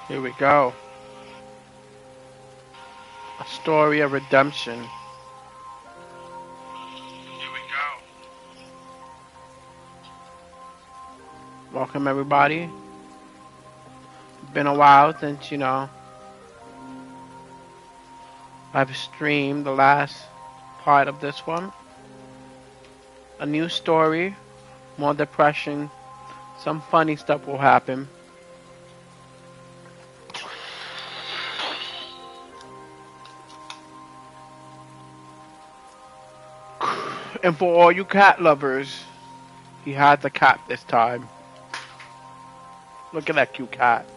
Here we go. A story of redemption. Here we go. Welcome everybody. Been a while since, I've streamed the last part of this one. A new story, more depression, some funny stuff will happen. And for all you cat lovers, he had the cat this time. Look at that cute cat.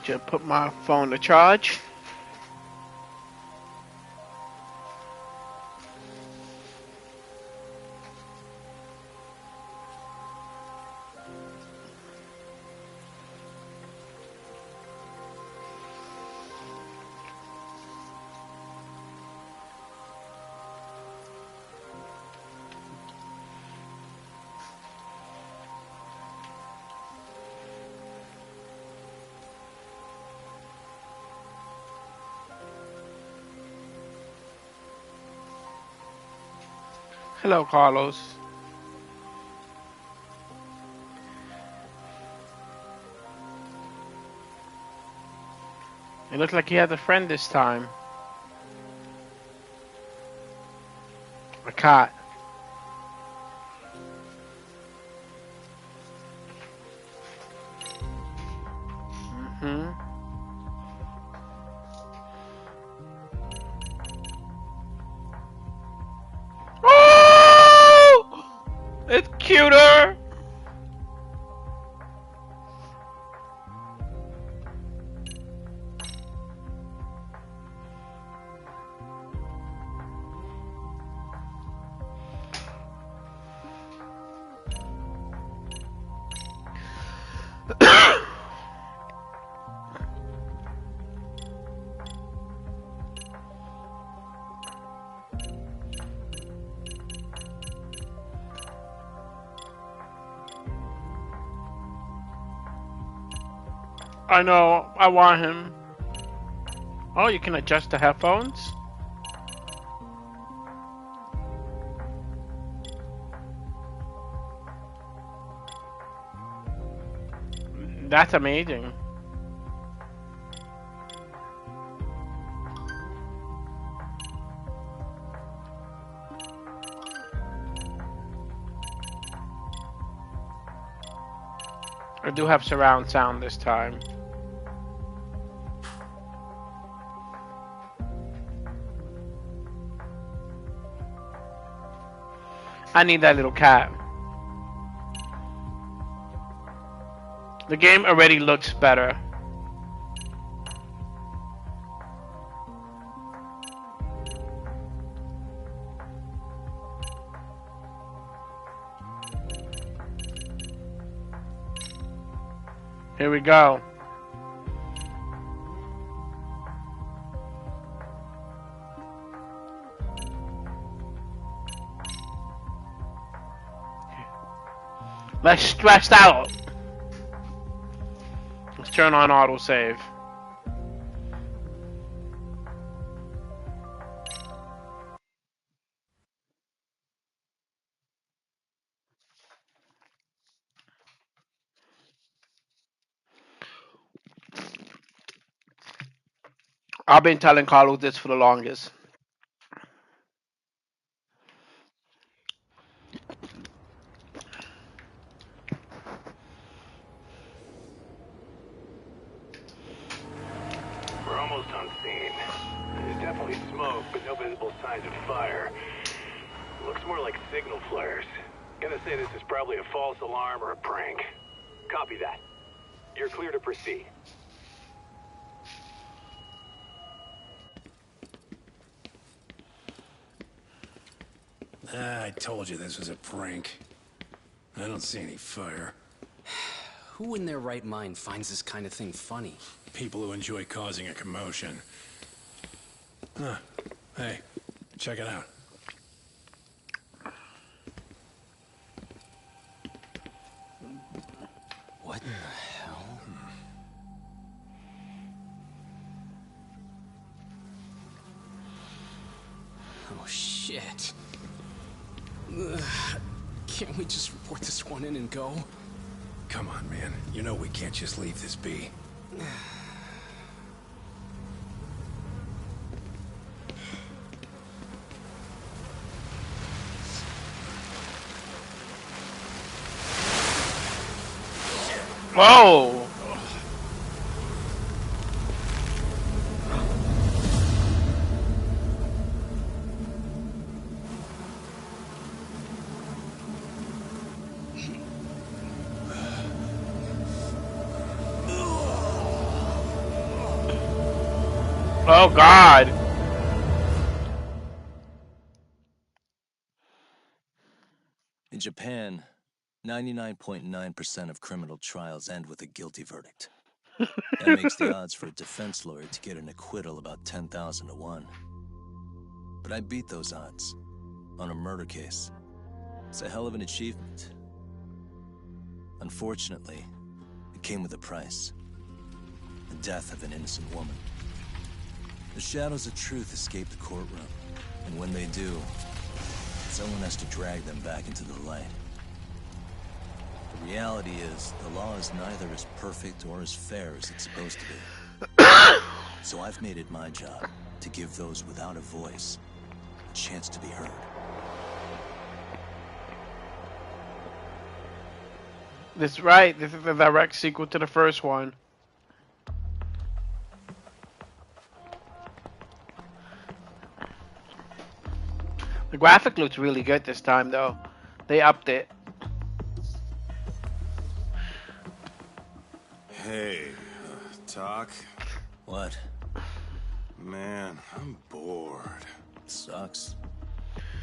Just put my phone to charge. Hello, Carlos. It looks like he has a friend this time. A cat. Mm-hmm. Oh! It's cuter! I know, I want him. Oh, you can adjust the headphones? That's amazing. I do have surround sound this time. I need that little cat. The game already looks better. Here we go. Let's stressed out. Let's turn on autosave. I've been telling Carlos this for the longest. We're almost on scene. There's definitely smoke, but no visible signs of fire. Looks more like signal flares. Gonna say this is probably a false alarm or a prank. Copy that. You're clear to proceed. I told you this was a prank. I don't see any fire. Who in their right mind finds this kind of thing funny? people who enjoy causing a commotion. Huh. Hey, check it out. What in the hell? Oh, shit. Ugh. Can't we just report this one in and go? Come on, man. You know we can't just leave this be. Whoa! Oh God! In Japan, 99.9% of criminal trials end with a guilty verdict. That makes the odds for a defense lawyer to get an acquittal about 10,000 to 1. But I beat those odds on a murder case. It's a hell of an achievement. Unfortunately, it came with a price. The death of an innocent woman. The shadows of truth escape the courtroom, and when they do, someone has to drag them back into the light. The reality is, the law is neither as perfect or as fair as it's supposed to be. So I've made it my job to give those without a voice a chance to be heard. That's right. This is a direct sequel to the first one. The graphic looks really good this time, though. They upped it. Hey, Talk. What? Man, I'm bored. Sucks.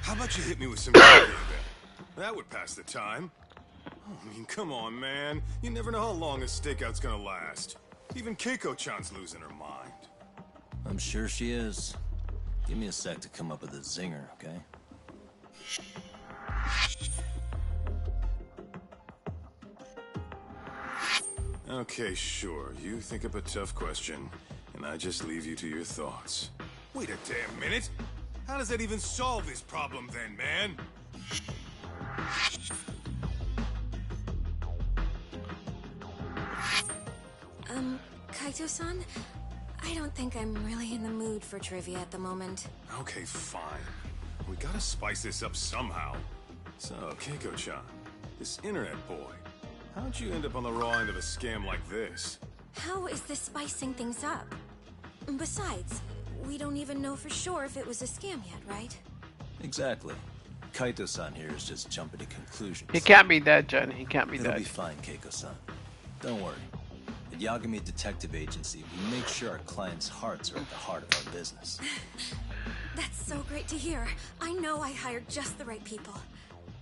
How about you hit me with some trivia then? That would pass the time. I mean, come on, man. You never know how long a stakeout's gonna last. Even Keiko-chan's losing her mind. I'm sure she is. Give me a sec to come up with a zinger, okay? Okay, sure. You think up a tough question, and I just leave you to your thoughts. Wait a damn minute! How does that even solve this problem then, man? Kaito-san? I don't think I'm really in the mood for trivia at the moment. Okay, fine. We gotta spice this up somehow. So, Keiko-chan, this internet boy, how'd you end up on the raw end of a scam like this? How is this spicing things up? Besides, we don't even know for sure if it was a scam yet, right? Exactly. Kaito-san here is just jumping to conclusions. He can't be dead, Jen. He can't be It'll dead. be fine, Keiko-san. Don't worry. At Yagami Detective Agency, we make sure our clients' hearts are at the heart of our business. That's so great to hear. I know I hired just the right people.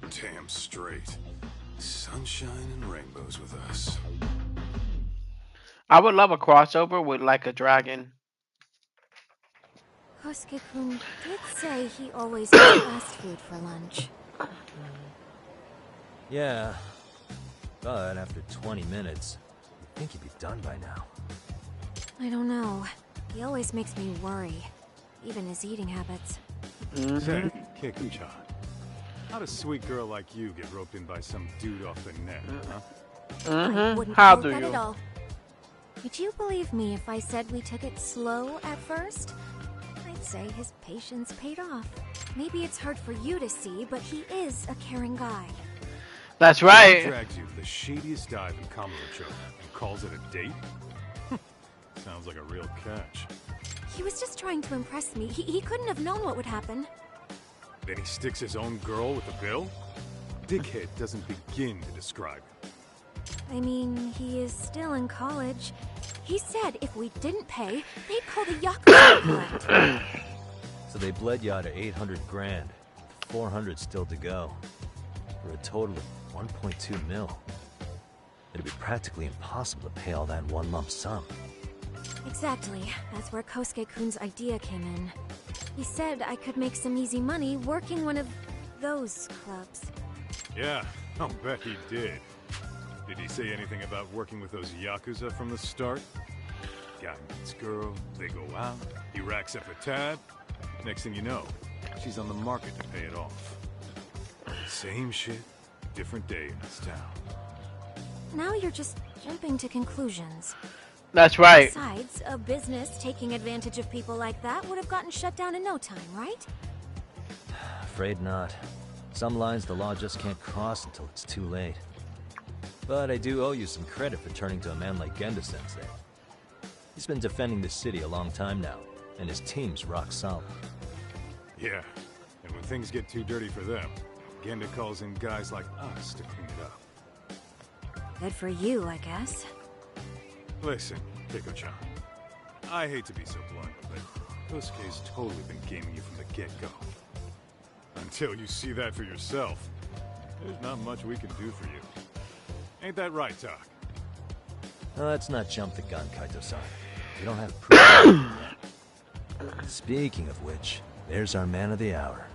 Damn straight. Sunshine and rainbows with us. I would love a crossover with like a dragon. Kosuke-kun did say he always has fast food for lunch. Yeah, but after 20 minutes, I think he'd be done by now. I don't know. He always makes me worry. Even his eating habits. Say, Keiko-chan, how'd a sweet girl like you get roped in by some dude off the net, huh? I wouldn't How hold do that you? at all. Would you believe me if I said we took it slow at first? I'd say his patience paid off. Maybe it's hard for you to see, but he is a caring guy. That's He right. drags you to the shadiest dive in Kamurocho and calls it a date? Sounds like a real catch. He was just trying to impress me. He couldn't have known what would happen. Then he sticks his own girl with the bill? Dickhead doesn't begin to describe it. I mean, he is still in college. He said if we didn't pay, they'd call the Yakuza to collect. So they bled you out of 800 grand. 400 still to go. For a total of 1.2 mil. It'd be practically impossible to pay all that in one lump sum. Exactly. That's where Kosuke-kun's idea came in. He said I could make some easy money working one of those clubs. Yeah, I'll bet he did. Did he say anything about working with those Yakuza from the start? Guy meets girl, they go out, he racks up a tab. Next thing you know, she's on the market to pay it off. Same shit, different day in this town. Now you're just jumping to conclusions. That's right. Besides, a business taking advantage of people like that would have gotten shut down in no time, right? Afraid not. Some lines the law just can't cross until it's too late. But I do owe you some credit for turning to a man like Genda-sensei. He's been defending this city a long time now, and his team's rock solid. Yeah, and when things get too dirty for them, Genda calls in guys like us to clean it up. Good for you, I guess. Listen, Keiko-chan, I hate to be so blunt, but Kosuke's totally been gaming you from the get-go. Until you see that for yourself, there's not much we can do for you. Ain't that right, Tak? Let's not jump the gun, Kaito-san. We don't have proof. Speaking of which, there's our man of the hour.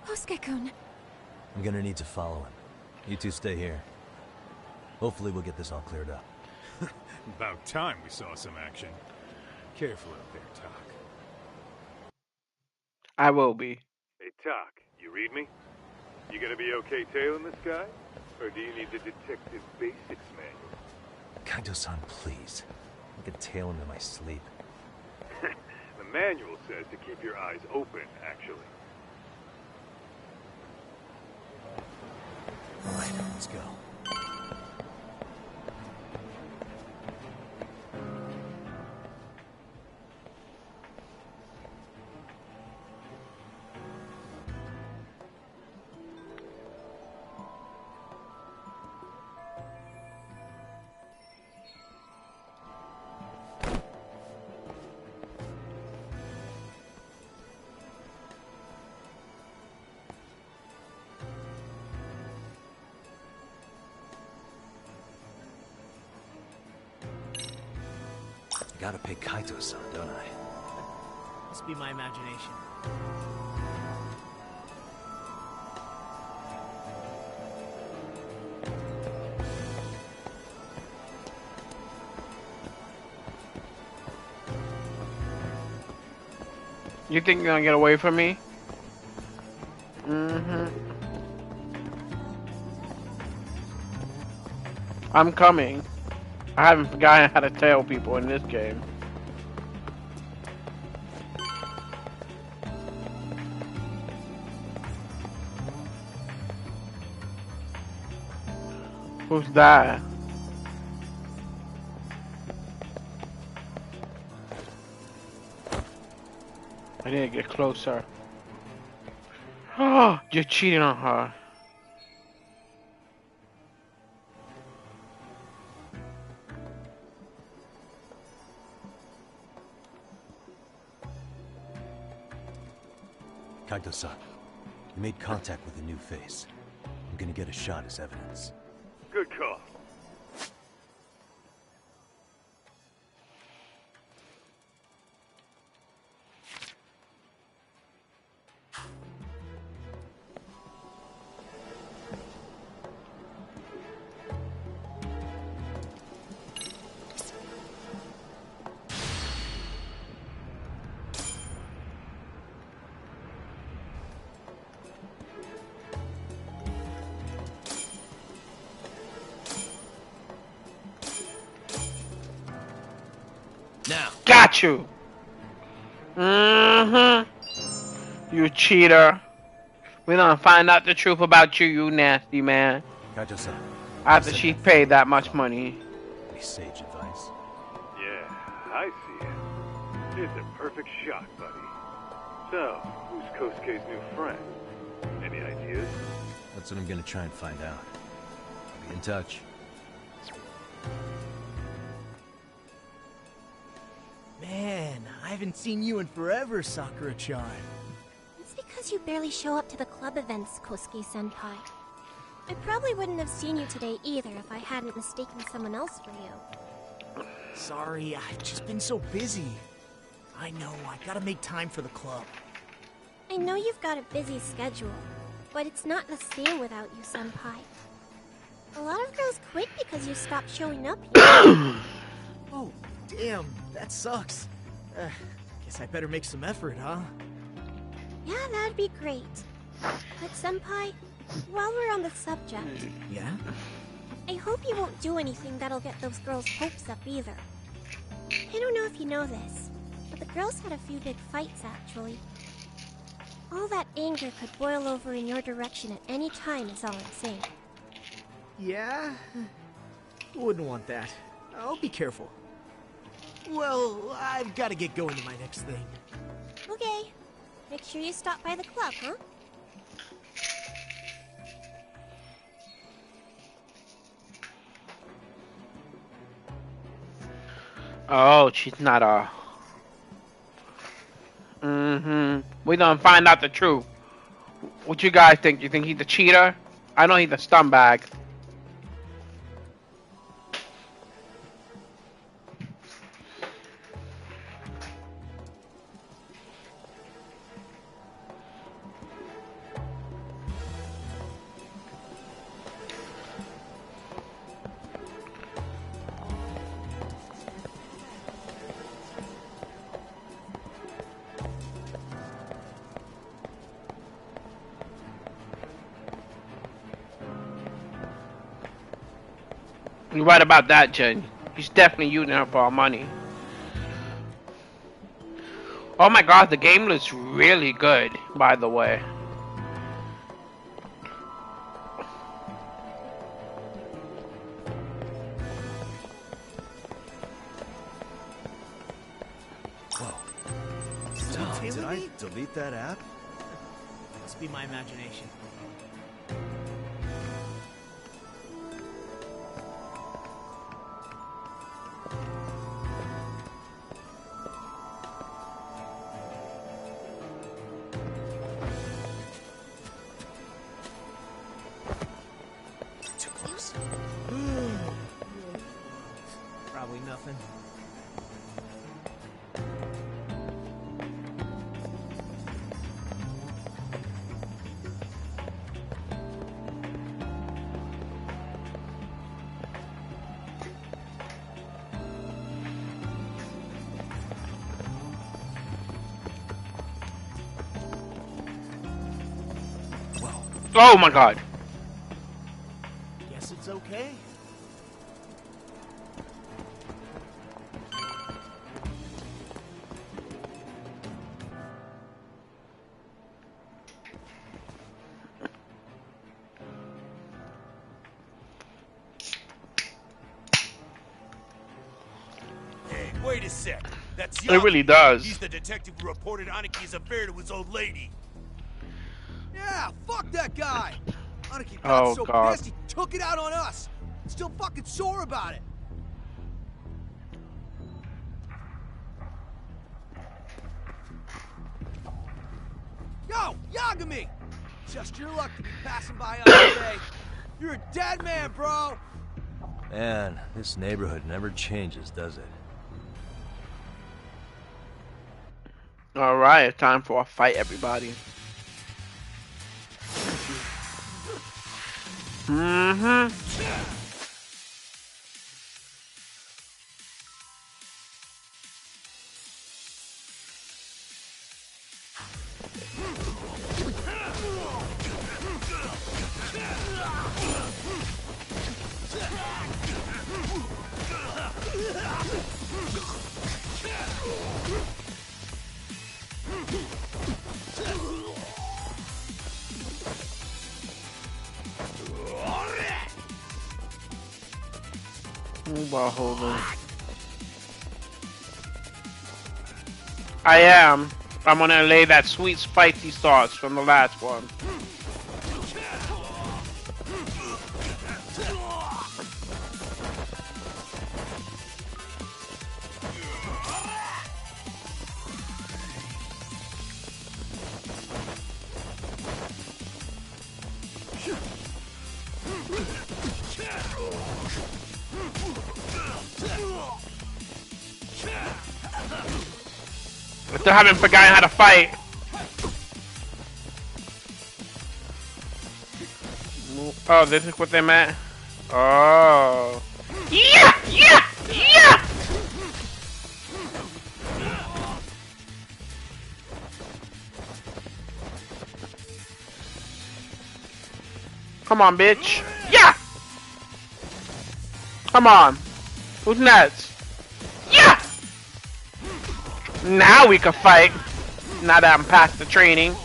Kosuke-kun. I'm gonna need to follow him. You two stay here. Hopefully we'll get this all cleared up. About time we saw some action. Careful out there, Tak. I will be. Hey, Tak, you read me? You gonna be okay tailing this guy? Or do you need the detective basics manual? Kaito-san, please. I can tail him in my sleep. The manual says to keep your eyes open, actually. All right, let's go. Gotta pay Kaito-san, don't I? Must be my imagination. You think you're gonna get away from me? I'm coming. I haven't forgotten how to tail people in this game. Who's that? I need to get closer. Oh, you're cheating on her. Kaito-san, you made contact with a new face. I'm gonna get a shot as evidence. Good call. Now. Got you. You cheater. We're gonna find out the truth about you, you nasty man. Kaito-san. After she paid that much money. Any sage advice? Yeah, I see it. It's a perfect shot, buddy. So, who's Kosuke's new friend? Any ideas? That's what I'm gonna try and find out. I'll be in touch. Man, I haven't seen you in forever, Sakura-chan. It's because you barely show up to the club events, Kosuke-senpai. I probably wouldn't have seen you today either if I hadn't mistaken someone else for you. Sorry, I've just been so busy. I know, I gotta make time for the club. I know you've got a busy schedule, but it's not the same without you, Senpai. A lot of girls quit because you stopped showing up here. Oh, damn, that sucks. Guess I better make some effort, huh? Yeah, that'd be great. But Senpai, while we're on the subject... Yeah? I hope you won't do anything that'll get those girls' hopes up either. I don't know if you know this, but the girls had a few big fights actually. All that anger could boil over in your direction at any time is all I'm saying. Yeah? Wouldn't want that. I'll be careful. Well, I've got to get going to my next thing. Okay. Make sure you stop by the club, huh? Oh, she's not a... We're gonna find out the truth. What you guys think? You think he's a cheater? I know he's a scumbag. You're right about that, Jen. He's definitely using her for our money. Oh my god, the game looks really good, by the way. Whoa. Did I delete that app? Must be my imagination. Probably nothing. Oh my god. Guess it's okay. Hey, wait a sec. That's It really does. He's the detective who reported Anaki's affair to his old lady. Yeah, fuck that guy! Aniki Oh, got so God. pissed he took it out on us! Still fucking sore about it! Yo, Yagami! Just your luck to be passing by us today. You're a dead man, bro! Man, this neighborhood never changes, does it? Alright, time for a fight, everybody. I am. I'm gonna lay that sweet spicy sauce from the last one. I still haven't forgotten how to fight. Oh, this is what they meant? Oh. Yeah! Yeah! Yeah! Come on, bitch. Yeah! Come on. Who's next? Yeah! Now we can fight. Now that I'm past the training.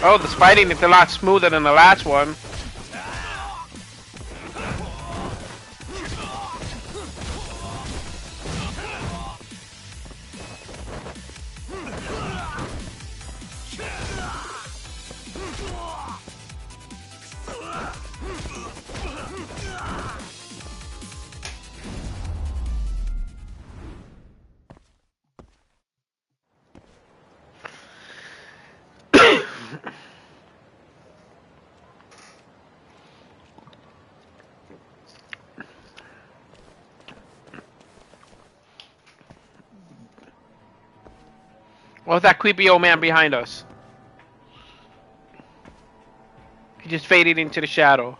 Oh, this fighting is a lot smoother than the last one. What's that creepy old man behind us? He just faded into the shadow.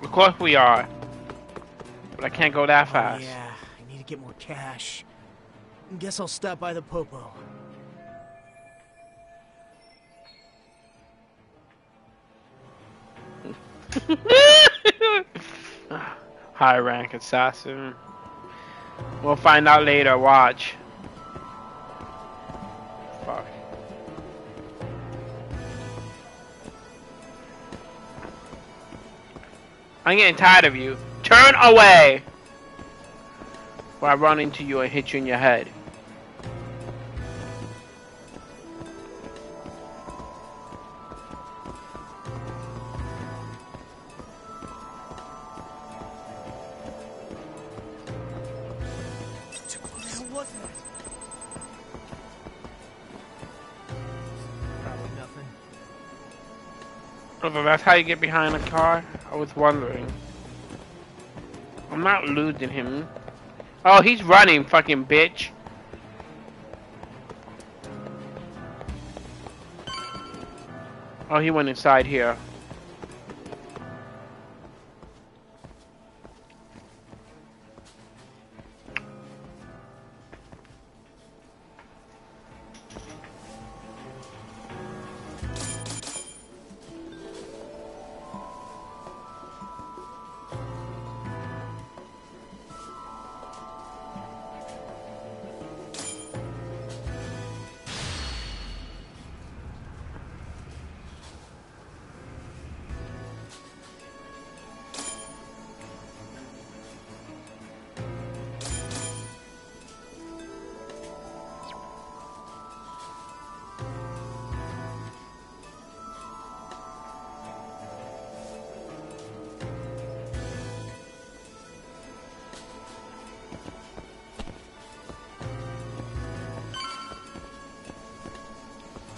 Of course we are. But I can't go that fast. Yeah, I need to get more cash. Guess I'll stop by the Popo. High rank assassin. We'll find out later, watch. Fuck. I'm getting tired of you. Turn away! Or I run into you and hit you in your head. So that's how you get behind a car? I was wondering. I'm not losing him. Oh, he's running, fucking bitch. Oh, he went inside here.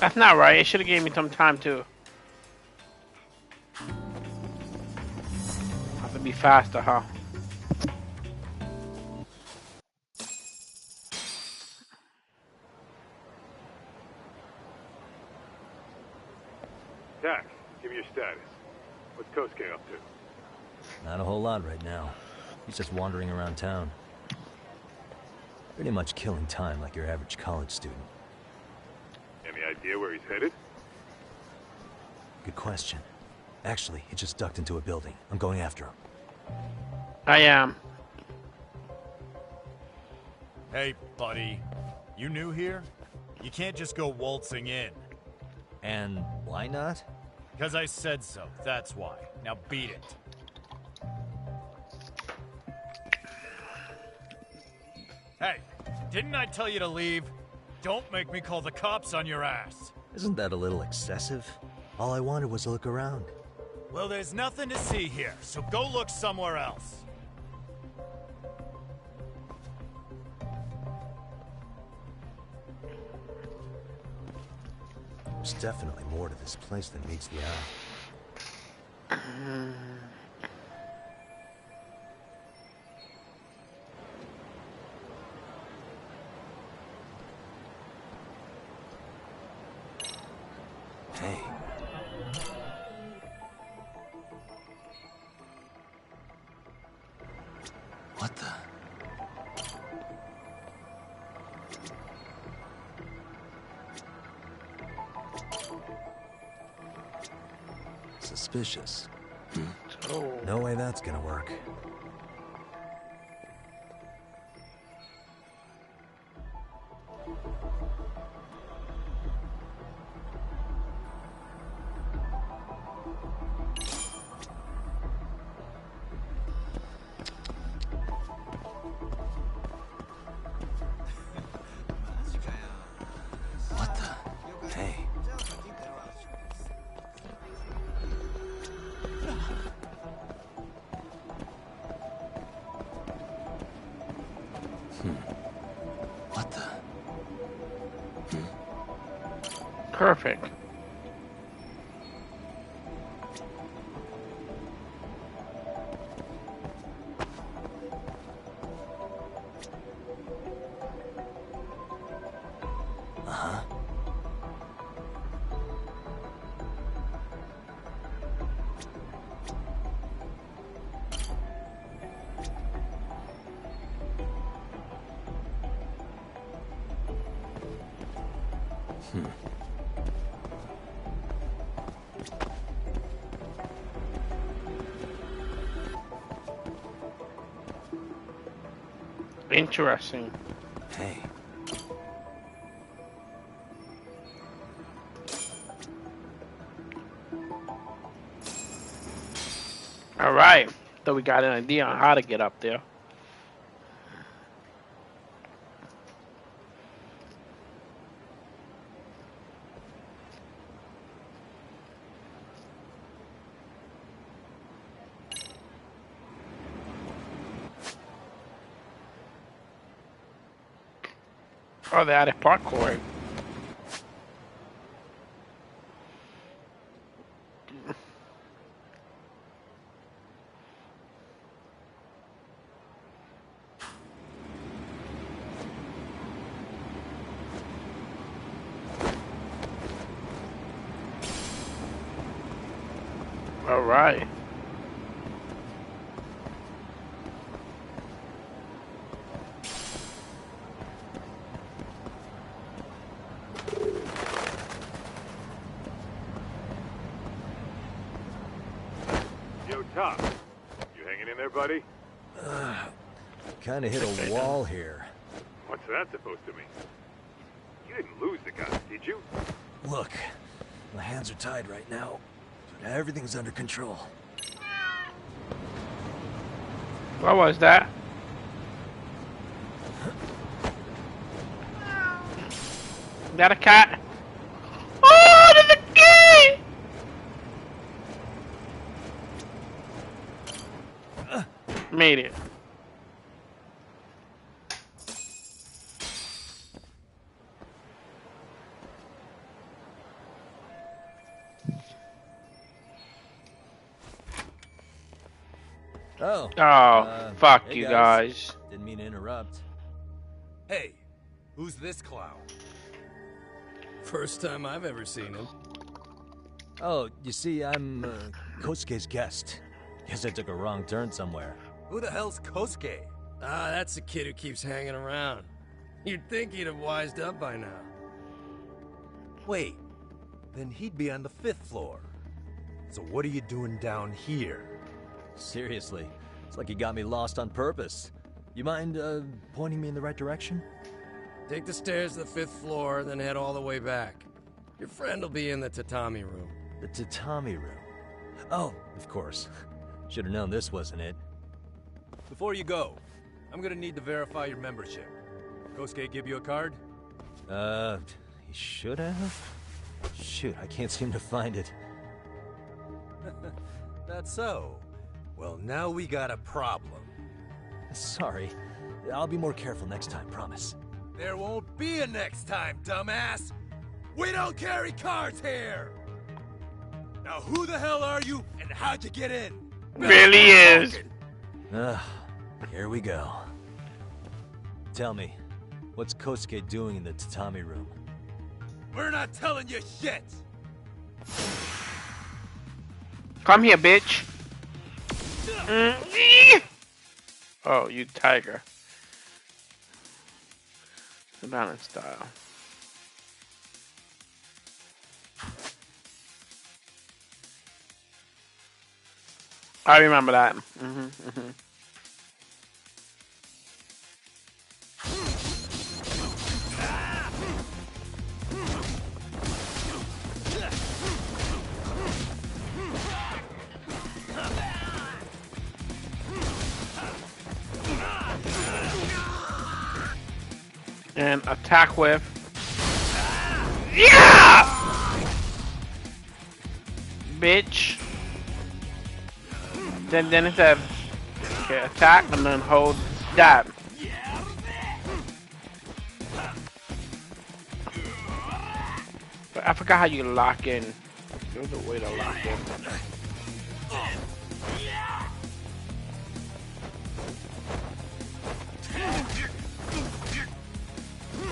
That's not right. It should have gave me some time too. Have to be faster, huh? Tack, give me your status. What's Kosuke up to? Not a whole lot right now. He's just wandering around town. Pretty much killing time like your average college student. Any idea where he's headed? Good question. Actually, he just ducked into a building. I'm going after him. I am. Hey, buddy. You new here? You can't just go waltzing in. And why not? Because I said so, that's why. Now beat it. Hey, didn't I tell you to leave? Don't make me call the cops on your ass. Isn't that a little excessive? All I wanted was to look around. Well, there's nothing to see here, so go look somewhere else. There's definitely more to this place than meets the eye. Hey. What the? Suspicious. Oh. No way that's gonna work. What the? Hey. What the? Perfect. Uh-huh. Interesting. Hey. All right. So we got an idea on how to get up there. Oh, they added parkour. All right. Yo, Top. You hanging in there, buddy? Kinda hit a wall here. What's that supposed to mean? You didn't lose the guy, did you? Look, my hands are tied right now, but everything's under control. What was that? Is that a cat? Oh, there's a cat! Made it. Oh. Fuck hey you guys. guys. Didn't mean to interrupt. Hey, who's this clown? First time I've ever seen him. Oh, you see, I'm Kosuke's guest. Guess I took a wrong turn somewhere. Who the hell's Kosuke? Ah, that's the kid who keeps hanging around. You'd think he'd have wised up by now. Wait, then he'd be on the 5th floor. So what are you doing down here? Seriously, it's like you got me lost on purpose. You mind, pointing me in the right direction? Take the stairs to the 5th floor, then head all the way back. Your friend will be in the tatami room. The tatami room? Oh, of course. Should have known this wasn't it. Before you go, I'm gonna need to verify your membership. Kosuke give you a card? He should have? Shoot, I can't seem to find it. That's so. Well, now we got a problem. Sorry. I'll be more careful next time, promise. There won't be a next time, dumbass! We don't carry cars here! Now who the hell are you, and how'd you get in? Really is. Here we go. Tell me, what's Kosuke doing in the tatami room? We're not telling you shit! Come here, bitch. Oh, you tiger. The balance style. I remember that. And attack with. Yeah! Bitch. Then it said, okay, attack and then hold that. But I forgot how you lock in. There's a way to lock in.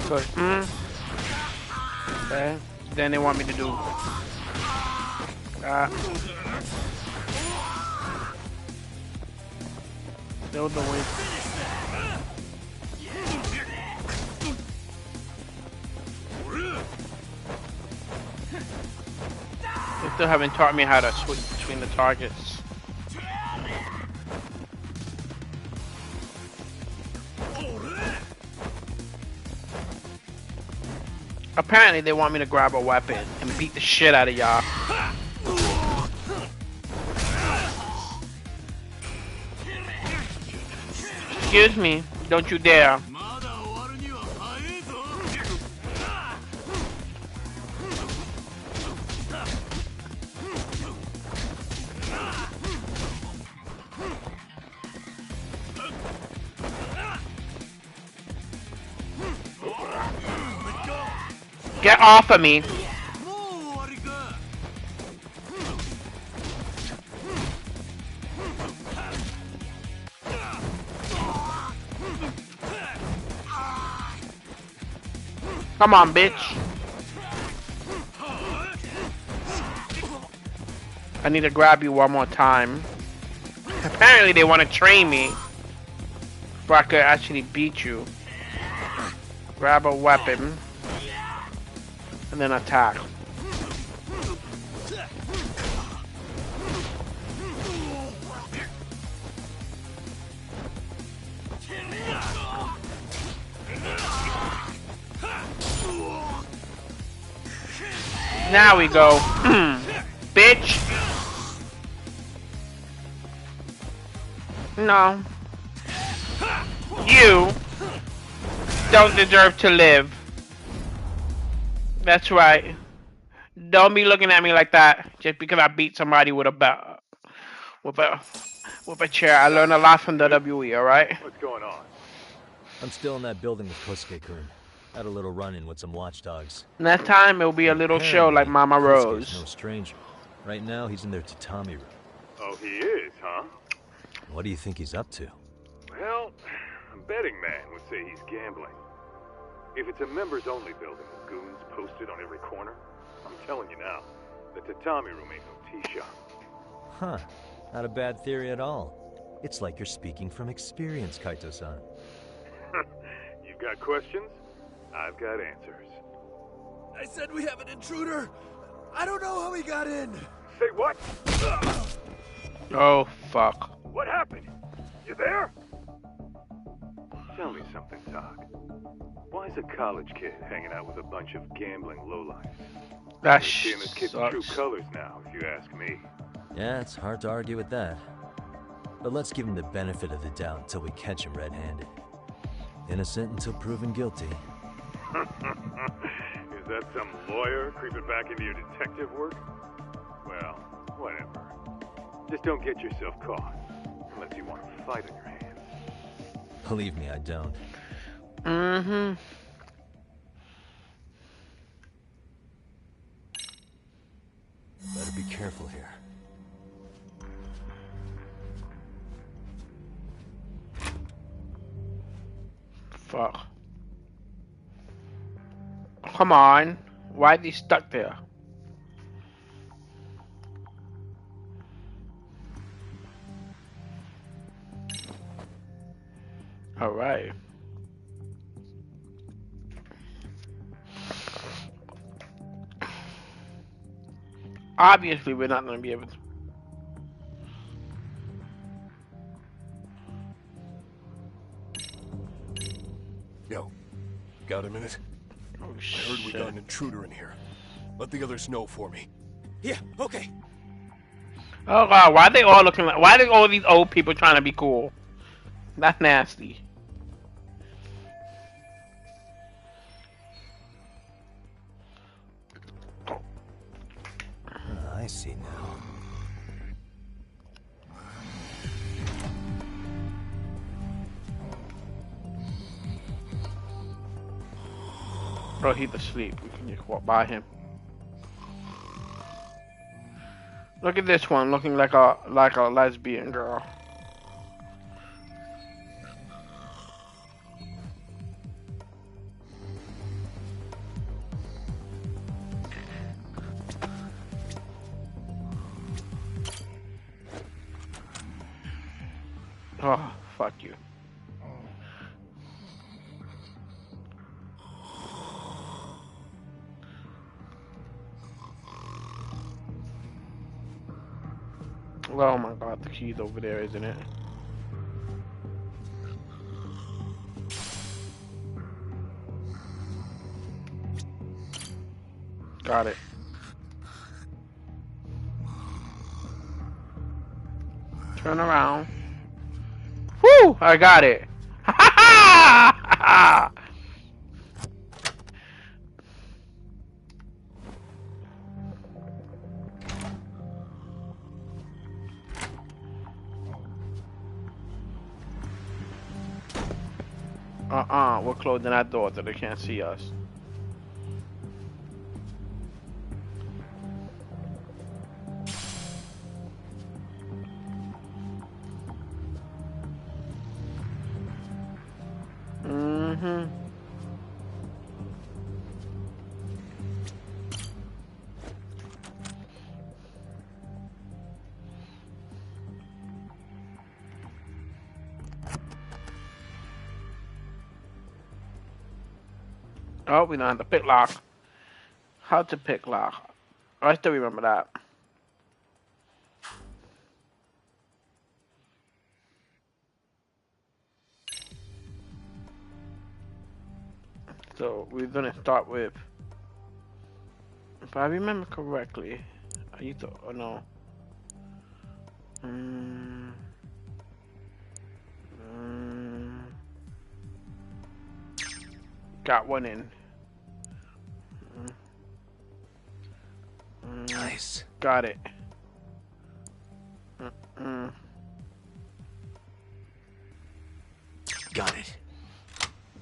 So, okay. Then they want me to do build the way. They still haven't taught me how to switch between the targets. Apparently they want me to grab a weapon and beat the shit out of y'all. Excuse me, don't you dare. Get off of me. Come on, bitch. I need to grab you one more time. Apparently they want to train me before I could actually beat you. Grab a weapon. And then attack. Now we go. Bitch. No. You don't deserve to live. That's right. Don't be looking at me like that just because I beat somebody with a chair. I learned a lot from the WWE, alright? What's going on? I'm still in that building with Kosuke-kun. Had a little run-in with some watchdogs. Next time it'll be a little show like Mama Rose. Kosuke's no stranger. Right now he's in their tatami room. Oh, he is, huh? What do you think he's up to? Well, a betting man would say he's gambling. If it's a members-only building with goons posted on every corner, I'm telling you now, the tatami room ain't no tea shop. Huh. Not a bad theory at all. It's like you're speaking from experience, Kaito-san. You've got questions? I've got answers. I said we have an intruder. I don't know how he got in. Say what? Oh, fuck. What happened? You there? Tell me something, Doc. Why is a college kid hanging out with a bunch of gambling lowlifes? That seeing this kid's true colors now, if you ask me. Yeah, it's hard to argue with that. But let's give him the benefit of the doubt until we catch him red-handed. Innocent until proven guilty. Is that some lawyer creeping back into your detective work? Well, whatever. Just don't get yourself caught, unless you want a fight on your hands. Believe me, I don't. Better be careful here. Fuck. Come on. Why is he stuck there? Alright. Obviously, we're not going to be able to. Yo, got a minute? Oh, I heard we got an intruder in here. Let the others know for me. Yeah, okay. Oh god, why are they all looking like? Why are all these old people trying to be cool? That's nasty. I see now. Bro, he's asleep. We can just walk by him. Look at this one, looking like a lesbian girl. Oh, fuck you. Oh my god, the key's over there, isn't it? Got it. Turn around. Woo! I got it. Ha ha ha! We're closing that door so they can't see us. Oh, we don't have to pick lock. How to pick lock? I still remember that. So we're gonna start with, if I remember correctly, I used to, oh no. Got one in. Nice. Got it. Got it.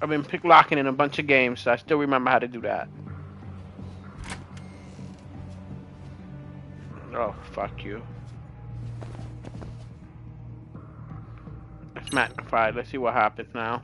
I've been pick locking in a bunch of games, so I still remember how to do that. Oh, fuck you. It's magnified. Let's see what happens now.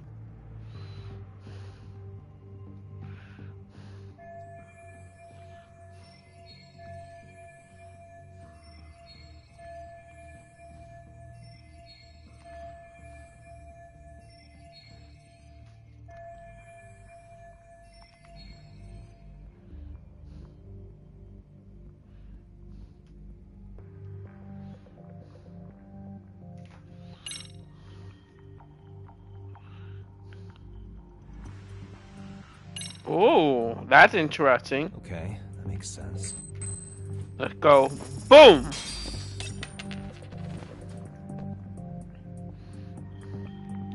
Oh, that's interesting. Okay, that makes sense. Let's go. Boom!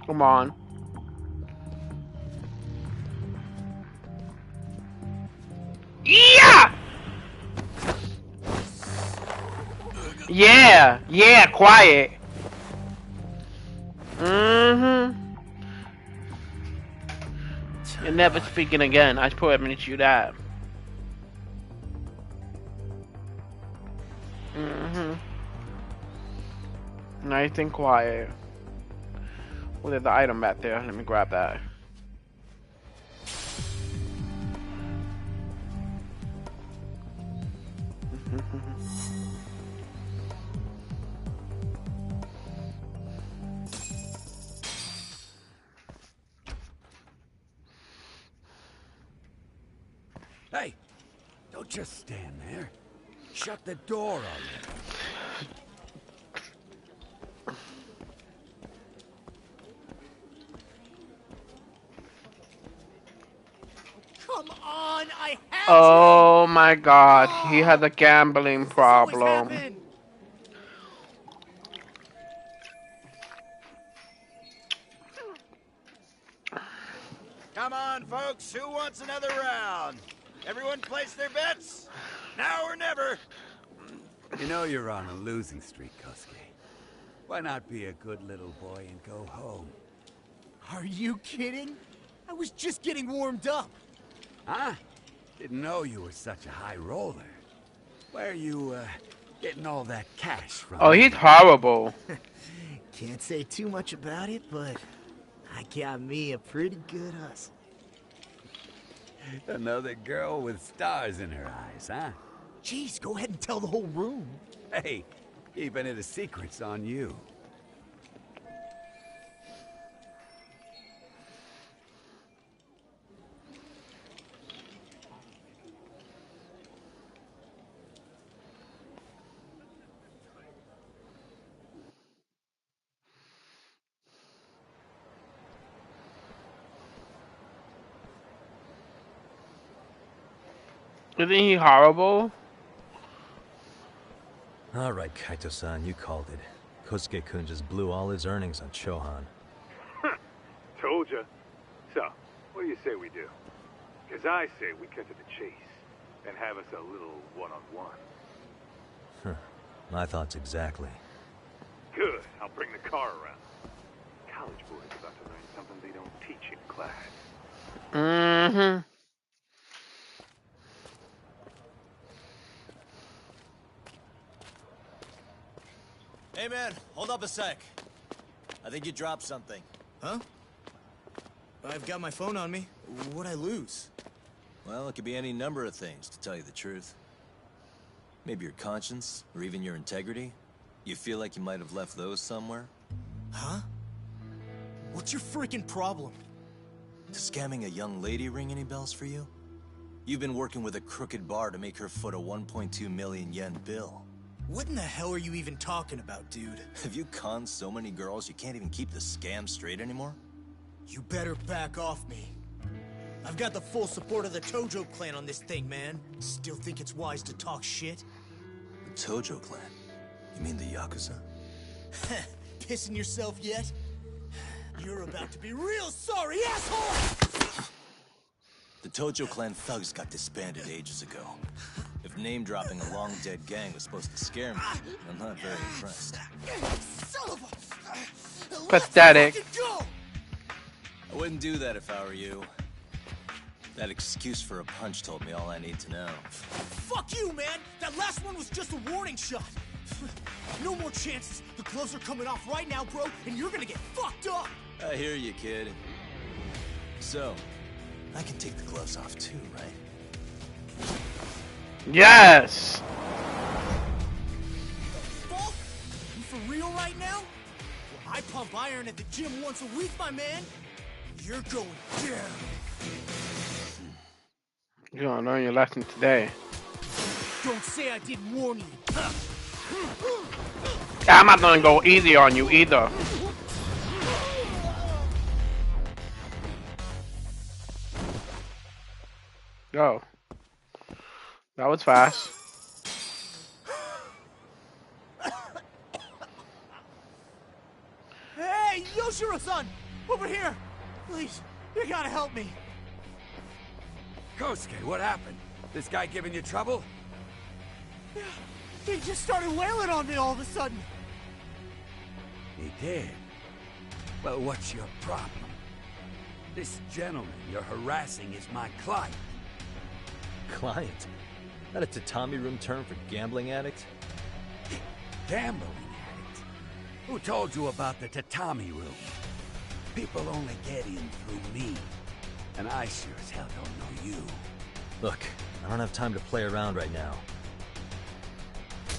Come on. Yeah! Yeah! Yeah, quiet. You're never speaking again. I promise you that. Nice and quiet. Oh, there's the item back there. Let me grab that. Hey, don't just stand there. Shut the door on you. Come on, I have Oh my God, he has a gambling problem. Come on, folks. Who wants another round? Everyone place their bets? Now or never. You know you're on a losing streak, Kosuke. Why not be a good little boy and go home? Are you kidding? I was just getting warmed up. Huh? Didn't know you were such a high roller. Where are you, getting all that cash from? Oh, he's horrible. Can't say too much about it, but I got me a pretty good hustle. Another girl with stars in her eyes, huh? Jeez, go ahead and tell the whole room. Hey, keeping it a secret's on you. Isn't he horrible? Alright, Kaito-san, you called it. Kosuke-kun just blew all his earnings on Chohan. Told ya. So, what do you say we do? Because I say we cut to the chase and have us a little one-on-one. My thoughts exactly. Good. I'll bring the car around. College boys about to learn something they don't teach in class. Mm-hmm. Hey, man. Hold up a sec. I think you dropped something. Huh? I've got my phone on me. What'd I lose? Well, it could be any number of things, to tell you the truth. Maybe your conscience, or even your integrity. You feel like you might have left those somewhere? Huh? What's your freaking problem? Does scamming a young lady ring any bells for you? You've been working with a crooked bar to make her foot a 1.2 million yen bill. What in the hell are you even talking about, dude? Have you conned so many girls you can't even keep the scam straight anymore? You better back off me. I've got the full support of the Tojo clan on this thing, man. Still think it's wise to talk shit? The Tojo clan? You mean the Yakuza? Pissing yourself yet? You're about to be real sorry, asshole! The Tojo clan thugs got disbanded ages ago. If name-dropping a long-dead gang was supposed to scare me, I'm not very impressed. Son of a... Pathetic. I wouldn't do that if I were you. That excuse for a punch told me all I need to know. Fuck you, man! That last one was just a warning shot! No more chances! The gloves are coming off right now, bro, and you're gonna get fucked up! I hear you, kid. So, I can take the gloves off too, right? Yes! Fuck? You for real right now? Well, I pump iron at the gym once a week, my man! You're going down! You're gonna learn your lesson today. Don't say I didn't warn you! I'm not gonna go easy on you either. Go. That was fast. Hey, Yoshiro-san! Over here! Please, you gotta help me! Kosuke, what happened? This guy giving you trouble? Yeah, he just started wailing on me all of a sudden. He did? Well, what's your problem? This gentleman you're harassing is my client. Client? That a tatami room term for gambling addict? gambling addict. Who told you about the tatami room? People only get in through me. And I sure as hell don't know you. Look, I don't have time to play around right now.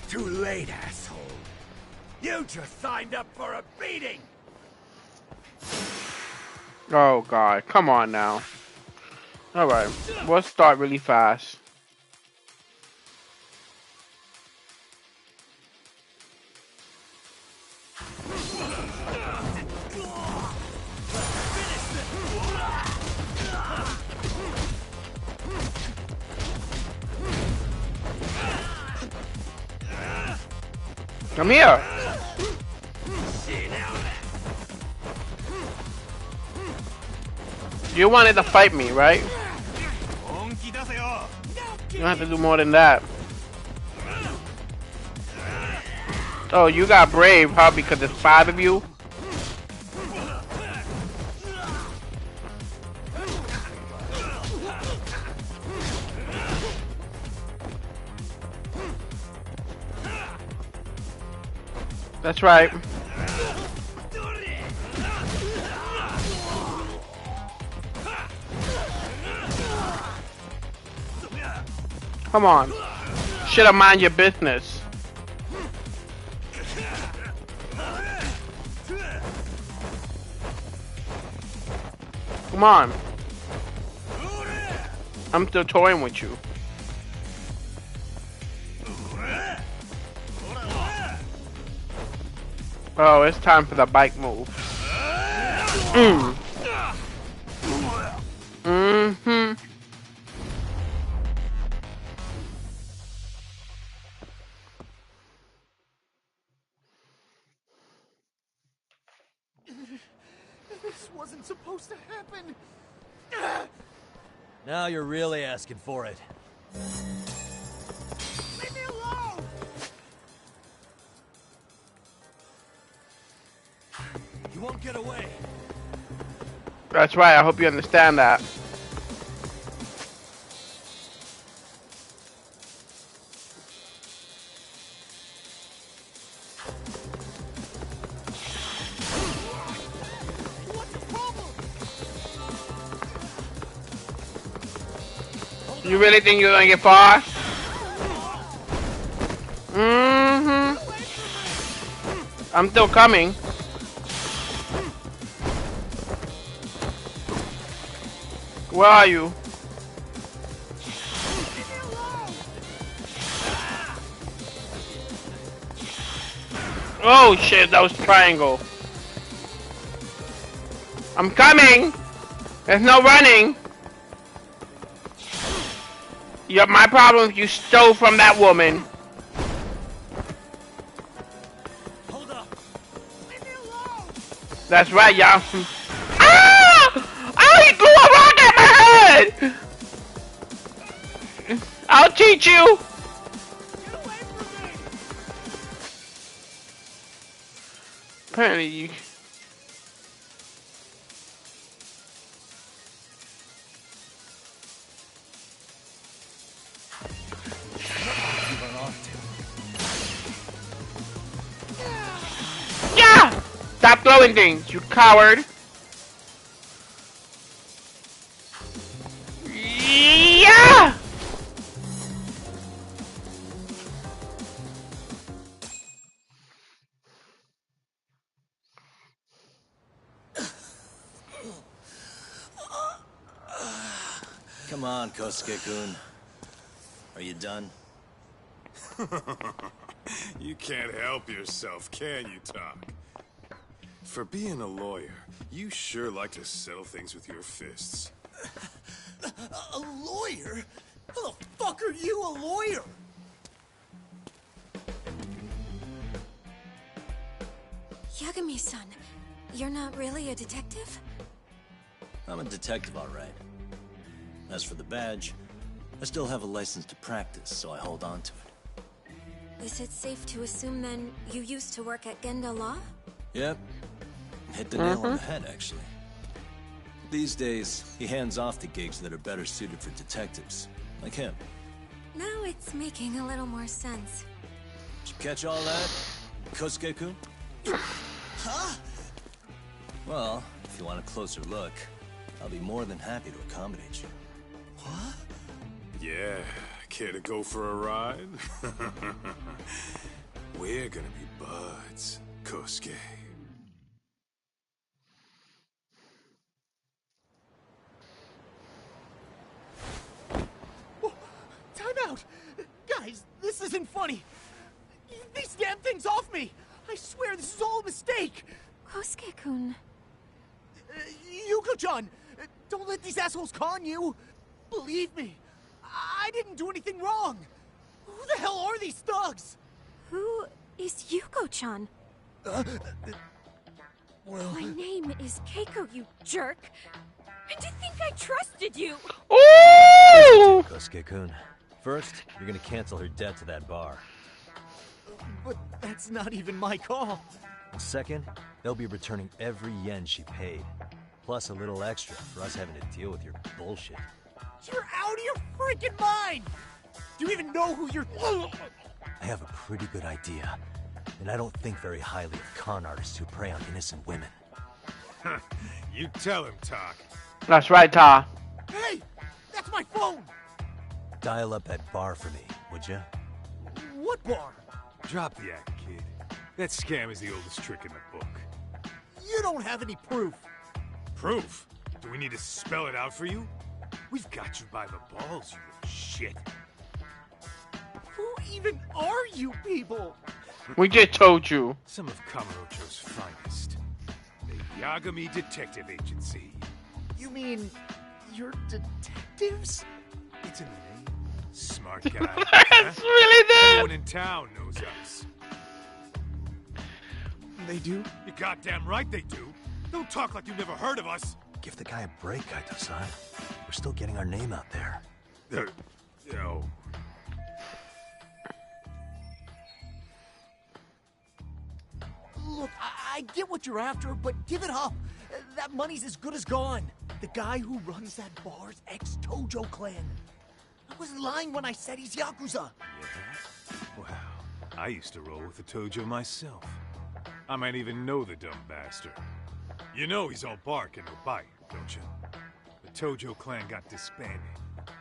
Too late, asshole. You just signed up for a beating! Oh god, come on now. Alright, we'll start really fast. Come here. You wanted to fight me, right? You don't have to do more than that. Oh, you got brave, huh? Because there's 5 of you? That's right. Come on. Shoulda mind your business. Come on. I'm still toying with you. Oh, it's time for the bike move. Mm-hmm. This wasn't supposed to happen. Now you're really asking for it. Leave me alone! You won't get away. That's right, I hope you understand that. You really think you're gonna get far? Mm-hmm. I'm still coming. Where are you? Oh shit, that was triangle. I'm coming! There's no running! My problem is you stole from that woman. Hold up. Leave me alone. That's right, y'all. Ah! Oh, he threw a rock at my head! I'll teach you! Get away from me. Apparently you... Yeah! Stop throwing things, you coward! Yeah! Come on, Kosuke-kun. Are you done? You can't help yourself, can you, Talk? For being a lawyer, you sure like to settle things with your fists. A lawyer? How the fuck are you a lawyer? Yagami-san, you're not really a detective? I'm a detective, all right. As for the badge, I still have a license to practice, so I hold on to it. Is it safe to assume, then, you used to work at Genda Law? Yep. Hit the nail on the head, actually. These days, he hands off to gigs that are better suited for detectives, like him. Now it's making a little more sense. Did you catch all that? Kosuke-kun? Huh? Well, if you want a closer look, I'll be more than happy to accommodate you. What? Yeah, care to go for a ride? We're gonna be buds, Kosuke. Time out! Guys, this isn't funny. These damn things off me! I swear this is all a mistake! Kosuke-kun. Yuko-chan! Don't let these assholes con you! Believe me, I didn't do anything wrong! Who the hell are these thugs? Who is Yuko-chan? Well... My name is Keiko, you jerk! And to think I trusted you! Ooh! Kosuke-kun. First, you're gonna cancel her debt to that bar. But that's not even my call. And second, they'll be returning every yen she paid. Plus a little extra for us having to deal with your bullshit. You're out of your freaking mind! Do you even know who you're... I have a pretty good idea. And I don't think very highly of con artists who prey on innocent women. You tell him, Tak. That's right, Ta. Hey! That's my phone! Dial up that bar for me, would you? What bar? Drop the act, kid. That scam is the oldest trick in the book. You don't have any proof. Proof? Do we need to spell it out for you? We've got you by the balls, you little shit. Who even are you people? We just told you. Some of Kamurocho's finest. The Yagami Detective Agency. You mean... you're detectives? It's in the name. Smart guy. It's really that. Everyone in town knows us. They do? You're goddamn right they do. Don't talk like you've never heard of us. Give the guy a break, Kaito-san. We're still getting our name out there. No. Look, I get what you're after, but give it up. That money's as good as gone. The guy who runs that bar's ex-Tojo clan. I wasn't lying when I said he's Yakuza. Yeah? Wow. I used to roll with the Tojo myself. I might even know the dumb bastard. You know he's all bark and no bite, don't you? The Tojo clan got disbanded.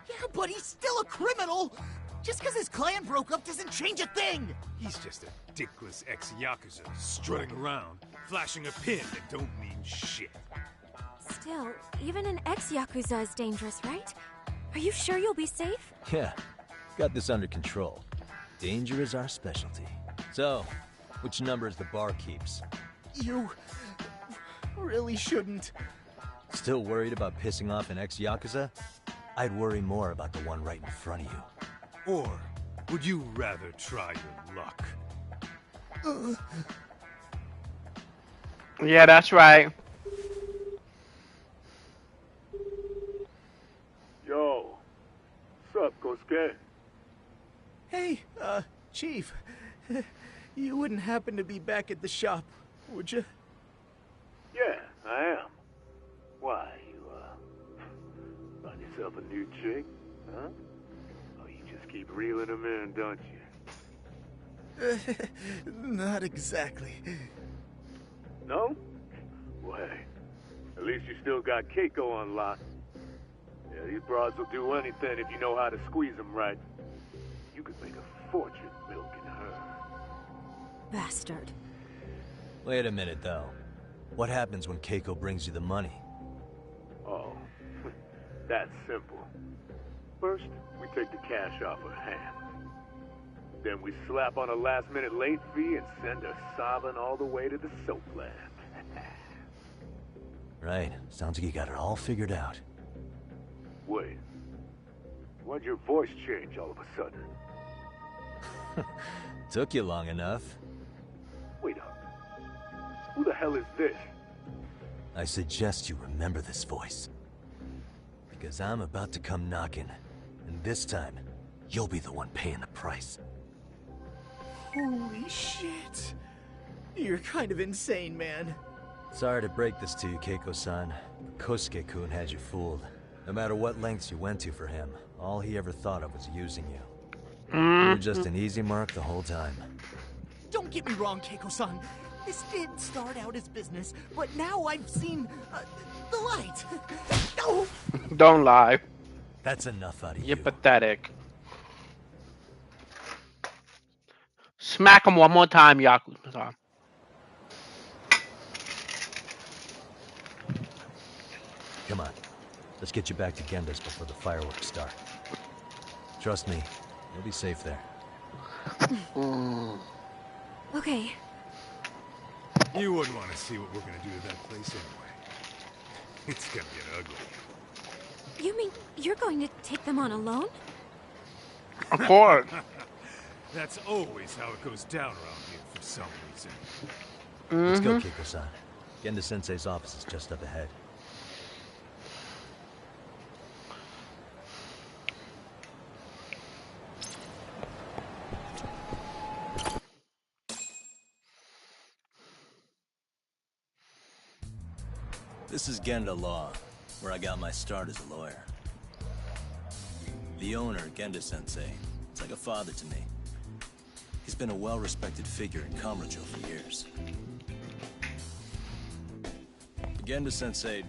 Yeah, but he's still a criminal! Just because his clan broke up doesn't change a thing! He's just a dickless ex-Yakuza strutting around, flashing a pin that don't mean shit. Still, even an ex-Yakuza is dangerous, right? Are you sure you'll be safe? Yeah, got this under control. Danger is our specialty. So, which number is the bar keeps? You... really shouldn't. Still worried about pissing off an ex-Yakuza? I'd worry more about the one right in front of you. Or would you rather try your luck? Yeah, that's right. Yo, what's up, Kosuke? Hey, Chief. You wouldn't happen to be back at the shop, would you? Yeah, I am. Why, you, find yourself a new chick, huh? Oh, you just keep reeling them in, don't you? Not exactly. No? Well, hey, at least you still got Keiko on lock. Yeah, these broads will do anything if you know how to squeeze them right. You could make a fortune milking her. Bastard. Wait a minute, though. What happens when Keiko brings you the money? Oh, that's simple. First, we take the cash off her hand. Then we slap on a last-minute late fee and send her sobbing all the way to the soap lab. Right. Sounds like you got it all figured out. Wait. Why'd your voice change all of a sudden? Took you long enough. Wait up. Who the hell is this? I suggest you remember this voice. Because I'm about to come knocking. And this time, you'll be the one paying the price. Holy shit. You're kind of insane, man. Sorry to break this to you, Keiko-san. Kosuke-kun had you fooled. No matter what lengths you went to for him, all he ever thought of was using you. You were just an easy mark the whole time. Don't get me wrong, Keiko-san. This did start out as business, but now I've seen the light. Oh! Don't lie. That's enough out of you. You're pathetic. Smack him one more time, Yakuza. Come on. Let's get you back to Genda's before the fireworks start. Trust me, you'll be safe there. Okay. You wouldn't want to see what we're gonna do to that place anyway. It's gonna get ugly. You mean you're going to take them on alone? Of course. That's always how it goes down around here for some reason. Let's go, Keiko-san. Genda-sensei's office is just up ahead. This is Genda Law, where I got my start as a lawyer. The owner, Genda-sensei, is like a father to me. He's been a well-respected figure in Kamurocho for years. Genda-sensei...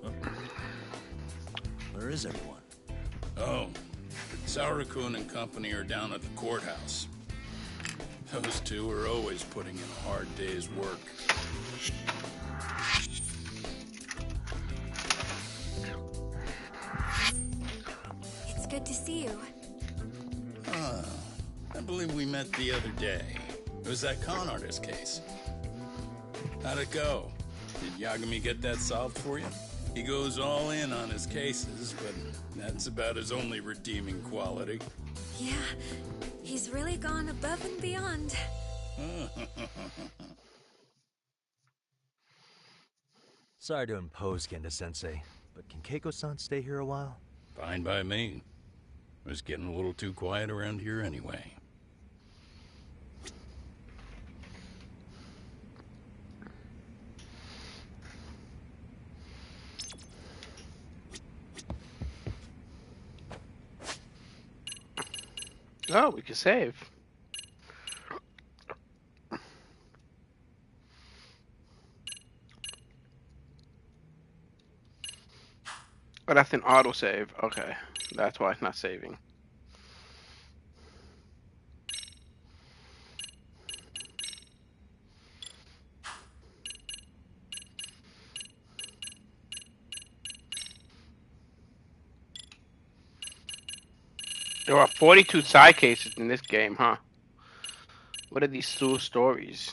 Oh. Where is everyone? Oh, Saura-kun and company are down at the courthouse. Those two are always putting in a hard day's work. It's good to see you. I believe we met the other day. It was that con artist case. How'd it go? Did Yagami get that solved for you? He goes all in on his cases, but that's about his only redeeming quality. Yeah, he's really gone above and beyond. Sorry to impose, Genda-sensei, but can Keiko-san stay here a while? Fine by me. It was getting a little too quiet around here anyway. Oh, we can save. Oh, that's an autosave. Okay. That's why it's not saving. There are 42 side cases in this game, huh? What are these two stories?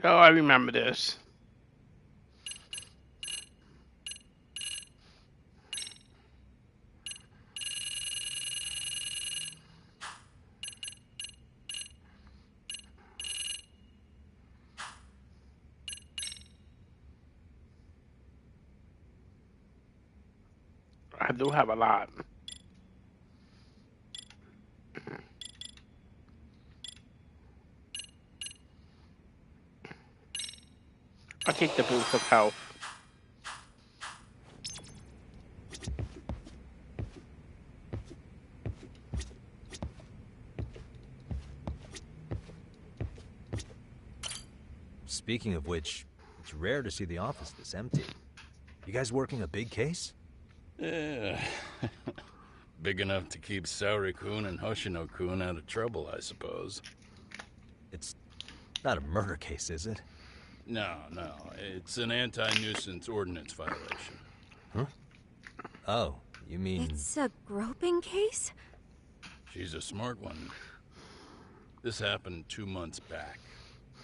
Oh, I remember this. I do have a lot. I'll take the boost of health. Speaking of which, it's rare to see the office this empty. You guys working a big case? Yeah. Big enough to keep Saori-kun and Hoshino-kun out of trouble, I suppose. It's not a murder case, is it? No. It's an anti-nuisance ordinance violation. Huh? Oh, you mean... It's a groping case? She's a smart one. This happened 2 months back.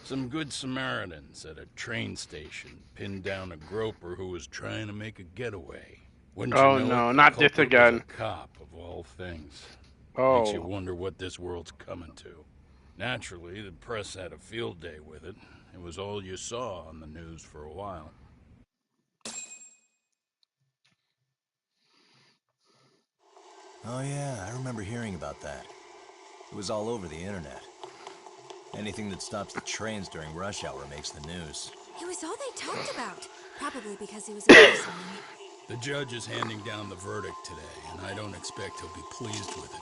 Some good Samaritans at a train station pinned down a groper who was trying to make a getaway. Oh no, not this again. A cop of all things. Oh. Makes you wonder what this world's coming to. Naturally, the press had a field day with it. It was all you saw on the news for a while. Oh yeah, I remember hearing about that. It was all over the internet. Anything that stops the trains during rush hour makes the news. It was all they talked about. Probably because he was a policeman. The judge is handing down the verdict today, and I don't expect he'll be pleased with it.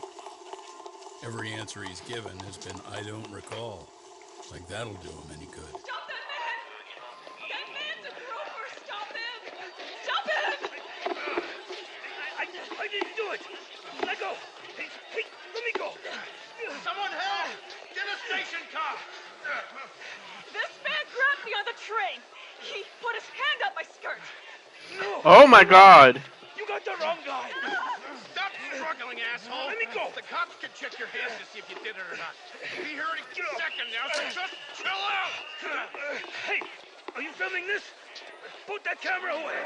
Every answer he's given has been, I don't recall. Like that'll do him any good. Stop that man! That man's a groper! Stop him! Stop him! I didn't do it! Let go! Hey, let me go! Someone help! Get a station car! This man grabbed me on the train! He put his hand up my skirt! No! Oh my god! You got the wrong guy! Stop struggling, asshole! Let me go! The cops can check your hands to see if you did it or not. Be here in a second now, so just chill out! Hey! Are you filming this? Put that camera away!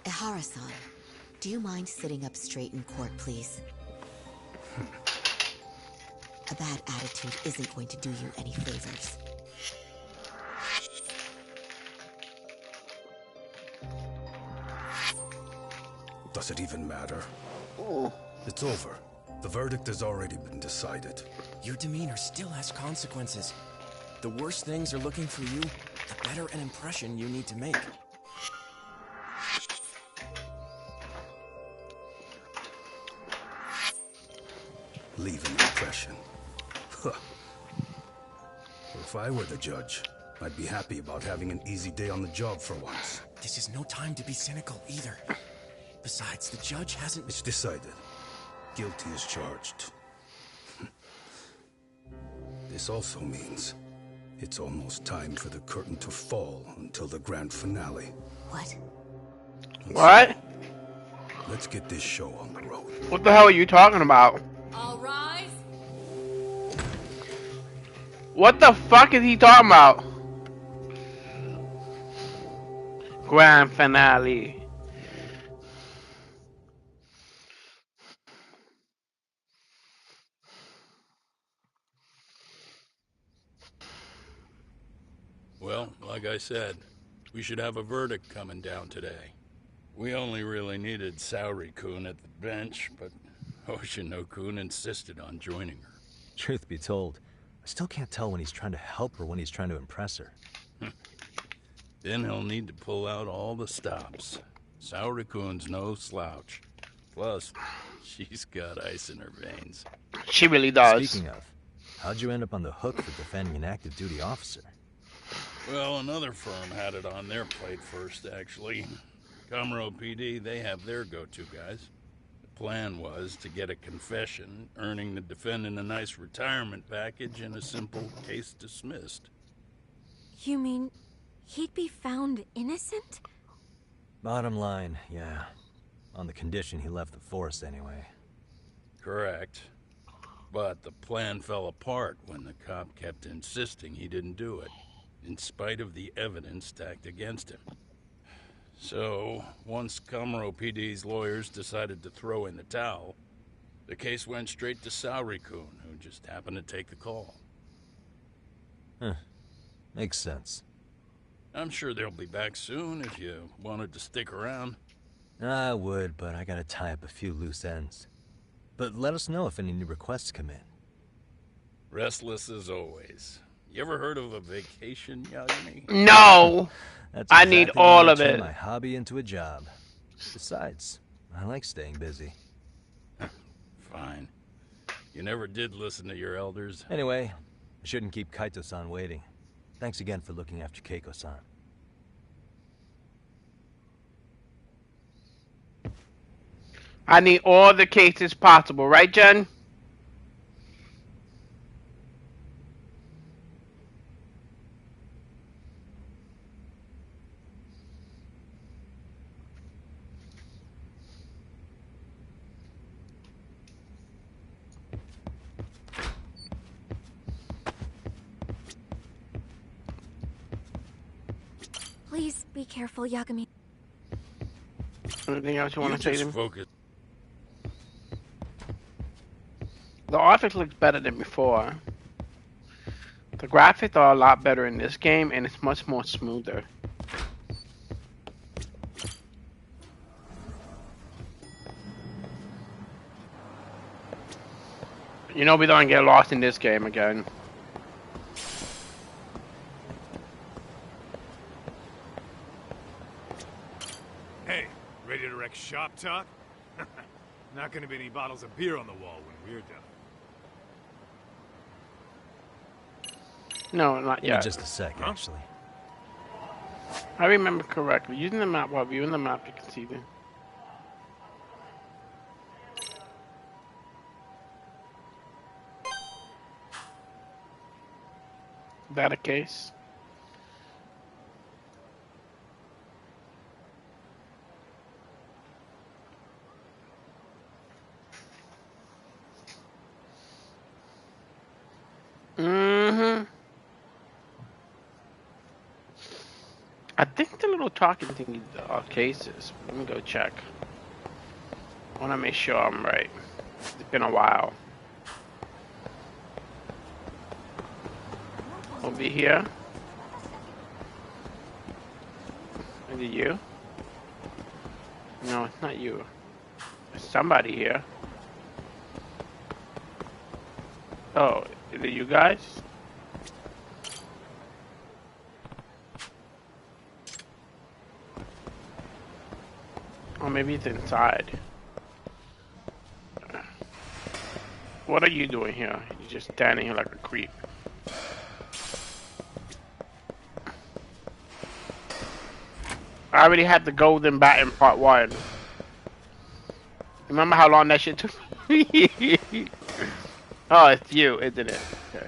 Ehara-san, do you mind sitting up straight in court, please? A bad attitude isn't going to do you any favors. Does it even matter? It's over. The verdict has already been decided. Your demeanor still has consequences. The worse things are looking for you, the better an impression you need to make. Leave an impression. Huh. If I were the judge, I'd be happy about having an easy day on the job for once. This is no time to be cynical either. Besides, the judge hasn't... It's decided. Guilty is charged. This also means it's almost time for the curtain to fall until the grand finale. What? What? Let's get this show on the road. What the hell are you talking about? All rise. What the fuck is he talking about? Grand finale. Well, like I said, we should have a verdict coming down today. We only really needed Saori-kun at the bench, but Hoshino-kun insisted on joining her. Truth be told, I still can't tell when he's trying to help her when he's trying to impress her. Then he'll need to pull out all the stops. Saori-kun's no slouch. Plus, she's got ice in her veins. She really does. Speaking of, how'd you end up on the hook for defending an active duty officer? Well, another firm had it on their plate first, actually. Comro PD, they have their go-to guys. The plan was to get a confession, earning the defendant a nice retirement package and a simple case dismissed. You mean he'd be found innocent? Bottom line, yeah. On the condition he left the force anyway. Correct. But the plan fell apart when the cop kept insisting he didn't do it, in spite of the evidence stacked against him. So, once Kamuro PD's lawyers decided to throw in the towel, the case went straight to Saori-kun, who just happened to take the call. Huh. Makes sense. I'm sure they'll be back soon if you wanted to stick around. I would, but I gotta tie up a few loose ends. But let us know if any new requests come in. Restless as always. You ever heard of a vacation, Yagami? No! That's I need exactly all why I of turned it. my hobby into a job. Besides, I like staying busy. Fine. You never did listen to your elders. Anyway, I shouldn't keep Kaito-san waiting. Thanks again for looking after Keiko-san. I need all the cases possible, right, Jen? Please be careful, Yagami. Anything else you want to say to just me? focus. The graphics looks better than before. The graphics are a lot better in this game, and it's much more smoother. You know we don't get lost in this game again. Hey, ready to wreck shop talk? Not gonna be any bottles of beer on the wall when we're done. No, not Give me yet. just a sec, actually. I remember correctly. Using the map while viewing the map, you can see them. Is that a case? Mm-hmm. I think the little talking thing are cases. Let me go check. I want to make sure I'm right. It's been a while. Over here. Is it you? No, it's not you. There's somebody here. Oh, is it you guys? Or maybe it's inside. What are you doing here? You're just standing here like a creep. I already had the golden bat in part 1. Remember how long that shit took me? Oh, it's you, isn't it? Okay.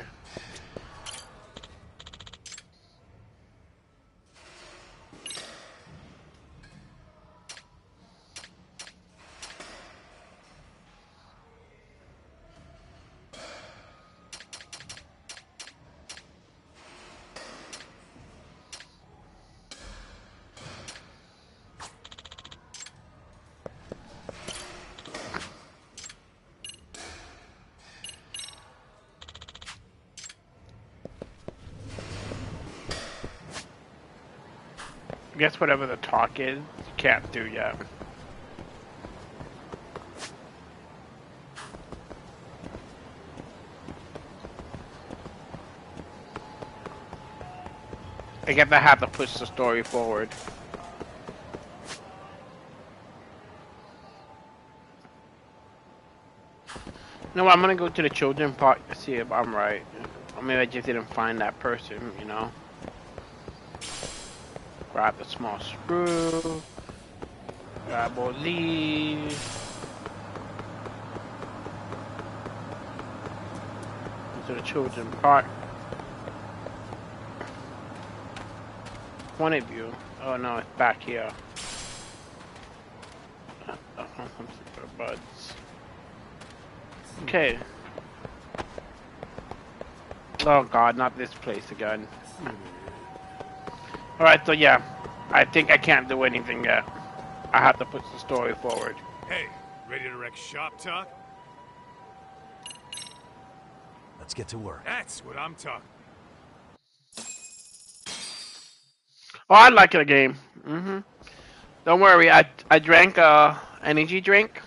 I guess whatever the talk is, you can't do yet. I guess I have to push the story forward. No, I'm gonna go to the children park to see if I'm right. Or maybe I just didn't find that person, you know? Grab the small screw. Grab all these. Into the children park. Point of view. Oh no, it's back here. Some super buds. Okay. Oh god, not this place again. Alright, so yeah. I think I can't do anything yet. I have to put the story forward. Hey, ready to wreck shop talk? Let's get to work. That's what I'm talking. Oh, I like the game. Don't worry, I drank a energy drink.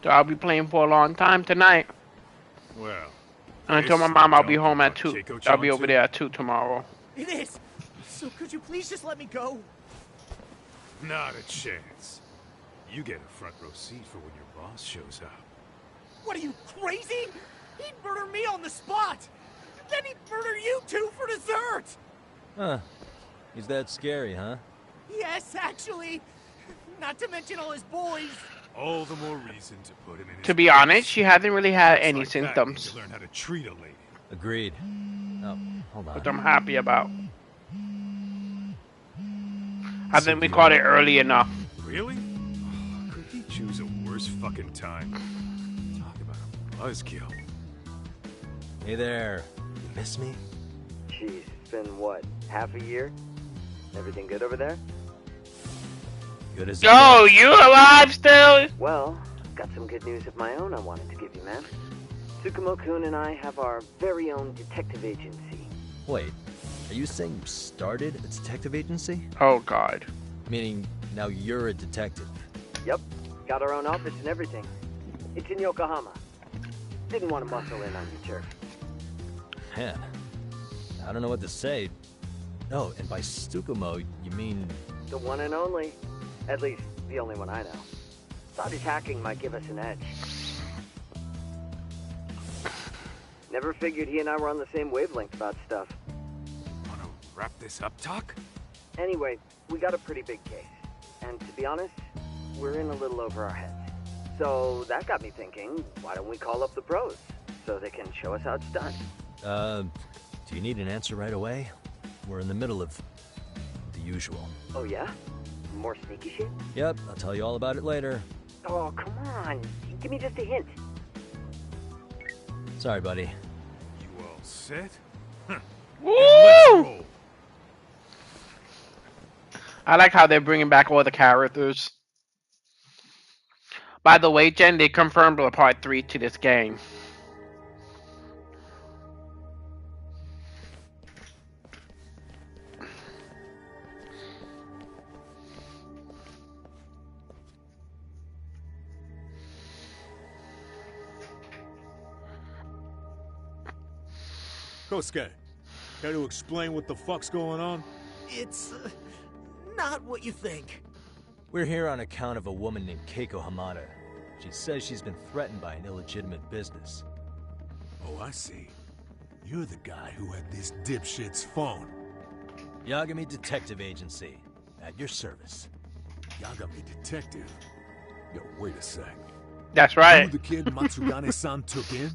So I'll be playing for a long time tonight. Well. And I told my mom I'll be home at 2. I'll be over there at 2 tomorrow. It is! So could you please just let me go? Not a chance. You get a front row seat for when your boss shows up. What are you, crazy? He'd murder me on the spot! Then he'd murder you two for dessert! Huh. He's that scary, huh? Yes, actually. Not to mention all his boys. All the more reason to put him in his To be honest, she hasn't really had any symptoms. To learn how to treat a lady. Agreed. Oh, hold on. Which I'm happy about. I think we caught it early enough. Really? Could he choose a worse fucking time? Talk about a buzzkill. Hey there. You miss me? Jeez, it's been what, half a year? Everything good over there? Good as Oh, you alive still? Well, got some good news of my own I wanted to give you, man. Tsukumo-kun and I have our very own detective agency. Wait, are you saying you started a detective agency? Oh, God. Meaning, now you're a detective? Yep, got our own office and everything. It's in Yokohama. Didn't want to muscle in on your turf. Man, I don't know what to say. Oh, and by Tsukumo, you mean... The one and only. At least, the only one I know. Thought his hacking might give us an edge. Never figured he and I were on the same wavelength about stuff. Wanna wrap this up, Talk? Anyway, we got a pretty big case. And to be honest, we're in a little over our heads. So that got me thinking, why don't we call up the pros? So they can show us how it's done. Do you need an answer right away? We're in the middle of the usual. Oh yeah? More sneaky shit? Yep, I'll tell you all about it later. Oh, come on. Give me just a hint. Sorry, buddy. You all set? Woo! I like how they're bringing back all the characters. By the way, Jen, they confirmed a part 3 to this game. Kosuke, care to explain what the fuck's going on? It's not what you think. We're here on account of a woman named Keiko Hamada. She says she's been threatened by an illegitimate business. Oh, I see. You're the guy who had this dipshit's phone. Yagami Detective Agency. At your service. Yagami Detective? Yo, wait a sec. That's right. You the kid Matsugane-san took in?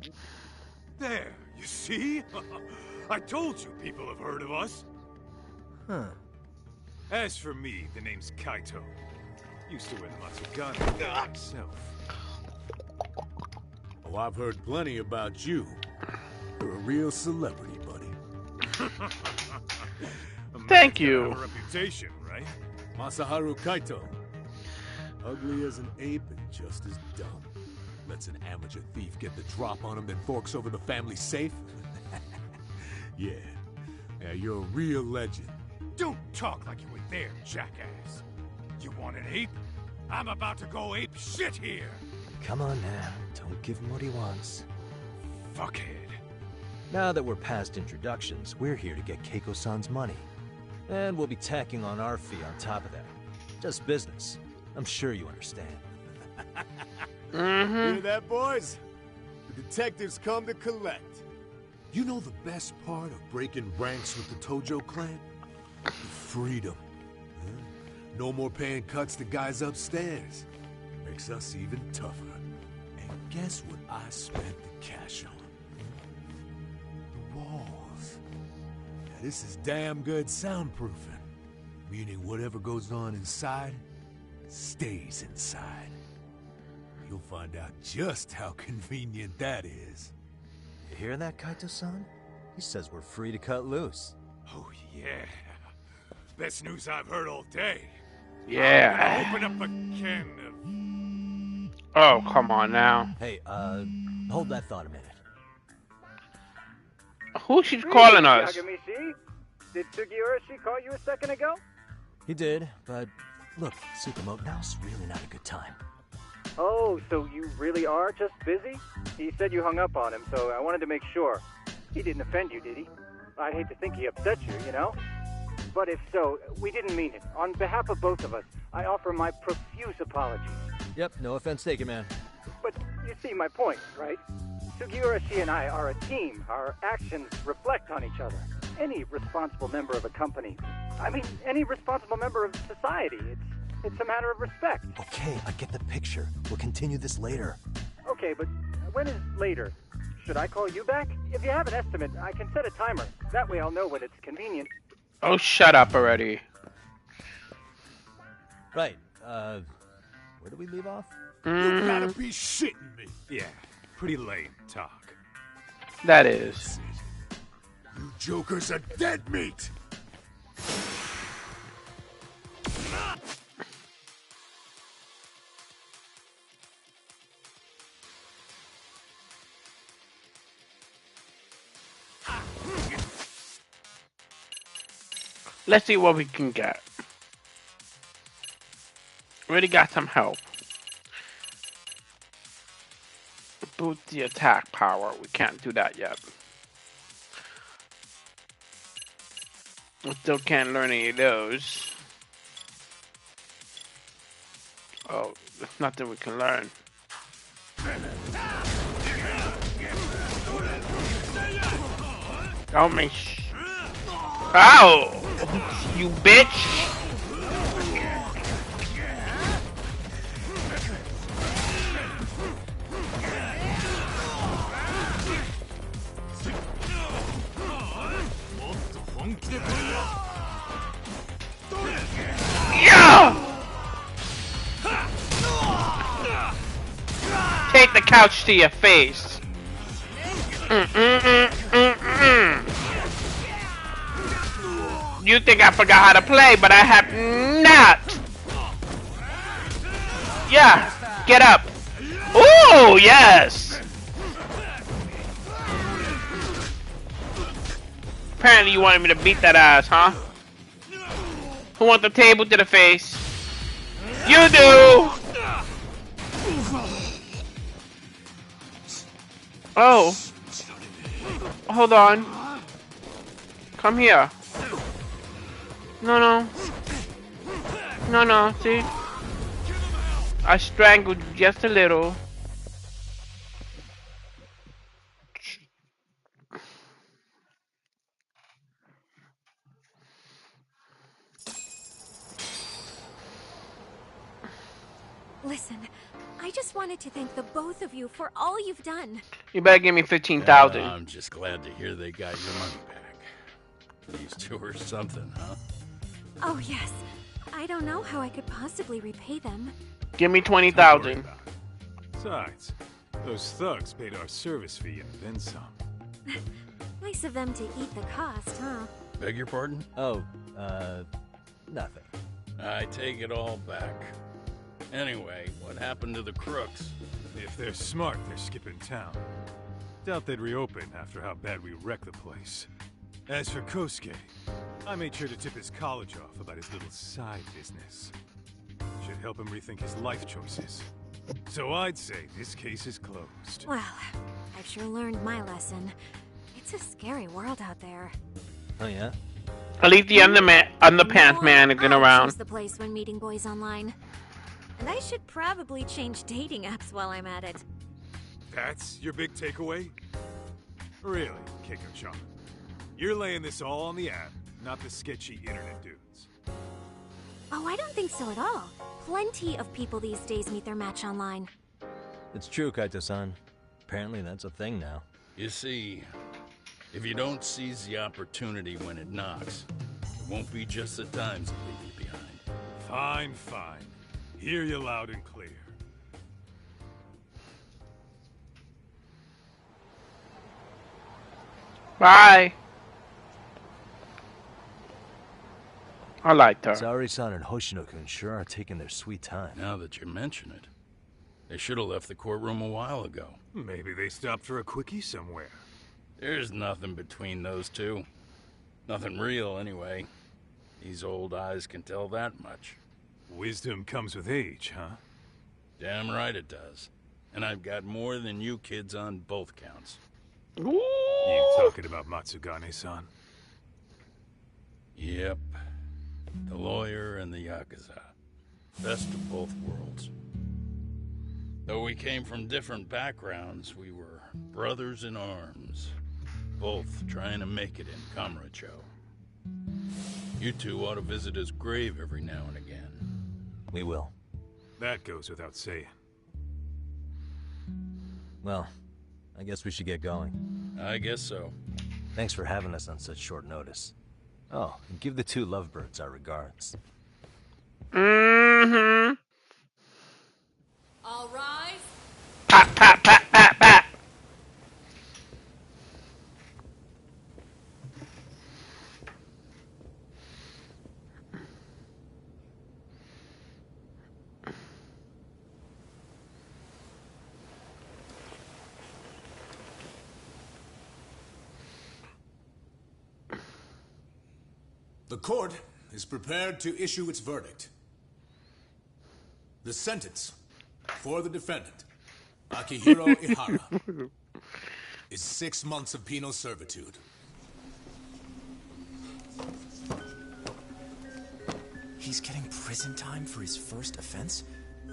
There, you see? I told you people have heard of us. Huh. As for me, the name's Kaito. Used to wear the Matsugane myself. Oh, I've heard plenty about you. You're a real celebrity, buddy. Thank you. Have a reputation, right? Masaharu Kaito. Ugly as an ape and just as dumb. Lets an amateur thief get the drop on him, then forks over the family safe. Yeah, you're a real legend. Don't talk like you were there, jackass. You want an ape? I'm about to go ape shit here. Come on now, don't give him what he wants. Fuckhead. Now that we're past introductions, we're here to get Keiko-san's money. And we'll be tacking on our fee on top of that. Just business. I'm sure you understand. Hear that, boys? The detectives come to collect. You know the best part of breaking ranks with the Tojo clan? The freedom. No more paying cuts to guys upstairs. Makes us even tougher. And guess what I spent the cash on? The walls. Now this is damn good soundproofing. Meaning whatever goes on inside, stays inside. You'll find out just how convenient that is. You hear that, Kaito-san? He says we're free to cut loose. Oh, yeah. Best news I've heard all day. Yeah. Open up a can of... Oh, come on now. Hey, hold that thought a minute. Who's she calling us? Yagami-shi? Did Sugiura-shi call you a second ago? He did, but look, Tsukumo, now's really not a good time. Oh, so you really are just busy? He said you hung up on him, so I wanted to make sure. He didn't offend you, did he? I'd hate to think he upset you, you know? But if so, we didn't mean it. On behalf of both of us, I offer my profuse apologies. Yep, no offense taken, man. But you see my point, right? Sugiura-shi and I are a team. Our actions reflect on each other. Any responsible member of a company, I mean, any responsible member of society, it's a matter of respect. Okay, I get the picture. We'll continue this later. Okay, but when is later? Should I call you back? If you have an estimate, I can set a timer. That way I'll know when it's convenient. Oh, shut up already. Right, where do we leave off? You gotta be shitting me. Yeah, pretty lame talk. That is. You jokers are dead meat. Let's see what we can get. Already got some help. Boost the attack power. We can't do that yet. We still can't learn any of those. Oh, there's nothing we can learn. Don't make Ow! You bitch! Yeah! Take the couch to your face. You think I forgot how to play, but I have not. Yeah, get up. Ooh, yes. Apparently you wanted me to beat that ass, huh? Who wants the table to the face? You do. Oh. Hold on. Come here. No. No, see? I strangled you just a little. Listen, I just wanted to thank the both of you for all you've done. You better give me 15,000. I'm just glad to hear they got your money back. These two are something, huh? Oh, yes. I don't know how I could possibly repay them. Give me 20,000. Besides, those thugs paid our service fee and then some. Nice of them to eat the cost, huh? Beg your pardon? Oh, nothing. I take it all back. Anyway, what happened to the crooks? If they're smart, they're skipping town. Doubt they'd reopen after how bad we wrecked the place. As for Kosuke, I made sure to tip his college off about his little side business. Should help him rethink his life choices. So I'd say this case is closed. Well, I've sure learned my lesson. It's a scary world out there. Oh, yeah? At least the underpants man is around. The place when meeting boys online. And I should probably change dating apps while I'm at it. That's your big takeaway? Really, Keiko-chan? You're laying this all on the app, not the sketchy internet dudes. Oh, I don't think so at all. Plenty of people these days meet their match online. It's true, Kaito-san. Apparently that's a thing now. You see, if you don't seize the opportunity when it knocks, it won't be just the times that leave you behind. Fine. Hear you loud and clear. Bye. I liked her. Saori-san and Hoshino-kun sure are taking their sweet time. Now that you mention it, they should have left the courtroom a while ago. Maybe they stopped for a quickie somewhere. There's nothing between those two. Nothing real, anyway. These old eyes can tell that much. Wisdom comes with age, huh? Damn right it does. And I've got more than you kids on both counts. Ooh. You talking about Matsugane-san? Yep. The lawyer and the Yakuza. Best of both worlds. Though we came from different backgrounds, we were brothers in arms. Both trying to make it in Kamurocho. You two ought to visit his grave every now and again. We will. That goes without saying. Well, I guess we should get going. I guess so. Thanks for having us on such short notice. Oh, and give the two lovebirds our regards. Mm-hmm. All rise. Pat, pat, pat, pat, pat. The court is prepared to issue its verdict. The sentence for the defendant, Akihiro Ihara, is 6 months of penal servitude. He's getting prison time for his first offense?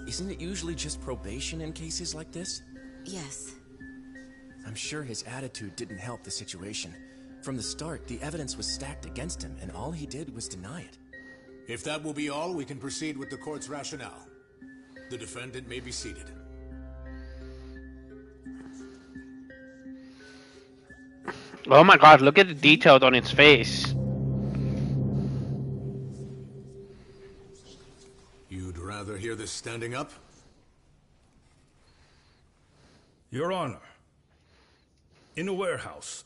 Isn't it usually just probation in cases like this? Yes. I'm sure his attitude didn't help the situation. From the start, the evidence was stacked against him, and all he did was deny it. If that will be all, we can proceed with the court's rationale. The defendant may be seated. Oh my god, look at the details on its face. You'd rather hear this standing up? Your Honor, in a warehouse,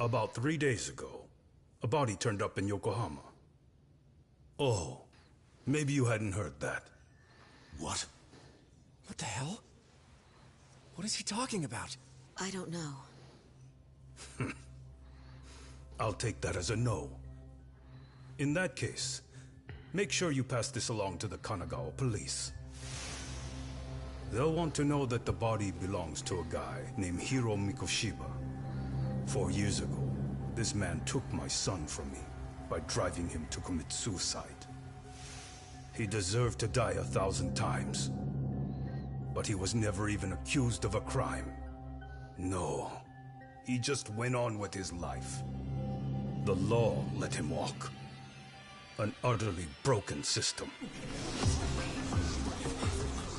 about 3 days ago, a body turned up in Yokohama. Oh, maybe you hadn't heard that. What? What the hell? What is he talking about? I don't know. I'll take that as a no. In that case, make sure you pass this along to the Kanagawa police. They'll want to know that the body belongs to a guy named Hiro Mikoshiba. 4 years ago, this man took my son from me by driving him to commit suicide. He deserved to die 1,000 times, but he was never even accused of a crime. No, he just went on with his life. The law let him walk. An utterly broken system.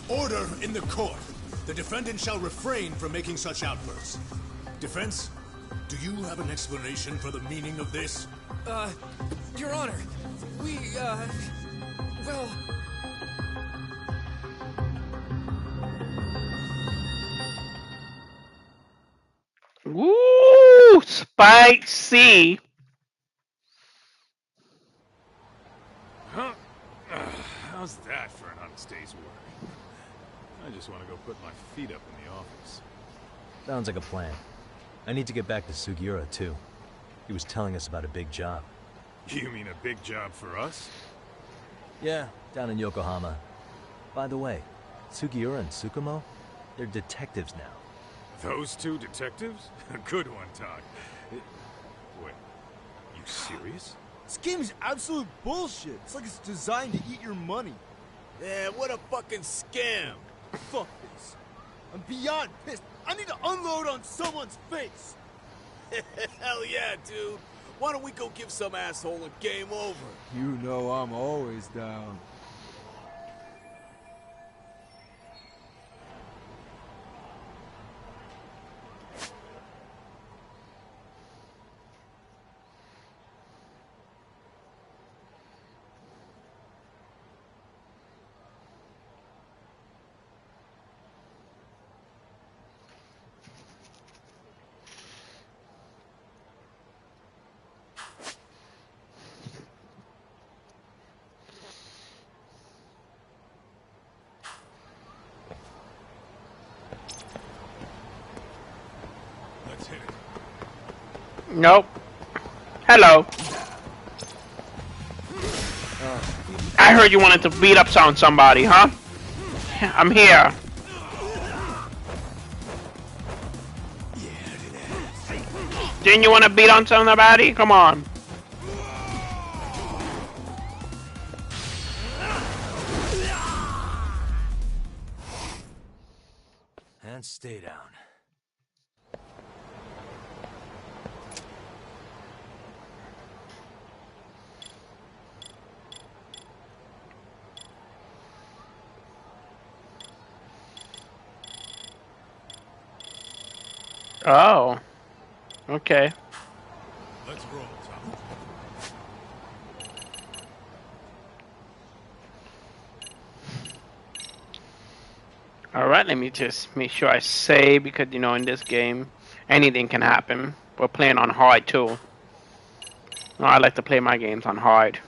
Order in the court. The defendant shall refrain from making such outbursts. Defense, do you have an explanation for the meaning of this? Your Honor, well... Woo! Spicy! How's that for an honest day's work? I just want to go put my feet up in the office. Sounds like a plan. I need to get back to Sugiura, too. He was telling us about a big job. You mean a big job for us? Yeah, down in Yokohama. By the way, Sugiura and Tsukumo, they're detectives now. Those two detectives? Good one, Todd. Wait, you serious? This game is absolute bullshit. It's like it's designed to eat your money. Yeah, what a fucking scam. Fuck this. I'm beyond pissed. I need to unload on someone's face. Hell yeah, dude. Why don't we go give some asshole a game over? You know I'm always down. Let's hit it. Nope. Hello. I heard you wanted to beat up on somebody, huh? I'm here. Didn't you want to beat on somebody? Come on. And stay down. Oh. Okay. Let's roll, Tom. Alright, let me just make sure I save because, you know, in this game, anything can happen. We're playing on hard too. I like to play my games on hard.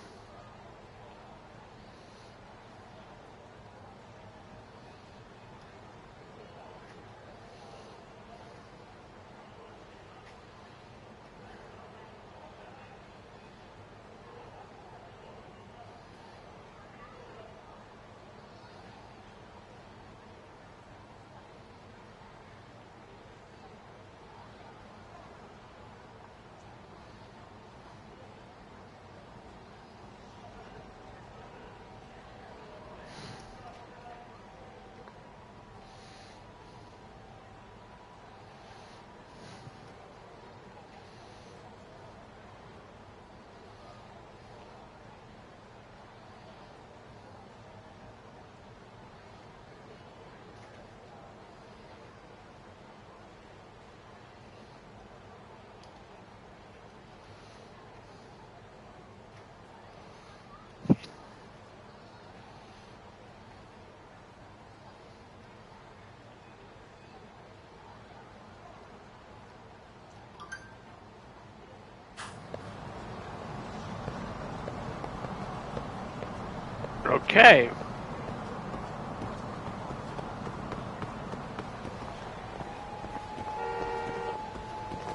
Okay.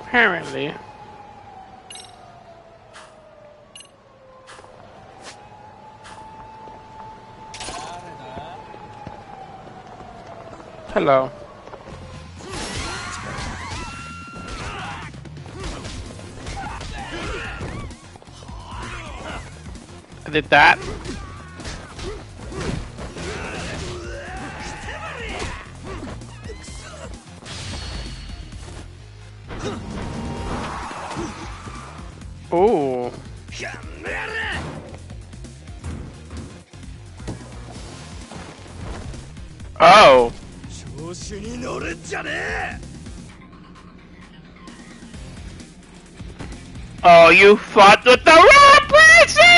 Apparently. Hello. I did that. Ooh. Oh. Oh, you fought with the wrong person!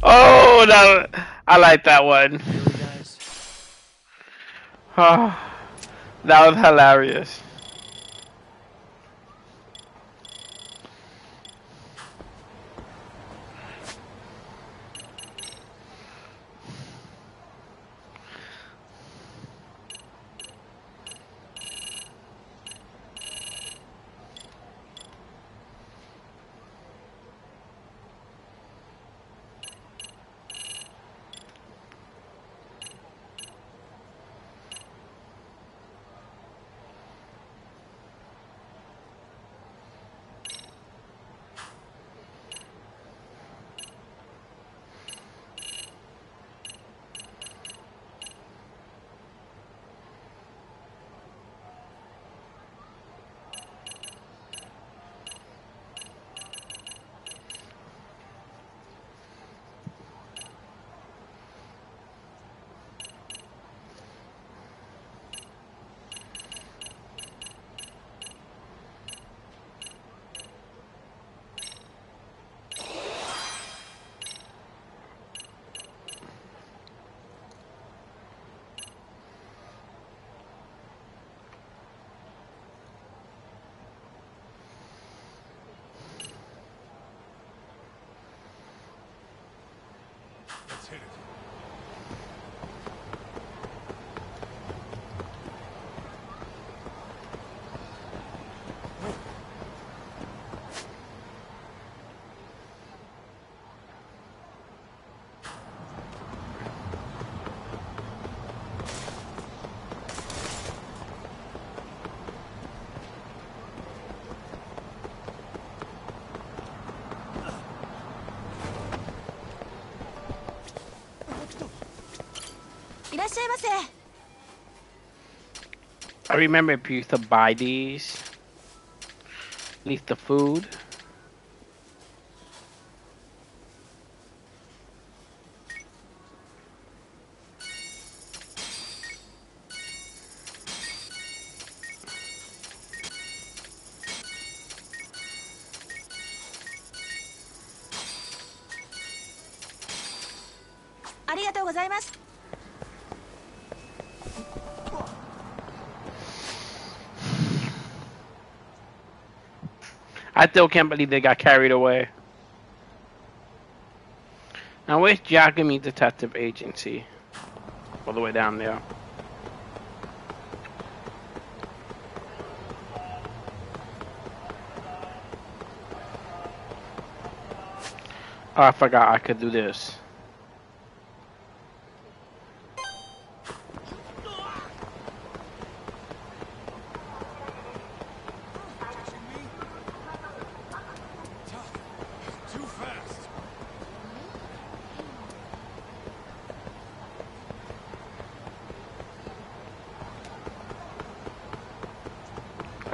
Oh, no. I like that one. Oh, that was hilarious. I remember if you used to buy these. At least the food. I still can't believe they got carried away. Now where's Yagami Detective Agency? All the way down there. Oh, I forgot I could do this.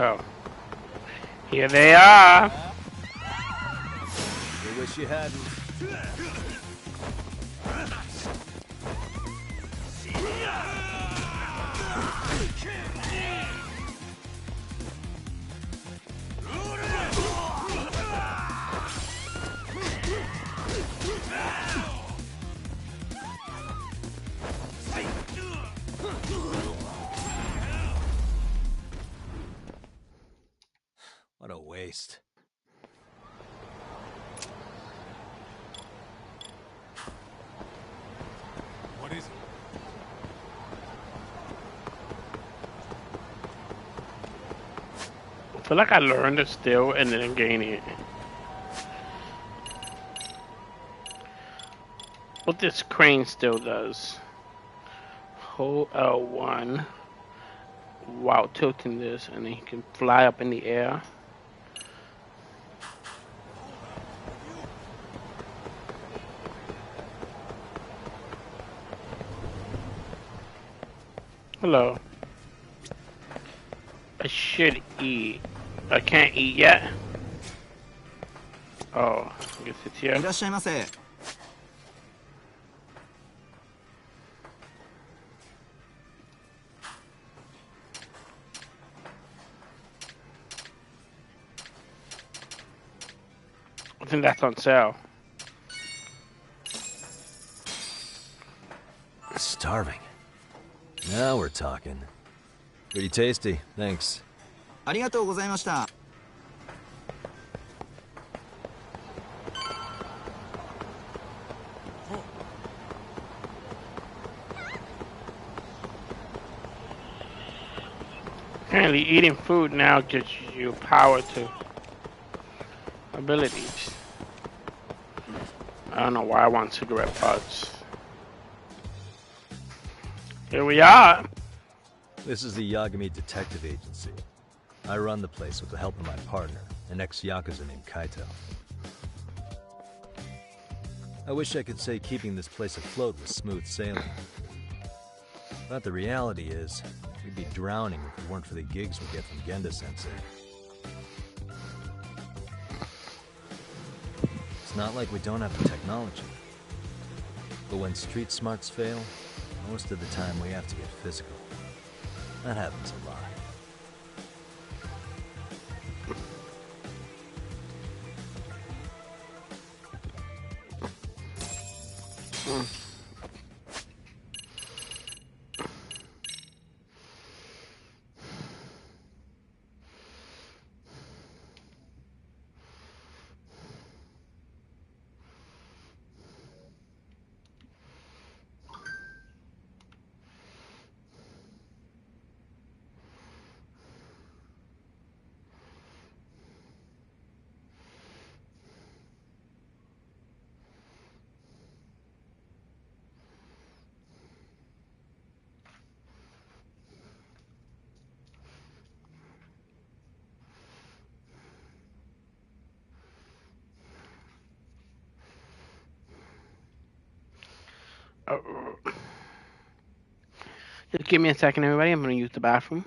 Oh. Here they are. You wish you hadn't. What a waste. What is it? I feel like I learned it still and then gain it. What this crane still does. Hold L1 while tilting this, and then you can fly up in the air. Hello. I should eat. I can't eat yet. Oh, I guess it's here. いらっしゃいませ。 I think that's on sale. Starving. Now we're talking. Pretty tasty, thanks. ありがとうございました。 Apparently eating food now gives you power to abilities. I don't know why I want cigarette butts. Here we are. This is the Yagami Detective Agency. I run the place with the help of my partner, an ex-Yakuza named Kaito. I wish I could say keeping this place afloat was smooth sailing. But the reality is, we'd be drowning if it weren't for the gigs we get from Genda-sensei. It's not like we don't have the technology. But when street smarts fail, most of the time we have to get physical. That happens a lot. Give me a second, everybody. I'm gonna use the bathroom.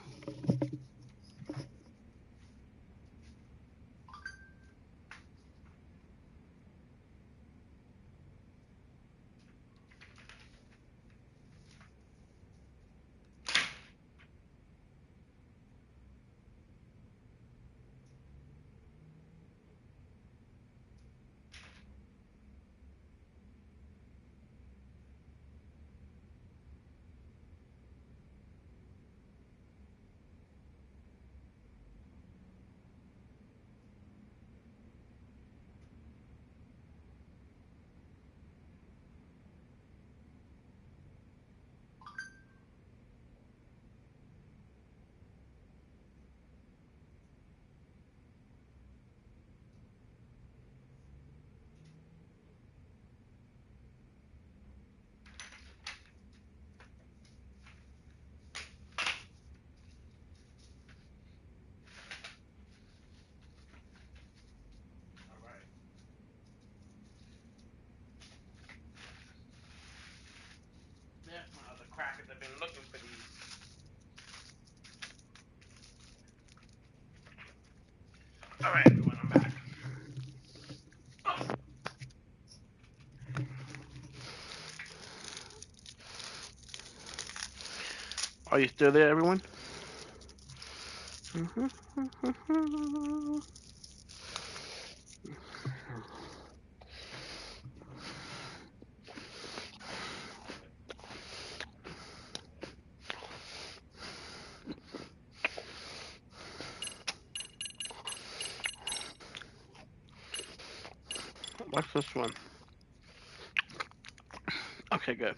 There's my other crackers. I've been looking for these. Alright, everyone, I'm back. Are you still there, everyone? What's this one? Okay, good.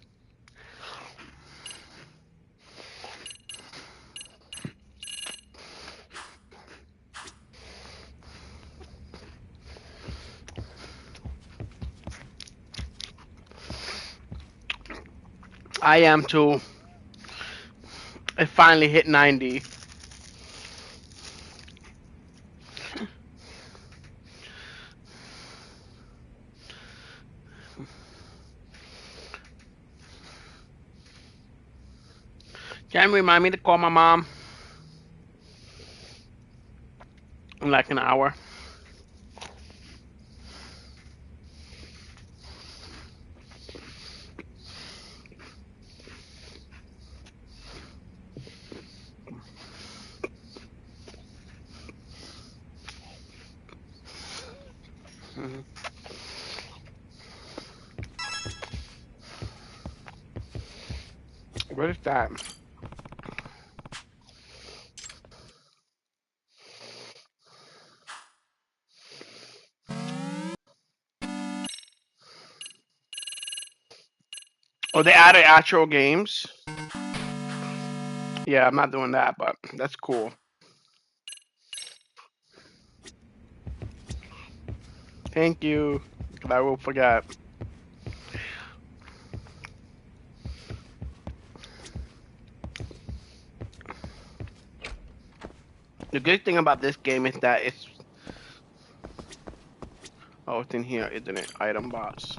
I am too. I finally hit 90. Can you remind me to call my mom in like an hour? What is that? Oh, they added actual games? Yeah, I'm not doing that, but that's cool. Thank you. I will forget. The good thing about this game is that it's... Oh, it's in here, isn't it? Item box.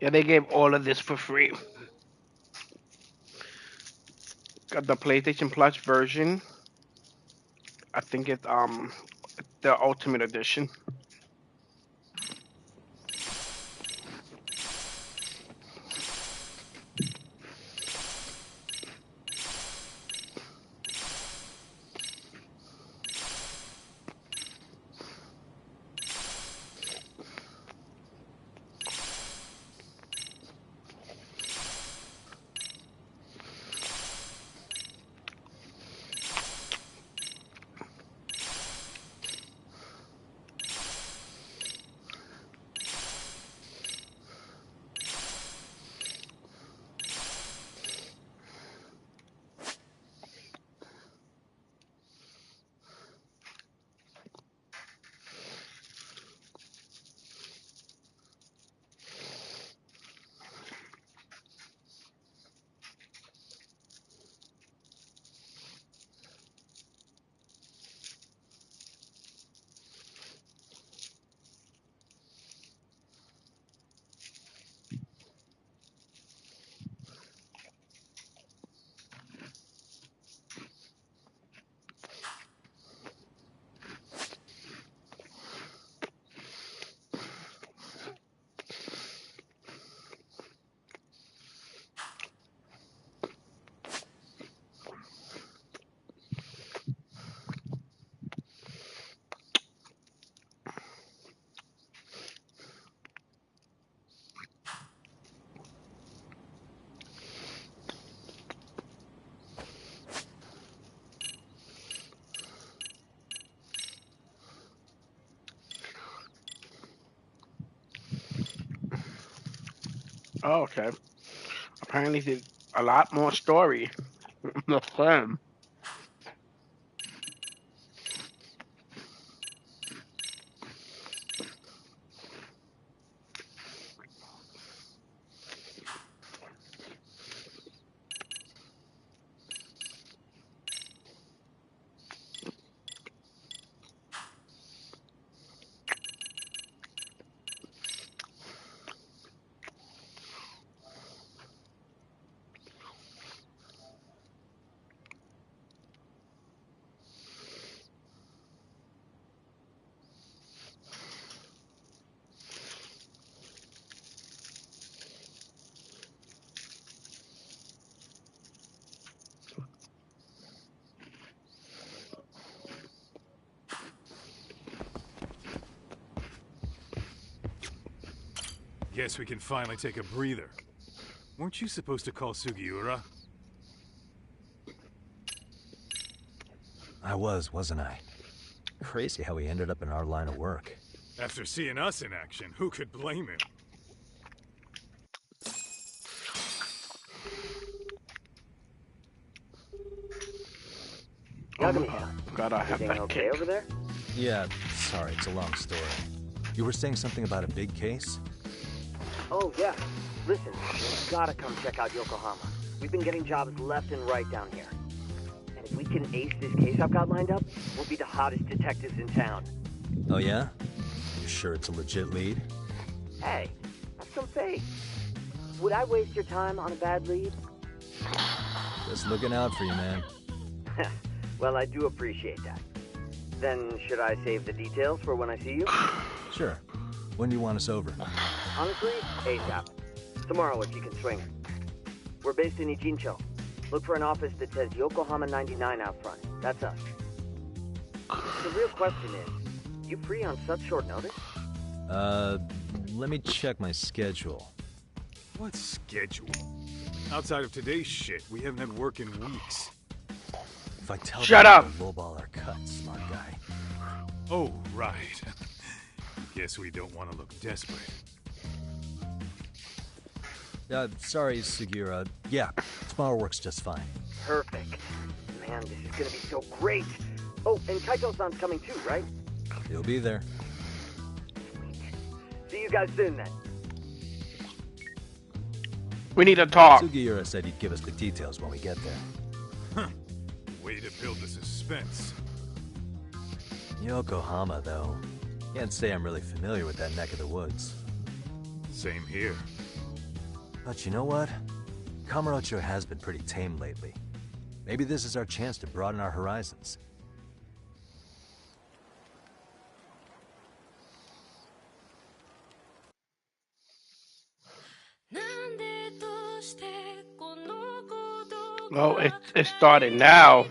Yeah, they gave all of this for free. Got the PlayStation Plus version. I think it's the Ultimate Edition. Oh, okay. Apparently, there's a lot more story in the film. Guess we can finally take a breather. Weren't you supposed to call Sugiura? I wasn't I? Crazy how he ended up in our line of work. After seeing us in action, who could blame him? God, I have that okay kick. over there? Yeah, sorry, it's a long story. You were saying something about a big case? Oh, yeah. Listen, you gotta come check out Yokohama. We've been getting jobs left and right down here. And if we can ace this case I've got lined up, we'll be the hottest detectives in town. Oh yeah? You sure it's a legit lead? Hey, have some faith. Would I waste your time on a bad lead? Just looking out for you, man. Well, I do appreciate that. Then, should I save the details for when I see you? Sure. When do you want us over? Honestly, ASAP. Tomorrow if you can swing. We're based in Ijincho. Look for an office that says Yokohama 99 out front. That's us. The real question is, you free on such short notice? Let me check my schedule. What schedule? Outside of today's shit, we haven't had work in weeks. If I tell Shut them up! to lowball our cut, smart guy. Oh, right. Guess we don't want to look desperate. Sorry, Sugiura. Yeah, tomorrow works just fine. Perfect. Man, this is gonna be so great. Oh, and Kaito-san's coming too, right? He'll be there. See you guys soon then. We need to talk. Sugiura said he'd give us the details when we get there. Huh. Way to build the suspense. Yokohama, though. Can't say I'm really familiar with that neck of the woods. Same here. But you know what? Kamurocho has been pretty tame lately. Maybe this is our chance to broaden our horizons. Oh, it's starting now.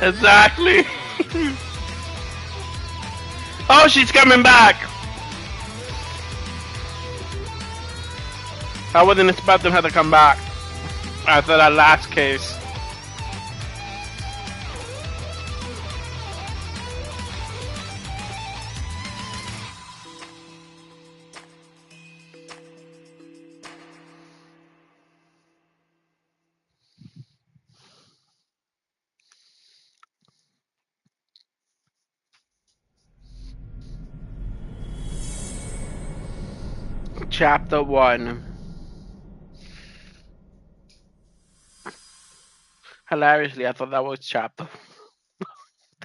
Exactly. Oh, she's coming back. I wasn't expecting her to come back after that last case. Chapter 1. Hilariously, I thought that was chapter.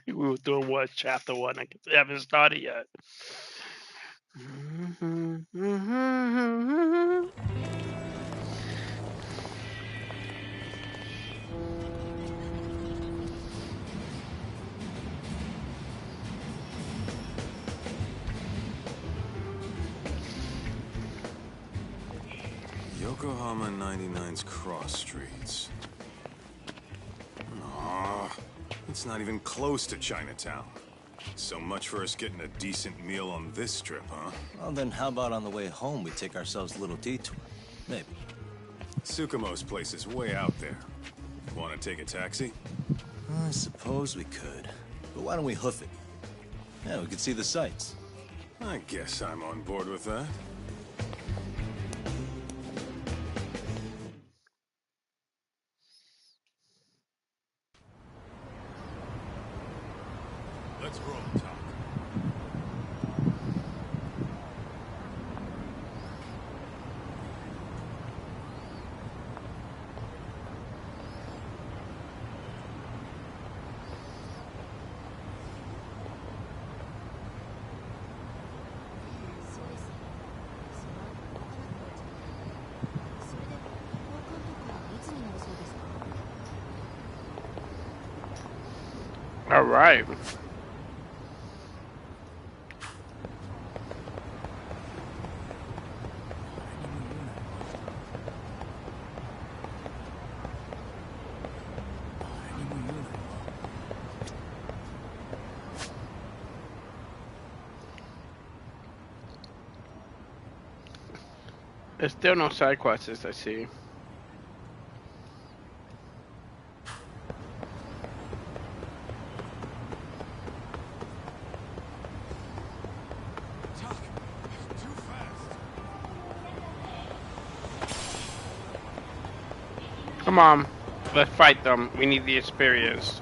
We were doing what? Chapter 1. I haven't started yet. Yokohama 99's cross streets. Aw, it's not even close to Chinatown. So much for us getting a decent meal on this trip, huh? Well, then how about on the way home we take ourselves a little detour? Maybe. Tsukumo's place is way out there. Want to take a taxi? I suppose we could. But why don't we hoof it? Yeah, we could see the sights. I guess I'm on board with that. Let's roll, Talk. All right. There's still no side quests, I see. Come on, let's fight them. We need the experience.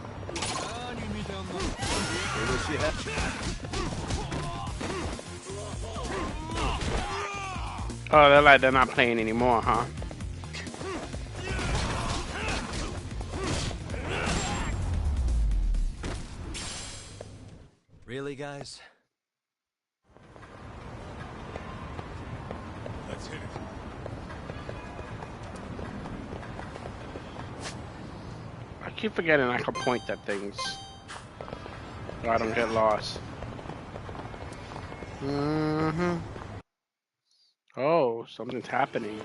Oh, they're like they're not playing anymore, huh? Really, guys? Let's hit it. I keep forgetting I can point at things so I don't get lost. Oh, something's happening.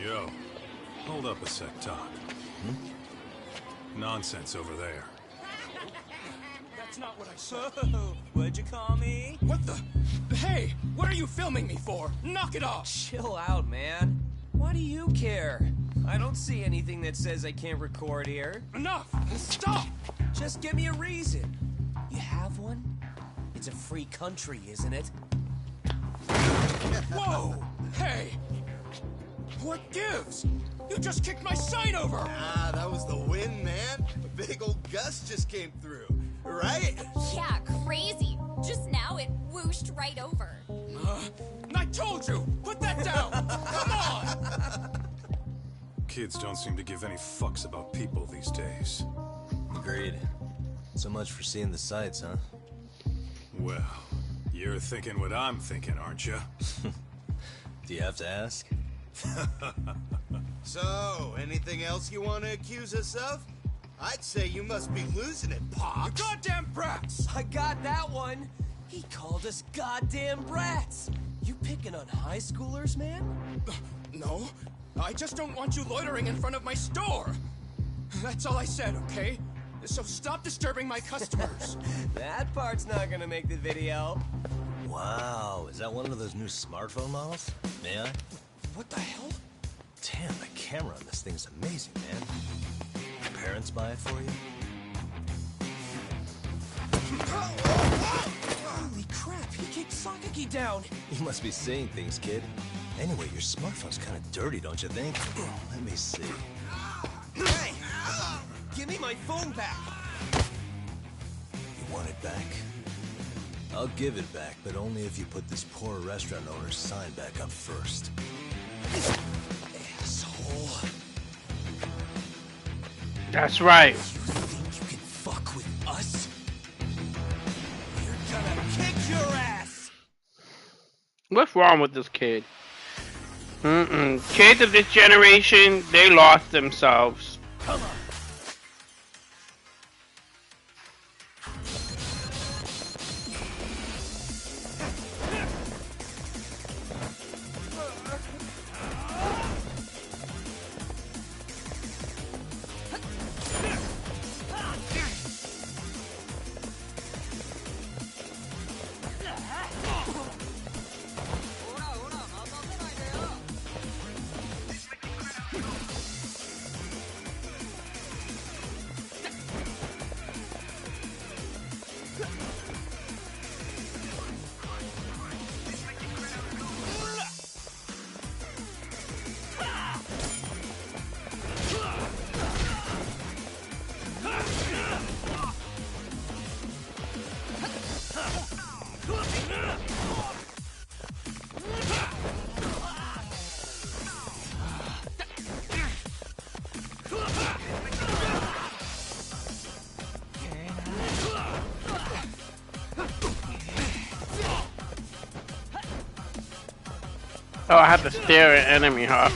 Yo, hold up a sec, Talk. Nonsense over there. That's not what I said. What'd you call me? What the? Hey, what are you filming me for? Knock it off! Chill out, man. Why do you care? I don't see anything that says I can't record here. Enough! Stop! Just give me a reason. You have one? It's a free country, isn't it? Whoa! Hey! What gives? You just kicked my sign over! Ah, that was the wind, man. A big old gust just came through, right? Yeah, crazy. Just now it whooshed right over. I told you! Put that down! Come on! Kids don't seem to give any fucks about people these days. Agreed. So much for seeing the sights, huh? Well, you're thinking what I'm thinking, aren't you? Do you have to ask? So, anything else you want to accuse us of? I'd say you must be losing it, Pops. You goddamn brats! I got that one! He called us goddamn brats! You picking on high schoolers, man? No, I just don't want you loitering in front of my store. That's all I said, okay? So stop disturbing my customers. That part's not gonna make the video. Wow, is that one of those new smartphone models? May I? What the hell? Damn, the camera on this thing's amazing, man. Your parents buy it for you? Holy crap, he kicked Sakaki down! You must be seeing things, kid. Anyway, your smartphone's kind of dirty, don't you think? Let me see. Hey! Give me my phone back! You want it back? I'll give it back, but only if you put this poor restaurant owner's sign back up first. Asshole. That's right. You think you can fuck with us? You're gonna kick your ass! What's wrong with this kid? Kids of this generation, they lost themselves. Come on. Oh, I have to stare at enemy, huh?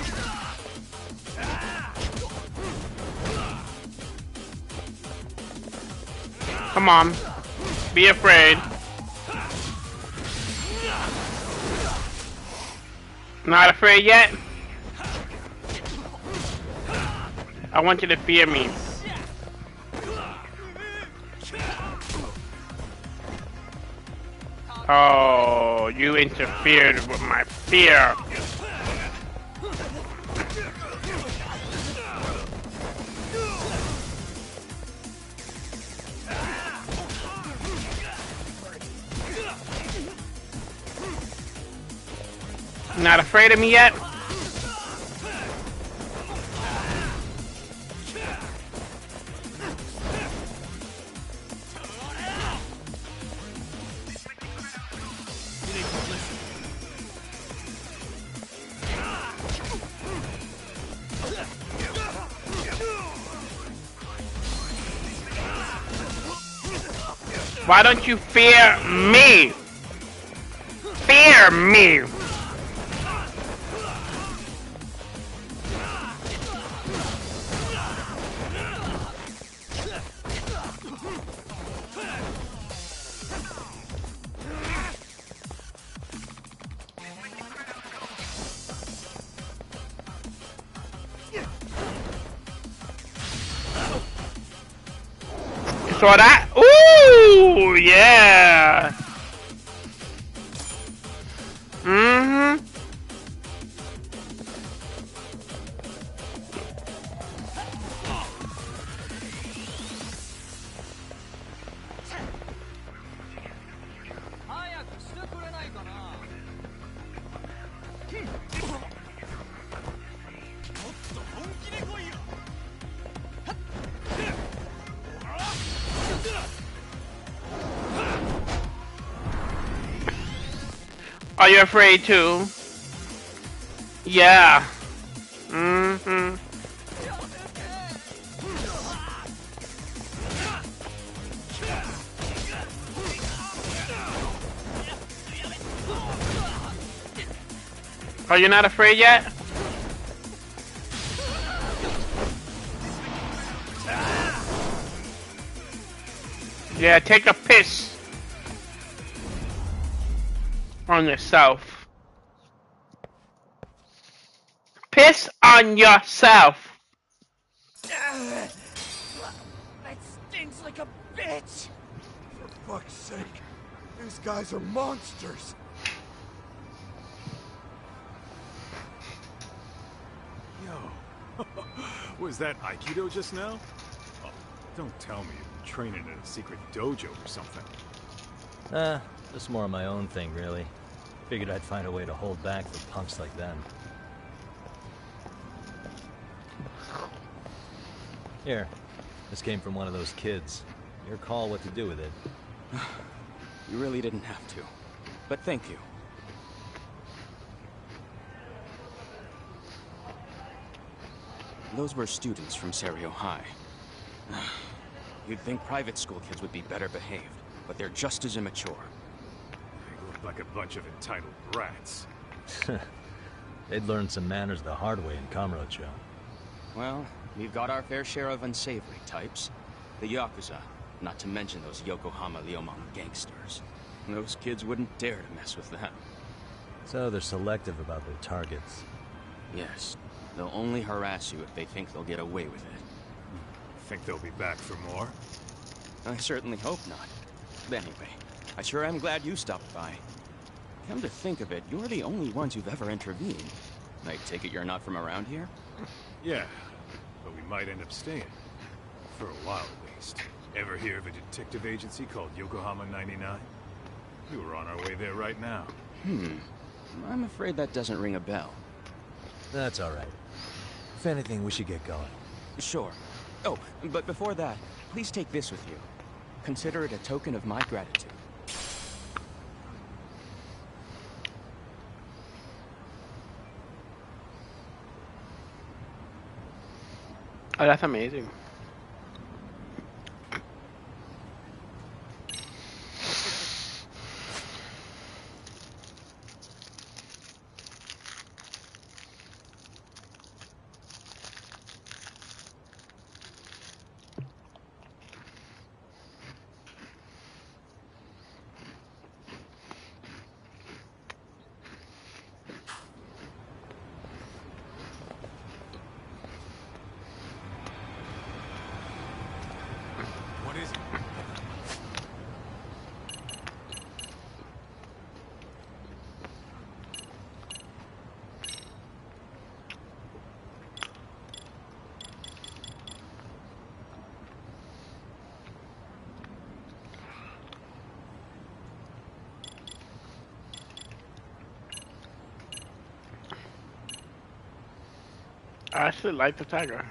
Come on. Be afraid. Not afraid yet? I want you to fear me. Oh, you interfered with my fear. Not afraid of me yet? Why don't you fear me? Fear me! Saw that? Ooh, yeah. Are you afraid too? Yeah. Are you not afraid yet? Yeah, take a piss on yourself. Piss on yourself. That stinks like a bitch. For fuck's sake, these guys are monsters. Yo, was that Aikido just now? Oh, don't tell me you've been training in a secret dojo or something. Just more of my own thing, really. Figured I'd find a way to hold back for punks like them. Here, this came from one of those kids. Your call what to do with it. You really didn't have to. But thank you. Those were students from Serio High. You'd think private school kids would be better behaved, but they're just as immature. They look like a bunch of entitled brats. They'd learn some manners the hard way in Kamurocho. Well, we've got our fair share of unsavory types. The Yakuza, not to mention those Yokohama Liomang gangsters. Those kids wouldn't dare to mess with them. So they're selective about their targets. Yes. They'll only harass you if they think they'll get away with it. Think they'll be back for more? I certainly hope not. But anyway, I sure am glad you stopped by. Come to think of it, you're the only ones who've ever intervened. I take it you're not from around here? Yeah, but we might end up staying. For a while, at least. Ever hear of a detective agency called Yokohama 99? We were on our way there right now. I'm afraid that doesn't ring a bell. That's all right. If anything, we should get going. Sure. Oh, but before that, please take this with you. Consider it a token of my gratitude. Oh, that's amazing. I actually like the tiger.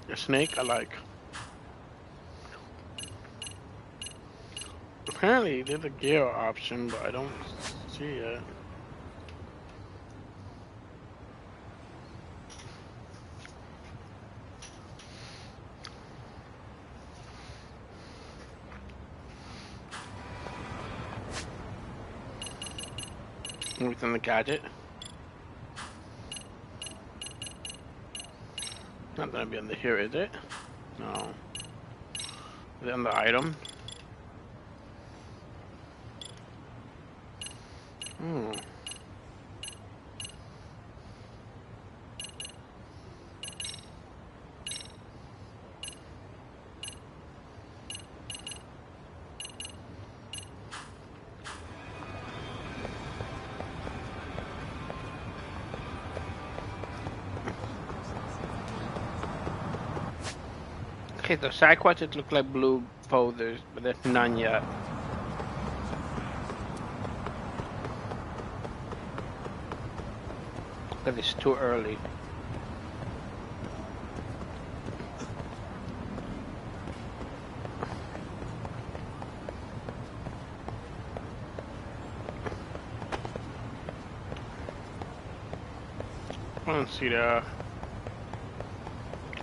The snake I like. Apparently there's a gear option, but I don't see it. Within the gadget. Not gonna be under here, is it? No. Is it on the item? Okay, the side quests look like blue folders, but there's none yet. But it's too early. I don't see the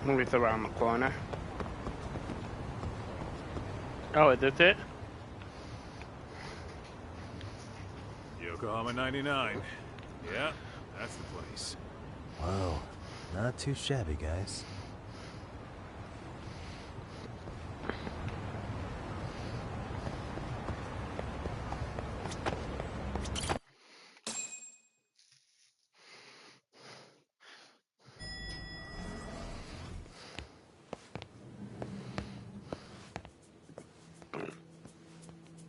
movies around the corner. Oh, is this it? Yokohama 99. Yeah, that's the place. Whoa, not too shabby, guys.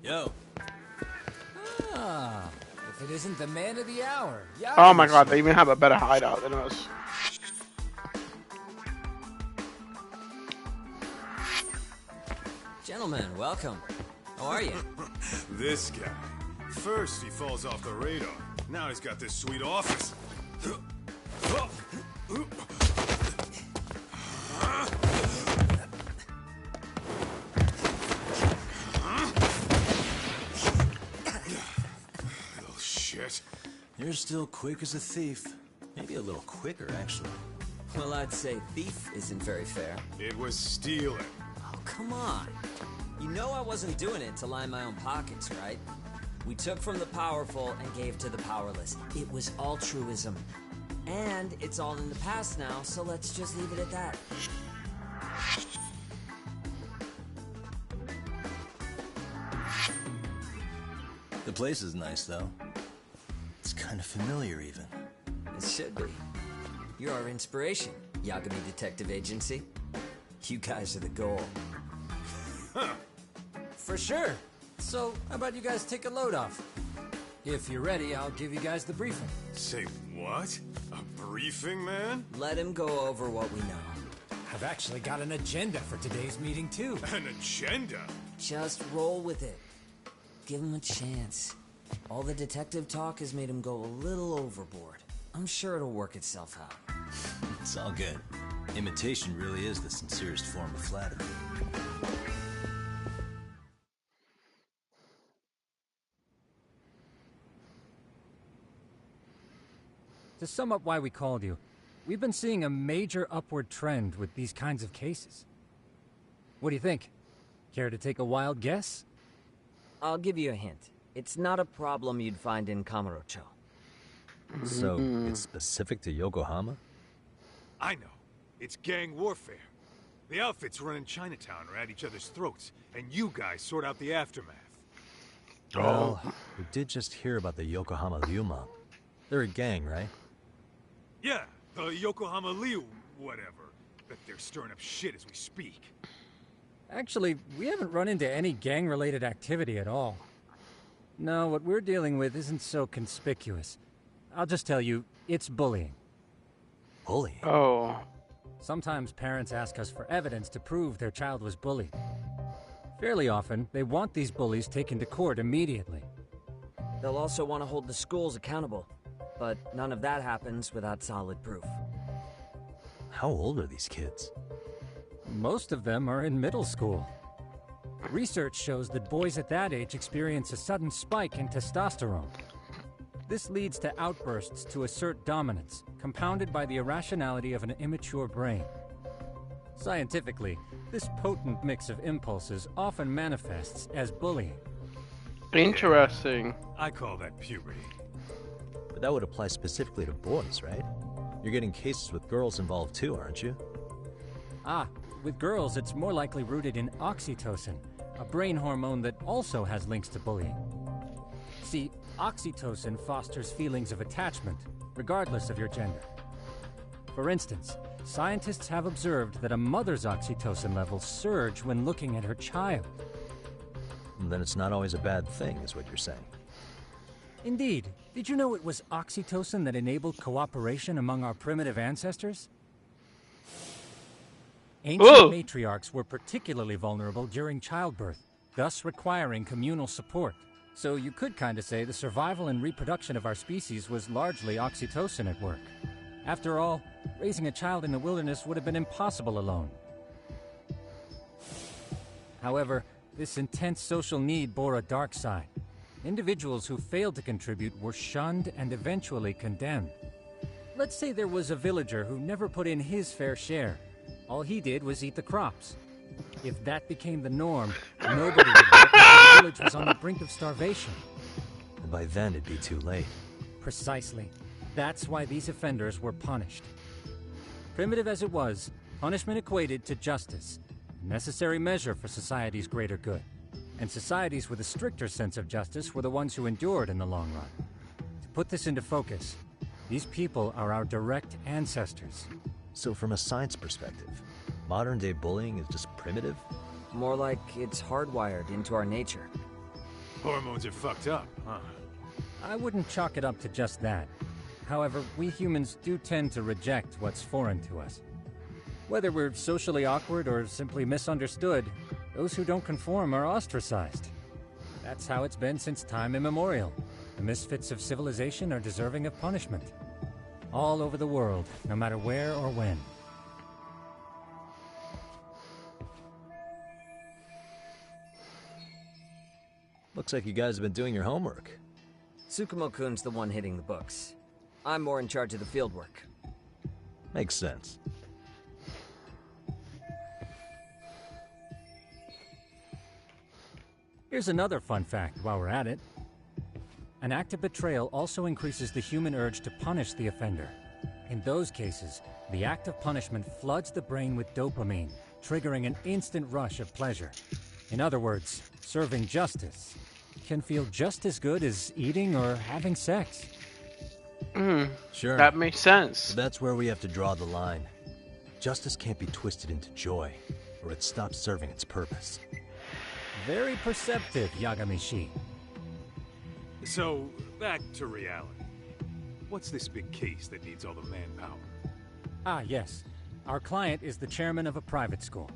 Yo. Ah, if it isn't the man of the hour. Oh my god, they even have a better hideout than us. Gentlemen, welcome. How are you? This guy. First he falls off the radar. Now he's got this sweet office. shit. You're still quick as a thief. Maybe a little quicker, actually. Well, I'd say thief isn't very fair. It was stealing. Oh, come on. You know I wasn't doing it to line my own pockets, right? We took from the powerful and gave to the powerless. It was altruism. And it's all in the past now, so let's just leave it at that. The place is nice, though. It's kind of familiar, even. It should be. You're our inspiration, Yagami Detective Agency. You guys are the goal. Huh. For sure. So, how about you guys take a load off? If you're ready, I'll give you guys the briefing. Say what? A briefing, man? Let him go over what we know. I've actually got an agenda for today's meeting, too. An agenda? Just roll with it. Give him a chance. All the detective talk has made him go a little overboard. I'm sure it'll work itself out. It's all good. Imitation really is the sincerest form of flattery. To sum up why we called you, we've been seeing a major upward trend with these kinds of cases. What do you think? Care to take a wild guess? I'll give you a hint. It's not a problem you'd find in Kamurocho. So, it's specific to Yokohama? I know. It's gang warfare. The outfits running Chinatown are at each other's throats, and you guys sort out the aftermath. Well, we did just hear about the Yokohama Ryuma. They're a gang, right? Yeah, the Yokohama Liu, whatever. Bet they're stirring up shit as we speak. Actually, we haven't run into any gang-related activity at all. No, what we're dealing with isn't so conspicuous. I'll just tell you, it's bullying. Bullying? Oh. Sometimes parents ask us for evidence to prove their child was bullied. Fairly often, they want these bullies taken to court immediately. They'll also want to hold the schools accountable, but none of that happens without solid proof. How old are these kids? Most of them are in middle school. Research shows that boys at that age experience a sudden spike in testosterone. This leads to outbursts to assert dominance, compounded by the irrationality of an immature brain. Scientifically, this potent mix of impulses often manifests as bullying. Interesting. I call that puberty. But that would apply specifically to boys, right? You're getting cases with girls involved too, aren't you? Ah, with girls it's more likely rooted in oxytocin, a brain hormone that also has links to bullying. See, oxytocin fosters feelings of attachment, regardless of your gender. For instance, scientists have observed that a mother's oxytocin levels surge when looking at her child. And then it's not always a bad thing, is what you're saying. Indeed. Did you know it was oxytocin that enabled cooperation among our primitive ancestors? Ancient matriarchs were particularly vulnerable during childbirth, thus requiring communal support. So you could kinda say the survival and reproduction of our species was largely oxytocin at work. After all, raising a child in the wilderness would have been impossible alone. However, this intense social need bore a dark side. Individuals who failed to contribute were shunned and eventually condemned. Let's say there was a villager who never put in his fair share. All he did was eat the crops. If that became the norm, nobody would hope that the village was on the brink of starvation. And by then it'd be too late. Precisely. That's why these offenders were punished. Primitive as it was, punishment equated to justice, a necessary measure for society's greater good. And societies with a stricter sense of justice were the ones who endured in the long run. To put this into focus, these people are our direct ancestors. So from a science perspective, modern-day bullying is just primitive? More like it's hardwired into our nature. Hormones are fucked up, huh? I wouldn't chalk it up to just that. However, we humans do tend to reject what's foreign to us. Whether we're socially awkward or simply misunderstood, those who don't conform are ostracized. That's how it's been since time immemorial. The misfits of civilization are deserving of punishment. All over the world, no matter where or when. Looks like you guys have been doing your homework. Tsukumo-kun's the one hitting the books. I'm more in charge of the field work. Makes sense. Here's another fun fact while we're at it. An act of betrayal also increases the human urge to punish the offender. In those cases, the act of punishment floods the brain with dopamine, triggering an instant rush of pleasure. In other words, serving justice can feel just as good as eating or having sex. Sure. That makes sense. But that's where we have to draw the line. Justice can't be twisted into joy, or it stops serving its purpose. Very perceptive, Yagami-shi. So, back to reality. What's this big case that needs all the manpower? Ah, yes. Our client is the chairman of a private school.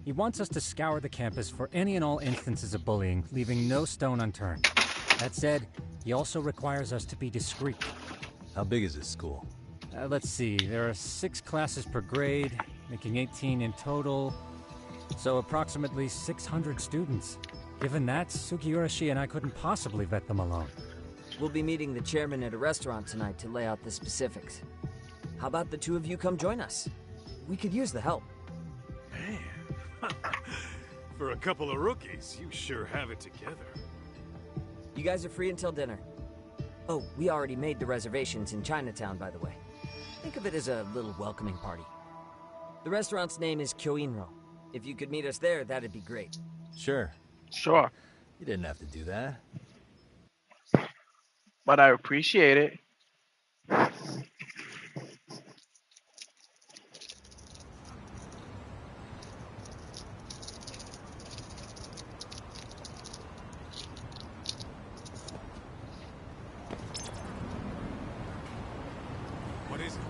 He wants us to scour the campus for any and all instances of bullying, leaving no stone unturned. That said, he also requires us to be discreet. How big is this school? Let's see, there are 6 classes per grade, making 18 in total. So approximately 600 students. Given that, Sugiurashi and I couldn't possibly vet them alone. We'll be meeting the chairman at a restaurant tonight to lay out the specifics. How about the two of you come join us? We could use the help. Man, for a couple of rookies, you sure have it together. You guys are free until dinner. Oh, we already made the reservations in Chinatown, by the way. Think of it as a little welcoming party. The restaurant's name is Kyoinro. If you could meet us there, that'd be great. Sure. Sure. You didn't have to do that. But I appreciate it. What is it?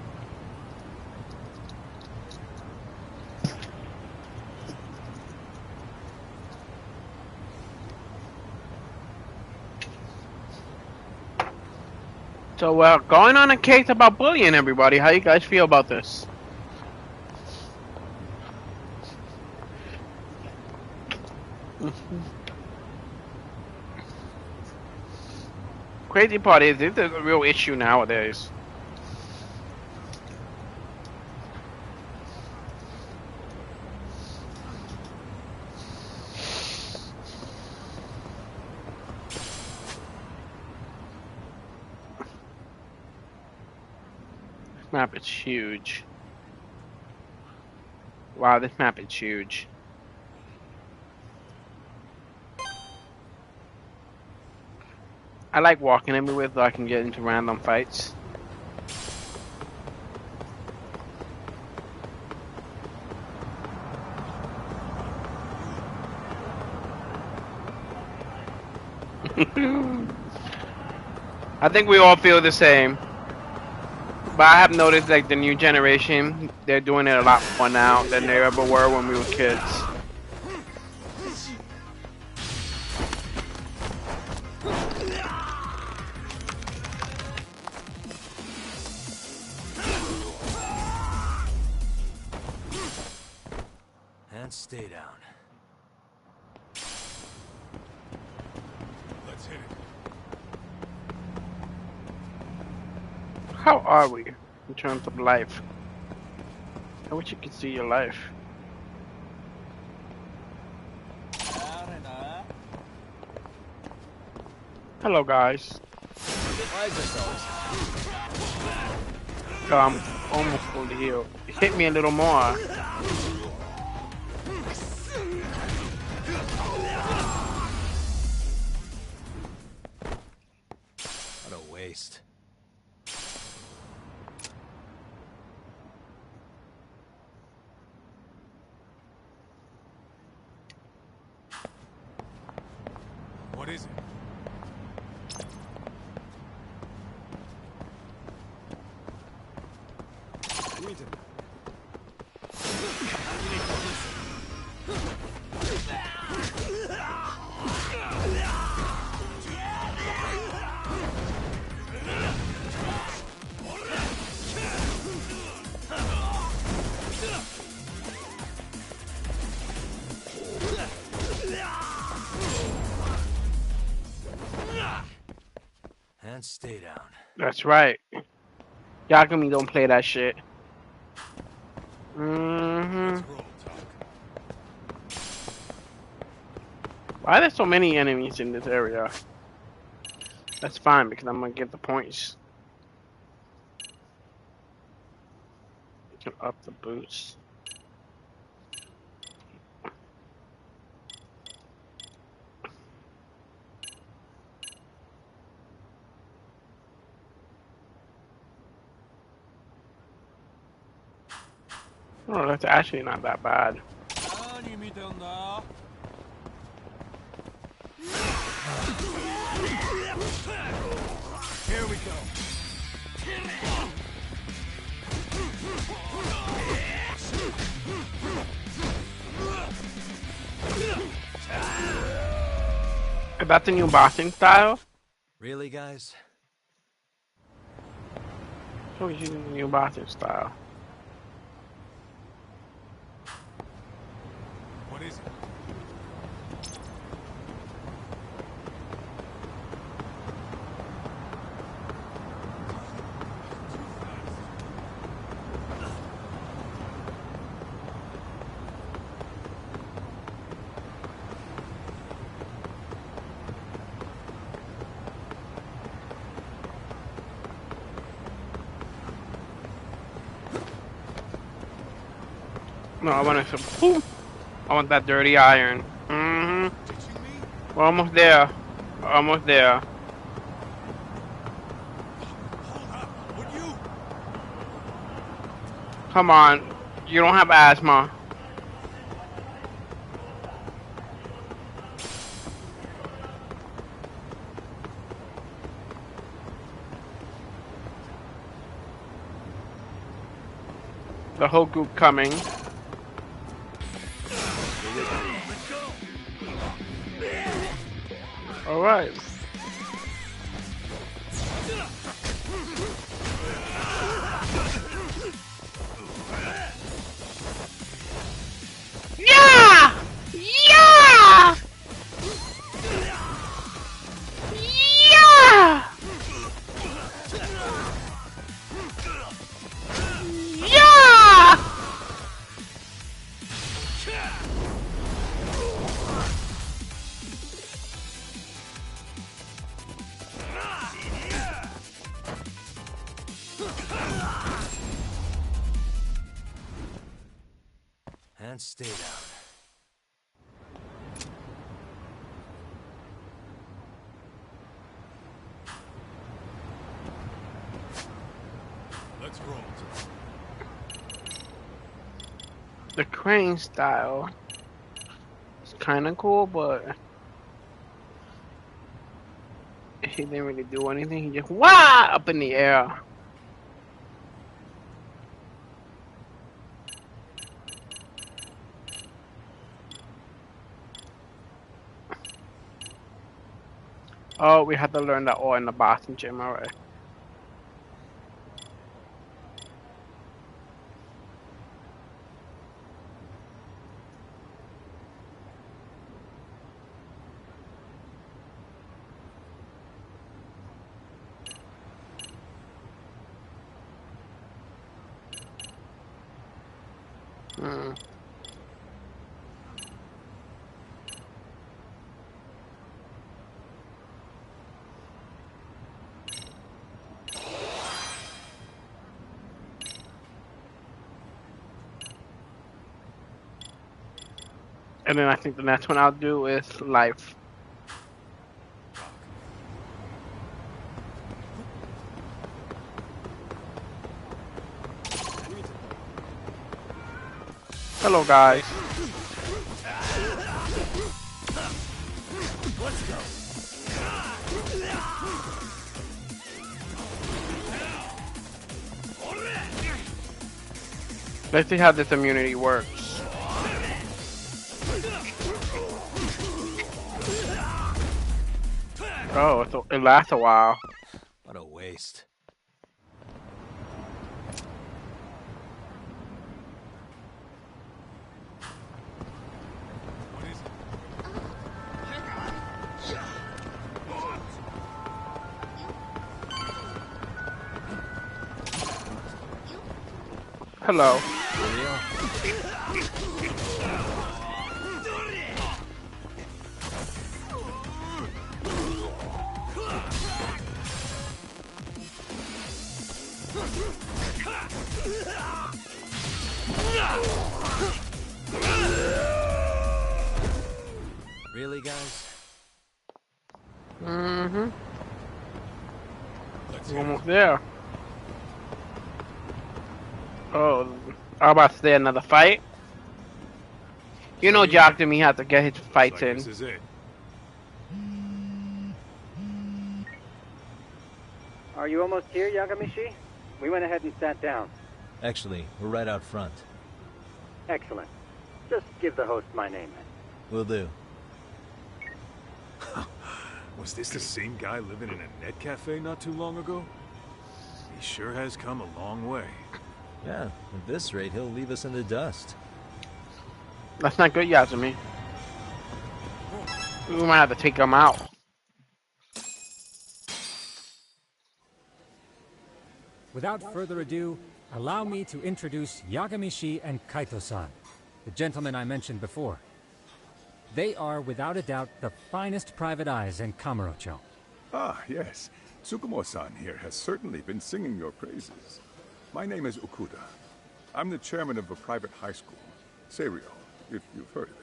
So we're going on a case about bullying everybody. How you guys feel about this? Crazy part is, this is a real issue nowadays. This map is huge. Wow, this map is huge. I like walking everywhere so I can get into random fights. I think we all feel the same. But I have noticed, like, the new generation, they're doing it a lot more now than they ever were when we were kids. And stay down. Let's hit it. How are we in terms of life? I wish you could see your life. Hello, guys. Why is this always? Oh, I'm almost fully healed. Hit me a little more. What a waste. What is it? And stay down. That's right. Yagami don't play that shit. Why are there so many enemies in this area? That's fine because I'm gonna get the points. You can up the boost. Oh, that's actually not that bad. Here we go. Is that the new boxing style? Really, guys? So he's using the new boxing style. What is it? No, I want some. I want that dirty iron. We're almost there. We're almost there. Come on. You don't have asthma. The whole group coming. All right. Yeah! Yeah! Yeah! Yeah! And stay down. Let's roll. The crane style is kind of cool, but he didn't really do anything. He just wah up in the air. Oh, we had to learn that all in the boxing gym, alright. And then I think the next one I'll do is life. Hello, guys. Let's go. Let's see how this immunity works. Oh, it lasts a while. What a waste. hello. Really, guys? Mm-hmm. We're almost there. Oh, I'm about to say another fight. You know, Jock to me have to get his fights in. This is it. Are you almost here, Yagamishi? We went ahead and sat down. Actually, we're right out front. Excellent. Just give the host my name. Will do. Was this the same guy living in a net cafe not too long ago? He sure has come a long way. Yeah, at this rate, he'll leave us in the dust. That's not good, Yasumi. We might have to take him out. Without further ado, allow me to introduce Yagamishi and Kaito-san, the gentlemen I mentioned before. They are, without a doubt, the finest private eyes in Kamurocho. Ah, yes. Tsukumo-san here has certainly been singing your praises. My name is Okuda. I'm the chairman of a private high school, Seiryo, if you've heard of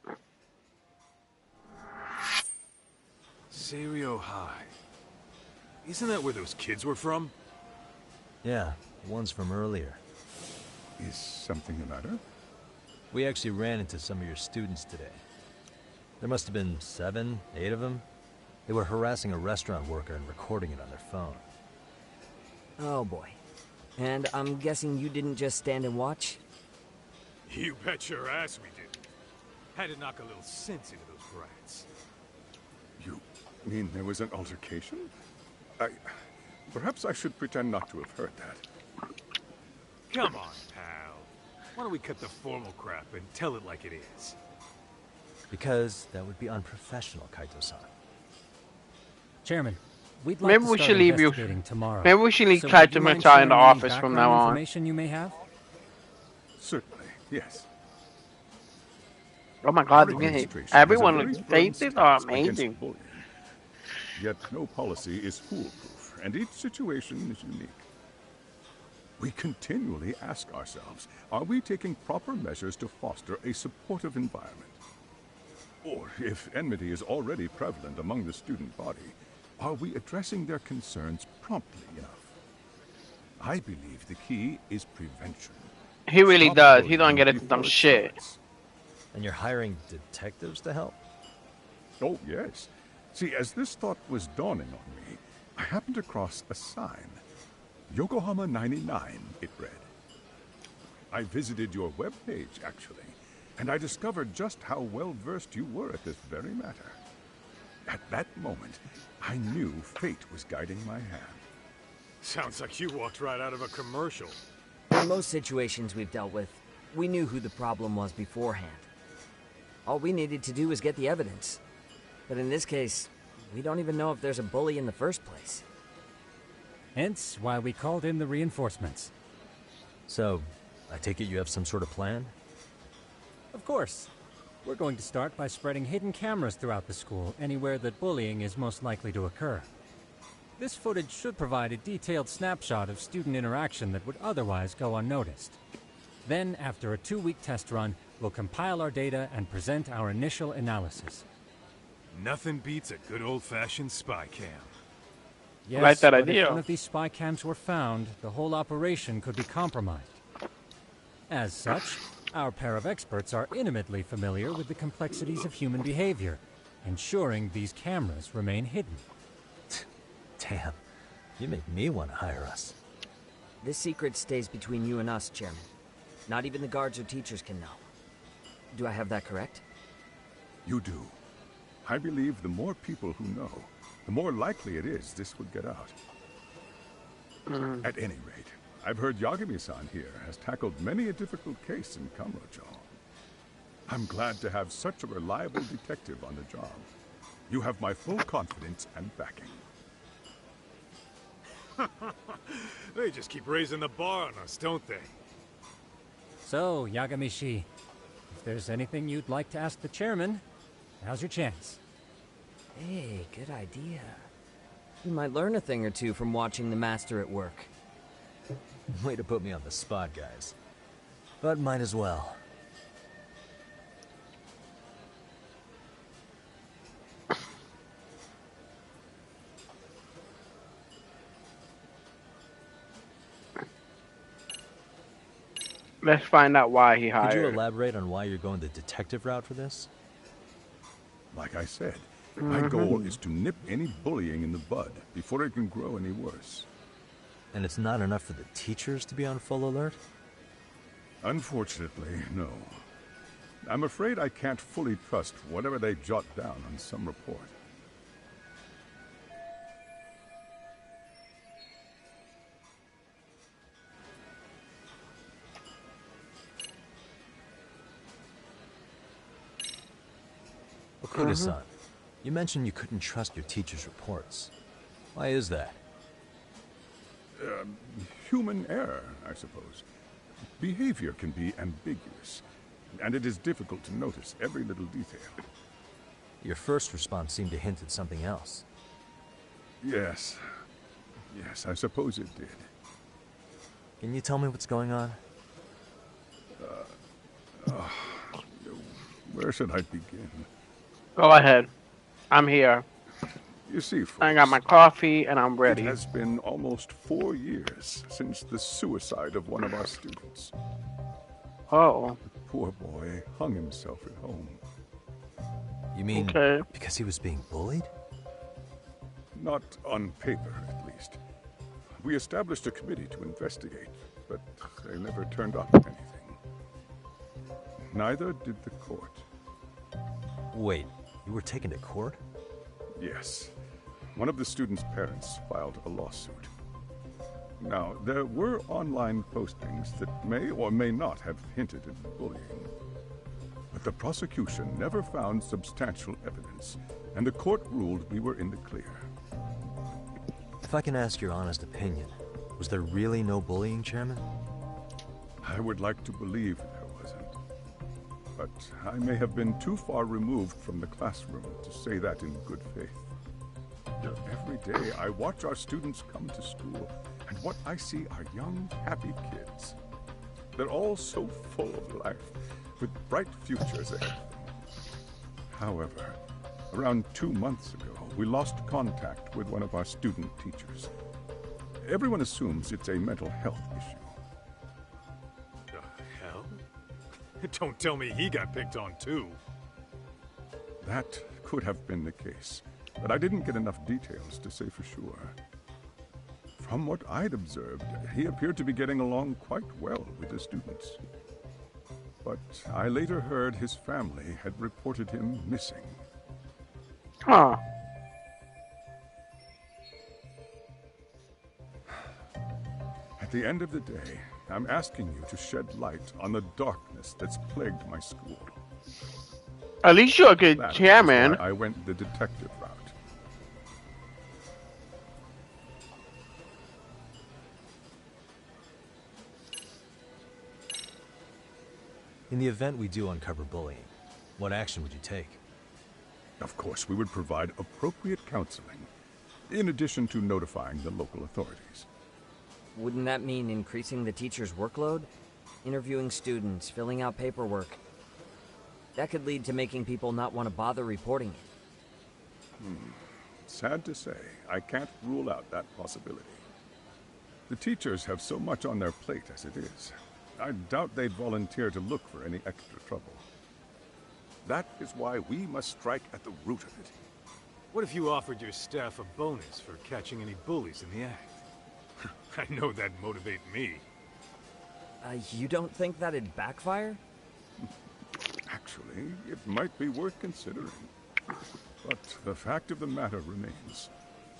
it. Seiryo High. Isn't that where those kids were from? Yeah, the ones from earlier. Is something the matter? We actually ran into some of your students today. There must have been 7, 8 of them. They were harassing a restaurant worker and recording it on their phone. Oh boy. And I'm guessing you didn't just stand and watch? You bet your ass we did. Had to knock a little sense into those brats. You mean there was an altercation? Perhaps I should pretend not to have heard that. Come on, pal. Why don't we cut the formal crap and tell it like it is? Because that would be unprofessional, Kaito-san. Chairman, we'd like Maybe to we start should leave you. investigating tomorrow. Maybe we should leave So Kaito would you mind Mata in the sharing any office from now background on. information you may have? Certainly, yes. Oh my God! Administration Everyone's has a very firm faces are stance amazing. against bullying. Yet no policy is foolproof, and each situation is unique. We continually ask ourselves, are we taking proper measures to foster a supportive environment? Or, if enmity is already prevalent among the student body, are we addressing their concerns promptly enough? I believe the key is prevention. He really Stop does. He bullying don't get into before dumb it shit. starts. And you're hiring detectives to help? Oh, yes. See, as this thought was dawning on me, I happened across a sign. Yokohama 99, it read. I visited your webpage, actually, and I discovered just how well-versed you were at this very matter. At that moment, I knew fate was guiding my hand. Sounds like you walked right out of a commercial. In most situations we've dealt with, we knew who the problem was beforehand. All we needed to do was get the evidence. But in this case, we don't even know if there's a bully in the first place. Hence why we called in the reinforcements. So, I take it you have some sort of plan? Of course. We're going to start by spreading hidden cameras throughout the school, anywhere that bullying is most likely to occur. This footage should provide a detailed snapshot of student interaction that would otherwise go unnoticed. Then, after a 2-week test run, we'll compile our data and present our initial analysis. Nothing beats a good old-fashioned spy cam. Yes, like that but idea. if one of these spy cams were found, the whole operation could be compromised. As such, our pair of experts are intimately familiar with the complexities of human behavior, ensuring these cameras remain hidden. Damn, you make me want to hire us. This secret stays between you and us, Chairman. Not even the guards or teachers can know. Do I have that correct? You do. I believe the more people who know, the more likely it is this would get out. At any rate, I've heard Yagami-san here has tackled many a difficult case in Kamurocho. I'm glad to have such a reliable detective on the job. You have my full confidence and backing. They just keep raising the bar on us, don't they? So, Yagamishi, if there's anything you'd like to ask the chairman, now's your chance. Hey, good idea. You might learn a thing or two from watching the master at work. Way to put me on the spot, guys. But might as well. Let's find out why he hired. Could you elaborate on why you're going the detective route for this? Like I said, my goal is to nip any bullying in the bud before it can grow any worse. And it's not enough for the teachers to be on full alert? Unfortunately, no. I'm afraid I can't fully trust whatever they jot down on some report. Okuda-san, you mentioned you couldn't trust your teacher's reports. Why is that? Human error, I suppose. Behavior can be ambiguous, and it is difficult to notice every little detail. Your first response seemed to hint at something else. Yes. Yes, I suppose it did. Can you tell me what's going on? Where should I begin? Go ahead. I'm here. You see, folks, I got my coffee and I'm ready. It has been almost 4 years since the suicide of one of our students. Oh. The poor boy hung himself at home. You mean because he was being bullied? Not on paper, at least. We established a committee to investigate, but they never turned up anything. Neither did the court. Wait, you were taken to court? Yes. One of the students' parents filed a lawsuit. Now, there were online postings that may or may not have hinted at bullying. But the prosecution never found substantial evidence, and the court ruled we were in the clear. If I can ask your honest opinion, was there really no bullying, Chairman? I would like to believe there wasn't. But I may have been too far removed from the classroom to say that in good faith. Every day I watch our students come to school, and what I see are young, happy kids. They're all so full of life, with bright futures ahead of them. However, around 2 months ago, we lost contact with one of our student teachers. Everyone assumes it's a mental health issue. The hell? Don't tell me he got picked on too. That could have been the case, but I didn't get enough details to say for sure. From what I'd observed, he appeared to be getting along quite well with the students. But I later heard his family had reported him missing. Huh. At the end of the day, I'm asking you to shed light on the darkness that's plagued my school. At least you're a good That chairman. is why I went the detective route. In the event we do uncover bullying, what action would you take? Of course, we would provide appropriate counseling, in addition to notifying the local authorities. Wouldn't that mean increasing the teacher's workload? Interviewing students, filling out paperwork. That could lead to making people not want to bother reporting it. Sad to say, I can't rule out that possibility. The teachers have so much on their plate as it is. I doubt they'd volunteer to look for any extra trouble. That is why we must strike at the root of it. What if you offered your staff a bonus for catching any bullies in the act? I know that'd motivate me. You don't think that'd backfire? Actually, it might be worth considering. But the fact of the matter remains,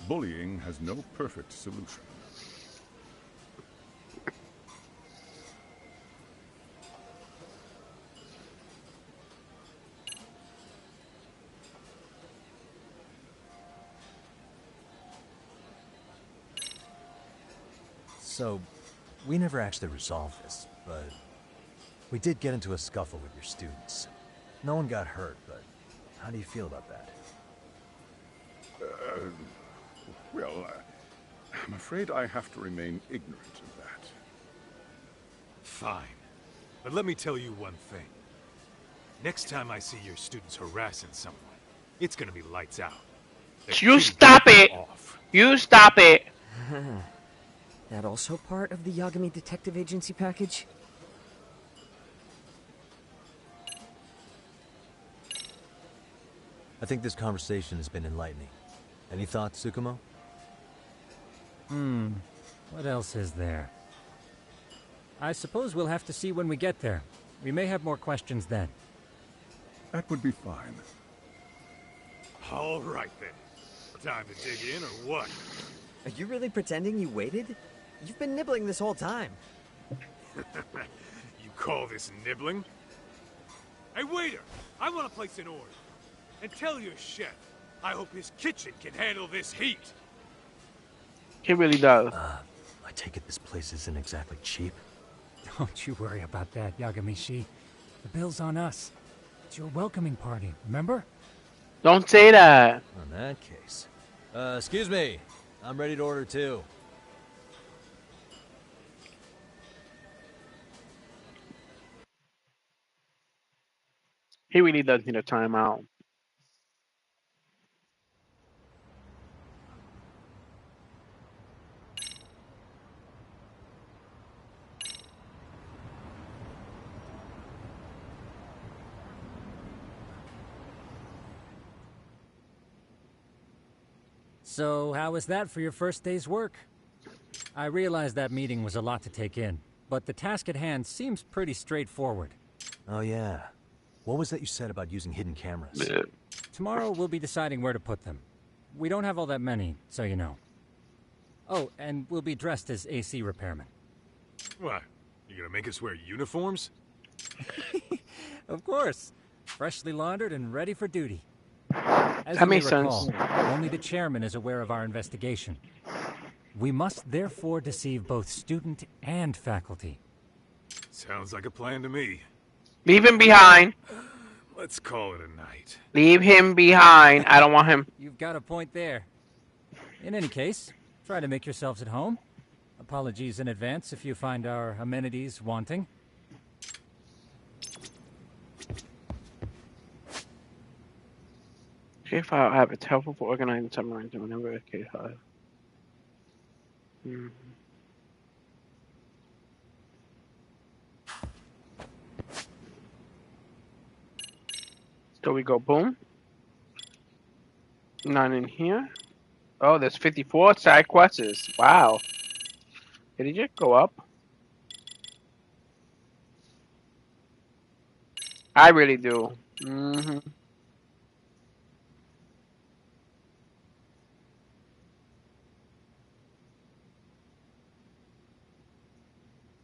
bullying has no perfect solution. So, we never actually resolved this, but we did get into a scuffle with your students. No one got hurt, but how do you feel about that? Well, I'm afraid I have to remain ignorant of that. Fine. But let me tell you one thing. Next time I see your students harassing someone, it's gonna be lights out. You stop it! You stop it! That also part of the Yagami Detective Agency package? I think this conversation has been enlightening. Any thoughts, Tsukumo? What else is there? I suppose we'll have to see when we get there. We may have more questions then. That would be fine. All right then. Time to dig in or what? Are you really pretending you waited? You've been nibbling this whole time. You call this nibbling? Hey waiter, I want to place an order. And tell your chef, I hope his kitchen can handle this heat. He really does. I take it this place isn't exactly cheap? Don't you worry about that, Yagamishi. The bill's on us. It's your welcoming party, remember? Don't say that. In that case. Excuse me. I'm ready to order too. He really does need a timeout. So, how was that for your first day's work? I realize that meeting was a lot to take in, but the task at hand seems pretty straightforward. Oh yeah. What was that you said about using hidden cameras? Tomorrow we'll be deciding where to put them. We don't have all that many, so you know. Oh, and we'll be dressed as AC repairmen. What? You gonna make us wear uniforms? Of course. Freshly laundered and ready for duty. As That makes you may recall, sense. only the chairman is aware of our investigation. We must therefore deceive both student and faculty. Sounds like a plan to me. Leave him behind. Let's call it a night. Leave him behind. I don't want him. You've got a point there. In any case, try to make yourselves at home. Apologies in advance if you find our amenities wanting. If I have it's helpful for organizing submarines and whenever a case So we go boom. None in here. Oh, there's 54 side quests. Wow. Did he just go up? I really do.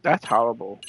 That's horrible.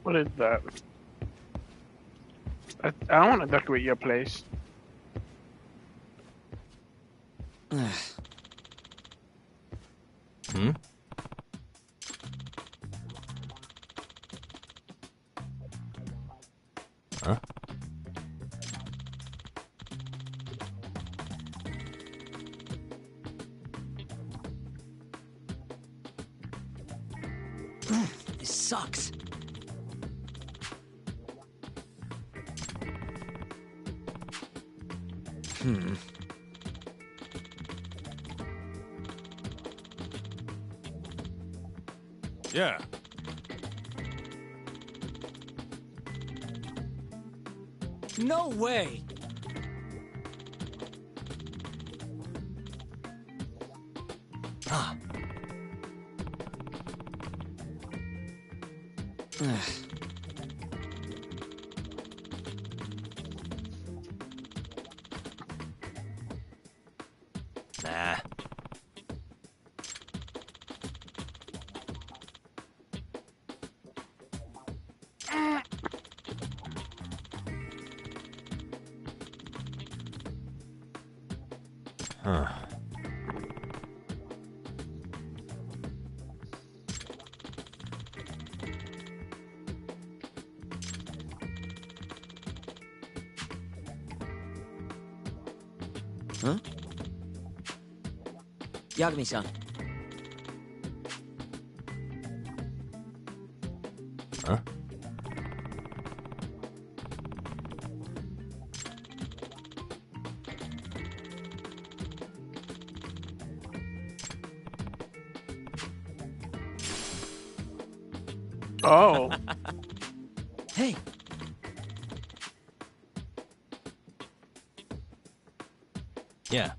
What is that? I don't want to decorate your place. Huh? This sucks. Yeah. No way! Ah. Nah. Huh. Huh? Yagami-san. Huh? Oh. Hey. Yeah.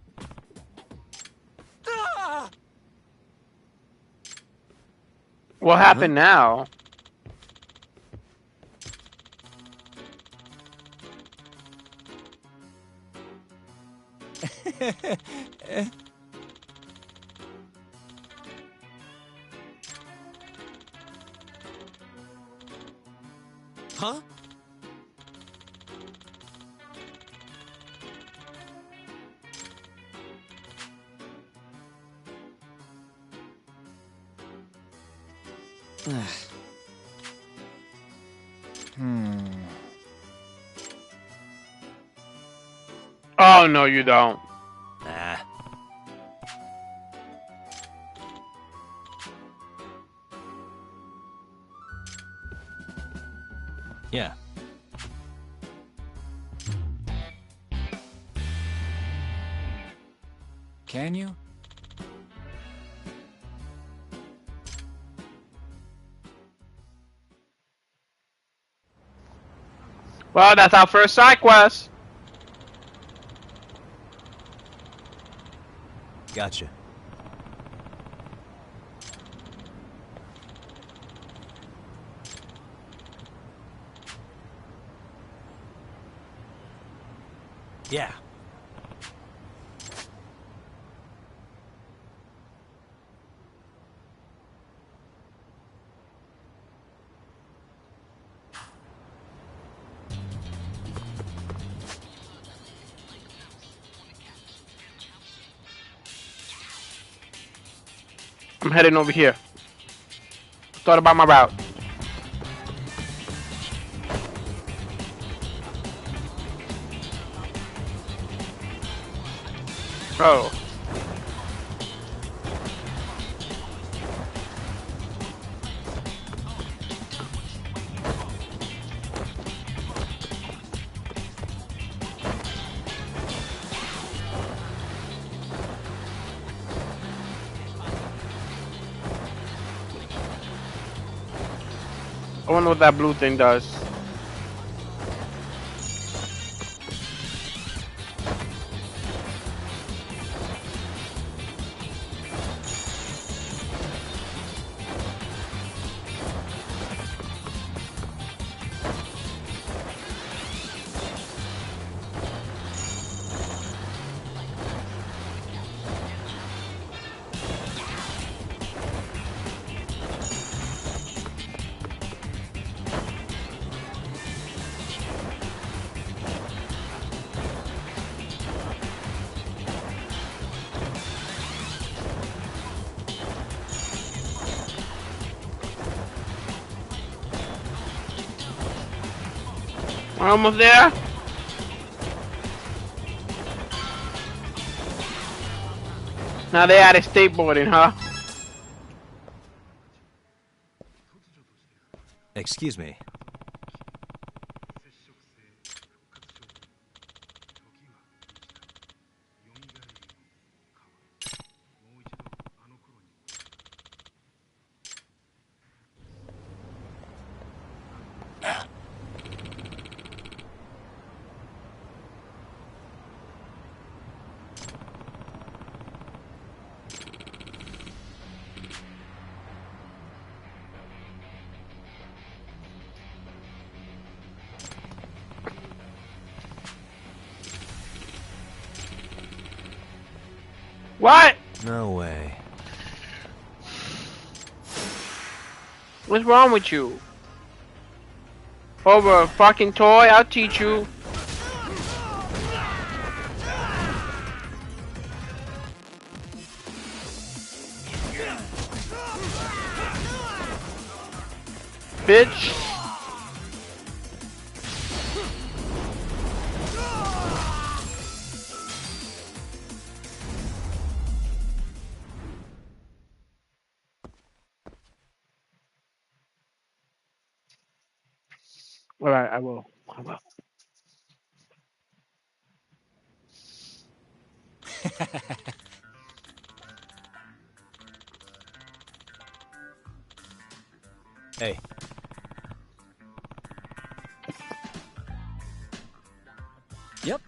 What happened now? Huh? Oh no, you don't. Nah. Yeah. Can you? Well, that's our first side quest. Gotcha. Yeah. I'm heading over here. Thought about my route. Oh. I wonder what that blue thing does. We're almost there. Now they added skateboarding, huh? Excuse me. What? No way. What's wrong with you? Over a fucking toy? I'll teach you. Bitch. Alright, I will. Hey. Yep.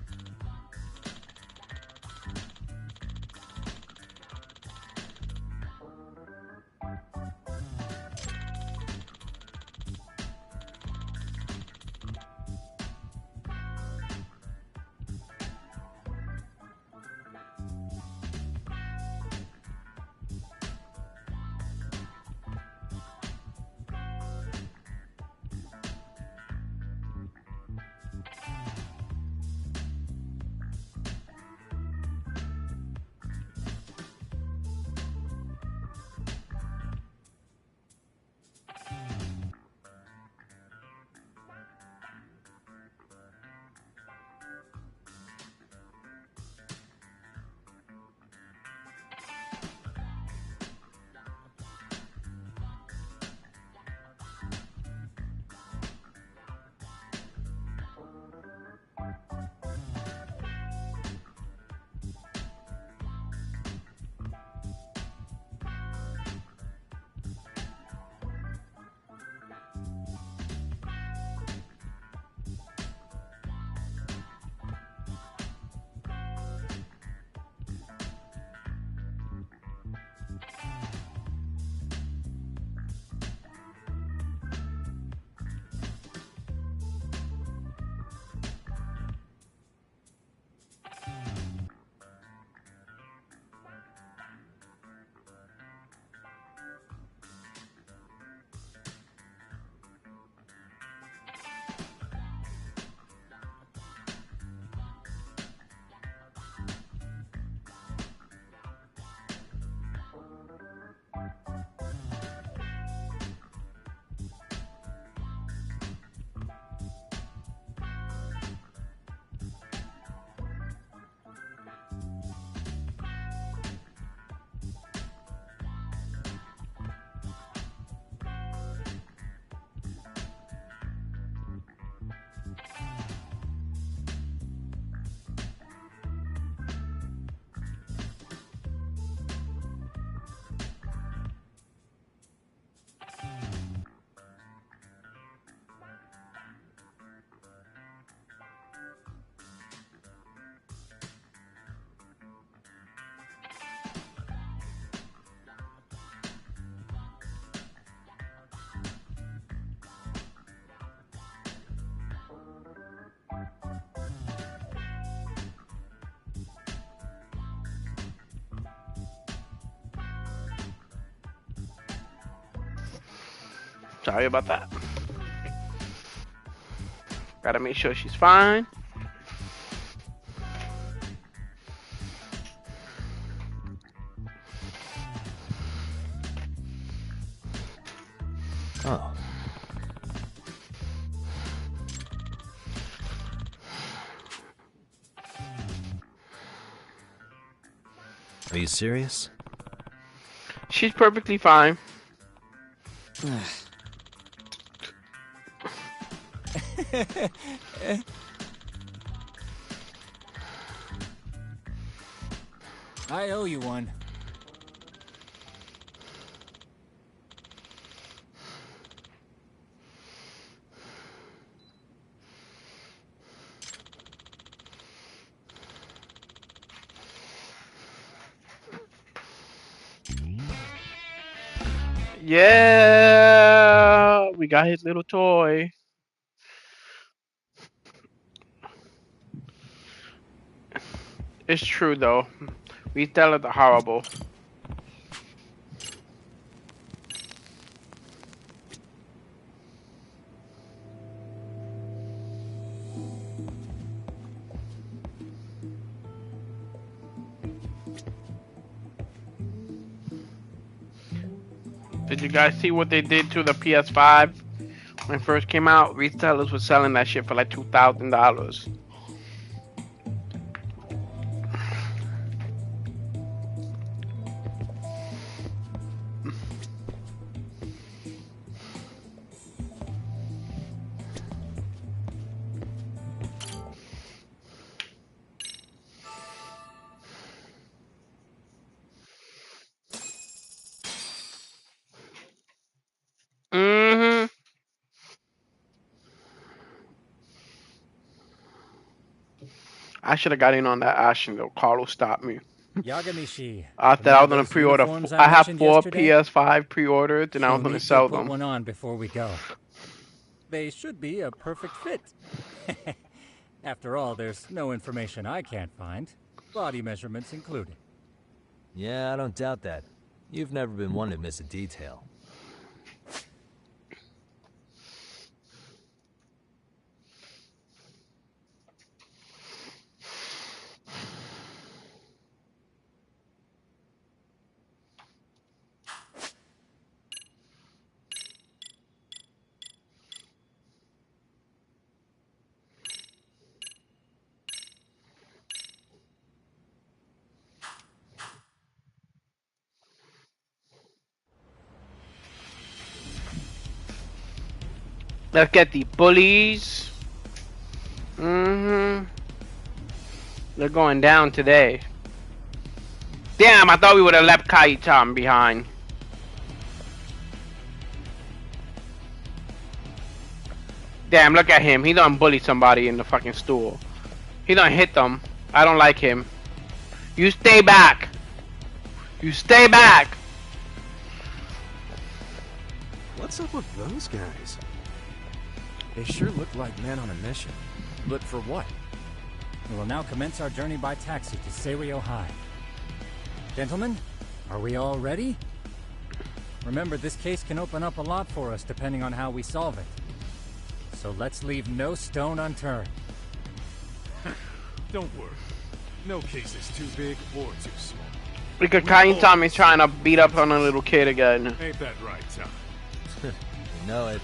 Sorry about that. Gotta make sure she's fine. Oh. Are you serious? She's perfectly fine. I owe you one. Yeah, we got his little toy. It's true though. Resellers are horrible. Did you guys see what they did to the PS5 when it first came out? Resellers were selling that shit for like $2,000. I should have got in on that action though. Carlos stopped me. Yagamishi. I thought I was gonna those pre-order. uniforms I have mentioned 4 yesterday? PS5 pre-ordered, and I was You'll gonna need to sell put them. one on before we go. They should be a perfect fit. After all, there's no information I can't find, body measurements included. Yeah, I don't doubt that. You've never been one to miss a detail. Let's get the bullies. They're going down today. Damn, I thought we would have left Kaitan behind. Damn, look at him. He done bully somebody in the fucking stool. He done hit them. I don't like him. You stay back. You stay back. What's up with those guys? They sure look like men on a mission. But for what? We will now commence our journey by taxi to Seiryo High. Gentlemen, are we all ready? Remember, this case can open up a lot for us depending on how we solve it. So let's leave no stone unturned. Don't worry. No case is too big or too small. Because Kaitan is trying to beat up on a little kid again. Ain't that right, Tom? You know it.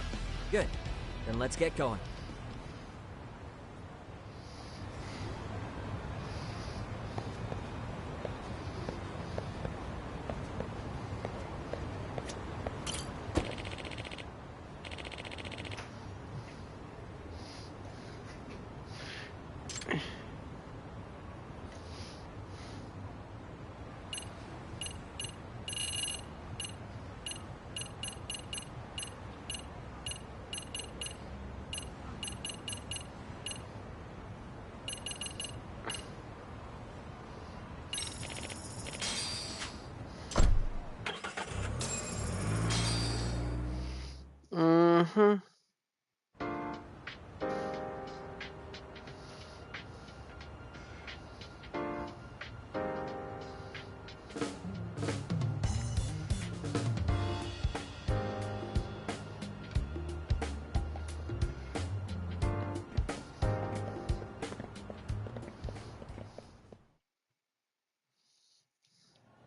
Good. Then let's get going.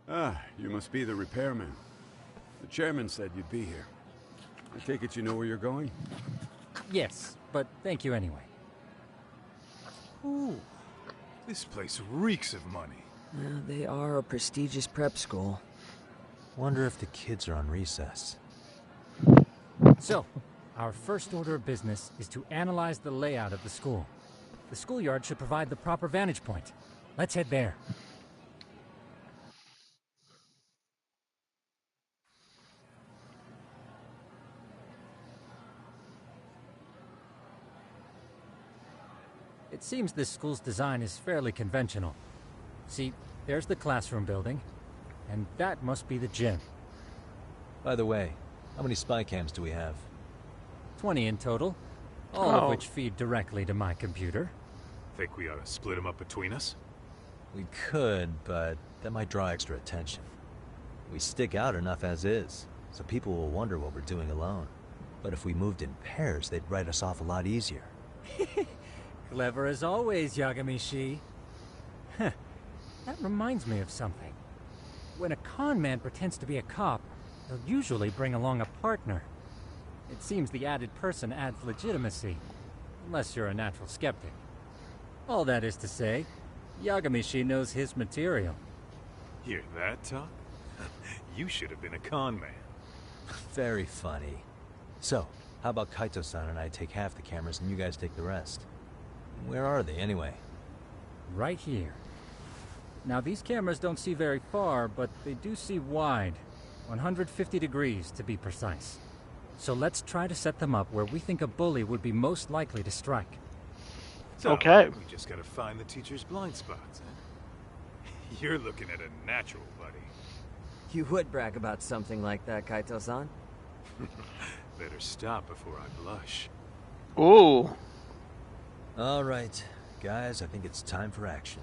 Ah, you must be the repairman. The chairman said you'd be here. I take it you know where you're going? Yes, but thank you anyway. Ooh, this place reeks of money. They are a prestigious prep school. Wonder if the kids are on recess. So, our first order of business is to analyze the layout of the school. The schoolyard should provide the proper vantage point. Let's head there. It seems this school's design is fairly conventional. See, there's the classroom building, and that must be the gym. By the way, how many spy cams do we have? 20 in total, all of which feed directly to my computer. Think we ought to split them up between us? We could, but that might draw extra attention. We stick out enough as is, so people will wonder what we're doing alone. But if we moved in pairs, they'd write us off a lot easier. Clever as always, Yagami-shi. Huh. That reminds me of something. When a con man pretends to be a cop, they'll usually bring along a partner. It seems the added person adds legitimacy, unless you're a natural skeptic. All that is to say, Yagami-shi knows his material. Hear that, Talk? You should have been a con man. Very funny. So, how about Kaito-san and I take half the cameras and you guys take the rest? Where are they, anyway? Right here. Now, these cameras don't see very far, but they do see wide. 150 degrees, to be precise. So let's try to set them up where we think a bully would be most likely to strike. So, okay. We just gotta find the teacher's blind spots, huh? You're looking at a natural, buddy. You would brag about something like that, Kaito-san. Better stop before I blush. Ooh. All right, guys, I think it's time for action.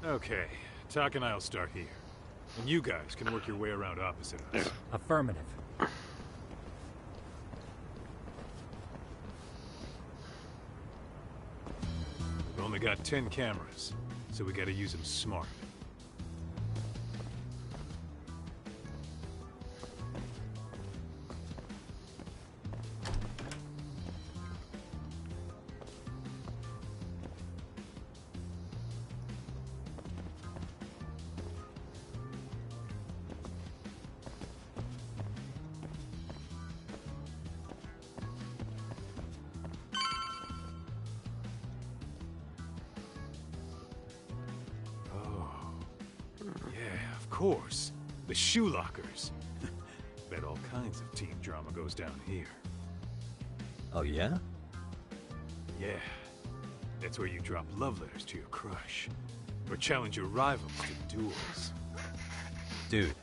Okay, Tak and I'll start here. And you guys can work your way around opposite us. Affirmative. We've only got 10 cameras, so we gotta use them smart. Of course, the shoe lockers. Bet all kinds of teen drama goes down here. Oh, yeah? Yeah. That's where you drop love letters to your crush. Or challenge your rivals to duels. Dude,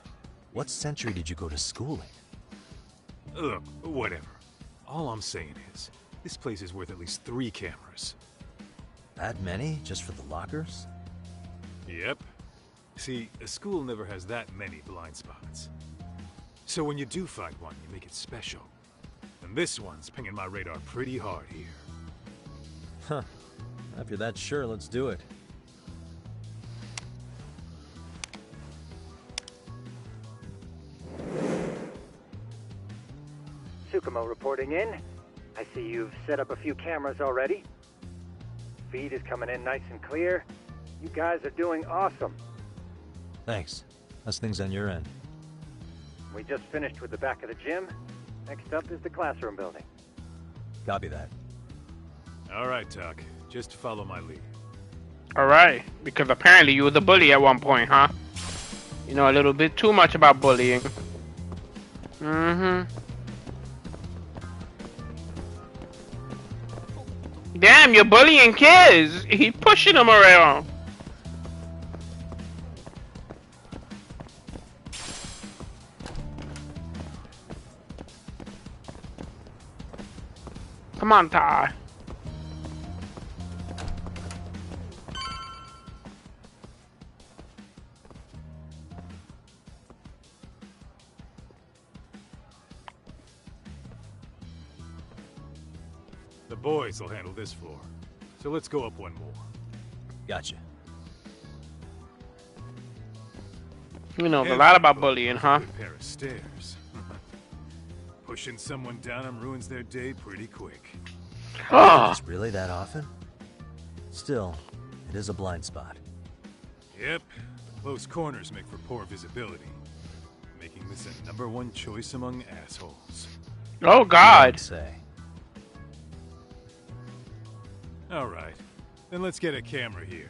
what century did you go to school in? Look, whatever. All I'm saying is, this place is worth at least 3 cameras. That many? Just for the lockers? Yep. See, a school never has that many blind spots. So when you do find one, you make it special. And this one's pinging my radar pretty hard here. Huh. If you're that sure, let's do it. Tsukumo reporting in. I see you've set up a few cameras already. Feed is coming in nice and clear. You guys are doing awesome. Thanks. How's things on your end? We just finished with the back of the gym. Next up is the classroom building. Copy that. All right, Tak. Just follow my lead. Alright, because apparently you was a bully at one point, huh? You know a little bit too much about bullying. Mm-hmm. Damn, you're bullying kids! He's pushing them around. Come on, Ty. The boys will handle this floor. So let's go up one more. Gotcha. You know a lot about bullying, huh? A pair of stairs. Pushing someone down them ruins their day pretty quick. Is really that often? Still, it is a blind spot. Yep. Close corners make for poor visibility. Making this a #1 choice among assholes. Oh, God. I'd say. Alright. Then let's get a camera here.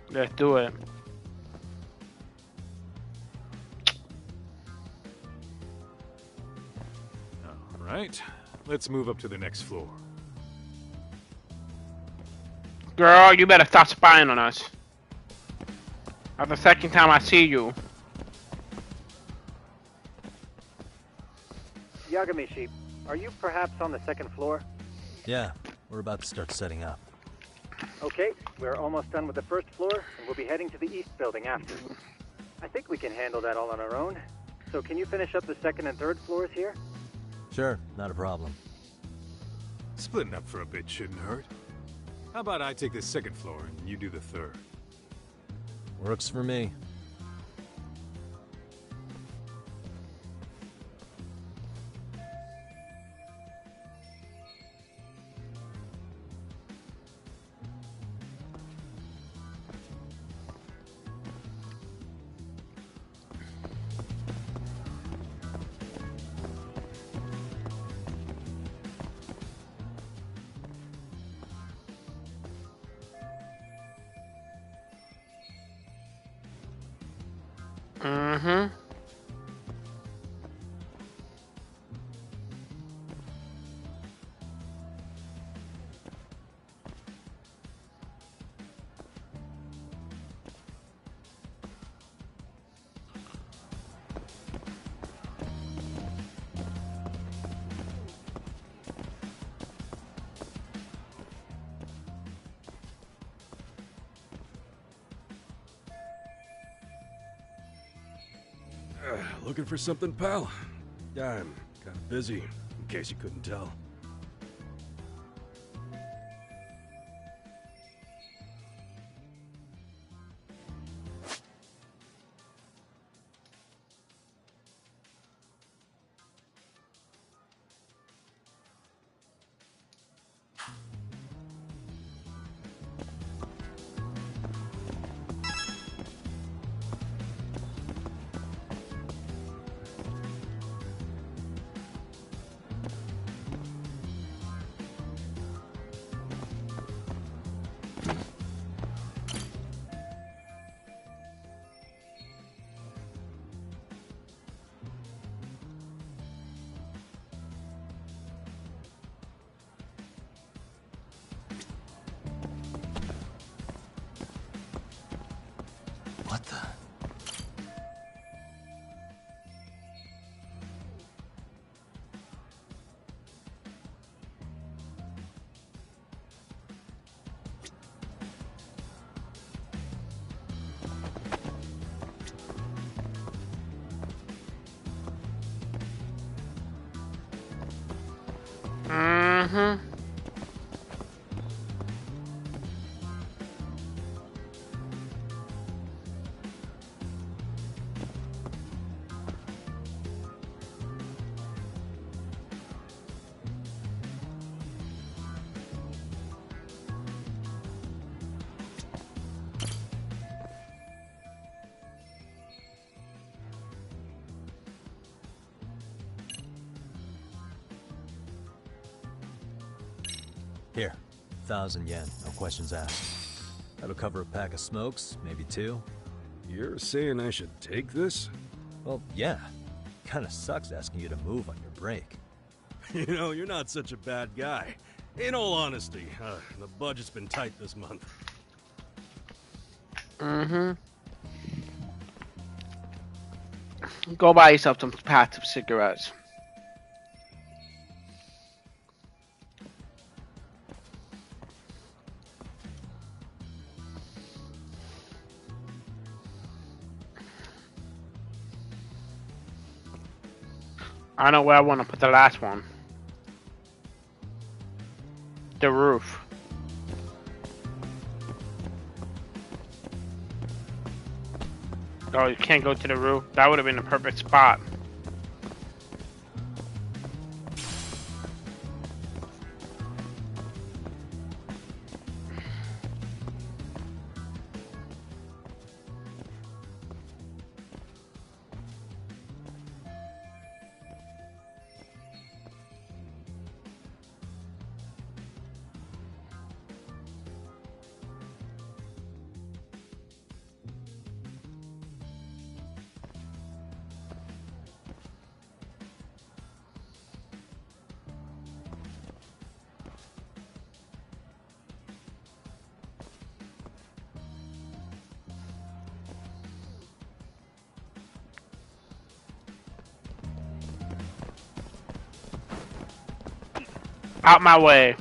Let's do it. Alright. Let's move up to the next floor. Girl, you better stop spying on us. That's the second time I see you. Yagami-shi, are you perhaps on the second floor? Yeah, we're about to start setting up. Okay, we're almost done with the first floor, and we'll be heading to the east building after. I think we can handle that all on our own. So can you finish up the second and third floors here? Sure, not a problem. Splitting up for a bit shouldn't hurt. How about I take the second floor and you do the third? Works for me. Mm-hmm. Looking for something, pal? Yeah, I'm kind of busy, in case you couldn't tell. What the? Mm-hmm. Here, 1,000 yen, no questions asked. That'll cover a pack of smokes, maybe 2. You're saying I should take this? Well, yeah. Kinda sucks asking you to move on your break. You know, you're not such a bad guy. In all honesty, the budget's been tight this month. Mm-hmm. Go buy yourself some packs of cigarettes. I know where I want to put the last one. The roof. Oh, you can't go to the roof? That would have been the perfect spot. Out my way.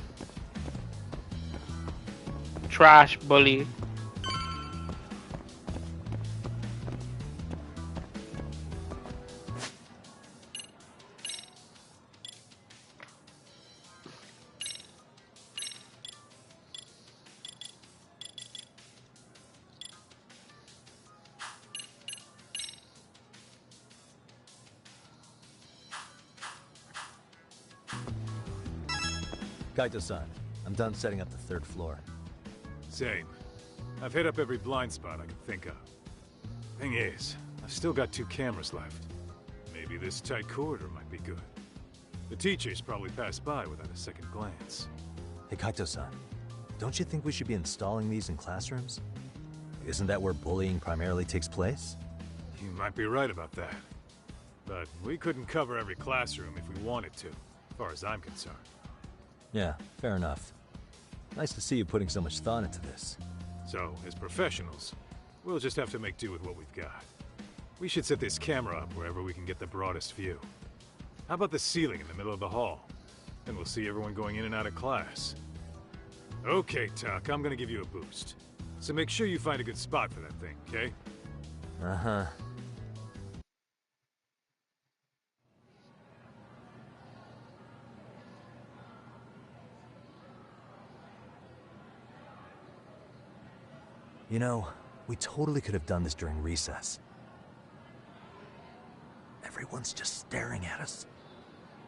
trash bully. Kaito-san, I'm done setting up the third floor. Same. I've hit up every blind spot I can think of. Thing is, I've still got 2 cameras left. Maybe this tight corridor might be good. The teachers probably passed by without a second glance. Hey Kaito-san, don't you think we should be installing these in classrooms? Isn't that where bullying primarily takes place? You might be right about that. But we couldn't cover every classroom if we wanted to, as far as I'm concerned. Yeah, fair enough. Nice to see you putting so much thought into this. So, as professionals, we'll just have to make do with what we've got. We should set this camera up wherever we can get the broadest view. How about the ceiling in the middle of the hall? Then we'll see everyone going in and out of class. Okay, Tuck, I'm gonna give you a boost. So make sure you find a good spot for that thing, okay? Uh-huh. You know, we totally could have done this during recess. Everyone's just staring at us.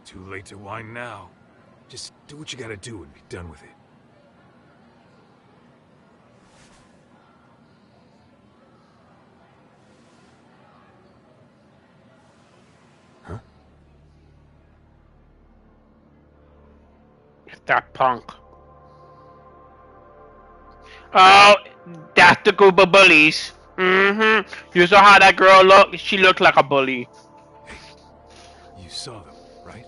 Too late to whine now. Just do what you gotta do and be done with it. Huh? That punk. Oh, that's the group of bullies. You saw how that girl looked? She looked like a bully. You saw them, right?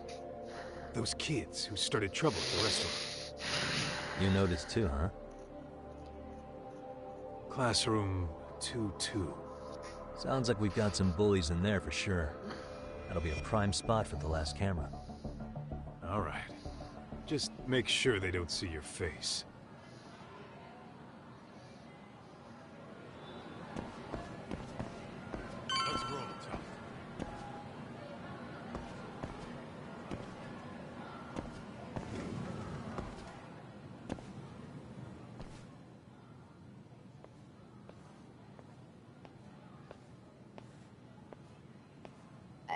Those kids who started trouble at the restaurant. You noticed too, huh? Classroom 2-2. Sounds like we've got some bullies in there for sure. That'll be a prime spot for the last camera. Alright. Just make sure they don't see your face. Let's roll, Tom.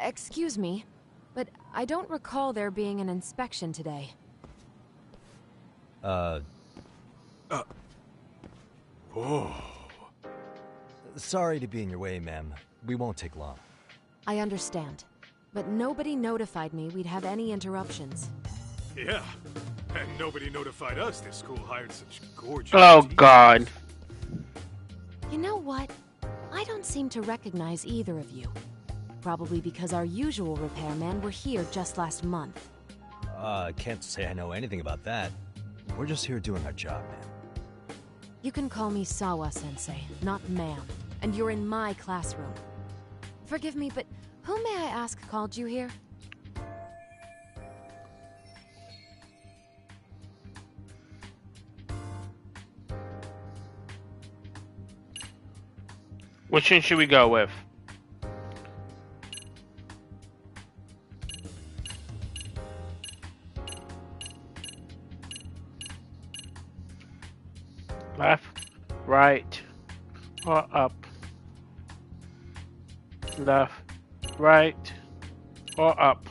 Excuse me, but I don't recall there being an inspection today. Oh. Sorry to be in your way, ma'am. We won't take long. I understand, but nobody notified me we'd have any interruptions. Yeah, and nobody notified us this school hired such gorgeous Oh, teachers. God. You know what? I don't seem to recognize either of you. Probably because our usual repairmen were here just last month. Can't say I know anything about that. We're just here doing our job, man. You can call me Sawa-sensei, not ma'am, and you're in my classroom. Forgive me, but who may I ask called you here? Which one should we go with? Left, right, or up? Left, right, or up?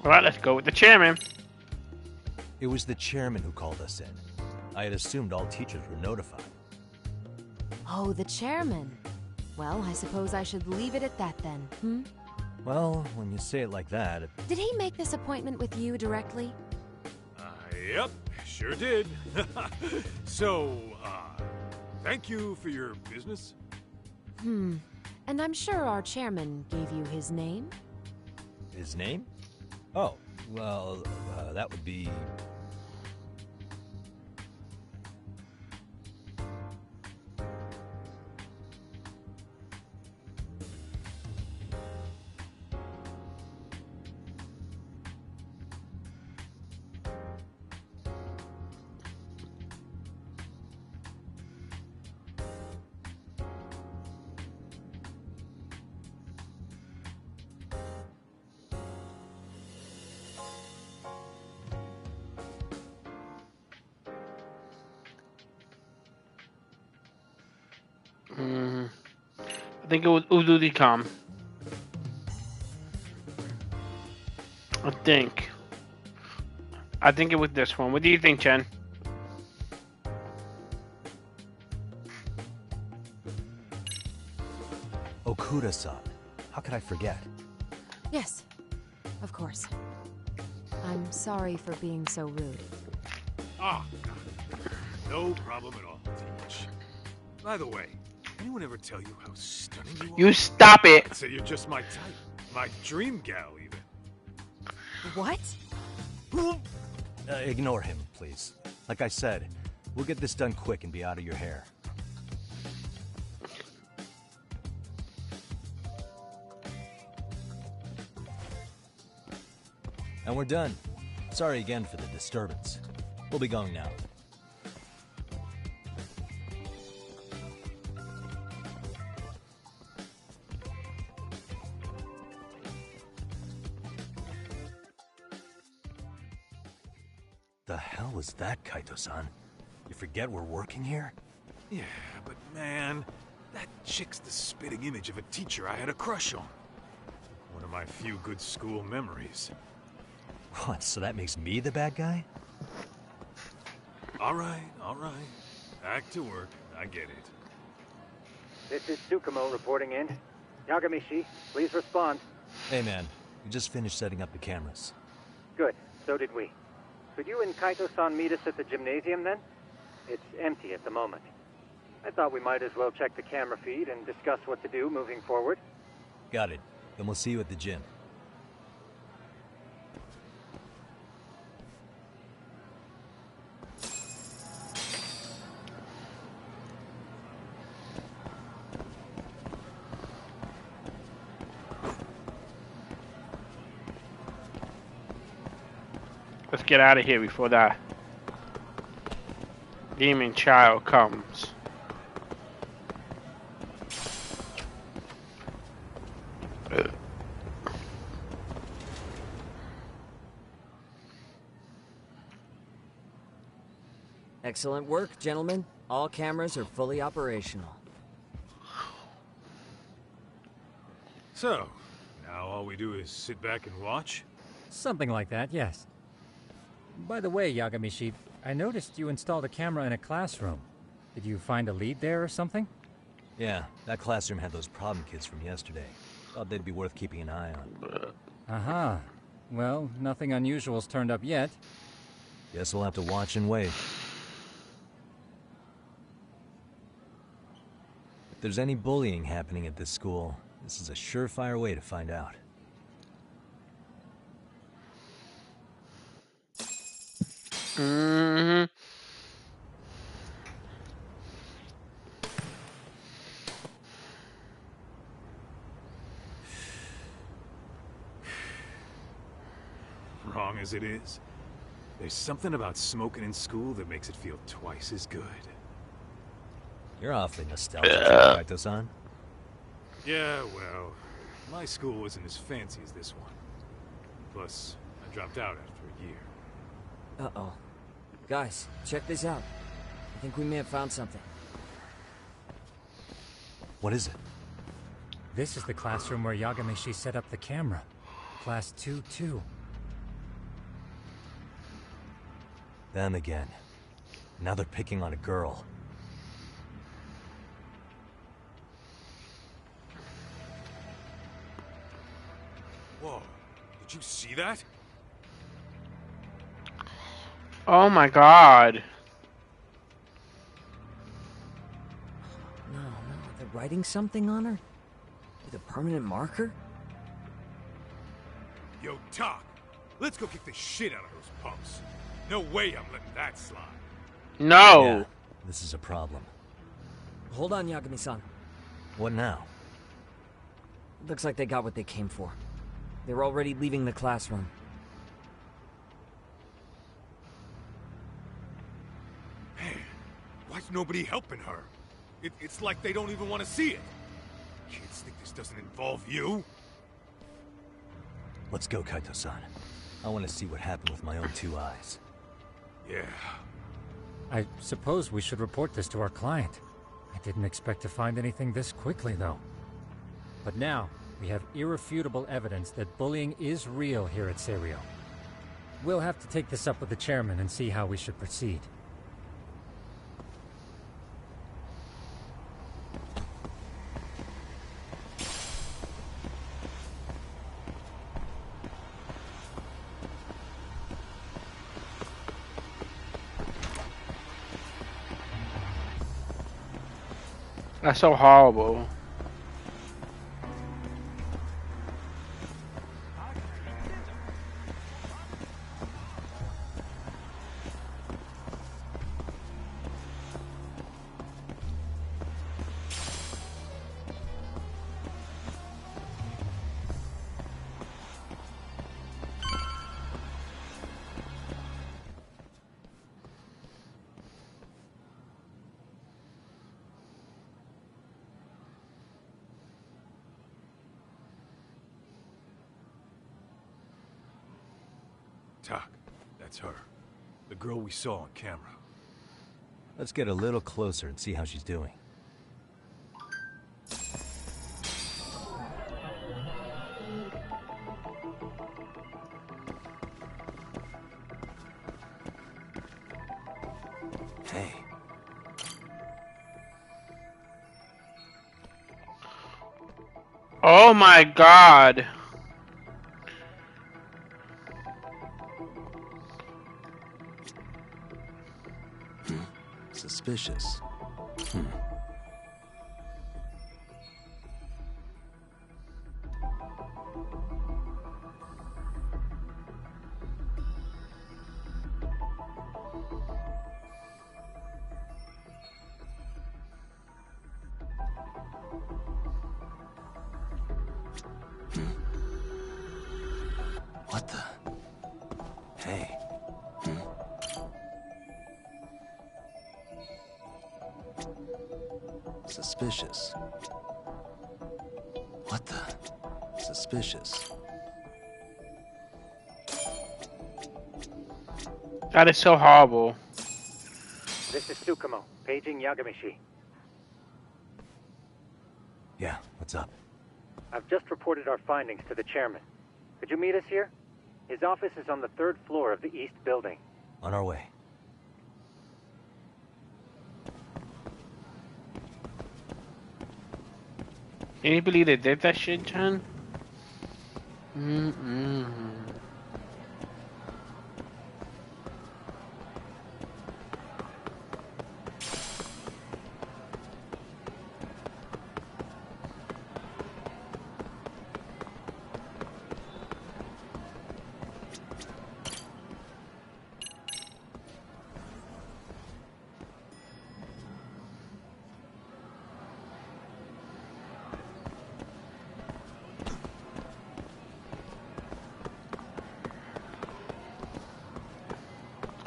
Alright, let's go with the chairman. It was the chairman who called us in. I had assumed all teachers were notified. Oh, the chairman. Well, I suppose I should leave it at that then, hmm? Well, when you say it like that... Did he make this appointment with you directly? Yep, sure did. So, thank you for your business. And I'm sure our chairman gave you his name? His name? Oh, well, that would be... I think it was Ududicom. I think it was this one. What do you think, Chen? Okuda-san. How could I forget? Yes, of course. I'm sorry for being so rude. Ah, no problem at all, Teach. By the way, anyone ever tell you how stunning you are? You stop it! I'd say you're just my type. My dream gal, even. What? Ignore him, please. Like I said, we'll get this done quick and be out of your hair. And we're done. Sorry again for the disturbance. We'll be going now. The hell was that, Kaito-san? You forget we're working here? Yeah, but man, that chick's the spitting image of a teacher I had a crush on. One of my few good school memories. What, so that makes me the bad guy? All right. Back to work. I get it. This is Tsukumo reporting in. Yagamishi, please respond. Hey man, we just finished setting up the cameras. Good, so did we. Could you and Kaito-san meet us at the gymnasium then? It's empty at the moment. I thought we might as well check the camera feed and discuss what to do moving forward. Got it. Then we'll see you at the gym. Let's get out of here before that demon child comes. Excellent work, gentlemen. All cameras are fully operational. So, now all we do is sit back and watch? Something like that, yes. By the way, Yagamishi, I noticed you installed a camera in a classroom. Did you find a lead there or something? Yeah, that classroom had those problem kids from yesterday. Thought they'd be worth keeping an eye on. Aha. Well, nothing unusual's turned up yet. Guess we'll have to watch and wait. If there's any bullying happening at this school, this is a surefire way to find out. Mm-hmm. Wrong as it is, there's something about smoking in school that makes it feel twice as good. You're awfully nostalgic, Kaito-san. Yeah, well, my school wasn't as fancy as this one. Plus, I dropped out after a year. Uh-oh. Guys, check this out. I think we may have found something. What is it? This is the classroom where Yagamishi set up the camera. Class 2-2. Them again. Now they're picking on a girl. Whoa, did you see that? Oh my god. No, they're writing something on her? With a permanent marker? Yo, Talk, let's go kick the shit out of those punks. No way I'm letting that slide. No! Yeah, this is a problem. Hold on, Yagami-san. What now? Looks like they got what they came for. They're already leaving the classroom. Man, why's nobody helping her? It's like they don't even want to see it. Kids think this doesn't involve you? Let's go, Kaito-san. I want to see what happened with my own two eyes. Yeah. I suppose we should report this to our client. I didn't expect to find anything this quickly, though. But now, we have irrefutable evidence that bullying is real here at Serio. We'll have to take this up with the chairman and see how we should proceed. That's so horrible. Tak, that's her. The girl we saw on camera. Let's get a little closer and see how she's doing. Hey. Oh my God. Suspicious. What the? Hey. Suspicious. What the? Suspicious. That is so horrible. This is Tsukumo, paging Yagamishi. Yeah, what's up? I've just reported our findings to the chairman. Could you meet us here? His office is on the 3rd floor of the east building. On our way. Can you believe they did that shit, John?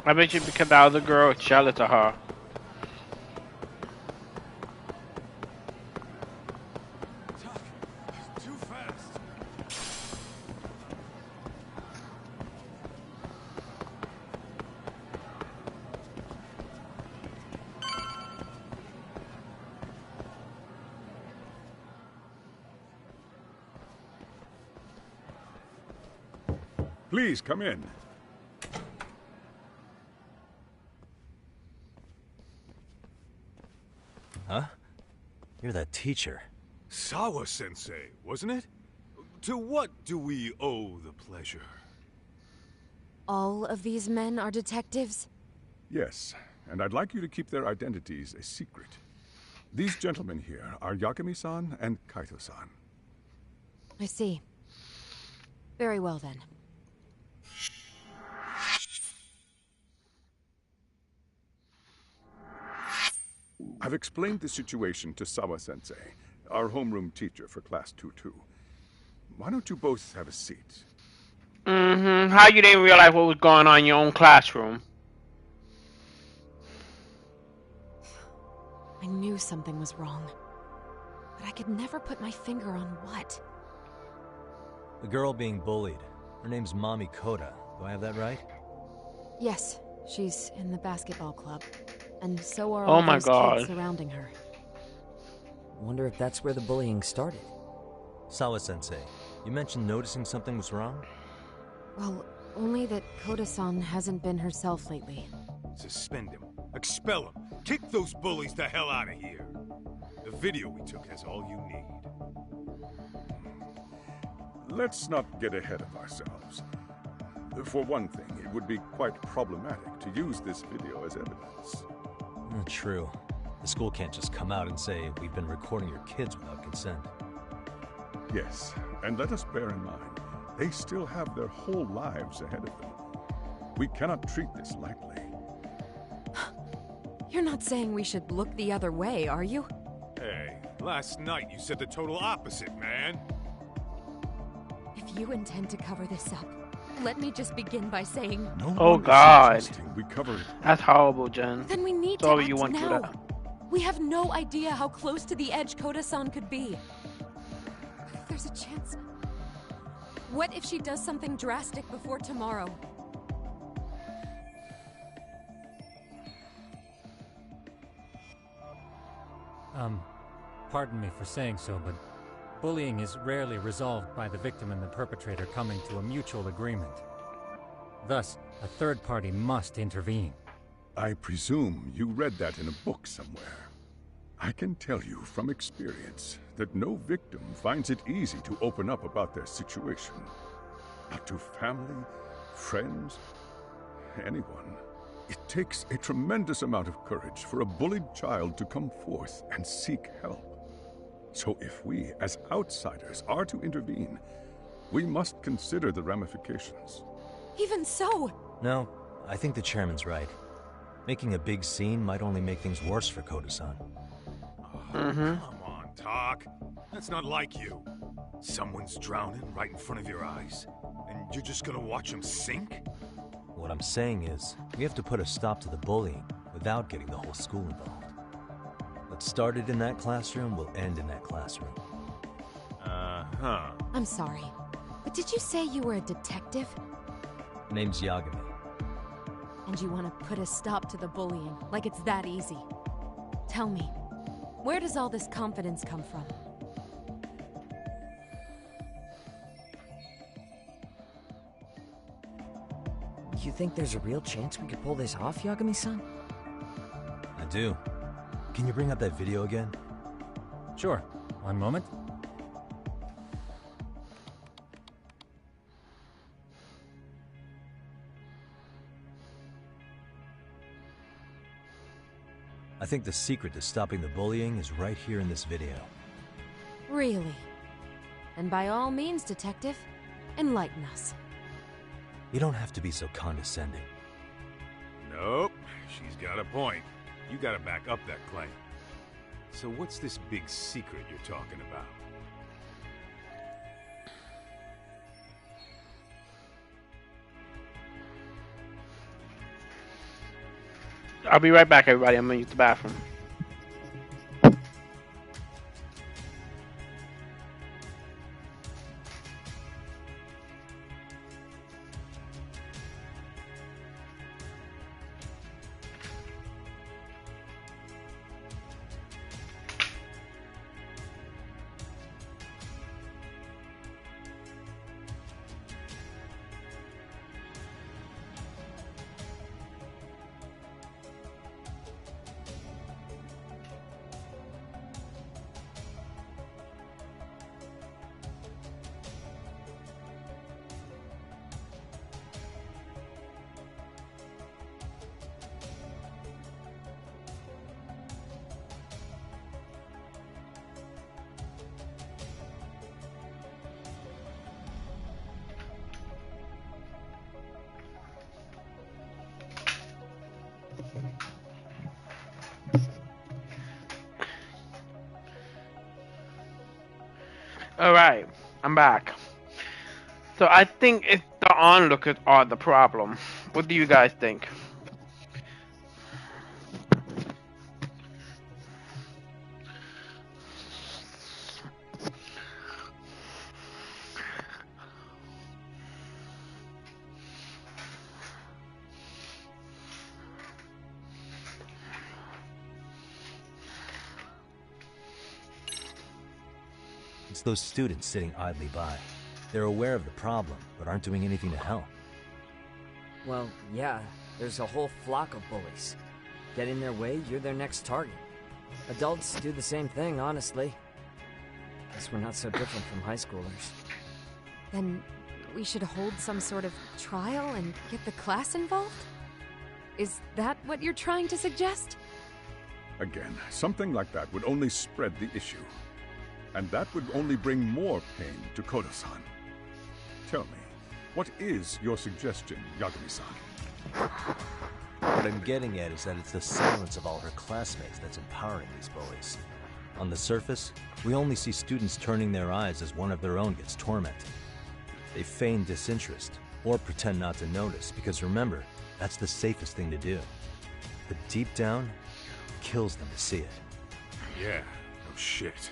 I bet you because the other girl jealous of her. Too fast. Please come in. Huh? You're that teacher. Sawa-sensei, wasn't it? To what do we owe the pleasure? All of these men are detectives? Yes, and I'd like you to keep their identities a secret. These gentlemen here are Yagami-san and Kaito-san. I see. Very well then. I've explained the situation to Sawa-sensei, our homeroom teacher for Class 2-2. Why don't you both have a seat? How you didn't realize what was going on in your own classroom? I knew something was wrong, but I could never put my finger on what. The girl being bullied. Her name's Mami Koda. Do I have that right? Yes, she's in the basketball club. And so are Oh all my those God. kids surrounding her. Wonder if that's where the bullying started. Sawa-sensei, you mentioned noticing something was wrong? Well, only that Koda-san hasn't been herself lately. Suspend him. Expel him. Kick those bullies the hell out of here. The video we took has all you need. Let's not get ahead of ourselves. For one thing, it would be quite problematic to use this video as evidence. True. The school can't just come out and say, we've been recording your kids without consent. Yes, and let us bear in mind, they still have their whole lives ahead of them. We cannot treat this lightly. You're not saying we should look the other way, are you? Hey, last night you said the total opposite, man. If you intend to cover this up, let me just begin by saying... Oh God. We covered it. That's horrible, Jen. Then we need Sorry to you act went through now. that. We have no idea how close to the edge Koda-san could be. What if there's a chance? What if she does something drastic before tomorrow? Pardon me for saying so, but bullying is rarely resolved by the victim and the perpetrator coming to a mutual agreement. Thus, a third party must intervene. I presume you read that in a book somewhere. I can tell you from experience that no victim finds it easy to open up about their situation. Not to family, friends, anyone. It takes a tremendous amount of courage for a bullied child to come forth and seek help. So if we, as outsiders, are to intervene, we must consider the ramifications. Even so... No, I think the chairman's right. Making a big scene might only make things worse for Koda-san. Come on, Talk. That's not like you. Someone's drowning right in front of your eyes, and you're just gonna watch him sink? What I'm saying is, we have to put a stop to the bullying without getting the whole school involved. What started in that classroom will end in that classroom. I'm sorry, but did you say you were a detective? Name's Yagami. And you want to put a stop to the bullying, like it's that easy. Tell me, where does all this confidence come from? You think there's a real chance we could pull this off, Yagami-san? I do. Can you bring up that video again? Sure. One moment. I think the secret to stopping the bullying is right here in this video. Really? And by all means, detective, enlighten us. You don't have to be so condescending. Nope, she's got a point. You gotta back up that claim. So what's this big secret you're talking about? I'll be right back, everybody. I'm gonna use the bathroom. Alright, I'm back. So I think it's the onlookers are the problem. What do you guys think? It's those students sitting idly by. They're aware of the problem, but aren't doing anything to help. Well, yeah, there's a whole flock of bullies. Get in their way, you're their next target. Adults do the same thing, honestly. Guess we're not so different from high schoolers. Then we should hold some sort of trial and get the class involved? Is that what you're trying to suggest? Again, something like that would only spread the issue. And that would only bring more pain to Kodo-san. Tell me, what is your suggestion, Yagami-san? What I'm getting at is that it's the silence of all her classmates that's empowering these bullies. On the surface, we only see students turning their eyes as one of their own gets tormented. They feign disinterest, or pretend not to notice, because remember, that's the safest thing to do. But deep down, it kills them to see it. Yeah, no shit.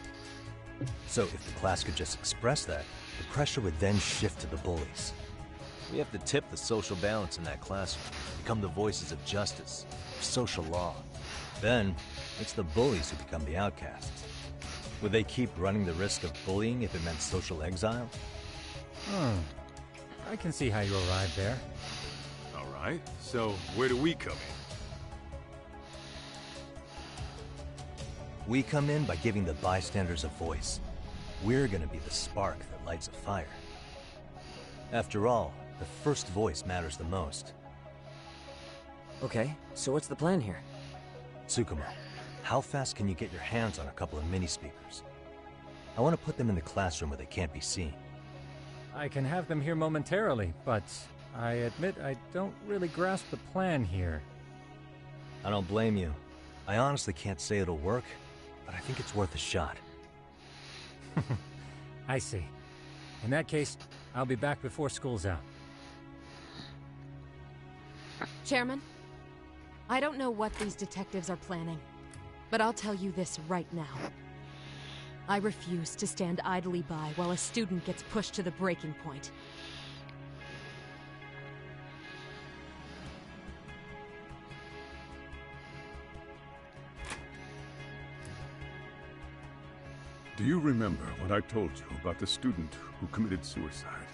So if the class could just express that, the pressure would then shift to the bullies. We have to tip the social balance in that classroom, become the voices of justice, of social law. Then, it's the bullies who become the outcasts. Would they keep running the risk of bullying if it meant social exile? I can see how you arrived there. All right, so where do we come in? We come in by giving the bystanders a voice. We're gonna be the spark that lights a fire. After all, the first voice matters the most. Okay, so what's the plan here? Tsukumo, how fast can you get your hands on a couple of mini-speakers? I want to put them in the classroom where they can't be seen. I can have them here momentarily, but I admit I don't really grasp the plan here. I don't blame you. I honestly can't say it'll work, but I think it's worth a shot. I see. In that case, I'll be back before school's out. Chairman, I don't know what these detectives are planning, but I'll tell you this right now. I refuse to stand idly by while a student gets pushed to the breaking point. Do you remember what I told you about the student who committed suicide?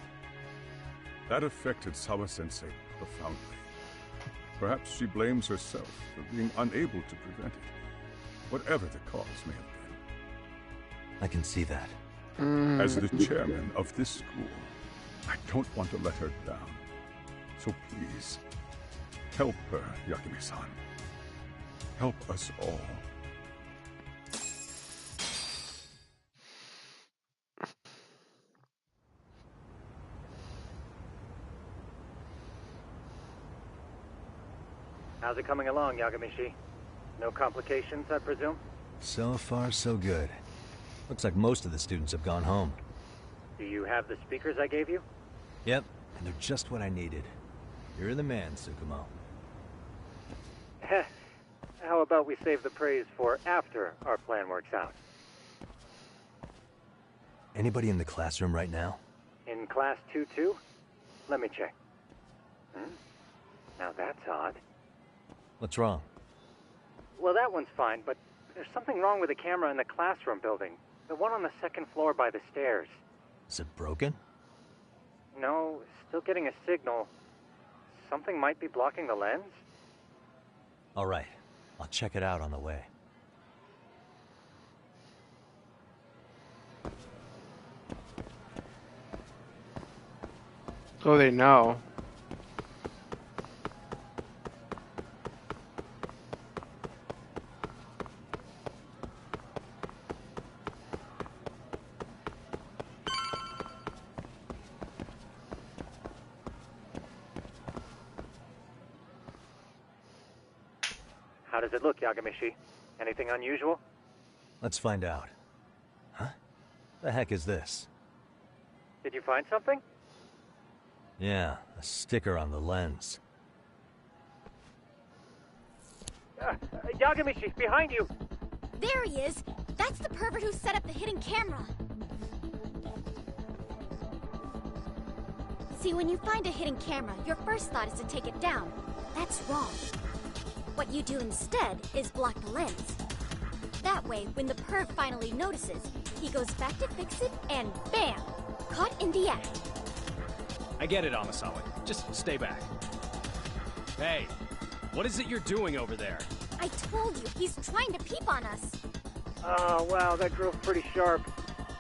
That affected Sawa-sensei profoundly. Perhaps she blames herself for being unable to prevent it, whatever the cause may have been. I can see that. As the chairman of this school, I don't want to let her down. So please, help her, Yagami-san. Help us all. How's it coming along, Yagamishi? No complications, I presume? So far, so good. Looks like most of the students have gone home. Do you have the speakers I gave you? Yep, and they're just what I needed. You're the man, Tsukumo. How about we save the praise for after our plan works out? Anybody in the classroom right now? In class 2-2? Let me check. Now that's odd. What's wrong? Well, that one's fine, but there's something wrong with the camera in the classroom building. The one on the second floor by the stairs. Is it broken? No, still getting a signal. Something might be blocking the lens? All right, I'll check it out on the way. So they know. How does it look, Yagamishi? Anything unusual? Let's find out. Huh? The heck is this? Did you find something? Yeah, a sticker on the lens. Yagamishi, behind you! There he is! That's the pervert who set up the hidden camera! See, when you find a hidden camera, your first thought is to take it down. That's wrong. What you do instead is block the lens. That way, when the perv finally notices, he He goes back to fix it, and bam! Caught in the act. I get it, Amasawa. Just stay back. Hey, what is it you're doing over there? I told you, he's trying to peep on us. Oh, wow, that girl's pretty sharp.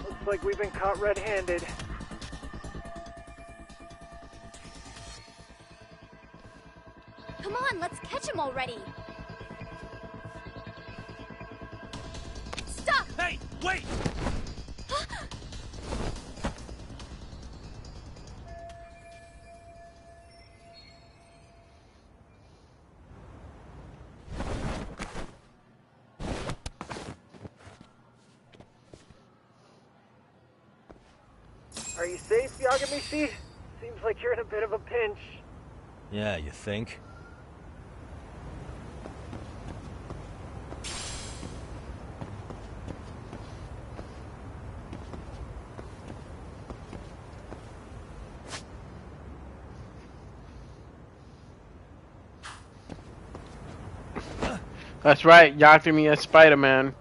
Looks like we've been caught red-handed. Come on, let's catch him already. Stop! Hey, wait! Are you safe, Yagamishi? Seems like you're in a bit of a pinch. Yeah, you think? That's right, Yakumi as Spider-Man.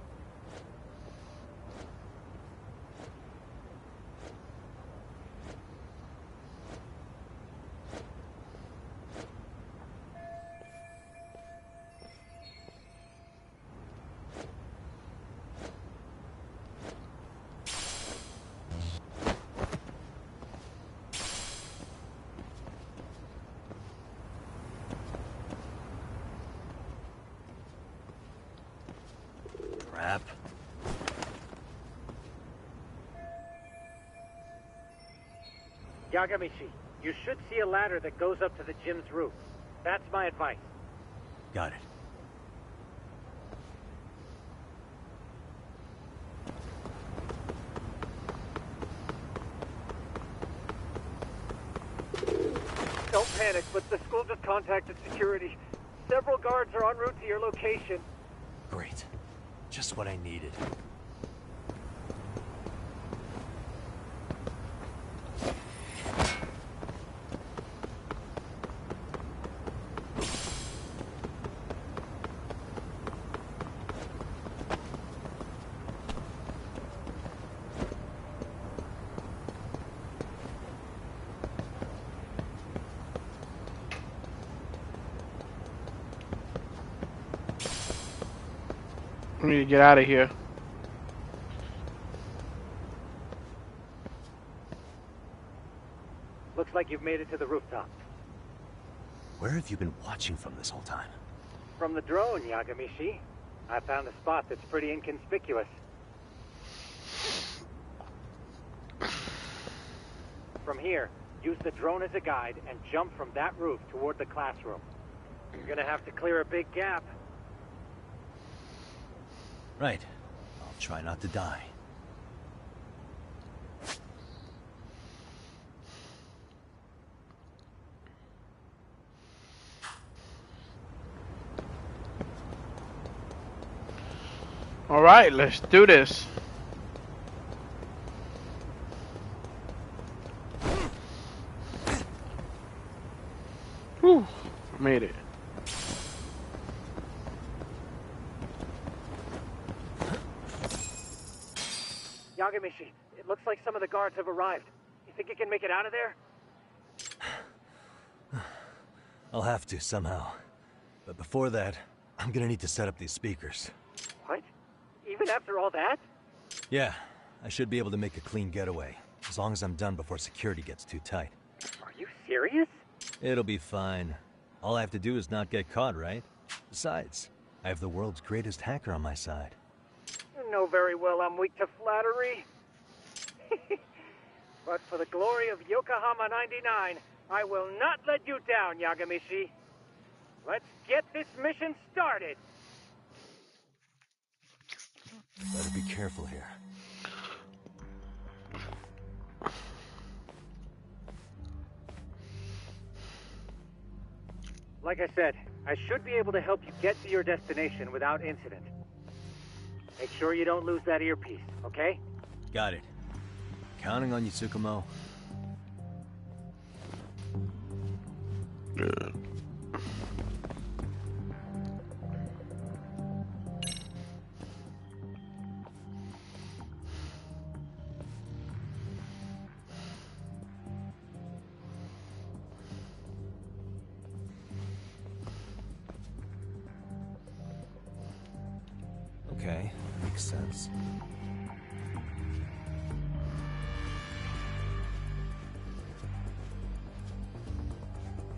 Crap. Yagamishi, you should see a ladder that goes up to the gym's roof. That's my advice. Got it. Don't panic, but the school just contacted security. Several guards are en route to your location. Great. Just what I needed. We need to get out of here. Looks like you've made it to the rooftop. Where have you been watching from this whole time? From the drone, Yagamishi. I found a spot that's pretty inconspicuous. From here, use the drone as a guide and jump from that roof toward the classroom. You're gonna have to clear a big gap. Right. I'll try not to die. All right, let's do this. Whew, made it. Yagamishi, it looks like some of the guards have arrived. You think you can make it out of there? I'll have to, somehow. But before that, I'm gonna need to set up these speakers. What? Even after all that? Yeah, I should be able to make a clean getaway. As long as I'm done before security gets too tight. Are you serious? It'll be fine. All I have to do is not get caught, right? Besides, I have the world's greatest hacker on my side. You know very well I'm weak to flattery. But for the glory of Yokohama 99, I will not let you down, Yagamishi. Let's get this mission started. Better be careful here. Like I said, I should be able to help you get to your destination without incident. Make sure you don't lose that earpiece, okay? Got it. Counting on you, Tsukumo. Good. Okay, makes sense.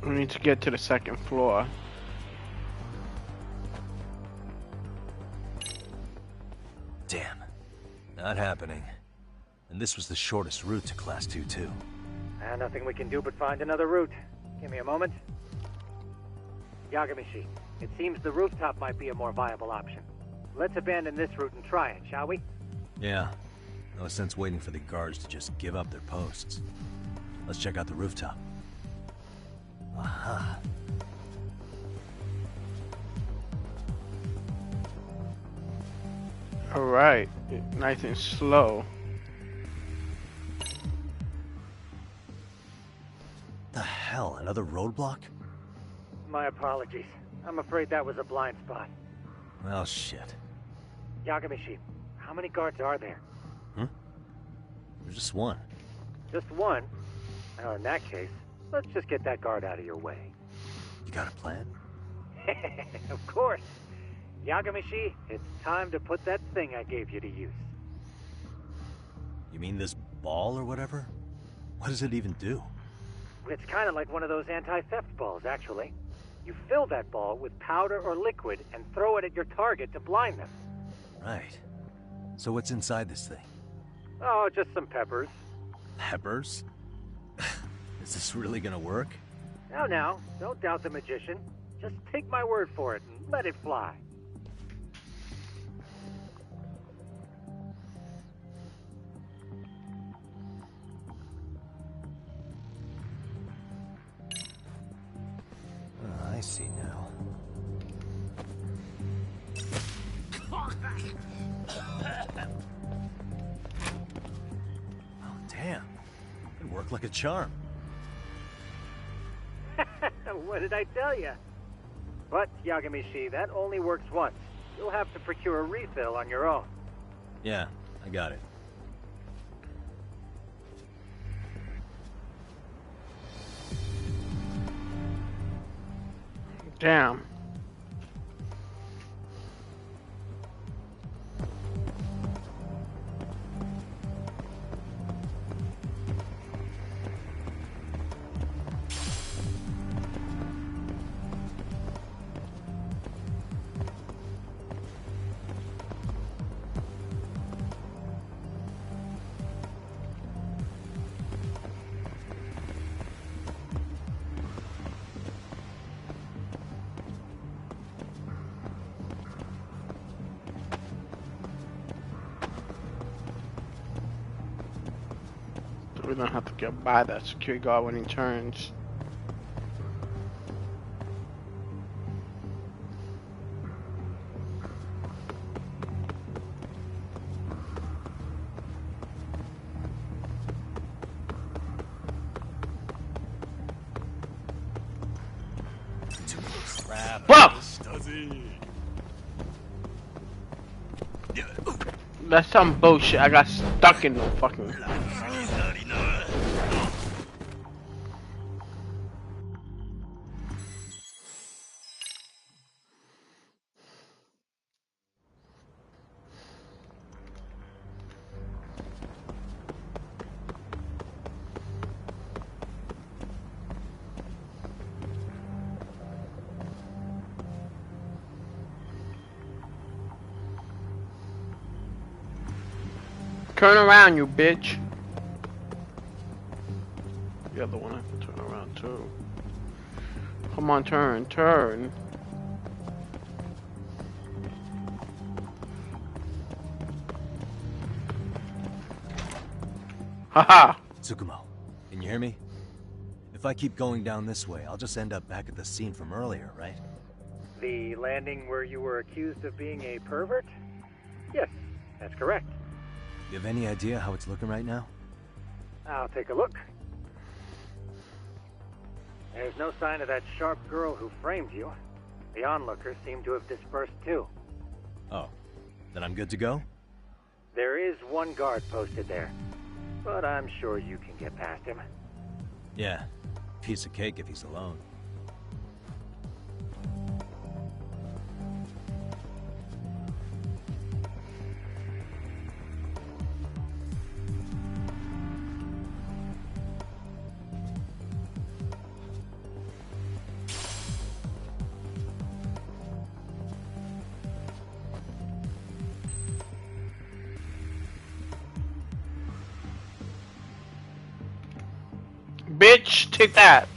We need to get to the second floor. Damn. Not happening. And this was the shortest route to Class 2, too. Nothing we can do but find another route. Give me a moment. Yagamishi, it seems the rooftop might be a more viable option. Let's abandon this route and try it, shall we? Yeah. No sense waiting for the guards to just give up their posts. Let's check out the rooftop. Aha. Alright. Nice and slow. The hell? Another roadblock? My apologies. I'm afraid that was a blind spot. Well, shit. Yagamishi, how many guards are there? There's just one. Just one? Well, in that case, let's just get that guard out of your way. You got a plan? Of course. Yagamishi, it's time to put that thing I gave you to use. You mean this ball or whatever? What does it even do? It's kind of like one of those anti-theft balls, actually. You fill that ball with powder or liquid and throw it at your target to blind them. Right. So what's inside this thing? Oh, just some peppers. Peppers? Is this really gonna work? Now, don't doubt the magician. Just take my word for it and let it fly. I see now. Oh, damn. It worked like a charm. What did I tell you? But, Yagamishi, that only works once. You'll have to procure a refill on your own. Yeah, I got it. Damn. We don't have to get by that security guard when he turns. Whoa! That's some bullshit. I got stuck in the fucking... Turn around, you bitch. The other one has to turn around too. Come on, turn. Haha. Tsukumo, can you hear me? If I keep going down this way, I'll just end up back at the scene from earlier, right? The landing where you were accused of being a pervert? Yes, that's correct. You have any idea how it's looking right now? I'll take a look. There's no sign of that sharp girl who framed you. The onlookers seem to have dispersed too. Oh, then I'm good to go? There is one guard posted there, but I'm sure you can get past him. Yeah, piece of cake if he's alone. bitch. Take that.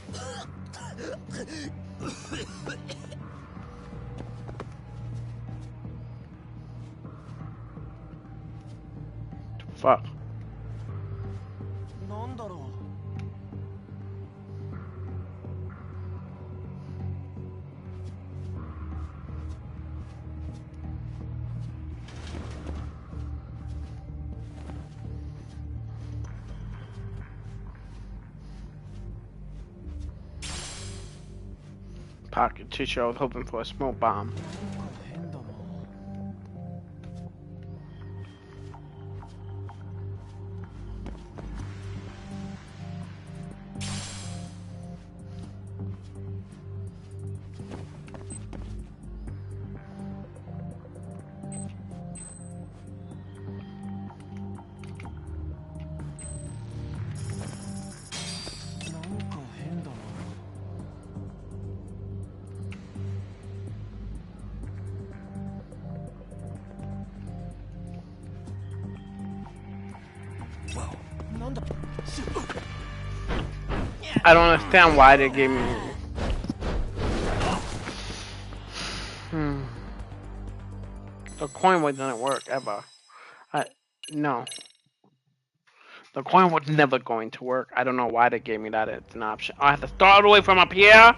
Fuck. Pocket tissue. I was hoping for a smoke bomb. I don't understand why they gave me. The coin wouldn't work ever. No. The coin was never going to work. I don't know why they gave me that as an option. I have to start all the way from up here.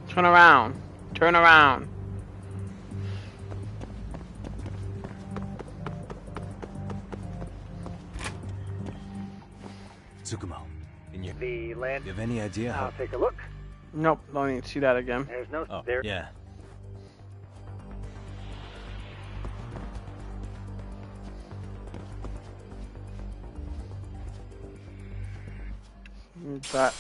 Turn around. Turn around. Tsukumo, The land. you have any idea how... I'll take a look. Nope, don't need to see that again. There's no Oh, there. yeah. That.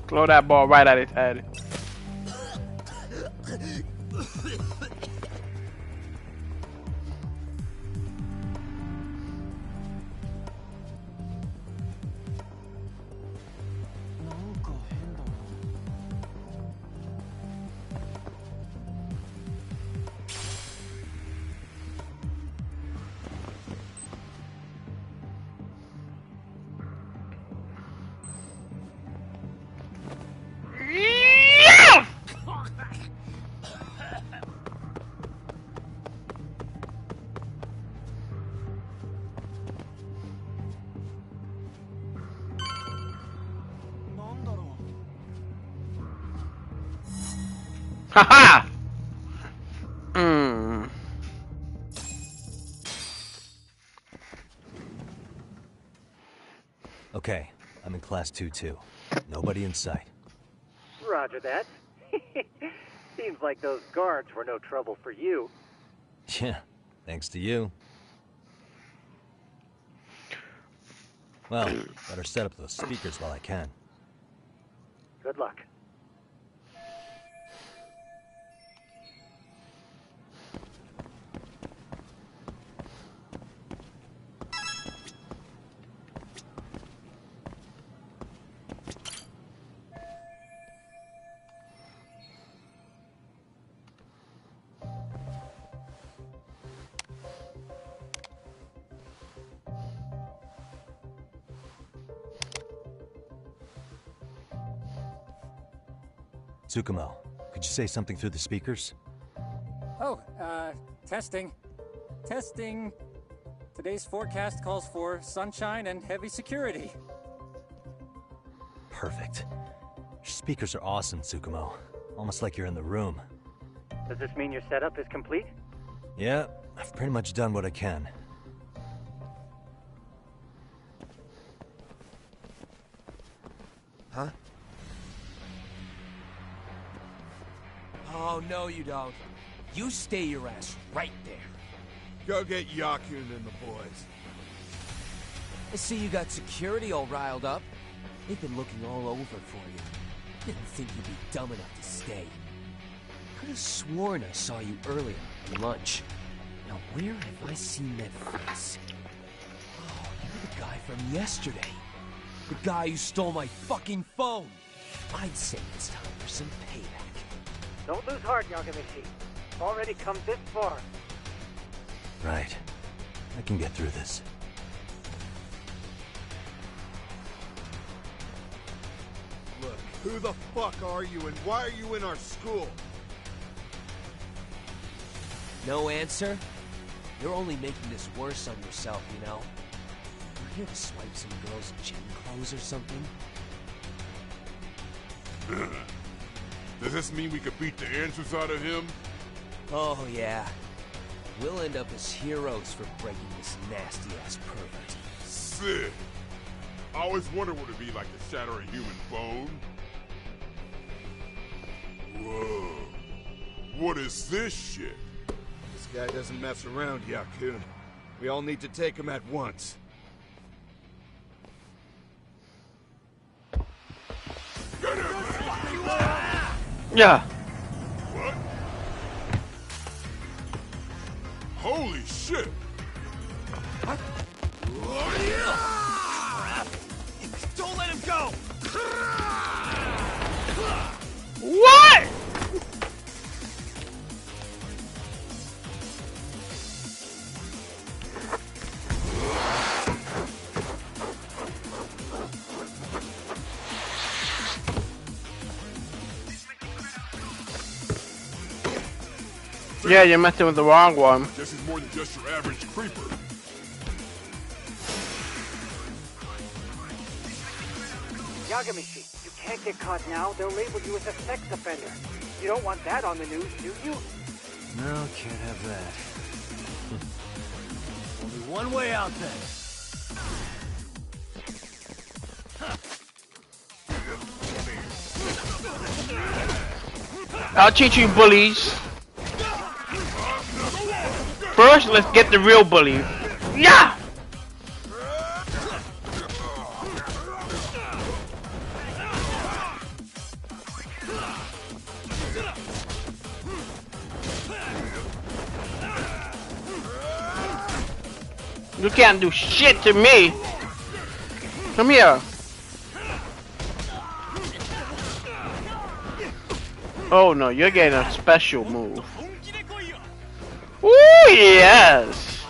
Throw that ball right at his head. Haha! Okay, I'm in class 2-2. Nobody in sight. Roger that. Seems like those guards were no trouble for you. Yeah, thanks to you. Well, better set up those speakers while I can. Good luck. Tsukumo, could you say something through the speakers? Oh, testing. Testing. Today's forecast calls for sunshine and heavy security. Perfect. Your speakers are awesome, Tsukumo. Almost like you're in the room. Does this mean your setup is complete? Yeah, I've pretty much done what I can. Huh? Oh, no you don't. You stay your ass right there. Go get Yakun and the boys. I see you got security all riled up. They've been looking all over for you. Didn't think you'd be dumb enough to stay. Could have sworn I saw you earlier at lunch. Now where have I seen that face? Oh, you're the guy from yesterday. The guy who stole my fucking phone. I'd say it's time for some payback. Don't lose heart, Yagamichi. Already come this far. Right. I can get through this. Look, who the fuck are you and why are you in our school? No answer? You're only making this worse on yourself, you know? You're here to swipe some girl's gym clothes or something? Does this mean we could beat the answers out of him? Oh, yeah. We'll end up as heroes for breaking this nasty-ass pervert. Sick! I always wondered what it'd be like to shatter a human bone. Whoa. What is this shit? This guy doesn't mess around, Yakun. We all need to take him at once. Yeah. What? Holy shit! Don't let him go! What? Yeah, you're messing with the wrong one. Guess he's more than just your average creeper. Yagamichi, you can't get caught now. They'll label you as a sex offender. You don't want that on the news, do you? No, can't have that. Only one way out then. I'll teach you bullies. First, let's get the real bully. Yeah! You can't do shit to me. Come here. Oh no, you're getting a special move. Ooh, yes.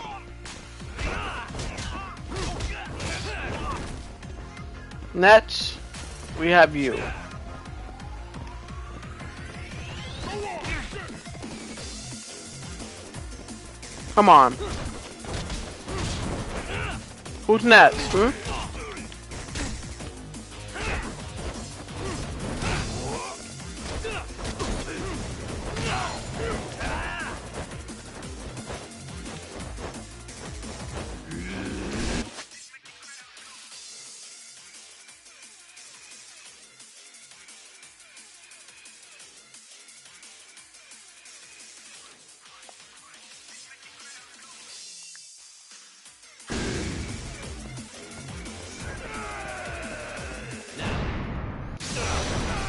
Next, we have you. Come on. Who's next? Hmm?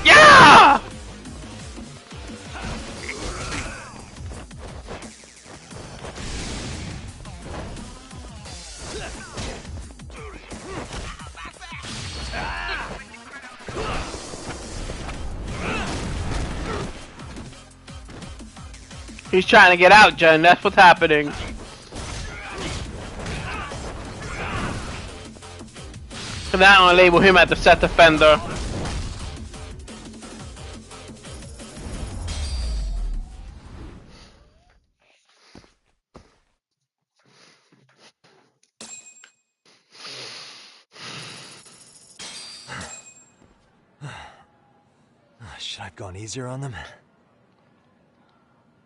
Yeah! He's trying to get out, Jen. That's what's happening. So now I'm gonna label him as the sex offender. Should I have gone easier on them?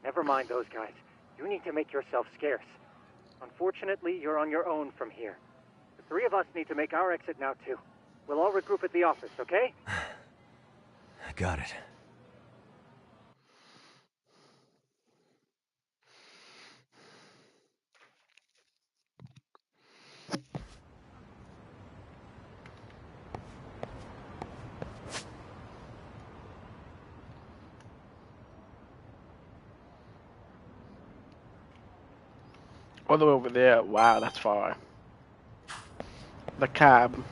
Never mind those guys. You need to make yourself scarce. Unfortunately, you're on your own from here. The three of us need to make our exit now, too. We'll all regroup at the office, okay? I got it. All the way over there. Wow, that's far. The cab.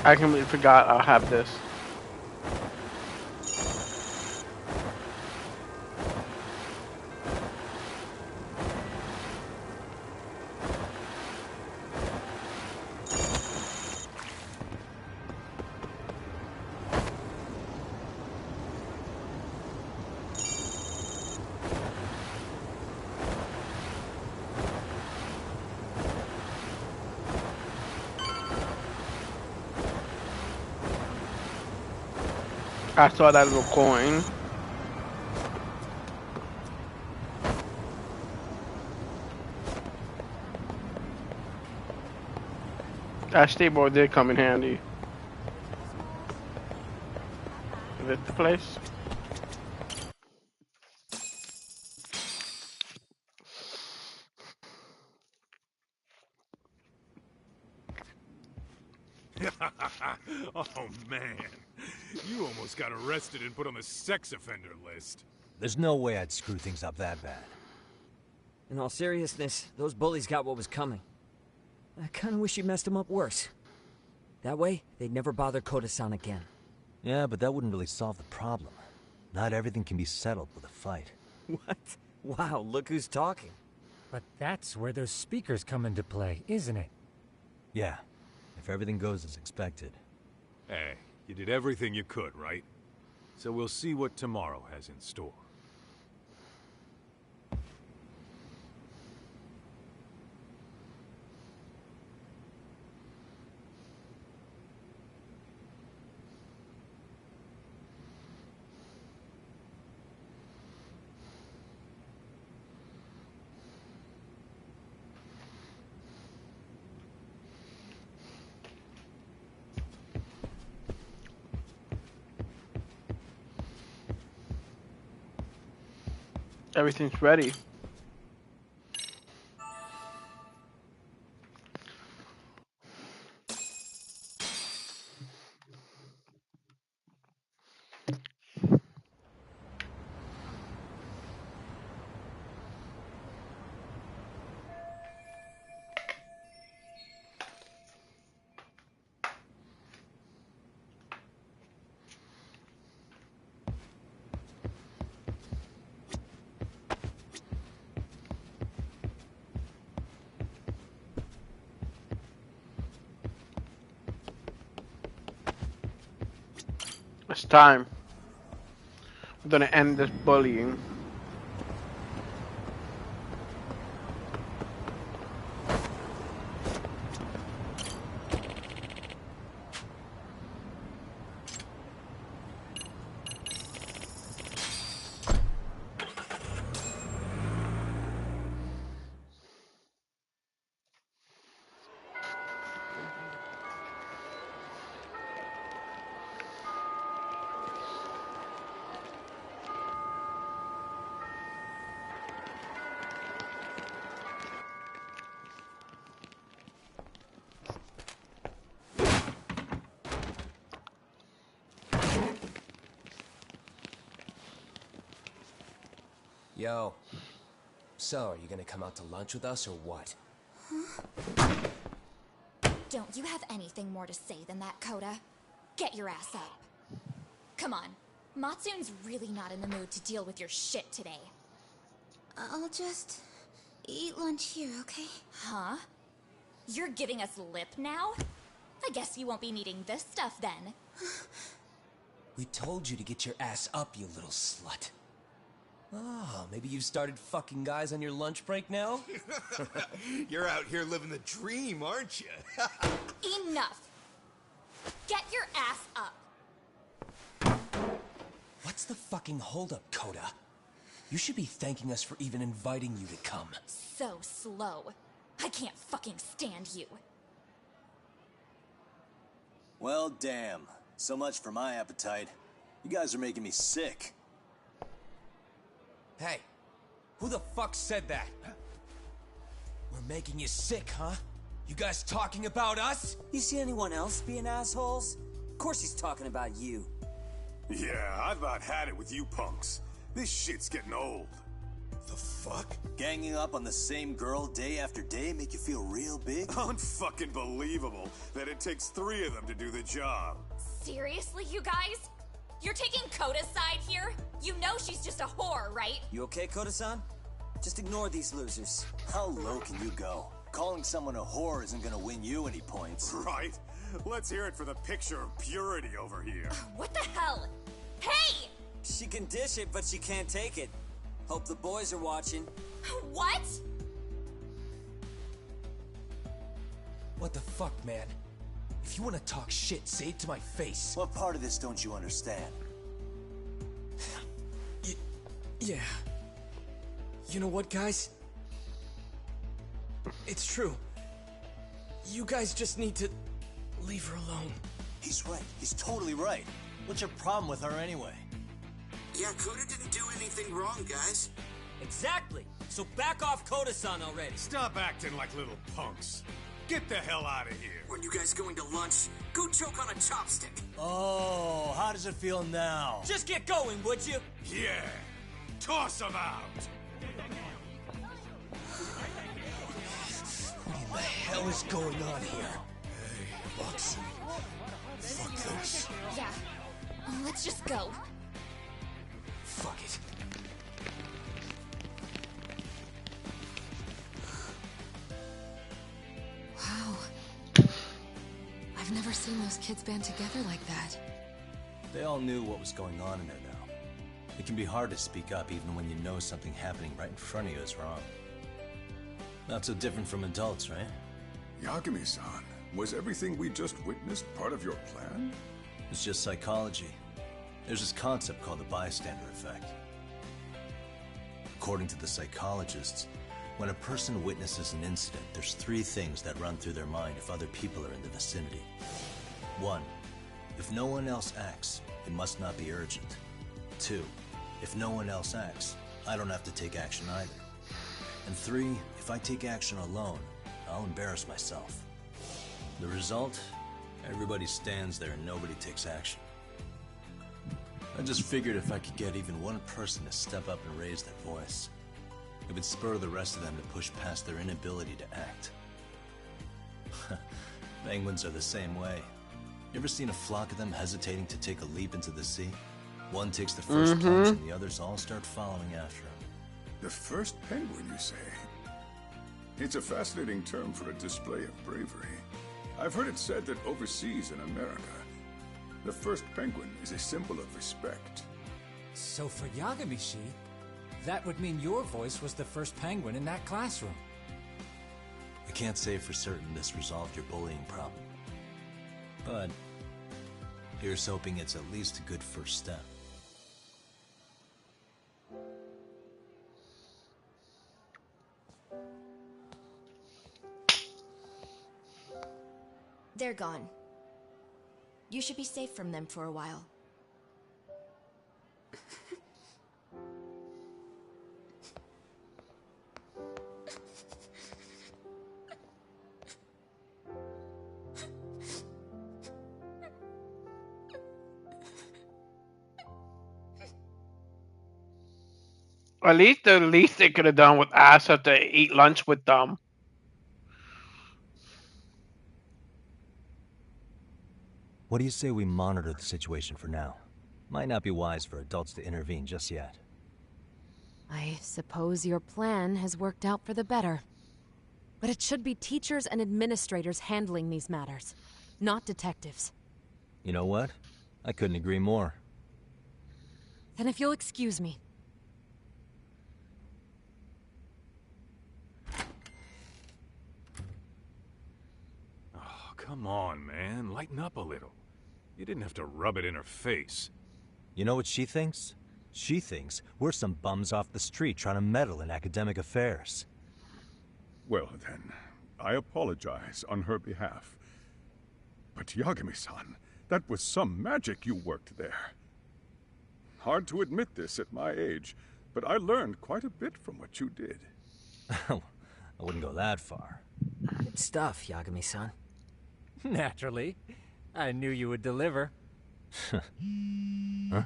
I completely forgot I'll have this. I saw that little coin. That skateboard did come in handy. Is it the place? Oh man, you almost got arrested and put on the sex offender list. There's no way I'd screw things up that bad. In all seriousness, those bullies got what was coming. I kinda wish you messed them up worse. That way, they'd never bother Koda-san again. Yeah, but that wouldn't really solve the problem. Not everything can be settled with a fight. What? Wow, look who's talking. But that's where those speakers come into play, isn't it? Yeah, if everything goes as expected. Hey, you did everything you could, right? So we'll see what tomorrow has in store. Everything's ready. It's time. We're gonna end this bullying. Yo. So, are you gonna come out to lunch with us or what? Don't you have anything more to say than that, Koda? Get your ass up. Come on. Matsune's really not in the mood to deal with your shit today. I'll just eat lunch here, okay? Huh? You're giving us lip now? I guess you won't be needing this stuff then. We told you to get your ass up, you little slut. Oh, maybe you've started fucking guys on your lunch break now? You're out here living the dream, aren't you? Enough! Get your ass up! What's the fucking holdup, Coda? You should be thanking us for even inviting you to come. So slow. I can't fucking stand you. Well, damn. So much for my appetite. You guys are making me sick. Hey, who the fuck said that? We're making you sick, huh? You guys talking about us? You see anyone else being assholes? Of course he's talking about you. Yeah, I've about had it with you punks. This shit's getting old. The fuck? Ganging up on the same girl day after day make you feel real big? Unfucking believable that it takes 3 of them to do the job. Seriously, you guys? You're taking Coda's side here? You know she's just a whore, right? You okay, Koda-san? Just ignore these losers. How low can you go? Calling someone a whore isn't gonna win you any points. Right? Let's hear it for the picture of purity over here. What the hell? Hey! She can dish it, but she can't take it. Hope the boys are watching. What? What the fuck, man? If you want to talk shit, say it to my face. What part of this don't you understand? Yeah. You know what, guys? It's true. You guys just need to leave her alone. He's right. He's totally right. What's your problem with her anyway? Yeah, Coda didn't do anything wrong, guys. Exactly. So back off Koda-san already. Stop acting like little punks. Get the hell out of here. When you guys going to lunch, go choke on a chopstick. Oh, how does it feel now? Just get going, would you? Yeah. Toss them out. What in the hell is going on here? Hey, Roxy. Fuck this. Yeah. Let's just go. Fuck it. Wow. I've never seen those kids band together like that. They all knew what was going on in there now. It can be hard to speak up even when you know something happening right in front of you is wrong. Not so different from adults, right? Yagami-san, was everything we just witnessed part of your plan? It's just psychology. There's this concept called the bystander effect. According to the psychologists, when a person witnesses an incident, there's 3 things that run through their mind if other people are in the vicinity. 1, if no one else acts, it must not be urgent. 2, if no one else acts, I don't have to take action either. And 3, if I take action alone, I'll embarrass myself. The result? Everybody stands there and nobody takes action. I just figured if I could get even one person to step up and raise their voice, it would spur the rest of them to push past their inability to act. Penguins are the same way. You ever seen a flock of them hesitating to take a leap into the sea? One takes the first plunge and the others all start following after him. The first penguin, you say? It's a fascinating term for a display of bravery. I've heard it said that overseas in America, the first penguin is a symbol of respect. So for Yagami-shi, that would mean your voice was the first penguin in that classroom. I can't say for certain this resolved your bullying problem. But here's hoping it's at least a good first step. They're gone. You should be safe from them for a while. At least the least they could have done was ask her to eat lunch with them. What do you say we monitor the situation for now? Might not be wise for adults to intervene just yet. I suppose your plan has worked out for the better. But it should be teachers and administrators handling these matters, not detectives. You know what? I couldn't agree more. Then if you'll excuse me. Come on, man. Lighten up a little. You didn't have to rub it in her face. You know what she thinks? She thinks we're some bums off the street trying to meddle in academic affairs. Well then, I apologize on her behalf. But Yagami-san, that was some magic you worked there. Hard to admit this at my age, but I learned quite a bit from what you did. I wouldn't go that far. Good stuff, Yagami-san. Naturally. I knew you would deliver. Huh?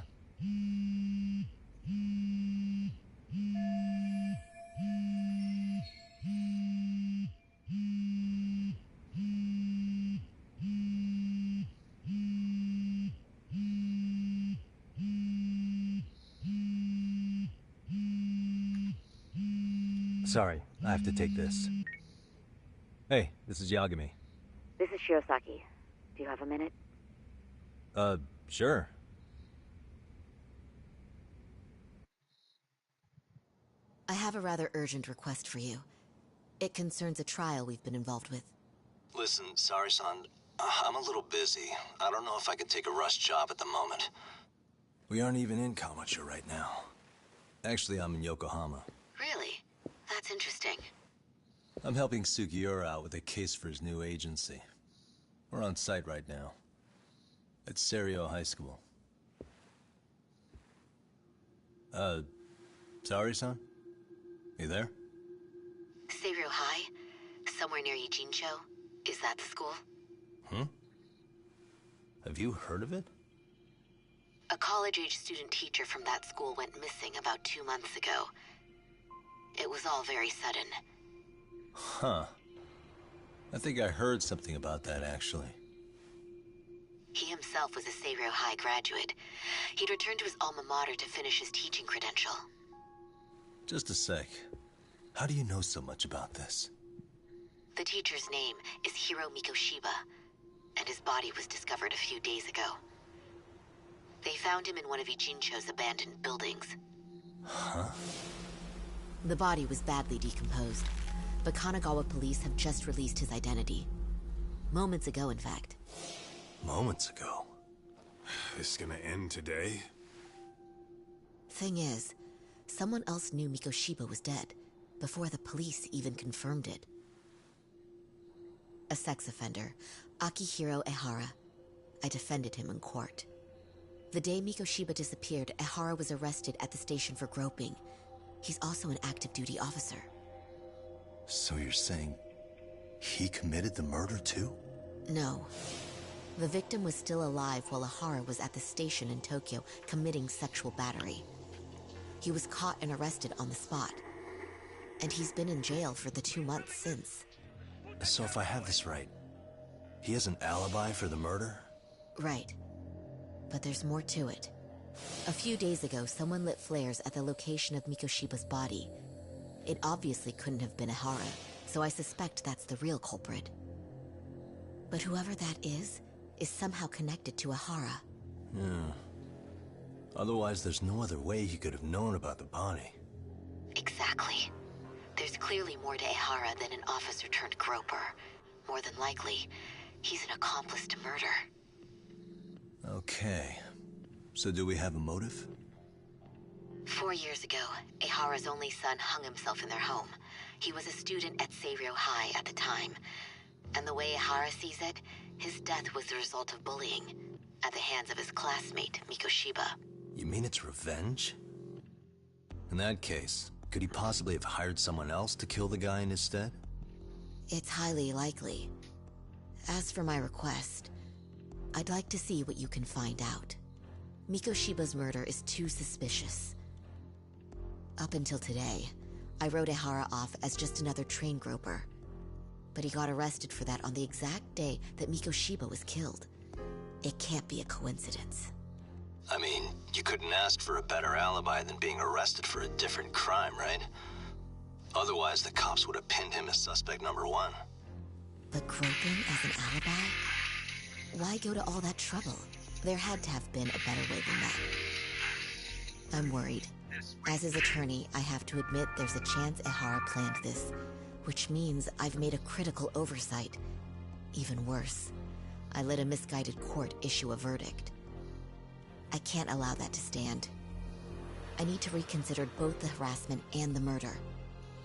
Sorry, I have to take this. Hey, this is Yagami. This is Shiosaki. Do you have a minute? Sure. I have a rather urgent request for you. It concerns a trial we've been involved with. Listen, Sari-san, I'm a little busy. I don't know if I could take a rush job at the moment. We aren't even in Kawachi right now. Actually, I'm in Yokohama. Really? That's interesting. I'm helping Sugiura out with a case for his new agency. We're on site right now. At Seiryo High School. Sari-san? You there? Seiryo High? Somewhere near Ijincho? Is that the school? Have you heard of it? A college-age student teacher from that school went missing about 2 months ago. It was all very sudden. Huh. I think I heard something about that, actually. He himself was a Seiryo High graduate. He'd returned to his alma mater to finish his teaching credential. Just a sec. How do you know so much about this? The teacher's name is Hiro Mikoshiba, and his body was discovered a few days ago. They found him in one of Ijincho's abandoned buildings. Huh? The body was badly decomposed, but Kanagawa police have just released his identity. Moments ago, in fact. Moments ago? This is gonna end today? Thing is, someone else knew Mikoshiba was dead, before the police even confirmed it. A sex offender, Akihiro Ehara. I defended him in court. The day Mikoshiba disappeared, Ehara was arrested at the station for groping. He's also an active duty officer. So you're saying he committed the murder too? No. The victim was still alive while Ehara was at the station in Tokyo committing sexual battery. He was caught and arrested on the spot. And he's been in jail for the 2 months since. So if I have this right, he has an alibi for the murder? Right. But there's more to it. A few days ago, someone lit flares at the location of Mikoshiba's body. It obviously couldn't have been Ehara, so I suspect that's the real culprit. But whoever that is somehow connected to Ehara. Yeah. Otherwise, there's no other way he could have known about the body. Exactly. There's clearly more to Ehara than an officer turned groper. More than likely, he's an accomplice to murder. Okay. So do we have a motive? 4 years ago, Ehara's only son hung himself in their home. He was a student at Seiryo High at the time. And the way Ehara sees it, his death was the result of bullying at the hands of his classmate, Mikoshiba. You mean it's revenge? In that case, could he possibly have hired someone else to kill the guy in his stead? It's highly likely. As for my request, I'd like to see what you can find out. Mikoshiba's murder is too suspicious. Up until today, I wrote Ehara off as just another train groper. But he got arrested for that on the exact day that Mikoshiba was killed. It can't be a coincidence. I mean, you couldn't ask for a better alibi than being arrested for a different crime, right? Otherwise, the cops would have pinned him as suspect number 1. But groping as an alibi? Why go to all that trouble? There had to have been a better way than that. I'm worried. As his attorney, I have to admit there's a chance Ehara planned this, which means I've made a critical oversight. Even worse, I let a misguided court issue a verdict. I can't allow that to stand. I need to reconsider both the harassment and the murder.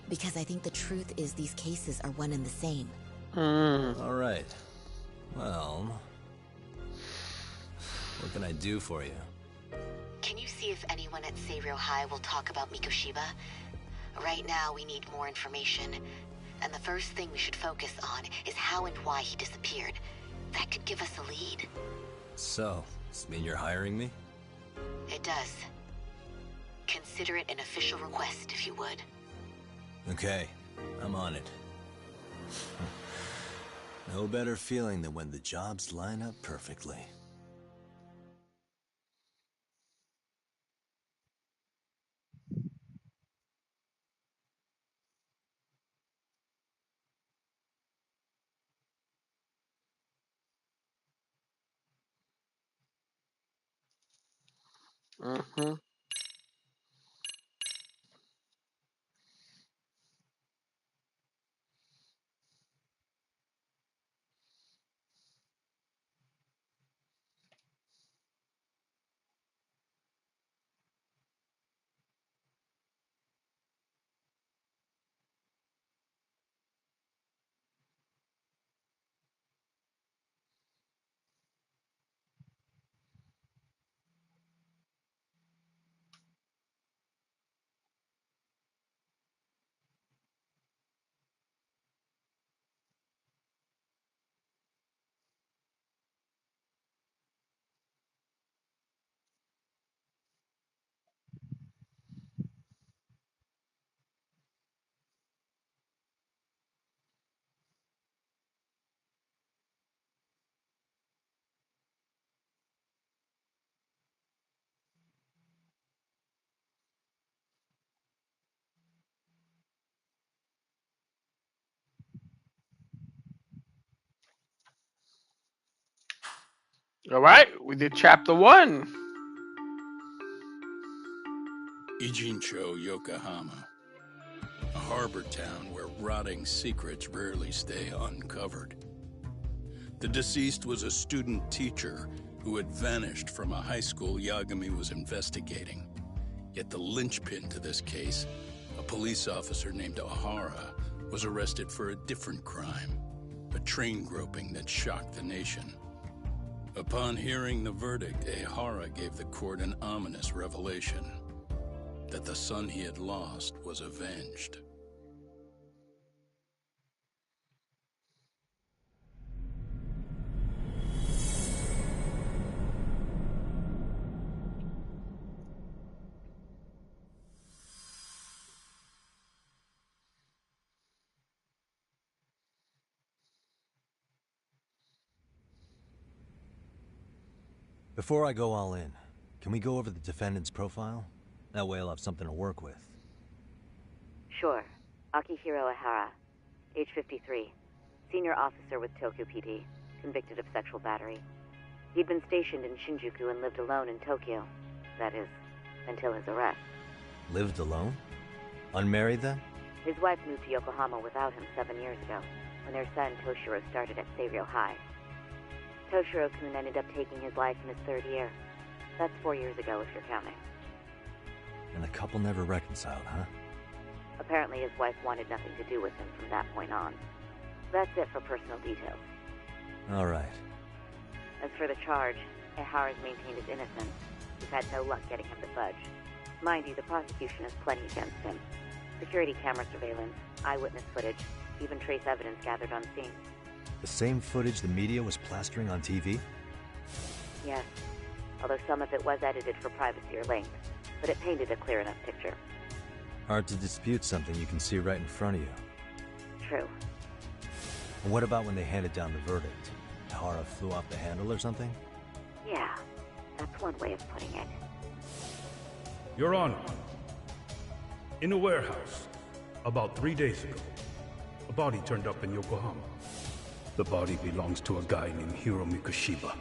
Because I think the truth is these cases are one and the same. All right. Well, what can I do for you? Can you see if anyone at Seiryo High will talk about Mikoshiba? Right now, we need more information. And the first thing we should focus on is how and why he disappeared. That could give us a lead. So, does this mean you're hiring me? It does. Consider it an official request, if you would. Okay, I'm on it. No better feeling than when the jobs line up perfectly. All right, we did chapter 1. Ijincho, Yokohama. A harbor town where rotting secrets rarely stay uncovered. The deceased was a student teacher who had vanished from a high school Yagami was investigating. Yet the linchpin to this case, a police officer named Ohara, was arrested for a different crime, a train groping that shocked the nation. Upon hearing the verdict, Ehara gave the court an ominous revelation, that the son he had lost was avenged. Before I go all in, can we go over the defendant's profile? That way I'll have something to work with. Sure. Akihiro Ehara, age 53, senior officer with Tokyo PD, convicted of sexual battery. He'd been stationed in Shinjuku and lived alone in Tokyo. That is, until his arrest. Lived alone? Unmarried then? His wife moved to Yokohama without him 7 years ago, when their son Toshiro started at Seiryo High. Toshiro-kun ended up taking his life in his 3rd year. That's 4 years ago, if you're counting. And the couple never reconciled, huh? Apparently his wife wanted nothing to do with him from that point on. That's it for personal details. All right. As for the charge, Ehara's maintained his innocence. We've had no luck getting him to budge. Mind you, the prosecution has plenty against him. Security camera surveillance, eyewitness footage, even trace evidence gathered on scene. The same footage the media was plastering on TV? Yes, although some of it was edited for privacy or length, but it painted a clear enough picture. Hard to dispute something you can see right in front of you. True. And what about when they handed down the verdict? Ehara flew off the handle or something? Yeah, that's one way of putting it. Your Honor, in a warehouse, about 3 days ago, a body turned up in Yokohama. The body belongs to a guy named Hiro Mikoshiba.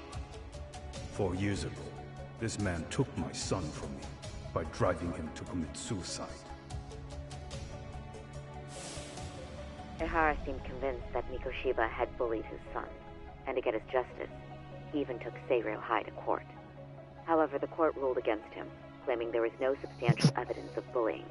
4 years ago, this man took my son from me by driving him to commit suicide. Ehara seemed convinced that Mikoshiba had bullied his son. And to get his justice, he even took Seiryō High to court. However, the court ruled against him, claiming there was no substantial evidence of bullying.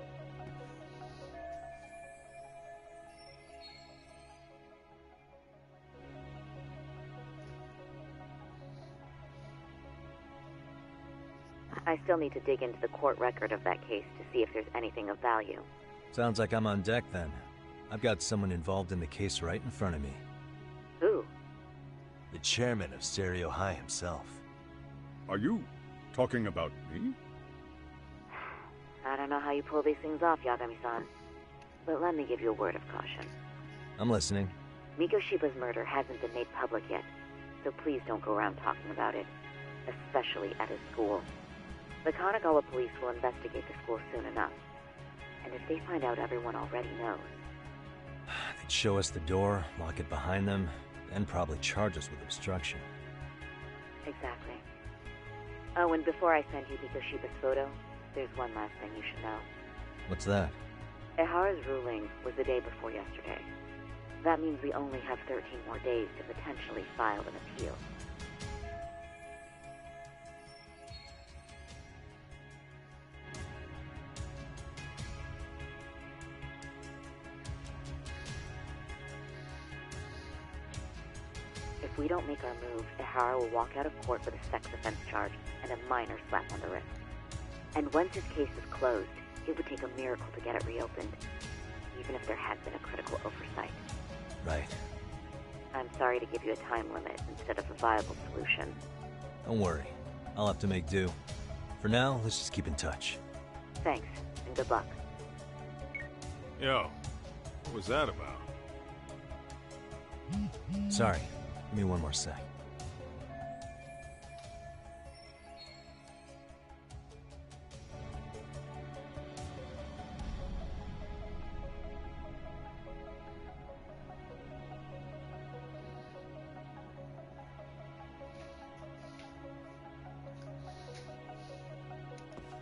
I still need to dig into the court record of that case to see if there's anything of value. Sounds like I'm on deck then. I've got someone involved in the case right in front of me. Who? The chairman of Seiryō High himself. Are you talking about me? I don't know how you pull these things off, Yagami-san. But let me give you a word of caution. I'm listening. Mikoshiba's murder hasn't been made public yet, so please don't go around talking about it, especially at his school. The Kanagawa police will investigate the school soon enough, and if they find out everyone already knows... They'd show us the door, lock it behind them, and probably charge us with obstruction. Exactly. Oh, and before I send you Mikoshiba's photo, there's one last thing you should know. What's that? Ehara's ruling was the day before yesterday. That means we only have 13 more days to potentially file an appeal. If we don't make our move, Ehara will walk out of court with a sex offense charge and a minor slap on the wrist. And once his case is closed, it would take a miracle to get it reopened, even if there had been a critical oversight. Right. I'm sorry to give you a time limit instead of a viable solution. Don't worry. I'll have to make do. For now, let's just keep in touch. Thanks, and good luck. Yo, what was that about? Sorry. Give me one more sec.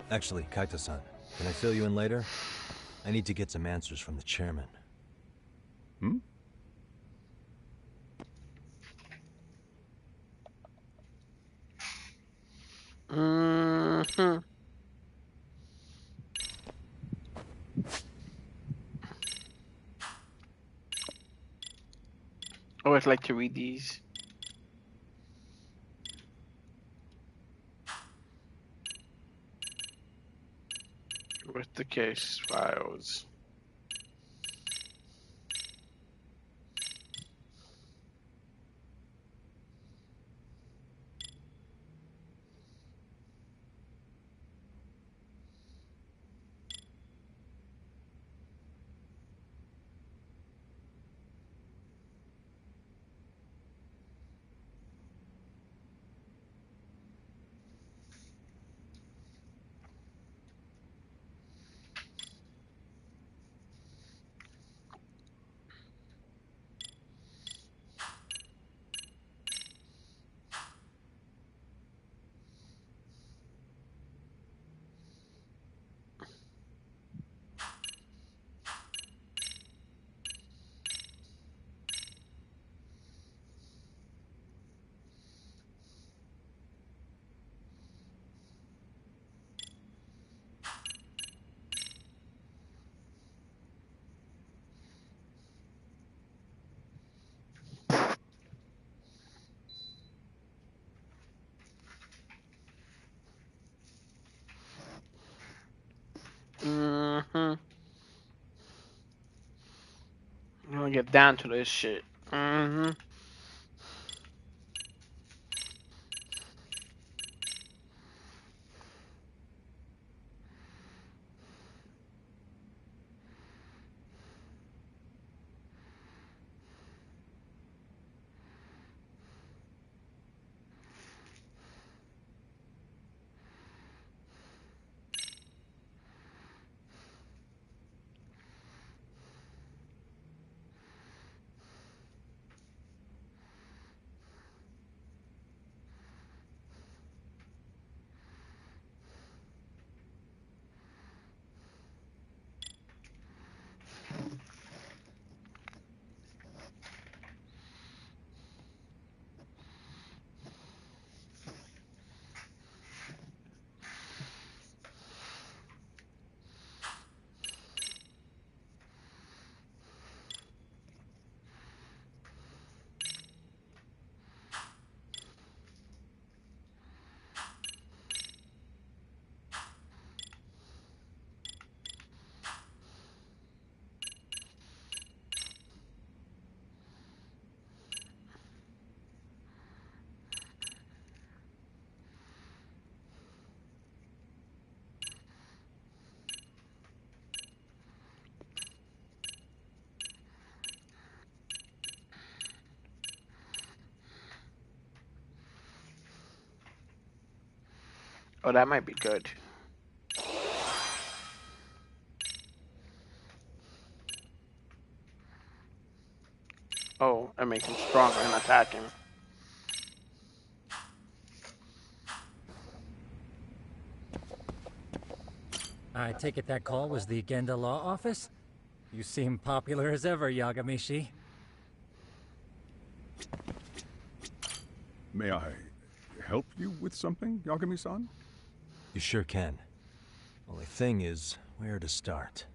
Actually, Kaito-san, can I fill you in later? I need to get some answers from the chairman. Hmm? Mm-hmm. I always like to read these. With the case files. Mm-hmm. I'm gonna get down to this shit. Mm-hmm. Oh, that might be good. Oh, that makes him stronger in attacking. I take it that call was the Genda Law Office? You seem popular as ever, Yagamishi. May I help you with something, Yagami-san? You sure can. Only thing is, where to start?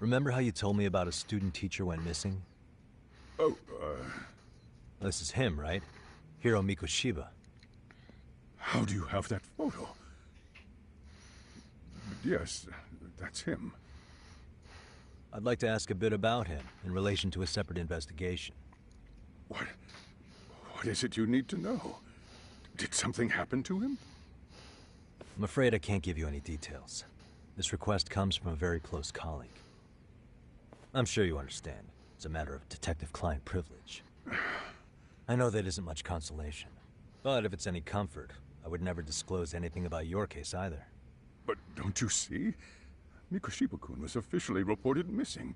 Remember how you told me about a student teacher went missing? Oh, This is him, right? Hiro Mikoshiba. How do you have that photo? Yes, that's him. I'd like to ask a bit about him in relation to a separate investigation. What is it you need to know? Did something happen to him? I'm afraid I can't give you any details. This request comes from a very close colleague. I'm sure you understand. It's a matter of detective-client privilege. I know that isn't much consolation. But if it's any comfort, I would never disclose anything about your case either. But don't you see? Mikoshiba-kun was officially reported missing.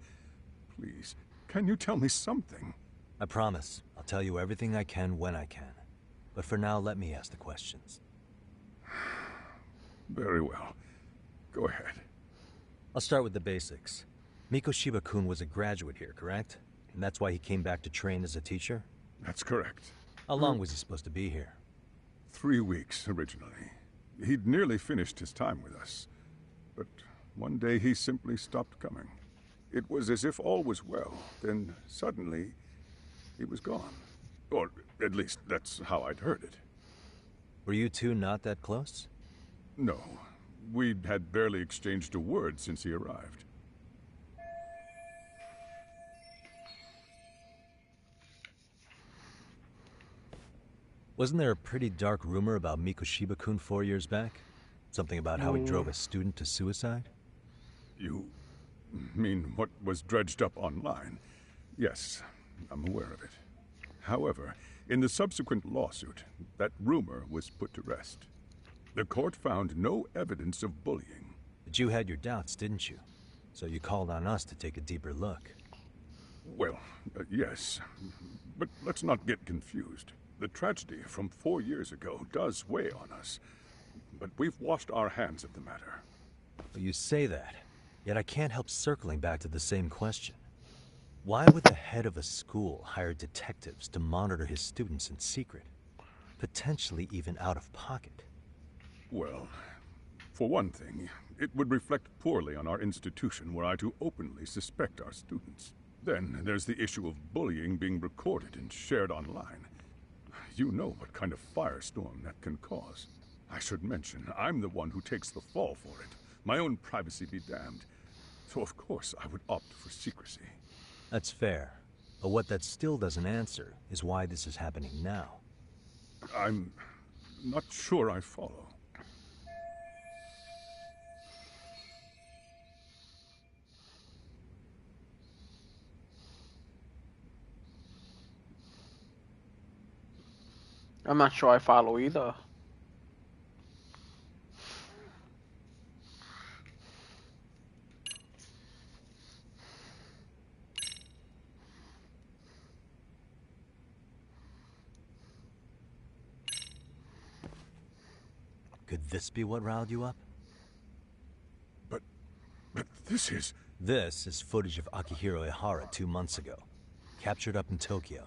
Please, can you tell me something? I promise. I'll tell you everything I can when I can. But for now, let me ask the questions. Very well. Go ahead. I'll start with the basics. Mikoshiba-kun was a graduate here, correct? And that's why he came back to train as a teacher? That's correct. How long was he supposed to be here? 3 weeks, originally. He'd nearly finished his time with us. But one day he simply stopped coming. It was as if all was well, then suddenly he was gone. Or at least that's how I'd heard it. Were you two not that close? No. We'd had barely exchanged a word since he arrived. Wasn't there a pretty dark rumor about Mikoshiba-kun 4 years back? Something about how he drove a student to suicide? You mean what was dredged up online? Yes, I'm aware of it. However, in the subsequent lawsuit, that rumor was put to rest. The court found no evidence of bullying. But you had your doubts, didn't you? So you called on us to take a deeper look. Well, yes. But let's not get confused. The tragedy from 4 years ago does weigh on us. But we've washed our hands of the matter. Well, you say that, yet I can't help circling back to the same question. Why would the head of a school hire detectives to monitor his students in secret? Potentially even out of pocket. Well, for one thing, it would reflect poorly on our institution were I to openly suspect our students. Then there's the issue of bullying being recorded and shared online. You know what kind of firestorm that can cause. I should mention, I'm the one who takes the fall for it. My own privacy be damned. So of course I would opt for secrecy. That's fair. But what that still doesn't answer is why this is happening now. I'm not sure I follow. I'm not sure I follow either. Could this be what riled you up? But this is... This is footage of Akihiro Ihara 2 months ago, captured up in Tokyo.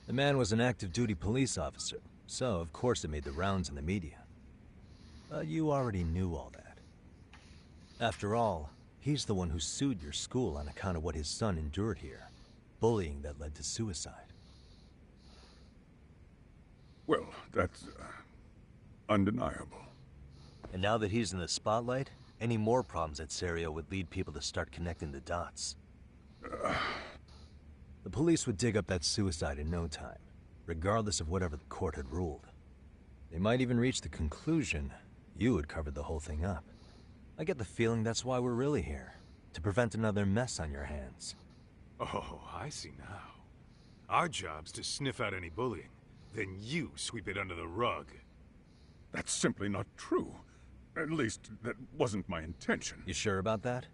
The man was an active duty police officer, so of course it made the rounds in the media. But you already knew all that. After all, he's the one who sued your school on account of what his son endured here. Bullying that led to suicide. Well, that's undeniable. And now that he's in the spotlight, any more problems at Serio would lead people to start connecting the dots. The police would dig up that suicide in no time, regardless of whatever the court had ruled. They might even reach the conclusion you had covered the whole thing up. I get the feeling that's why we're really here, to prevent another mess on your hands. Oh, I see now. Our job's to sniff out any bullying, then you sweep it under the rug. That's simply not true. At least, that wasn't my intention. You sure about that?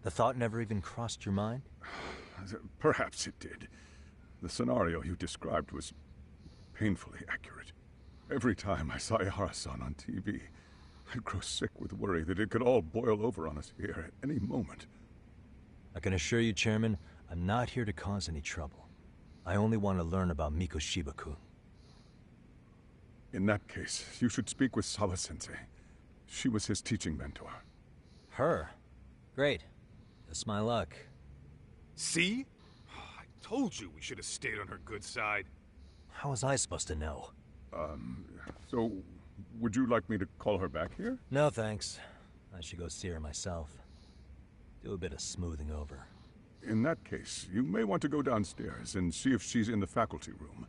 The thought never even crossed your mind? Perhaps it did. The scenario you described was painfully accurate. Every time I saw Ihara-san on TV, I'd grow sick with worry that it could all boil over on us here at any moment. I can assure you, Chairman, I'm not here to cause any trouble. I only want to learn about Mikoshiba-kun. In that case, you should speak with Sawa-sensei. She was his teaching mentor. Her? Great. That's my luck. See? I told you we should have stayed on her good side. How was I supposed to know? So, would you like me to call her back here? No, thanks. I should go see her myself. Do a bit of smoothing over. In that case, you may want to go downstairs and see if she's in the faculty room.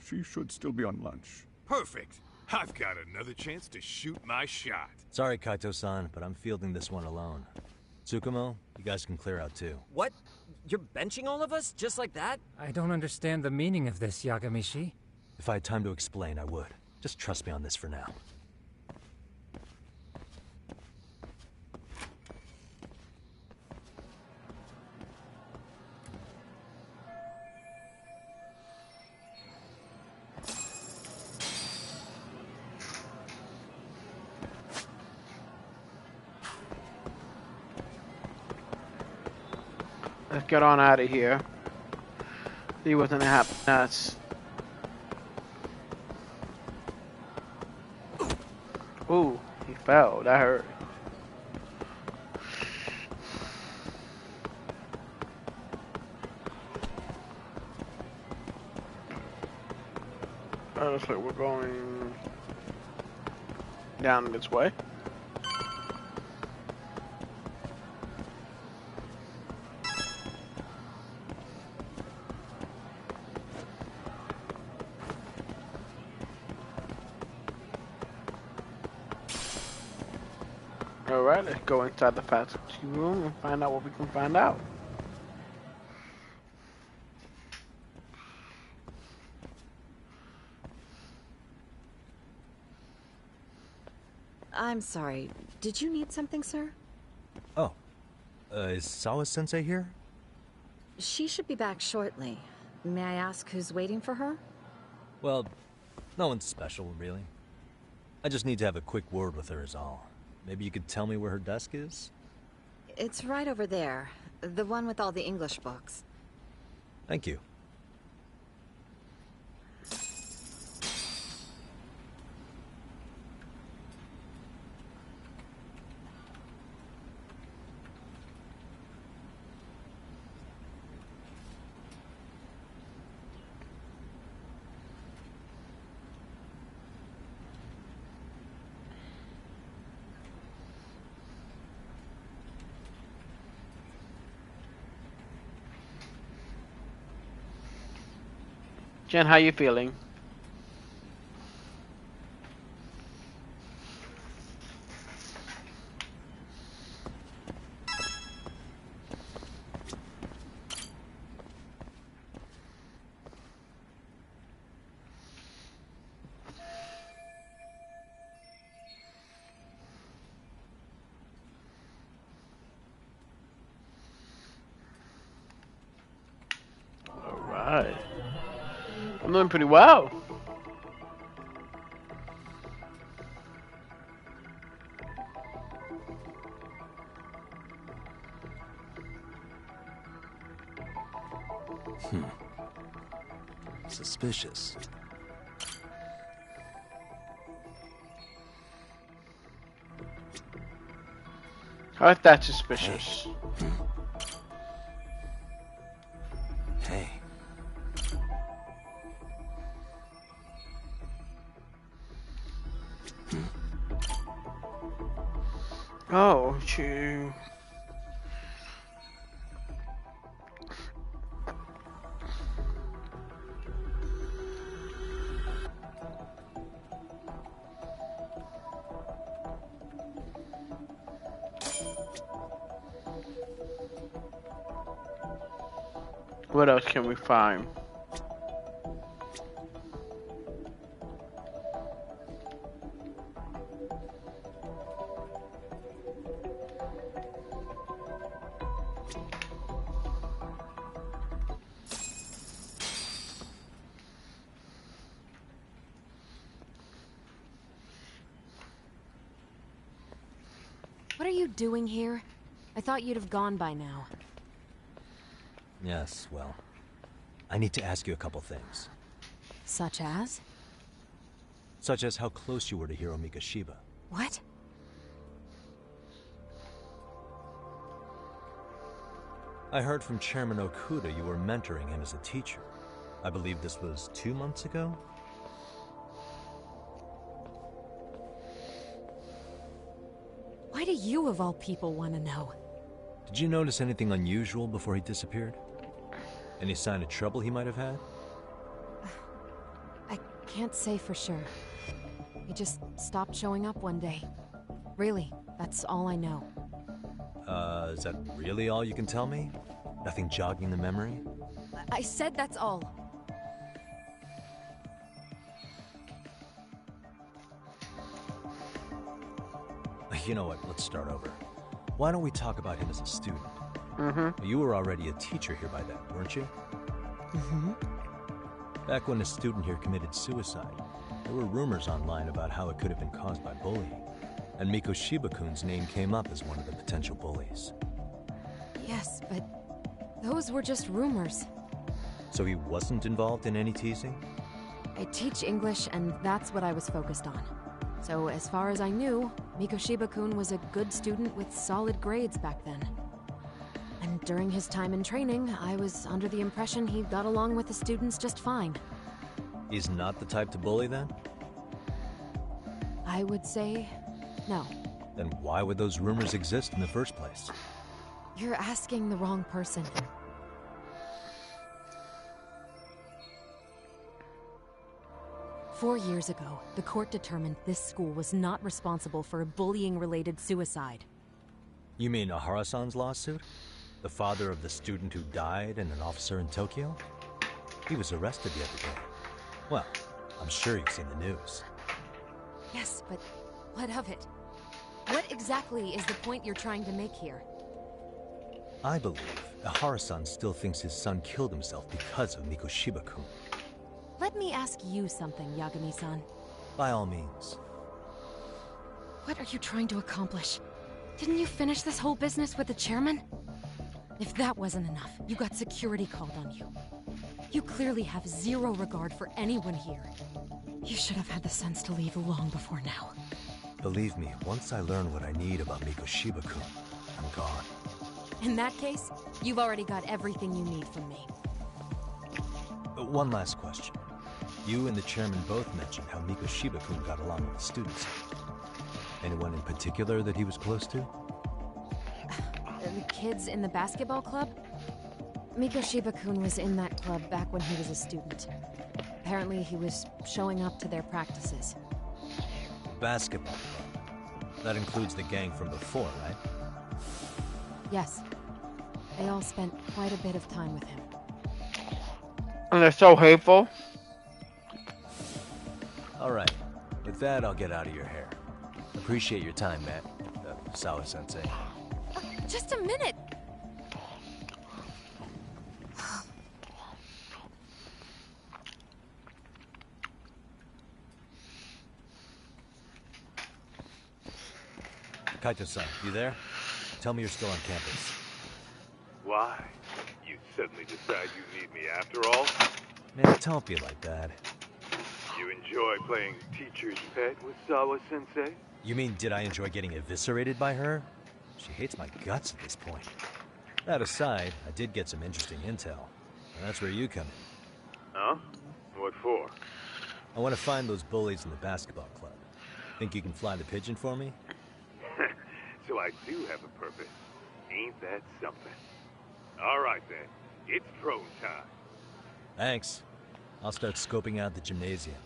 She should still be on lunch. Perfect. I've got another chance to shoot my shot. Sorry, Kaito-san, but I'm fielding this one alone. Tsukumo, you guys can clear out too. What? You're benching all of us? Just like that? I don't understand the meaning of this, Yagamishi. If I had time to explain, I would. Just trust me on this for now. Let's get on out of here. See what's gonna happen next. Ooh, he fell. That hurt. Looks like we're going down this way. Alright, let's go inside the faculty room and find out what we can find out. I'm sorry. Did you need something, sir? Oh. Is Sawa-sensei here? She should be back shortly. May I ask who's waiting for her? Well, no one's special, really. I just need to have a quick word with her is all. Maybe you could tell me where her desk is? It's right over there. The one with all the English books. Thank you. Jen, how you feeling? I'm doing pretty well. Suspicious. How's that suspicious? Hey. Oh, gee. What else can we find? What are you doing here? I thought you'd have gone by now. Yes, well, I need to ask you a couple things. Such as? Such as how close you were to Hiro Mikoshiba. What? I heard from Chairman Okuda you were mentoring him as a teacher. I believe this was 2 months ago? Why do you, of all people, want to know? Did you notice anything unusual before he disappeared? Any sign of trouble he might have had? I can't say for sure. He just stopped showing up one day. Really, that's all I know. Is that really all you can tell me? Nothing jogging the memory? I said that's all. You know what, let's start over. Why don't we talk about him as a student? Mm-hmm. You were already a teacher here by then, weren't you? Mm-hmm. Back when a student here committed suicide, there were rumors online about how it could have been caused by bullying. And Mikoshiba-kun's name came up as one of the potential bullies. Yes, but those were just rumors. So he wasn't involved in any teasing? I teach English, and that's what I was focused on. So as far as I knew, Mikoshiba-kun was a good student with solid grades back then. And during his time in training, I was under the impression he got along with the students just fine. He's not the type to bully then? I would say no. Then why would those rumors exist in the first place? You're asking the wrong person. Four years ago, the court determined this school was not responsible for a bullying-related suicide. You mean Ahara-san's lawsuit? The father of the student who died and an officer in Tokyo? He was arrested the other day. Well, I'm sure you've seen the news. Yes, but what of it? What exactly is the point you're trying to make here? I believe Ahara-san still thinks his son killed himself because of Mikoshiba-kun. Let me ask you something, Yagami-san. By all means. What are you trying to accomplish? Didn't you finish this whole business with the chairman? If that wasn't enough, you got security called on you. You clearly have zero regard for anyone here. You should have had the sense to leave long before now. Believe me, once I learn what I need about Mikoshiba-kun, I'm gone. In that case, you've already got everything you need from me. One last question. You and the chairman both mentioned how Mikoshiba-kun got along with the students. Anyone in particular that he was close to? The kids in the basketball club? Mikoshiba-kun was in that club back when he was a student. Apparently he was showing up to their practices. Basketball club? That includes the gang from before, right? Yes. They all spent quite a bit of time with him. And they're so hateful. Alright. With that, I'll get out of your hair. Appreciate your time, Matt. Sawa-sensei. Just a minute! Kaito-san, you there? Tell me you're still on campus. Why? You suddenly decide you need me after all? Man, don't be like that. You enjoy playing teacher's pet with Sawa-sensei? You mean, did I enjoy getting eviscerated by her? She hates my guts at this point. That aside, I did get some interesting intel. And that's where you come in. Huh? What for? I want to find those bullies in the basketball club. Think you can fly the pigeon for me? So I do have a purpose. Ain't that something? All right then. It's drone time. Thanks. I'll start scoping out the gymnasium.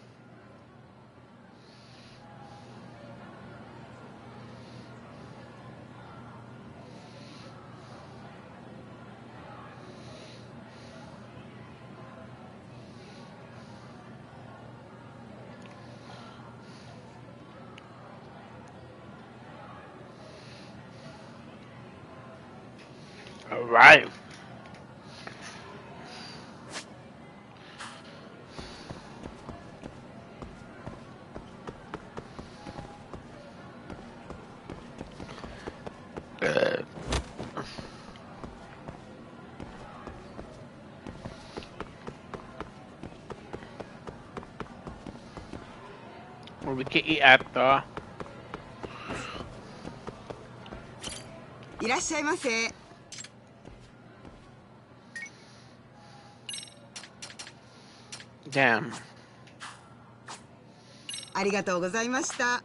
All right. We can eat after. いらっしゃいませ。Damn. ありがとうございました。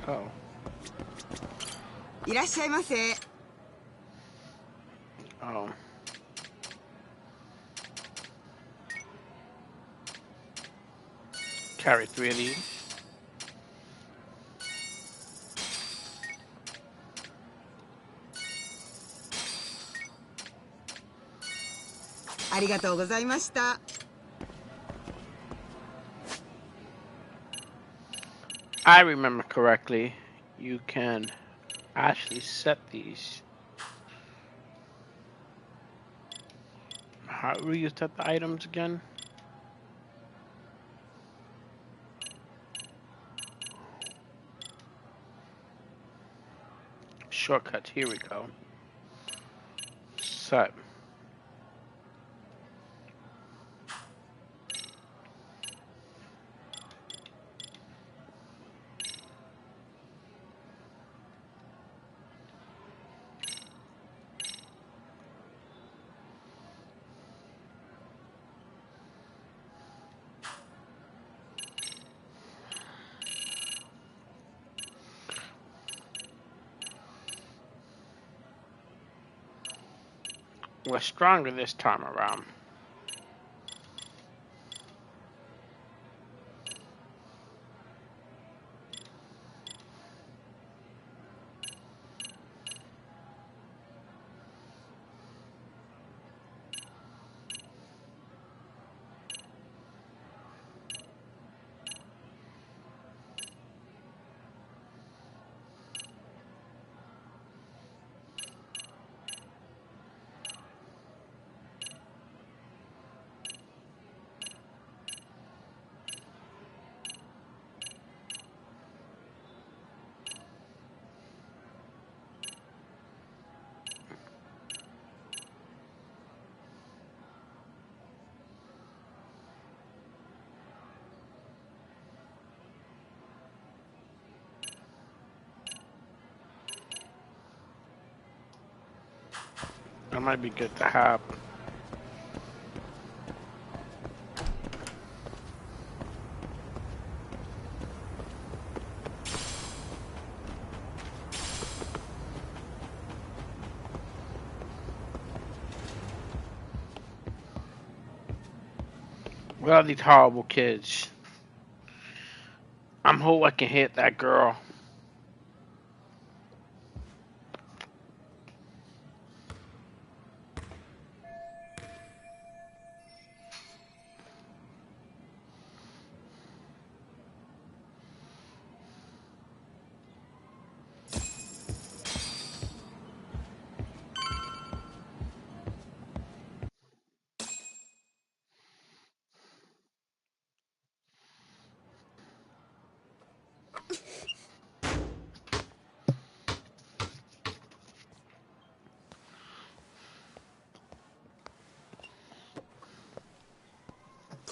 Oh. いらっしゃいませ。Oh. Carry 3 of these. ありがとうございました。I remember correctly, you can actually set these. How do you set the items again? Shortcuts, here we go. Set. We're stronger this time around. That might be good to have. What are these horrible kids? I'm hoping I can hit that girl.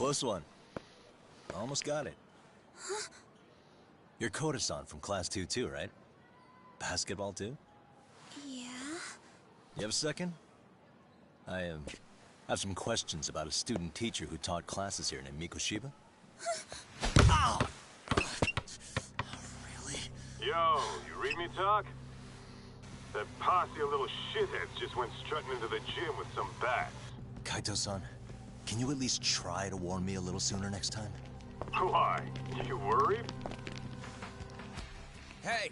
Close one. Almost got it. You're Koda-san from Class 2 too, right? Basketball too? Yeah? You have a second? I have some questions about a student teacher who taught classes here named Mikoshiba. Ow! Really? Yo, you read me talk? That posse of little shitheads just went strutting into the gym with some bats. Kaito-san, can you at least try to warn me a little sooner next time? Why? You worried? Hey!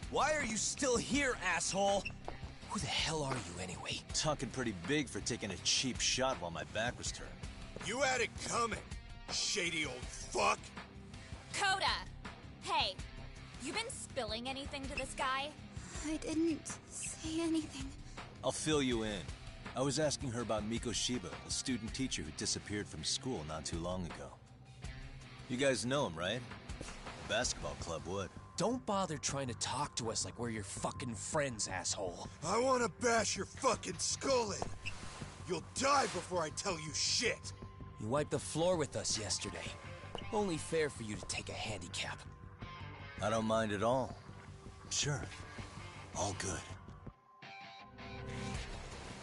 Why are you still here, asshole? Who the hell are you, anyway? Talking pretty big for taking a cheap shot while my back was turned. You had it coming, shady old fuck. Koda! Hey, you been spilling anything to this guy? I didn't say anything. I'll fill you in. I was asking her about Mikoshiba, a student teacher who disappeared from school not too long ago. You guys know him, right? The basketball club would. Don't bother trying to talk to us like we're your fucking friends, asshole. I wanna bash your fucking skull in. You'll die before I tell you shit. You wiped the floor with us yesterday. Only fair for you to take a handicap. I don't mind at all. Sure. All good.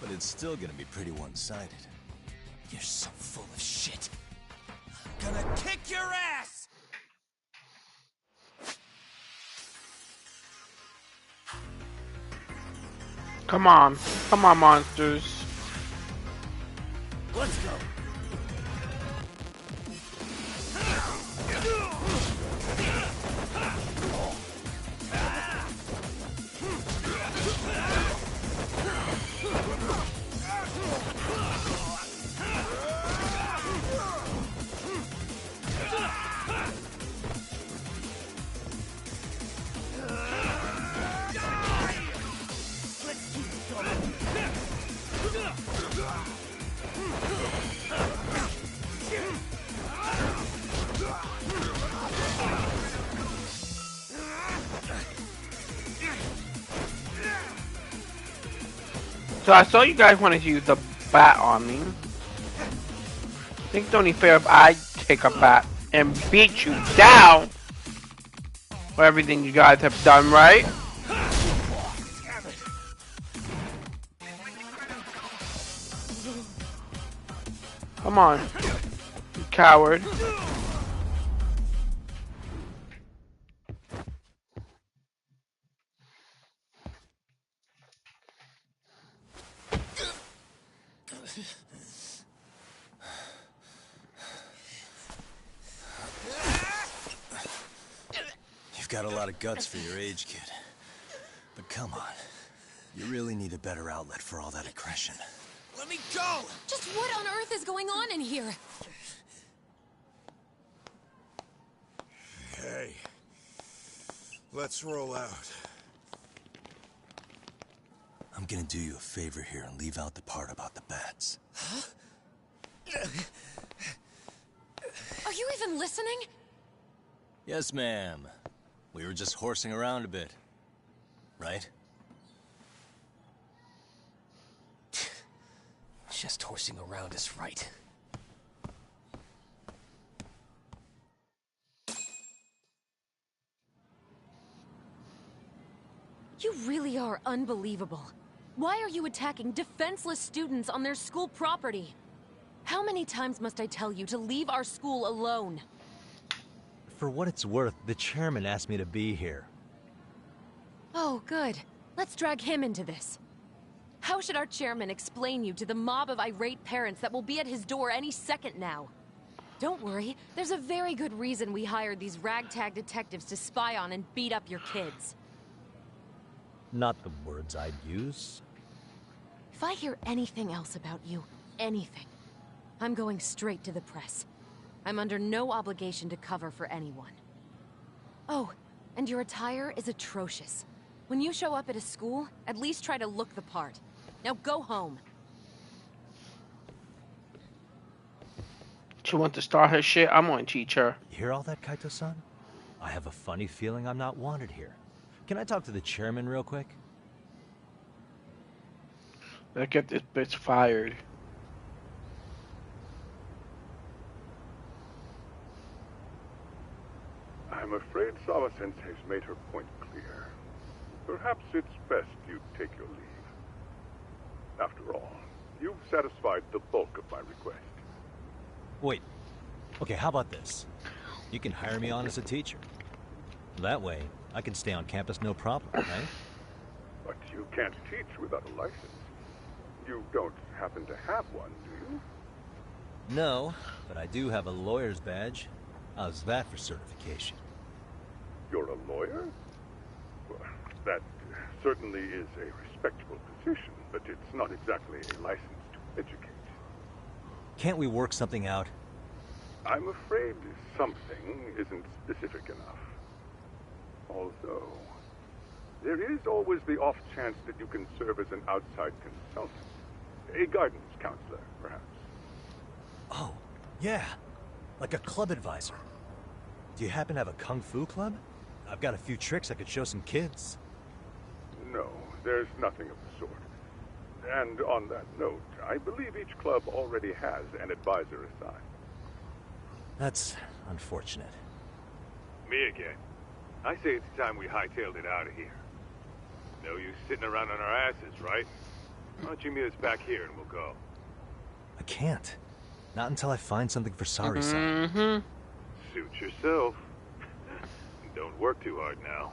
But it's still gonna be pretty one-sided. You're so full of shit. I'm gonna kick your ass! Come on, monsters. Let's go. So I saw you guys wanted to use the bat on me. I think it's only fair if I take a bat and beat you down for everything you guys have done, right? Come on, you coward. You've got a lot of guts for your age, kid. But come on. You really need a better outlet for all that aggression. Let me go! Just what on earth is going on in here? Hey. Let's roll out. I'm gonna do you a favor here and leave out the part about the bats. Huh? Are you even listening? Yes, ma'am. We were just horsing around a bit. Right? Just horsing around is right. You really are unbelievable. Why are you attacking defenseless students on their school property? How many times must I tell you to leave our school alone? For what it's worth, the chairman asked me to be here. Oh, good. Let's drag him into this. How should our chairman explain you to the mob of irate parents that will be at his door any second now? Don't worry, there's a very good reason we hired these ragtag detectives to spy on and beat up your kids. Not the words I'd use. If I hear anything else about you, anything, I'm going straight to the press. I'm under no obligation to cover for anyone. Oh, and your attire is atrocious. When you show up at a school, at least try to look the part. Now go home. She wants to start her shit, I'm gonna teach her. You hear all that, Kaito-san? I have a funny feeling I'm not wanted here. Can I talk to the chairman real quick? Let's get this bitch fired. I'm afraid Sawa-sensei's made her point clear. Perhaps it's best you take your leave. After all, you've satisfied the bulk of my request. Wait. Okay, how about this? You can hire me on as a teacher. That way, I can stay on campus no problem, right? But you can't teach without a license. You don't happen to have one, do you? No, but I do have a lawyer's badge. How's that for certification? You're a lawyer? Well, that certainly is a respectable position, but it's not exactly a license to educate. Can't we work something out? I'm afraid something isn't specific enough. Although, there is always the off chance that you can serve as an outside consultant. A guidance counselor, perhaps. Oh, yeah. Like a club advisor. Do you happen to have a kung fu club? I've got a few tricks I could show some kids. No, there's nothing of the sort. And on that note, I believe each club already has an advisor assigned. That's unfortunate. Me again. I say it's time we hightailed it out of here. No use sitting around on our asses, right? Why don't you meet us back here and we'll go? I can't. Not until I find something for Sari-san. Suit yourself. Don't work too hard now.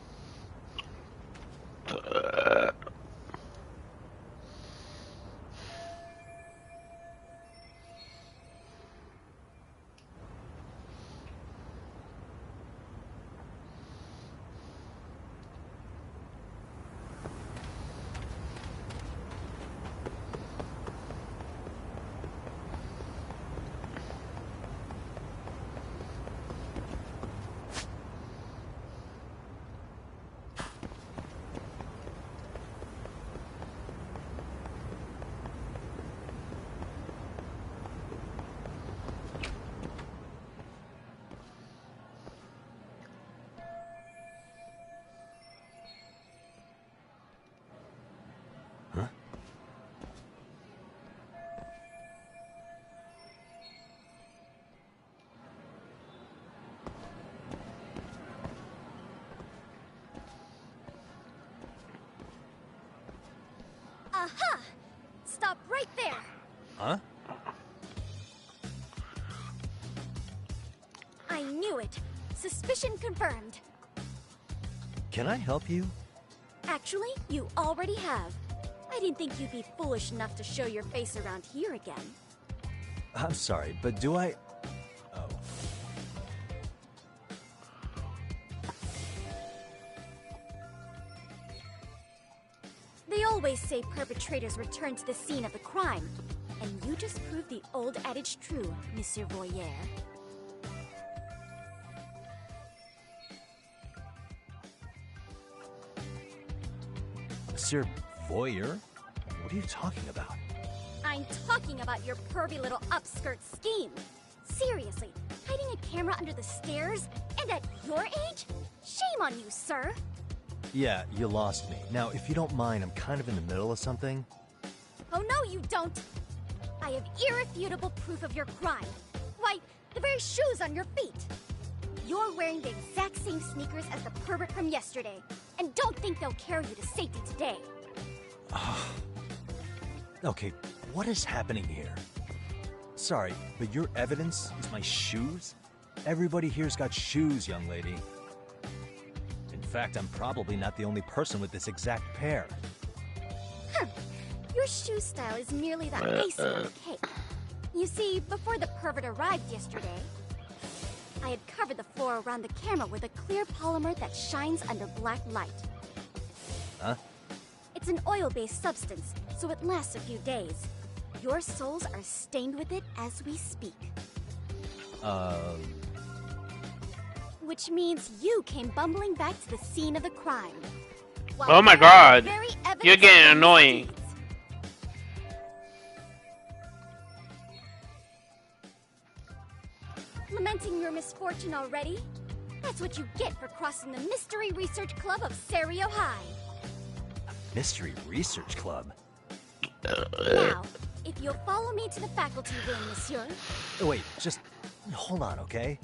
Aha! Stop right there! Huh? I knew it. Suspicion confirmed. Can I help you? Actually, you already have. I didn't think you'd be foolish enough to show your face around here again. I'm sorry, but do I... Oh. They always say perpetrators return to the scene of the crime. And you just proved the old adage true, Monsieur Voyer. Monsieur Voyer? What are you talking about? I'm talking about your pervy little upskirt scheme. Seriously, hiding a camera under the stairs? And at your age? Shame on you, sir. Yeah, you lost me. Now, if you don't mind, I'm kind of in the middle of something. Oh, no, you don't. I have irrefutable proof of your crime. Why, the very shoes on your feet. You're wearing the exact same sneakers as the pervert from yesterday. And don't think they'll carry you to safety today. Okay, what is happening here? Sorry, but your evidence is my shoes? Everybody here's got shoes, young lady. In fact, I'm probably not the only person with this exact pair. Huh. Your shoe style is merely the icing on the cake. You see, before the pervert arrived yesterday, I had covered the floor around the camera with a clear polymer that shines under black light. Huh? It's an oil-based substance, so it lasts a few days. Your soles are stained with it as we speak. Which means you came bumbling back to the scene of the crime. Oh my god, you're getting annoying. Lamenting your misfortune already? That's what you get for crossing the Mystery Research Club of Serio High. Mystery Research Club? Now, if you'll follow me to the faculty wing, monsieur. Wait, just hold on, okay?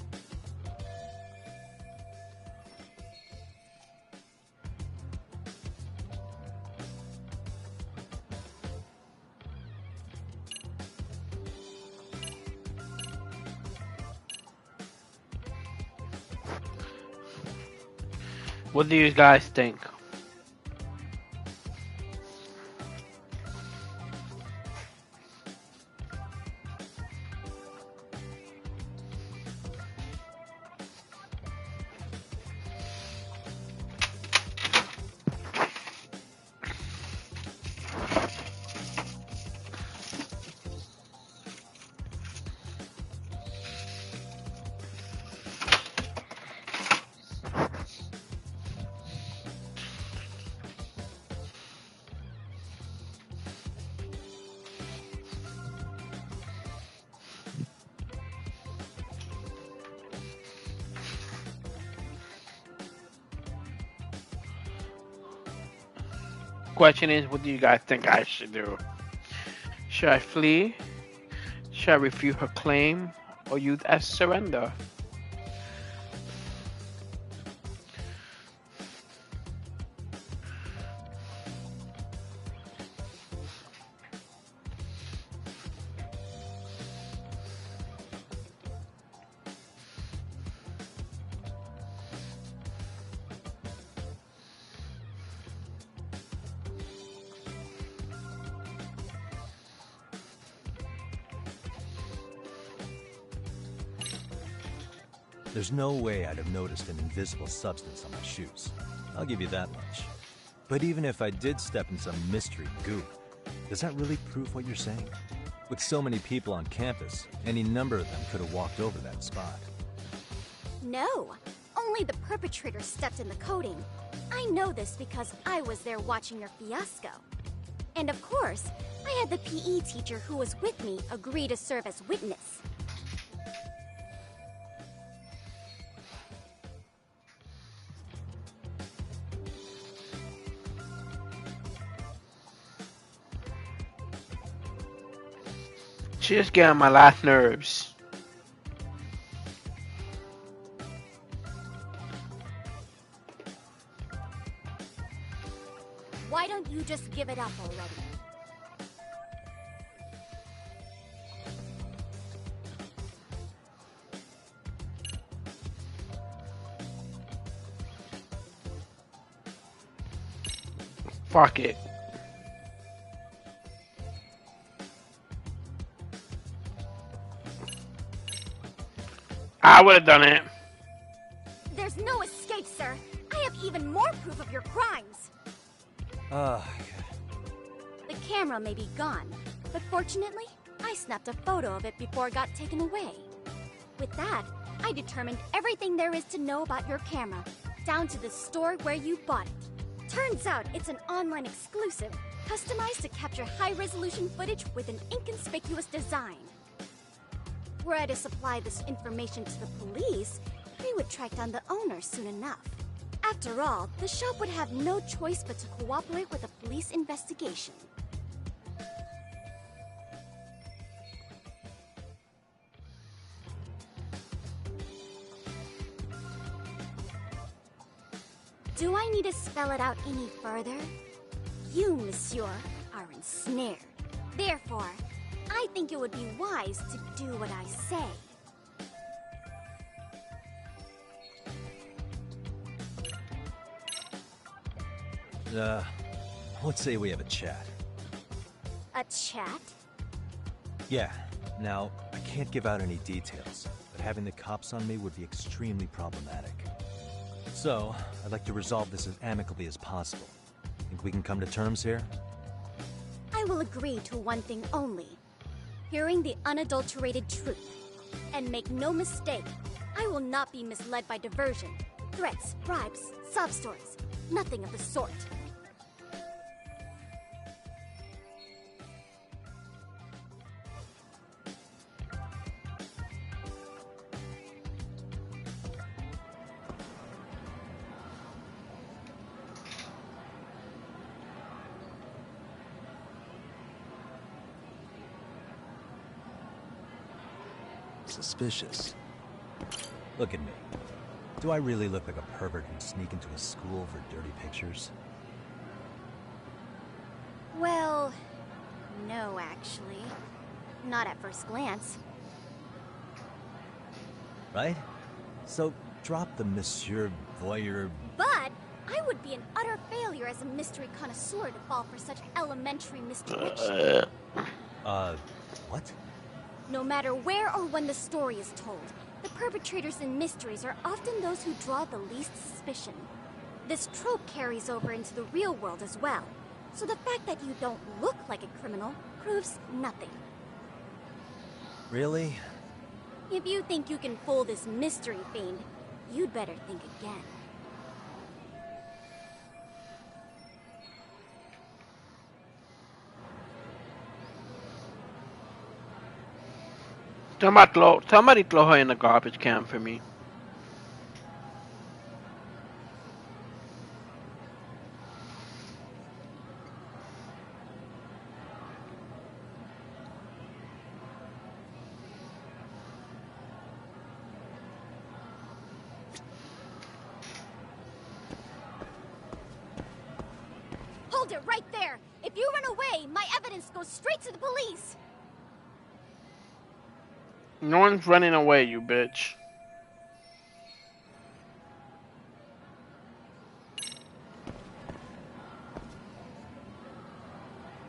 What do you guys think? Question is, what do you guys think I should do? Should I flee? Should I refute her claim? Or use as surrender? There's no way I'd have noticed an invisible substance on my shoes. I'll give you that much. But even if I did step in some mystery goop, does that really prove what you're saying? With so many people on campus, any number of them could have walked over that spot. No, only the perpetrator stepped in the coating. I know this because I was there watching your fiasco. And of course, I had the PE teacher who was with me agree to serve as witness. She just get on my last nerves. Why don't you just give it up already? Fuck it. I would have done it. There's no escape, sir. I have even more proof of your crimes. Ah. The camera may be gone, but fortunately, I snapped a photo of it before it got taken away. With that, I determined everything there is to know about your camera, down to the store where you bought it. Turns out it's an online exclusive, customized to capture high-resolution footage with an inconspicuous design. Were I to supply this information to the police, we would track down the owner soon enough. After all, the shop would have no choice but to cooperate with a police investigation. Do I need to spell it out any further? You, monsieur, are ensnared. Therefore, I think it would be wise to do what I say. Let's say we have a chat. A chat? Yeah. Now, I can't give out any details, but having the cops on me would be extremely problematic. So, I'd like to resolve this as amicably as possible. Think we can come to terms here? I will agree to one thing only. Hearing the unadulterated truth. And make no mistake, I will not be misled by diversion, threats, bribes, sob stories. Nothing of the sort. Suspicious. Look at me. Do I really look like a pervert who'd sneak into a school for dirty pictures? Well, no, actually. Not at first glance. Right? So, drop the Monsieur Voyeur... But would be an utter failure as a mystery connoisseur to fall for such elementary misdirection. What? No matter where or when the story is told, the perpetrators in mysteries are often those who draw the least suspicion. This trope carries over into the real world as well, so the fact that you don't look like a criminal proves nothing. Really? If you think you can fool this mystery fiend, you'd better think again. Somebody throw her in the garbage can for me. Hold it right there! If you run away, my evidence goes straight to the police! No one's running away, you bitch.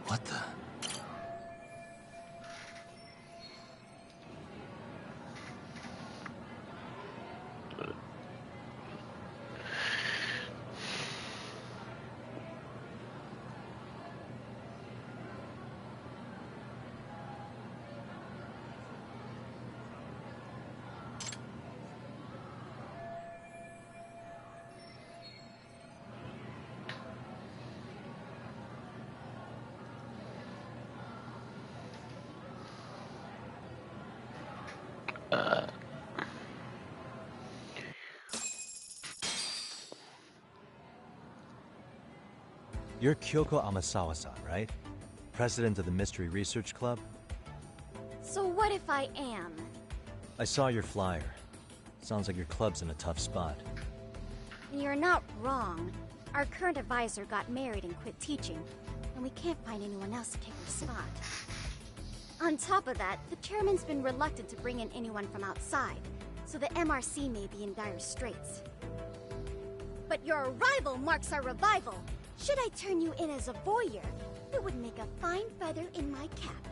What the? You're Kyoko Amasawa-san, right? President of the Mystery Research Club? So what if I am? I saw your flyer. Sounds like your club's in a tough spot. You're not wrong. Our current advisor got married and quit teaching, and we can't find anyone else to take her spot. On top of that, the chairman's been reluctant to bring in anyone from outside, so the MRC may be in dire straits. But your arrival marks our revival. Should I turn you in as a voyeur, it would make a fine feather in my cap.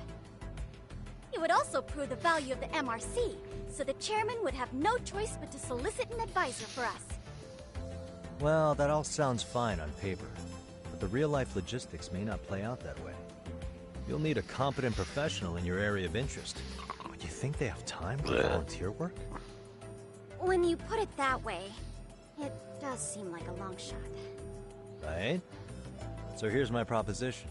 It would also prove the value of the MRC, so the chairman would have no choice but to solicit an advisor for us. Well, that all sounds fine on paper, but the real-life logistics may not play out that way. You'll need a competent professional in your area of interest. You think they have time for volunteer work? When you put it that way, it does seem like a long shot. Right? So here's my proposition.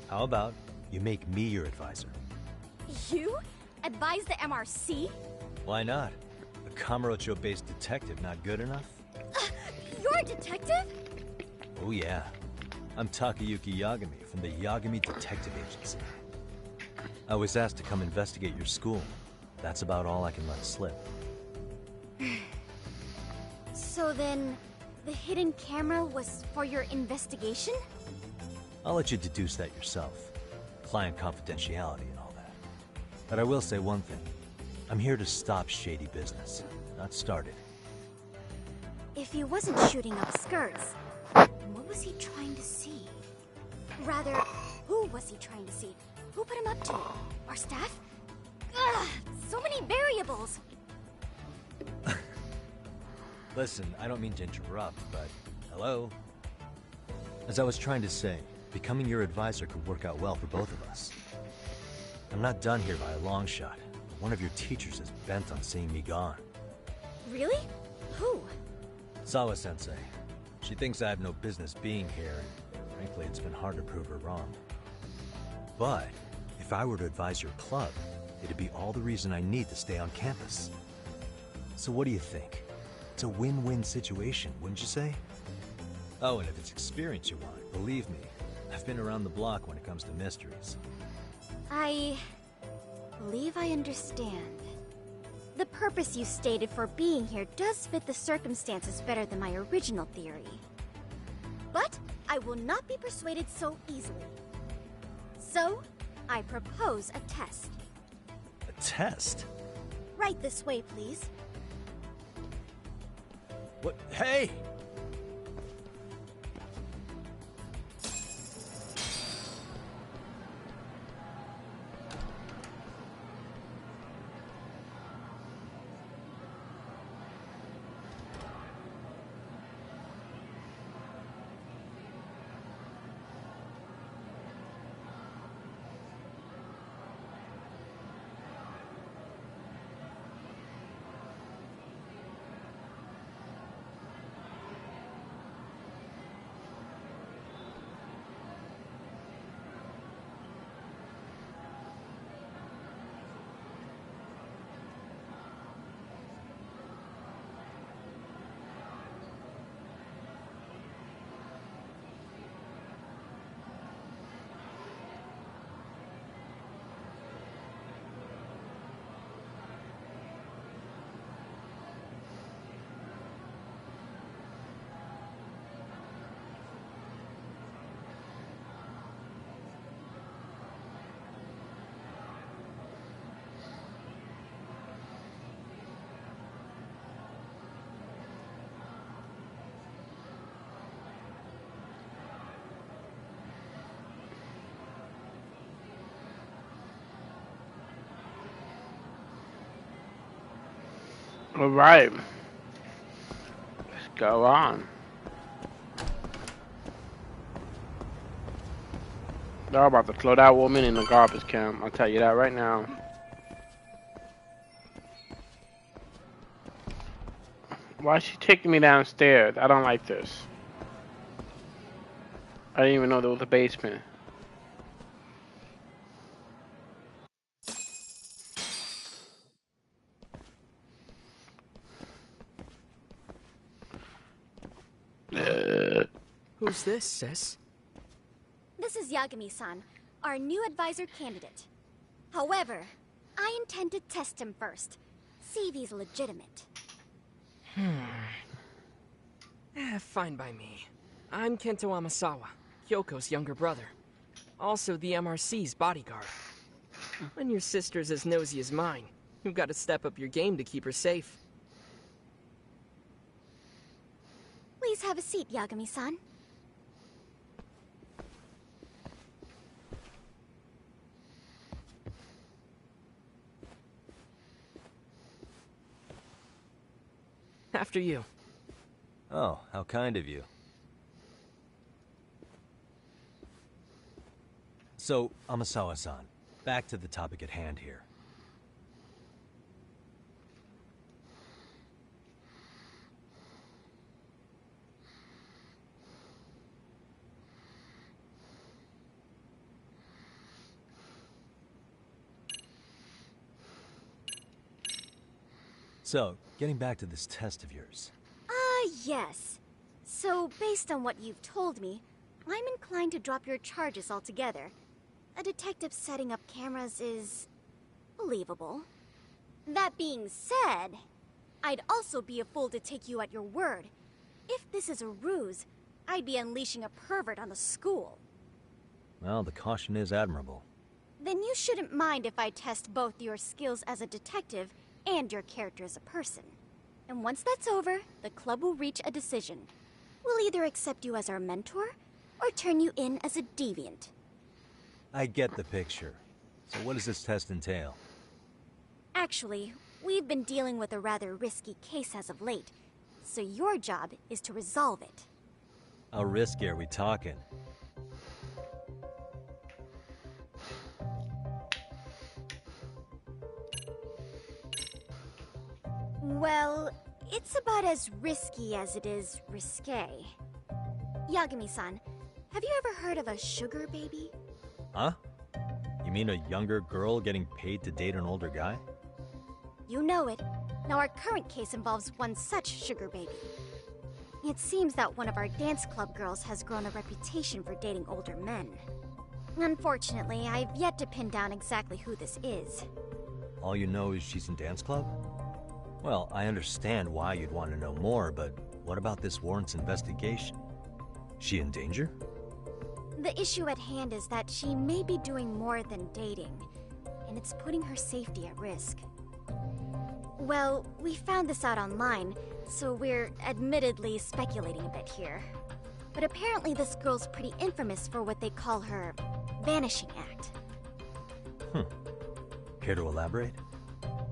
How about you make me your advisor? You? Advise the MRC? Why not? A Kamurocho-based detective not good enough? You're a detective? Oh yeah. I'm Takayuki Yagami from the Yagami Detective Agency. I was asked to come investigate your school. That's about all I can let slip. So then, the hidden camera was for your investigation? I'll let you deduce that yourself. Client confidentiality and all that. But I will say one thing. I'm here to stop shady business, not start it. If he wasn't shooting up skirts, what was he trying to see? Rather, who was he trying to see? Who put him up to it? Our staff? Ugh, so many variables! Listen, I don't mean to interrupt, but hello? As I was trying to say, becoming your advisor could work out well for both of us. I'm not done here by a long shot. One of your teachers is bent on seeing me gone. Really? Who? Sawa-sensei. She thinks I have no business being here, and frankly, it's been hard to prove her wrong. But if I were to advise your club, it'd be all the reason I need to stay on campus. So what do you think? It's a win-win situation, wouldn't you say? Oh, and if it's experience you want, believe me, I've been around the block when it comes to mysteries. I believe I understand. The purpose you stated for being here does fit the circumstances better than my original theory. But I will not be persuaded so easily. So, I propose a test. A test? Right this way, please. What? Hey! All right, let's go on. They're about to throw that woman in the garbage can. I'll tell you that right now. Why is she taking me downstairs? I don't like this. I didn't even know there was a basement. Who's this, sis? This is Yagami-san, our new advisor candidate. However, I intend to test him first. See if he's legitimate. Fine by me. I'm Kento Amasawa, Kyoko's younger brother. Also the MRC's bodyguard. When your sister's as nosy as mine, you've got to step up your game to keep her safe. Please have a seat, Yagami-san. After you. Oh, how kind of you. So, Amasawa-san, back to the topic at hand here. So, getting back to this test of yours. Yes. So, based on what you've told me, I'm inclined to drop your charges altogether. A detective setting up cameras is believable. That being said, I'd also be a fool to take you at your word. If this is a ruse, I'd be unleashing a pervert on the school. Well, the caution is admirable. Then you shouldn't mind if I test both your skills as a detective and your character as a person. And once that's over, the club will reach a decision. We'll either accept you as our mentor, or turn you in as a deviant. I get the picture. So what does this test entail? Actually, we've been dealing with a rather risky case as of late, so your job is to resolve it. How risky are we talking? Well, it's about as risky as it is risque. Yagami-san, have you ever heard of a sugar baby? Huh? You mean a younger girl getting paid to date an older guy? You know it. Now our current case involves one such sugar baby. It seems that one of our dance club girls has grown a reputation for dating older men. Unfortunately, I've yet to pin down exactly who this is. All you know is she's in dance club? Well, I understand why you'd want to know more, but what about this warrants investigation? She in danger? The issue at hand is that she may be doing more than dating, and it's putting her safety at risk. Well, we found this out online, so we're admittedly speculating a bit here. But apparently this girl's pretty infamous for what they call her vanishing act. Care to elaborate?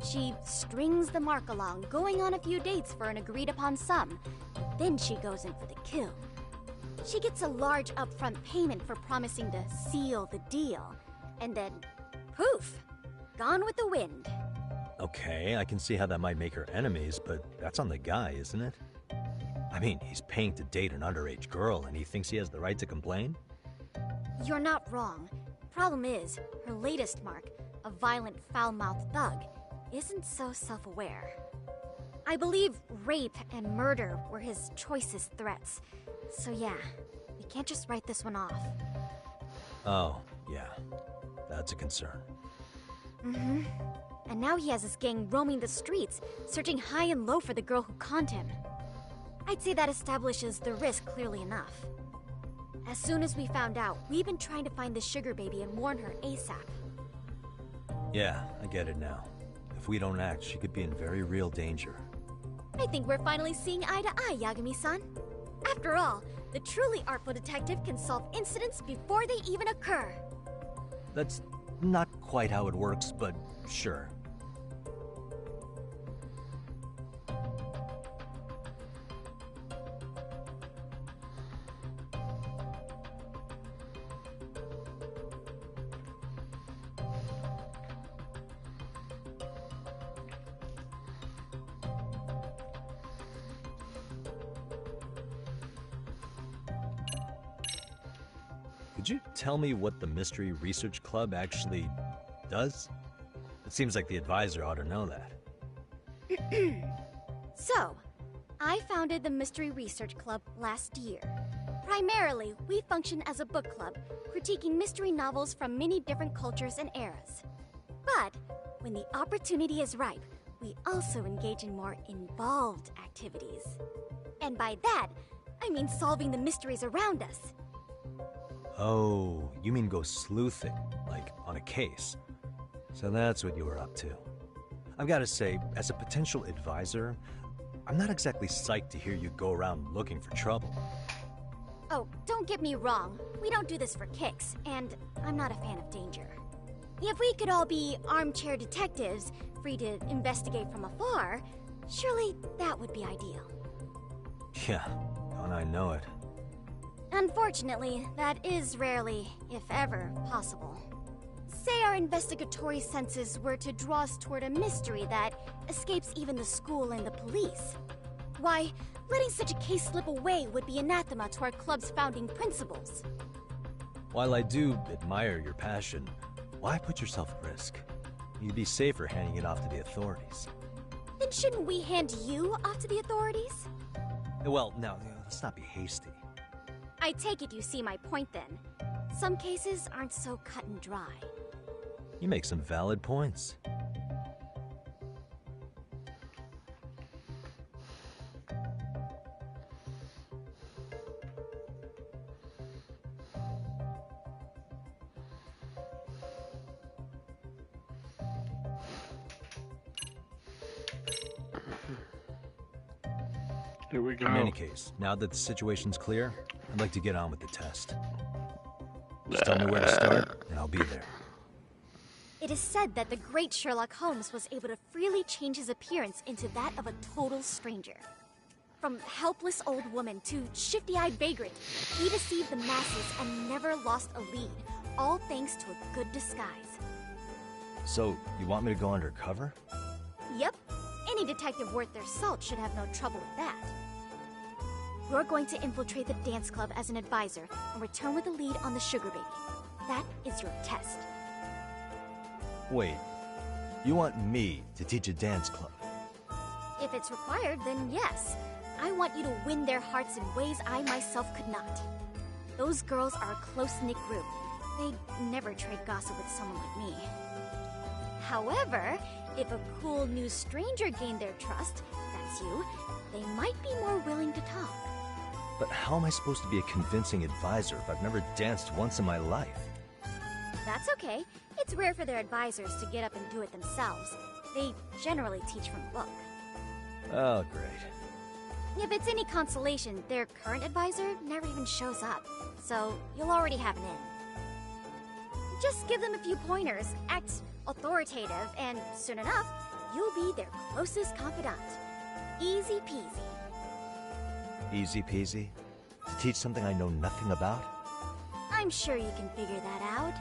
She strings the mark along, going on a few dates for an agreed-upon sum. Then she goes in for the kill. She gets a large upfront payment for promising to seal the deal. And then, poof! Gone with the wind. Okay, I can see how that might make her enemies, but that's on the guy, isn't it? I mean, he's paying to date an underage girl, and he thinks he has the right to complain? You're not wrong. Problem is, her latest mark, a violent, foul-mouthed thug, isn't so self-aware. I believe rape and murder were his choicest threats. So yeah, we can't just write this one off. Oh, yeah. That's a concern. Mm-hmm. And now he has his gang roaming the streets, searching high and low for the girl who conned him. I'd say that establishes the risk clearly enough. As soon as we found out, we've been trying to find the sugar baby and warn her ASAP. Yeah, I get it now. If we don't act, she could be in very real danger. I think we're finally seeing eye to eye, Yagami-san. After all, the truly artful detective can solve incidents before they even occur. That's not quite how it works, but sure. Could you tell me what the Mystery Research Club actually does? It seems like the advisor ought to know that. So, I founded the Mystery Research Club last year. Primarily, we function as a book club, critiquing mystery novels from many different cultures and eras. But, when the opportunity is ripe, we also engage in more involved activities. And by that, I mean solving the mysteries around us. Oh, you mean go sleuthing, like on a case. So that's what you were up to. I've got to say, as a potential advisor, I'm not exactly psyched to hear you go around looking for trouble. Oh, don't get me wrong. We don't do this for kicks, and I'm not a fan of danger. If we could all be armchair detectives, free to investigate from afar, surely that would be ideal. Yeah, don't I know it. Unfortunately, that is rarely, if ever, possible. Say our investigatory senses were to draw us toward a mystery that escapes even the school and the police. Why, letting such a case slip away would be anathema to our club's founding principles. While I do admire your passion, why put yourself at risk? You'd be safer handing it off to the authorities. Then shouldn't we hand you off to the authorities? Well, now, let's not be hasty. I take it you see my point then. Some cases aren't so cut and dry. You make some valid points. Here we go. In any case, now that the situation's clear, I'd like to get on with the test. Just tell me where to start, and I'll be there. It is said that the great Sherlock Holmes was able to freely change his appearance into that of a total stranger. From helpless old woman to shifty-eyed vagrant, he deceived the masses and never lost a lead, all thanks to a good disguise. So, you want me to go undercover? Yep, any detective worth their salt should have no trouble with that. You're going to infiltrate the dance club as an advisor and return with a lead on the sugar baby. That is your test. Wait, you want me to teach a dance club? If it's required, then yes. I want you to win their hearts in ways I myself could not. Those girls are a close-knit group. They'd never trade gossip with someone like me. However, if a cool new stranger gained their trust, that's you, they might be more willing to talk. But how am I supposed to be a convincing advisor if I've never danced once in my life? That's okay. It's rare for their advisors to get up and do it themselves. They generally teach from book. Oh, great. If it's any consolation, their current advisor never even shows up, so you'll already have an in. Just give them a few pointers, act authoritative, and soon enough, you'll be their closest confidant. Easy peasy. Easy peasy? To teach something I know nothing about? I'm sure you can figure that out.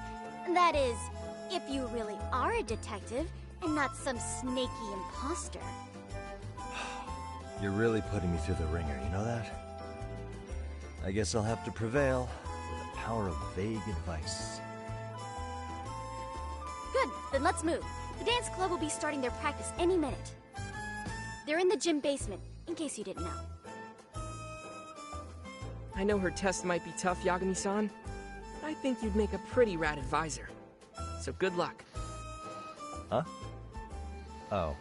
That is, if you really are a detective and not some snaky imposter. You're really putting me through the ringer, you know that? I guess I'll have to prevail with the power of vague advice. Good, then let's move. The dance club will be starting their practice any minute. They're in the gym basement, in case you didn't know. I know her test might be tough, Yagami-san. I think you'd make a pretty rad advisor. So good luck. Huh? Oh.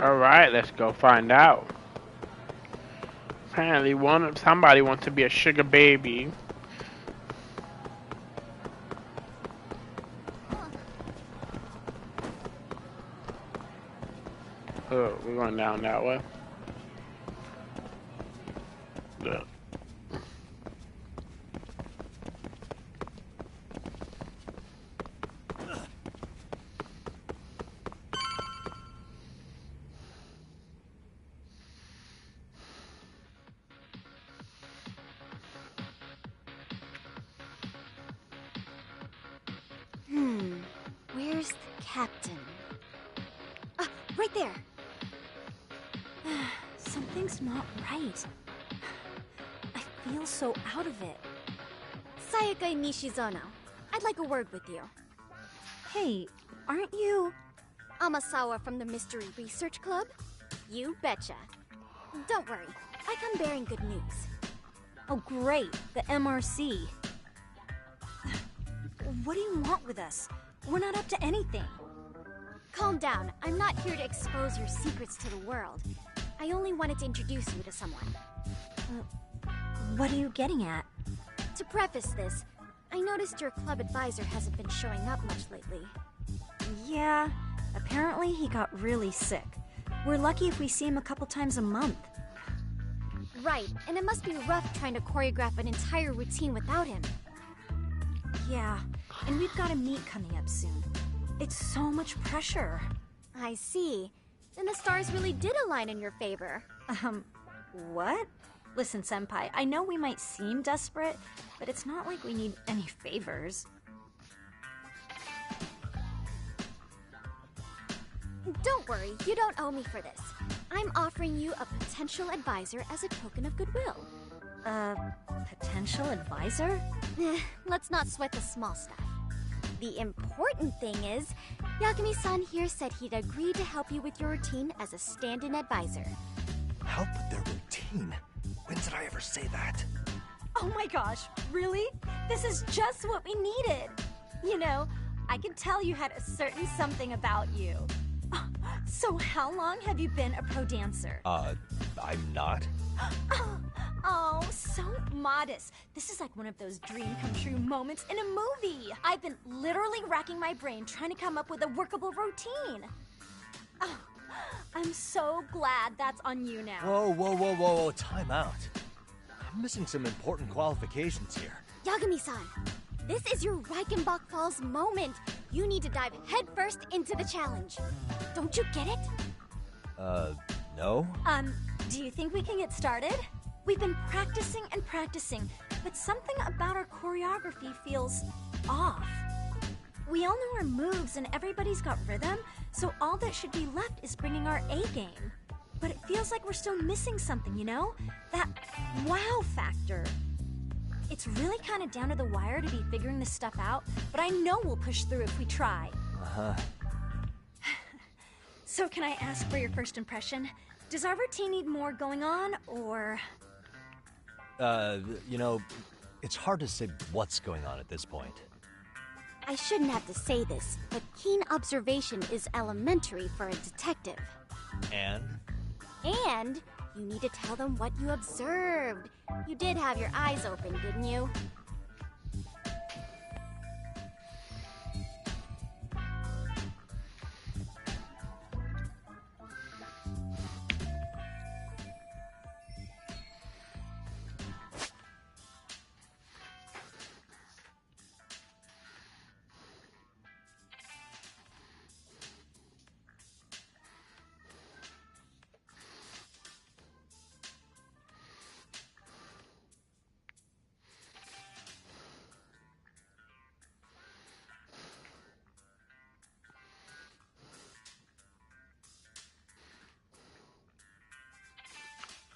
Alright, let's go find out. Apparently somebody wants to be a sugar baby. Oh, we're going down that way. Yeah. Where's the captain? Ah, right there! Something's not right. I feel so out of it. Sayaka Nishizono, I'd like a word with you. Hey, aren't you Amasawa from the Mystery Research Club? You betcha. Don't worry, I come bearing good news. Oh great, the MRC. What do you want with us? We're not up to anything. Calm down. I'm not here to expose your secrets to the world. I only wanted to introduce you to someone. What are you getting at? To preface this, I noticed your club advisor hasn't been showing up much lately. Yeah, apparently he got really sick. We're lucky if we see him a couple times a month. Right, and it must be rough trying to choreograph an entire routine without him. Yeah, and we've got a meet coming up soon. It's so much pressure. I see. Then the stars really did align in your favor. What? Listen, Senpai, I know we might seem desperate, but it's not like we need any favors. Don't worry, you don't owe me for this. I'm offering you a potential advisor as a token of goodwill. Potential advisor? Let's not sweat the small stuff. The important thing is, Yagami-san here said he'd agree to help you with your routine as a stand-in advisor. Help with their routine? When did I ever say that? Oh my gosh, really? This is just what we needed. You know, I could tell you had a certain something about you. So how long have you been a pro dancer? I'm not. Oh, so modest. This is like one of those dream come true moments in a movie. I've been literally racking my brain trying to come up with a workable routine. Oh, I'm so glad that's on you now. Whoa, time out. I'm missing some important qualifications here. Yagami-san, this is your Reichenbach Falls moment. You need to dive headfirst into the challenge. Don't you get it? No? Do you think we can get started? We've been practicing and practicing, but something about our choreography feels off. We all know our moves and everybody's got rhythm, so all that should be left is bringing our A game. But it feels like we're still missing something, you know? That wow factor. It's really kind of down to the wire to be figuring this stuff out, but I know we'll push through if we try. Uh-huh. So can I ask for your first impression? Does our routine need more going on, or...? You know, it's hard to say what's going on at this point. I shouldn't have to say this, but keen observation is elementary for a detective. And? And you need to tell them what you observed. You did have your eyes open, didn't you?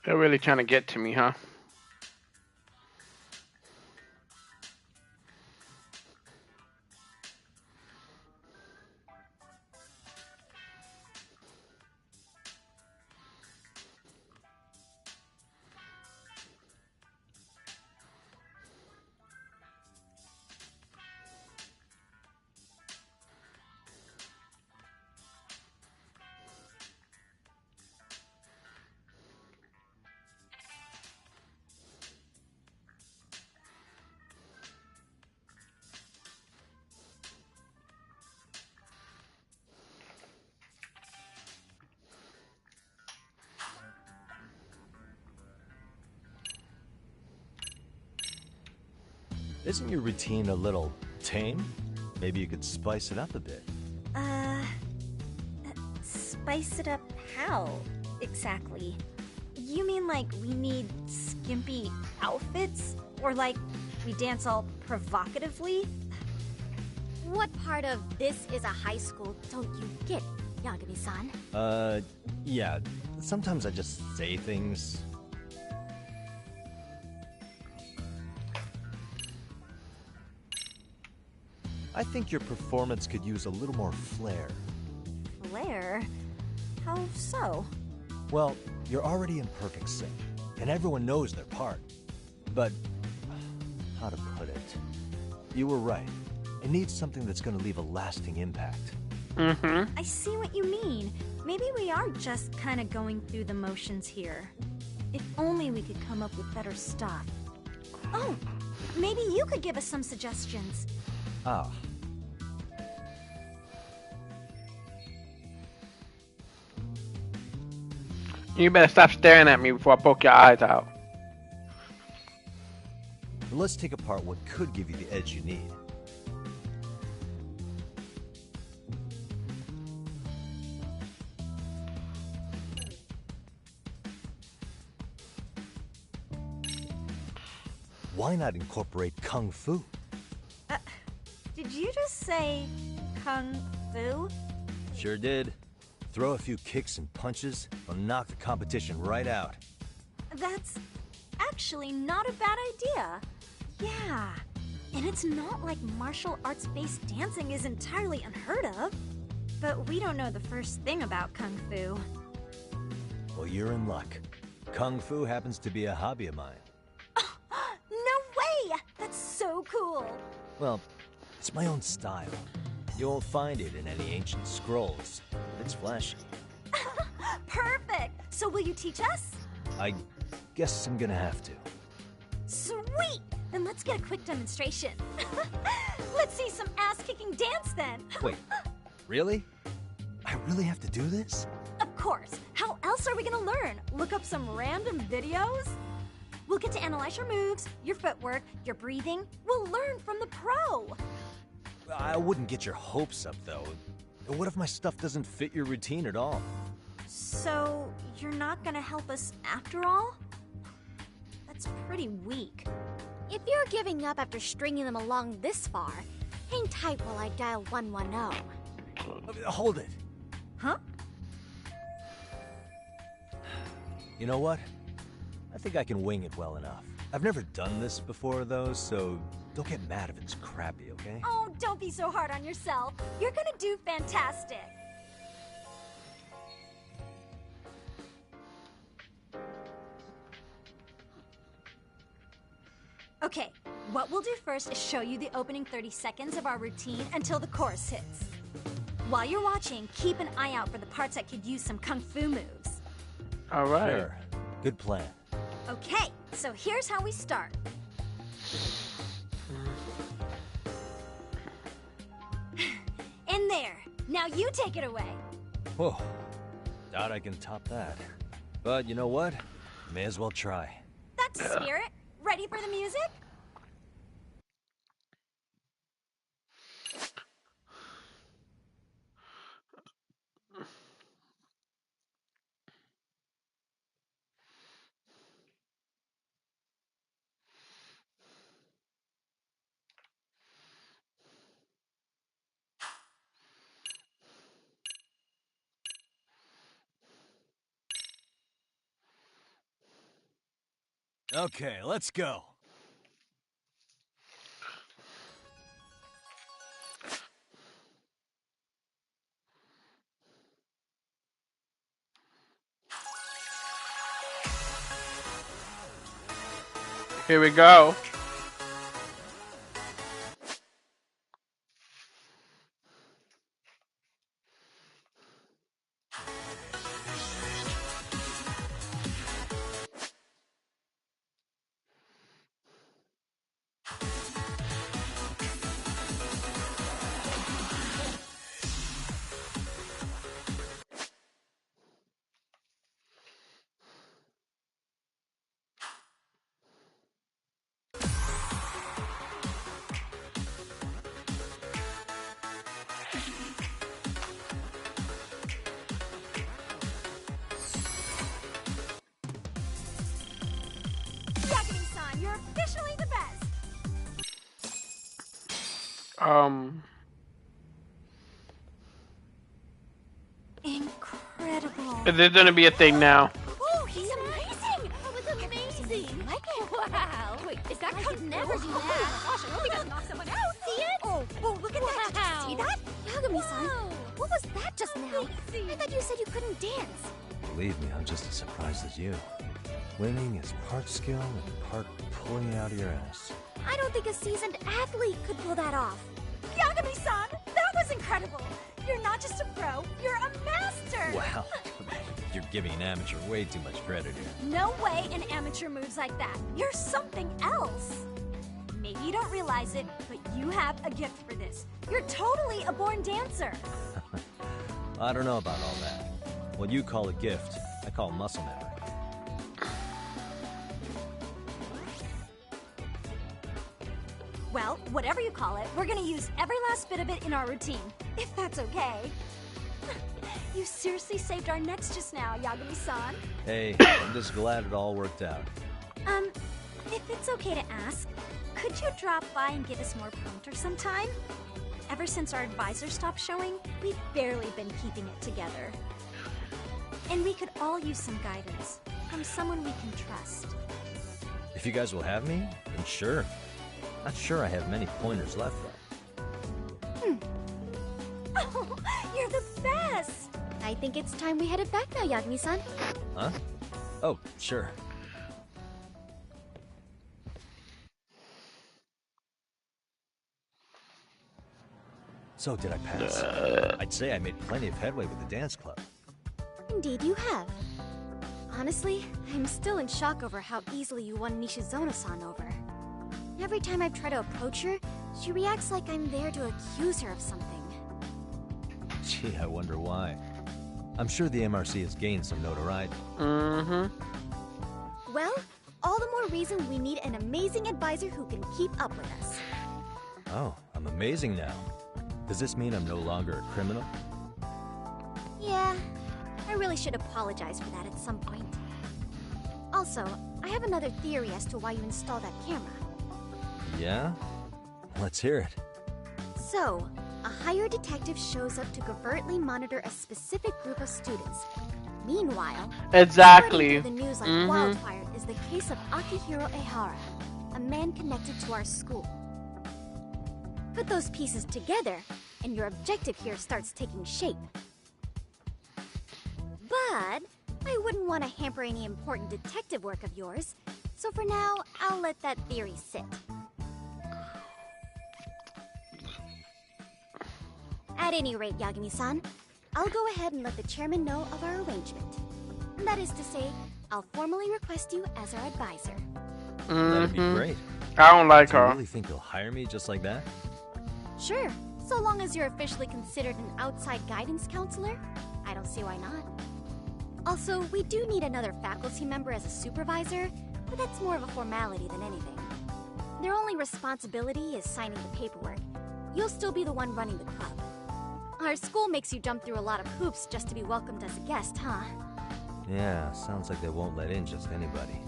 They're really trying to get to me, huh? Isn't your routine a little tame? Maybe you could spice it up a bit. Spice it up how, exactly? You mean like we need skimpy outfits? Or like we dance all provocatively? What part of this is a high school don't you get, Yagami-san? Yeah. Sometimes I just say things. I think your performance could use a little more flair. Flair? How so? Well, you're already in perfect sync, and everyone knows their part. But, how to put it? You were right. It needs something that's going to leave a lasting impact. Mm-hmm. I see what you mean. Maybe we are just kind of going through the motions here. If only we could come up with better stuff. Oh, maybe you could give us some suggestions. Ah. You better stop staring at me before I poke your eyes out. Let's take apart what could give you the edge you need. Why not incorporate Kung Fu? Did you just say Kung Fu? Sure did. Throw a few kicks and punches, will knock the competition right out. That's actually not a bad idea. Yeah, and it's not like martial arts-based dancing is entirely unheard of. But we don't know the first thing about Kung Fu. Well, you're in luck. Kung Fu happens to be a hobby of mine. No way! That's so cool! Well, it's my own style. You won't find it in any ancient scrolls, but it's flashy. Perfect! So will you teach us? I guess I'm gonna have to. Sweet! Then let's get a quick demonstration. Let's see some ass-kicking dance then. Wait, really? I really have to do this? Of course. How else are we gonna learn? Look up some random videos? We'll get to analyze your moves, your footwork, your breathing. We'll learn from the pro. I wouldn't get your hopes up, though. What if my stuff doesn't fit your routine at all? So, you're not gonna help us after all? That's pretty weak. If you're giving up after stringing them along this far, hang tight while I dial 110. Hold it. Huh? You know what? I think I can wing it well enough. I've never done this before, though, so don't get mad if it's crappy, okay? Oh, don't be so hard on yourself. You're gonna do fantastic. Okay, what we'll do first is show you the opening 30 seconds of our routine until the chorus hits. While you're watching, keep an eye out for the parts that could use some kung fu moves. All right. Sure. Good plan. Okay, so here's how we start. In there. Now you take it away. Whoa. Doubt I can top that. But you know what? May as well try. That's the spirit. Ready for the music? Okay, let's go. Here we go. Yagami-san, you're officially the best. Incredible. Is this gonna be a thing now? Oh, he's amazing! That was amazing! Like it? Wow! Wait, is that I could never do that. Oh gosh, I hope he doesn't knock someone out. See it? Oh, look at that! Did you see that? Yagami-san, what was that just now? I thought you said you couldn't dance. Believe me, I'm just as surprised as you. Winning is part skill and part pulling it out of your ass. I don't think a seasoned athlete could pull that off. Yagami-san, that was incredible! You're not just a pro, you're a master! Wow, you're giving an amateur way too much credit here. No way an amateur moves like that. You're something else. Maybe you don't realize it, but you have a gift for this. You're totally a born dancer. I don't know about all that. What you call a gift, I call muscle memory. Well, whatever you call it, we're gonna use every last bit of it in our routine, if that's okay. You seriously saved our necks just now, Yagami-san. Hey, I'm just glad it all worked out. If it's okay to ask, could you drop by and get us more pointer sometime? Ever since our advisor stopped showing, we've barely been keeping it together. And we could all use some guidance from someone we can trust. If you guys will have me, then sure. Not sure I have many pointers left, though. Oh, you're the best! I think it's time we headed back now, Yagami-san. Huh? Oh, sure. So, did I pass? I'd say I made plenty of headway with the dance club. Indeed you have. Honestly, I'm still in shock over how easily you won Nishizono-san over. Every time I try to approach her, she reacts like I'm there to accuse her of something. Gee, I wonder why. I'm sure the MRC has gained some notoriety. Well, all the more reason we need an amazing advisor who can keep up with us. Oh, I'm amazing now. Does this mean I'm no longer a criminal? Yeah, I really should apologize for that at some point. Also, I have another theory as to why you installed that camera. Yeah? Let's hear it. So, a hired detective shows up to covertly monitor a specific group of students. Meanwhile, Exactly. spreading through the news like wildfire is the case of Akihiro Ehara, a man connected to our school. Put those pieces together, and your objective here starts taking shape. But I wouldn't want to hamper any important detective work of yours, so for now, I'll let that theory sit. At any rate, Yagami-san, I'll go ahead and let the chairman know of our arrangement. That is to say, I'll formally request you as our advisor. That'd be great. I don't like Do you her. really think they'll hire me just like that? Sure, so long as you're officially considered an outside guidance counselor, I don't see why not. Also, we do need another faculty member as a supervisor, but that's more of a formality than anything. Their only responsibility is signing the paperwork. You'll still be the one running the club. Our school makes you jump through a lot of hoops just to be welcomed as a guest, huh? Yeah, sounds like they won't let in just anybody.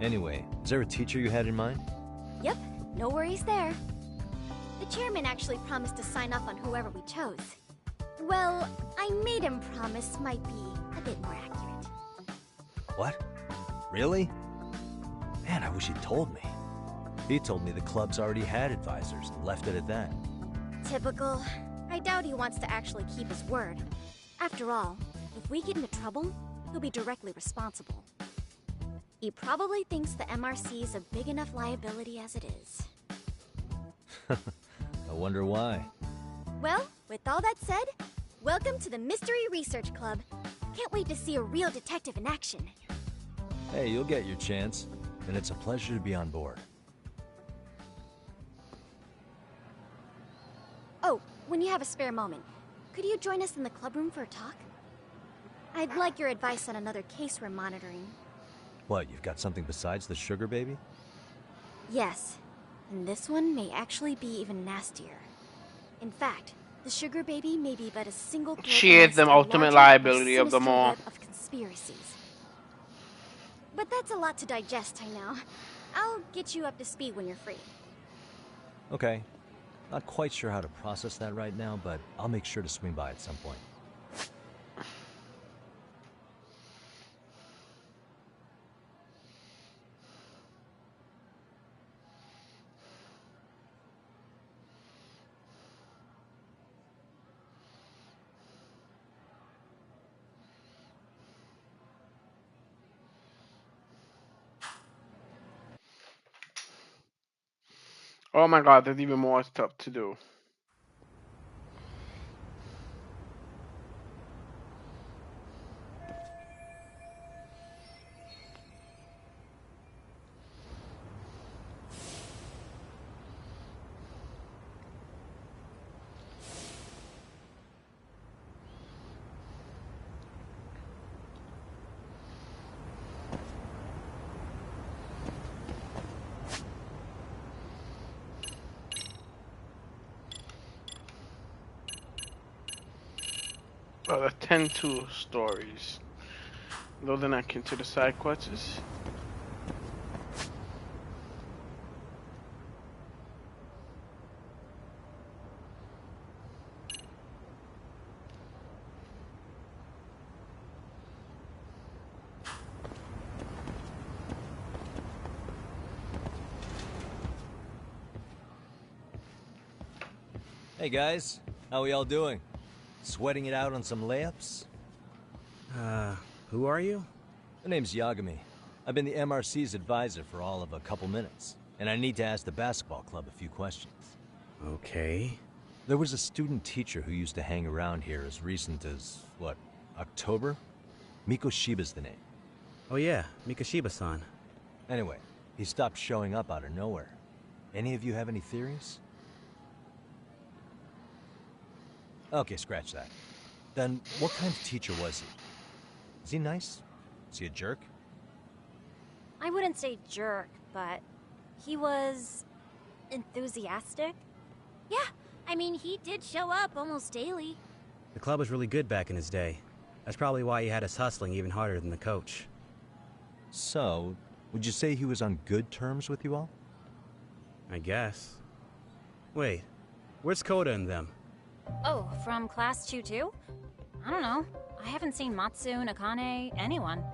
Anyway, is there a teacher you had in mind? Yep, no worries there. The chairman actually promised to sign off on whoever we chose. Well, I made him promise might be a bit more accurate. What? Really? Man, I wish he'd told me. He told me the club's already had advisors and left it at that. Typical. I doubt he wants to actually keep his word. After all, if we get into trouble, he'll be directly responsible. He probably thinks the MRC is a big enough liability as it is. I wonder why. Well, with all that said, welcome to the Mystery Research Club. Can't wait to see a real detective in action. Hey, you'll get your chance, and it's a pleasure to be on board. Oh, when you have a spare moment, could you join us in the club room for a talk? I'd like your advice on another case we're monitoring. What, you've got something besides the sugar baby? Yes, and this one may actually be even nastier. In fact, the sugar baby may be but a single thread She is the amongst a ultimate larger, liability of them sinister all. web of conspiracies. But that's a lot to digest, I know. I'll get you up to speed when you're free. Okay. Not quite sure how to process that right now, but I'll make sure to swing by at some point. Oh my god, there's even more stuff to do. The 10-2 stories. Those are not considered side quests. Hey guys, how we all doing? Sweating it out on some layups? Who are you? My name's Yagami. I've been the MRC's advisor for all of a couple minutes, and I need to ask the basketball club a few questions. Okay. There was a student teacher who used to hang around here as recent as, what, October? Mikoshiba's the name. Oh yeah, Mikoshiba-san. Anyway, he stopped showing up out of nowhere. Any of you have any theories? Okay, scratch that. Then, what kind of teacher was he? Is he nice? Is he a jerk? I wouldn't say jerk, but he was enthusiastic. Yeah, I mean, he did show up almost daily. The club was really good back in his day. That's probably why he had us hustling even harder than the coach. So, would you say he was on good terms with you all? I guess. Wait, where's Koda and them? Oh, from class 2 too? I don't know. I I haven't seen Matsu, Nakane, anyone.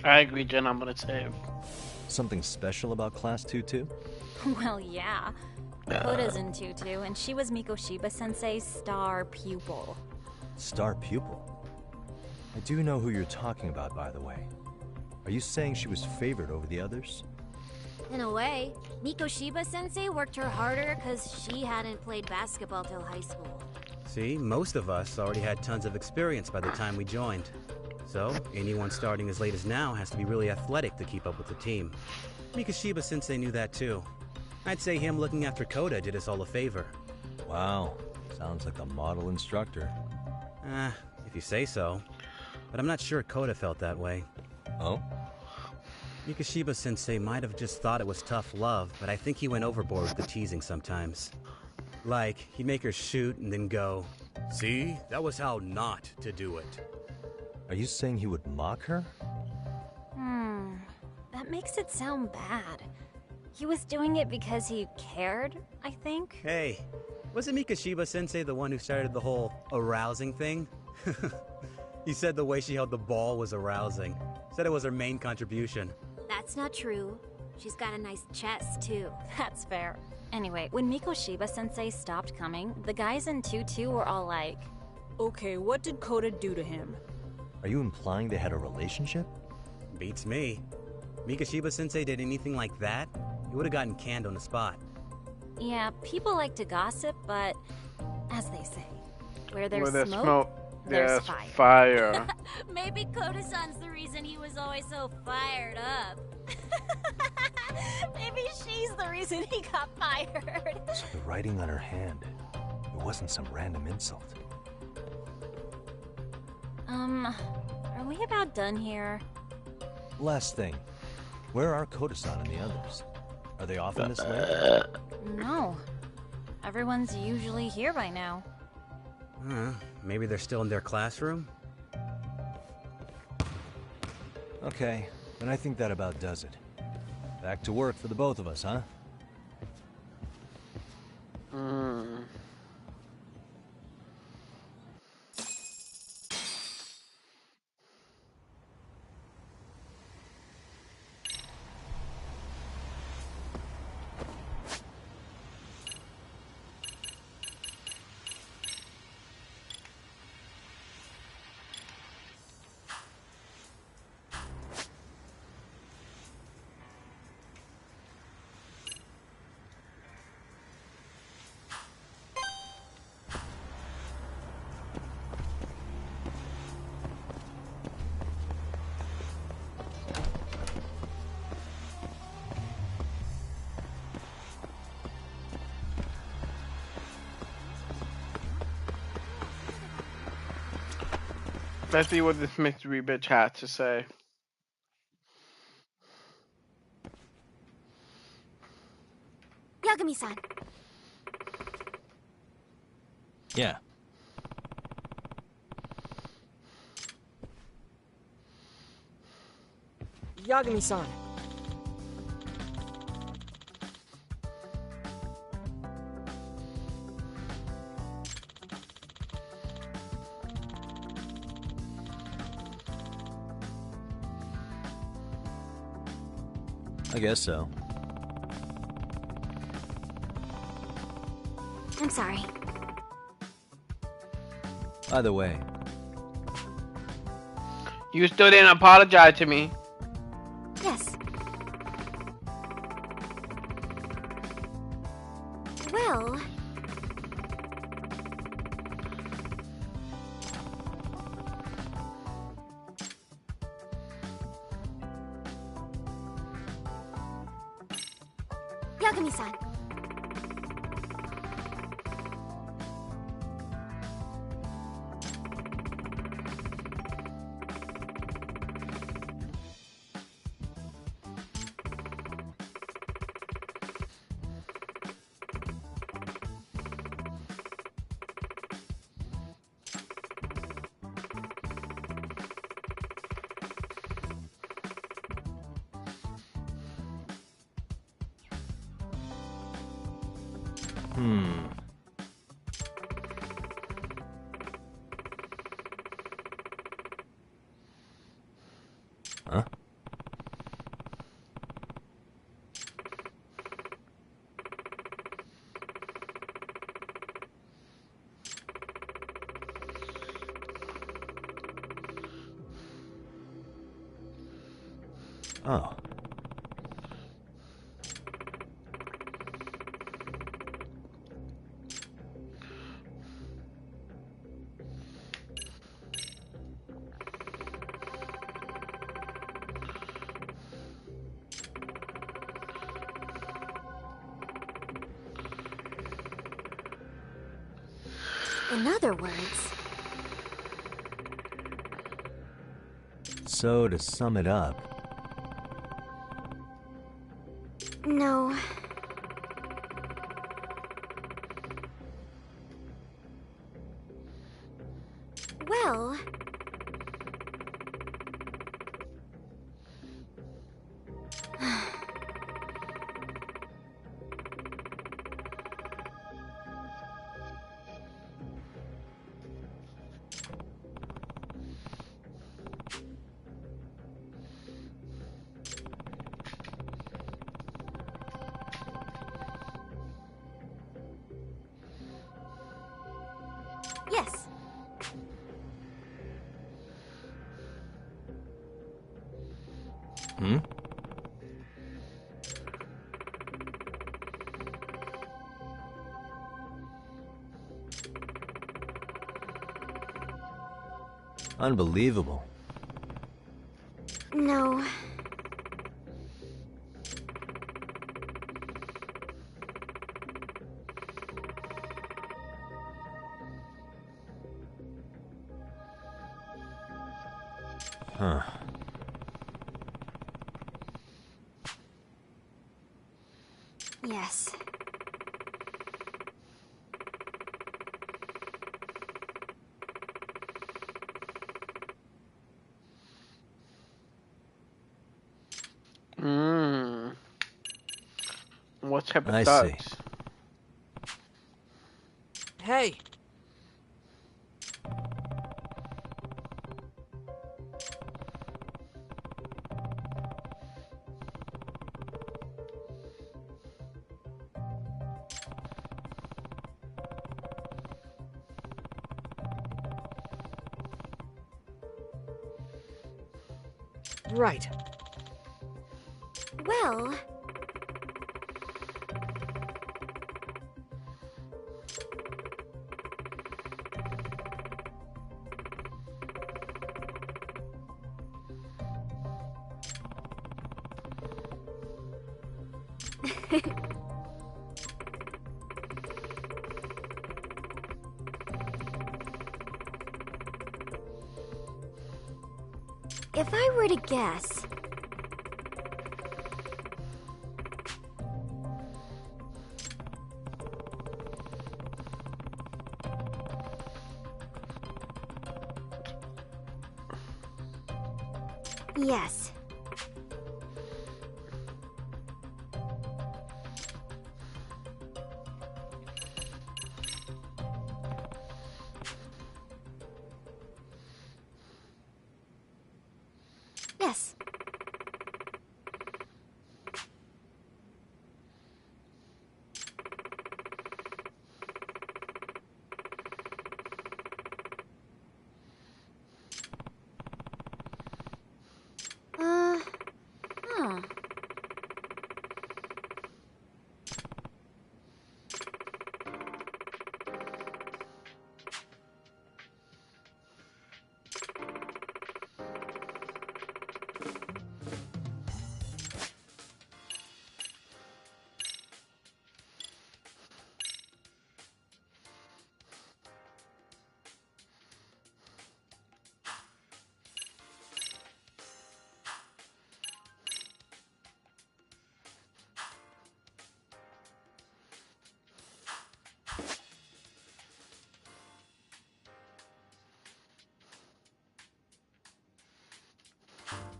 I agree, Jen. I'm gonna save. Something special about Class 2-2? Well, yeah. Koda's in Tutu, and she was Mikoshiba Sensei's star pupil. Star pupil? I do know who you're talking about, by the way. Are you saying she was favored over the others? In a way, Mikoshiba Sensei worked her harder because she hadn't played basketball till high school. See, most of us already had tons of experience by the time we joined. So, anyone starting as late as now has to be really athletic to keep up with the team. Mikoshiba Sensei knew that too. I'd say him looking after Koda did us all a favor. Wow, sounds like a model instructor. If you say so. But I'm not sure Koda felt that way. Oh? Mikoshiba Sensei might have just thought it was tough love, but I think he went overboard with the teasing sometimes. Like, he'd make her shoot and then go, "See, that was how not to do it." Are you saying he would mock her? That makes it sound bad. He was doing it because he cared, I think. Hey, wasn't Mikoshiba Sensei the one who started the whole arousing thing? He said the way she held the ball was arousing. Said it was her main contribution. That's not true. She's got a nice chest, too. That's fair. Anyway, when Mikoshiba Sensei stopped coming, the guys in Tutu were all like, "Okay, what did Koda do to him?" Are you implying they had a relationship? Beats me. Mikoshiba Sensei did anything like that, he would have gotten canned on the spot. Yeah, people like to gossip, but as they say, where there's smoke, smoke, there's fire. Maybe Koda-san's the reason he was always so fired up. Maybe she's the reason he got fired. So the writing on her hand, it wasn't some random insult. Are we about done here? Last thing, where are Koda-san and the others? Are they off in this lake? No. Everyone's usually here by now. Maybe they're still in their classroom? Okay, then I think that about does it. Back to work for the both of us, huh? Let's see what this mystery bitch has to say. Yagami-san. Yeah. Yagami-san. I guess so. I'm sorry. Either way. You still didn't apologize to me. Yes. Well... Yagami-san. Huh? Oh. In other words... So, to sum it up... No. Well... Yes. Hmm? Unbelievable. No. Huh. Yes. What type of I thugs? see. Hey! Right. Well... If I were to guess... Yes. Yes. Huh.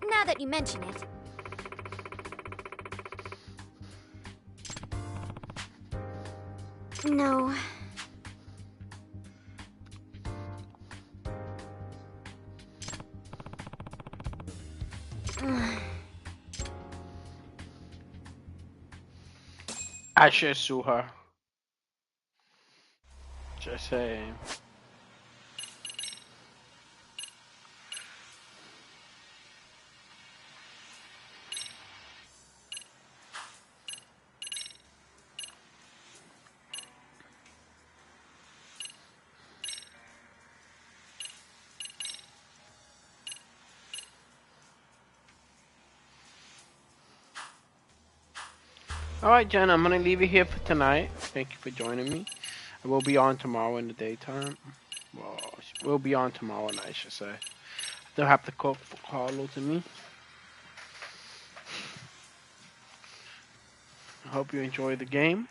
Now that you mention it. No. I should sue her. Just saying. Alright, Jen, I'm gonna leave it here for tonight. Thank you for joining me. I will be on tomorrow in the daytime. Well, we'll be on tomorrow night, I should say. They'll have to call for Carlo to me. I hope you enjoy the game.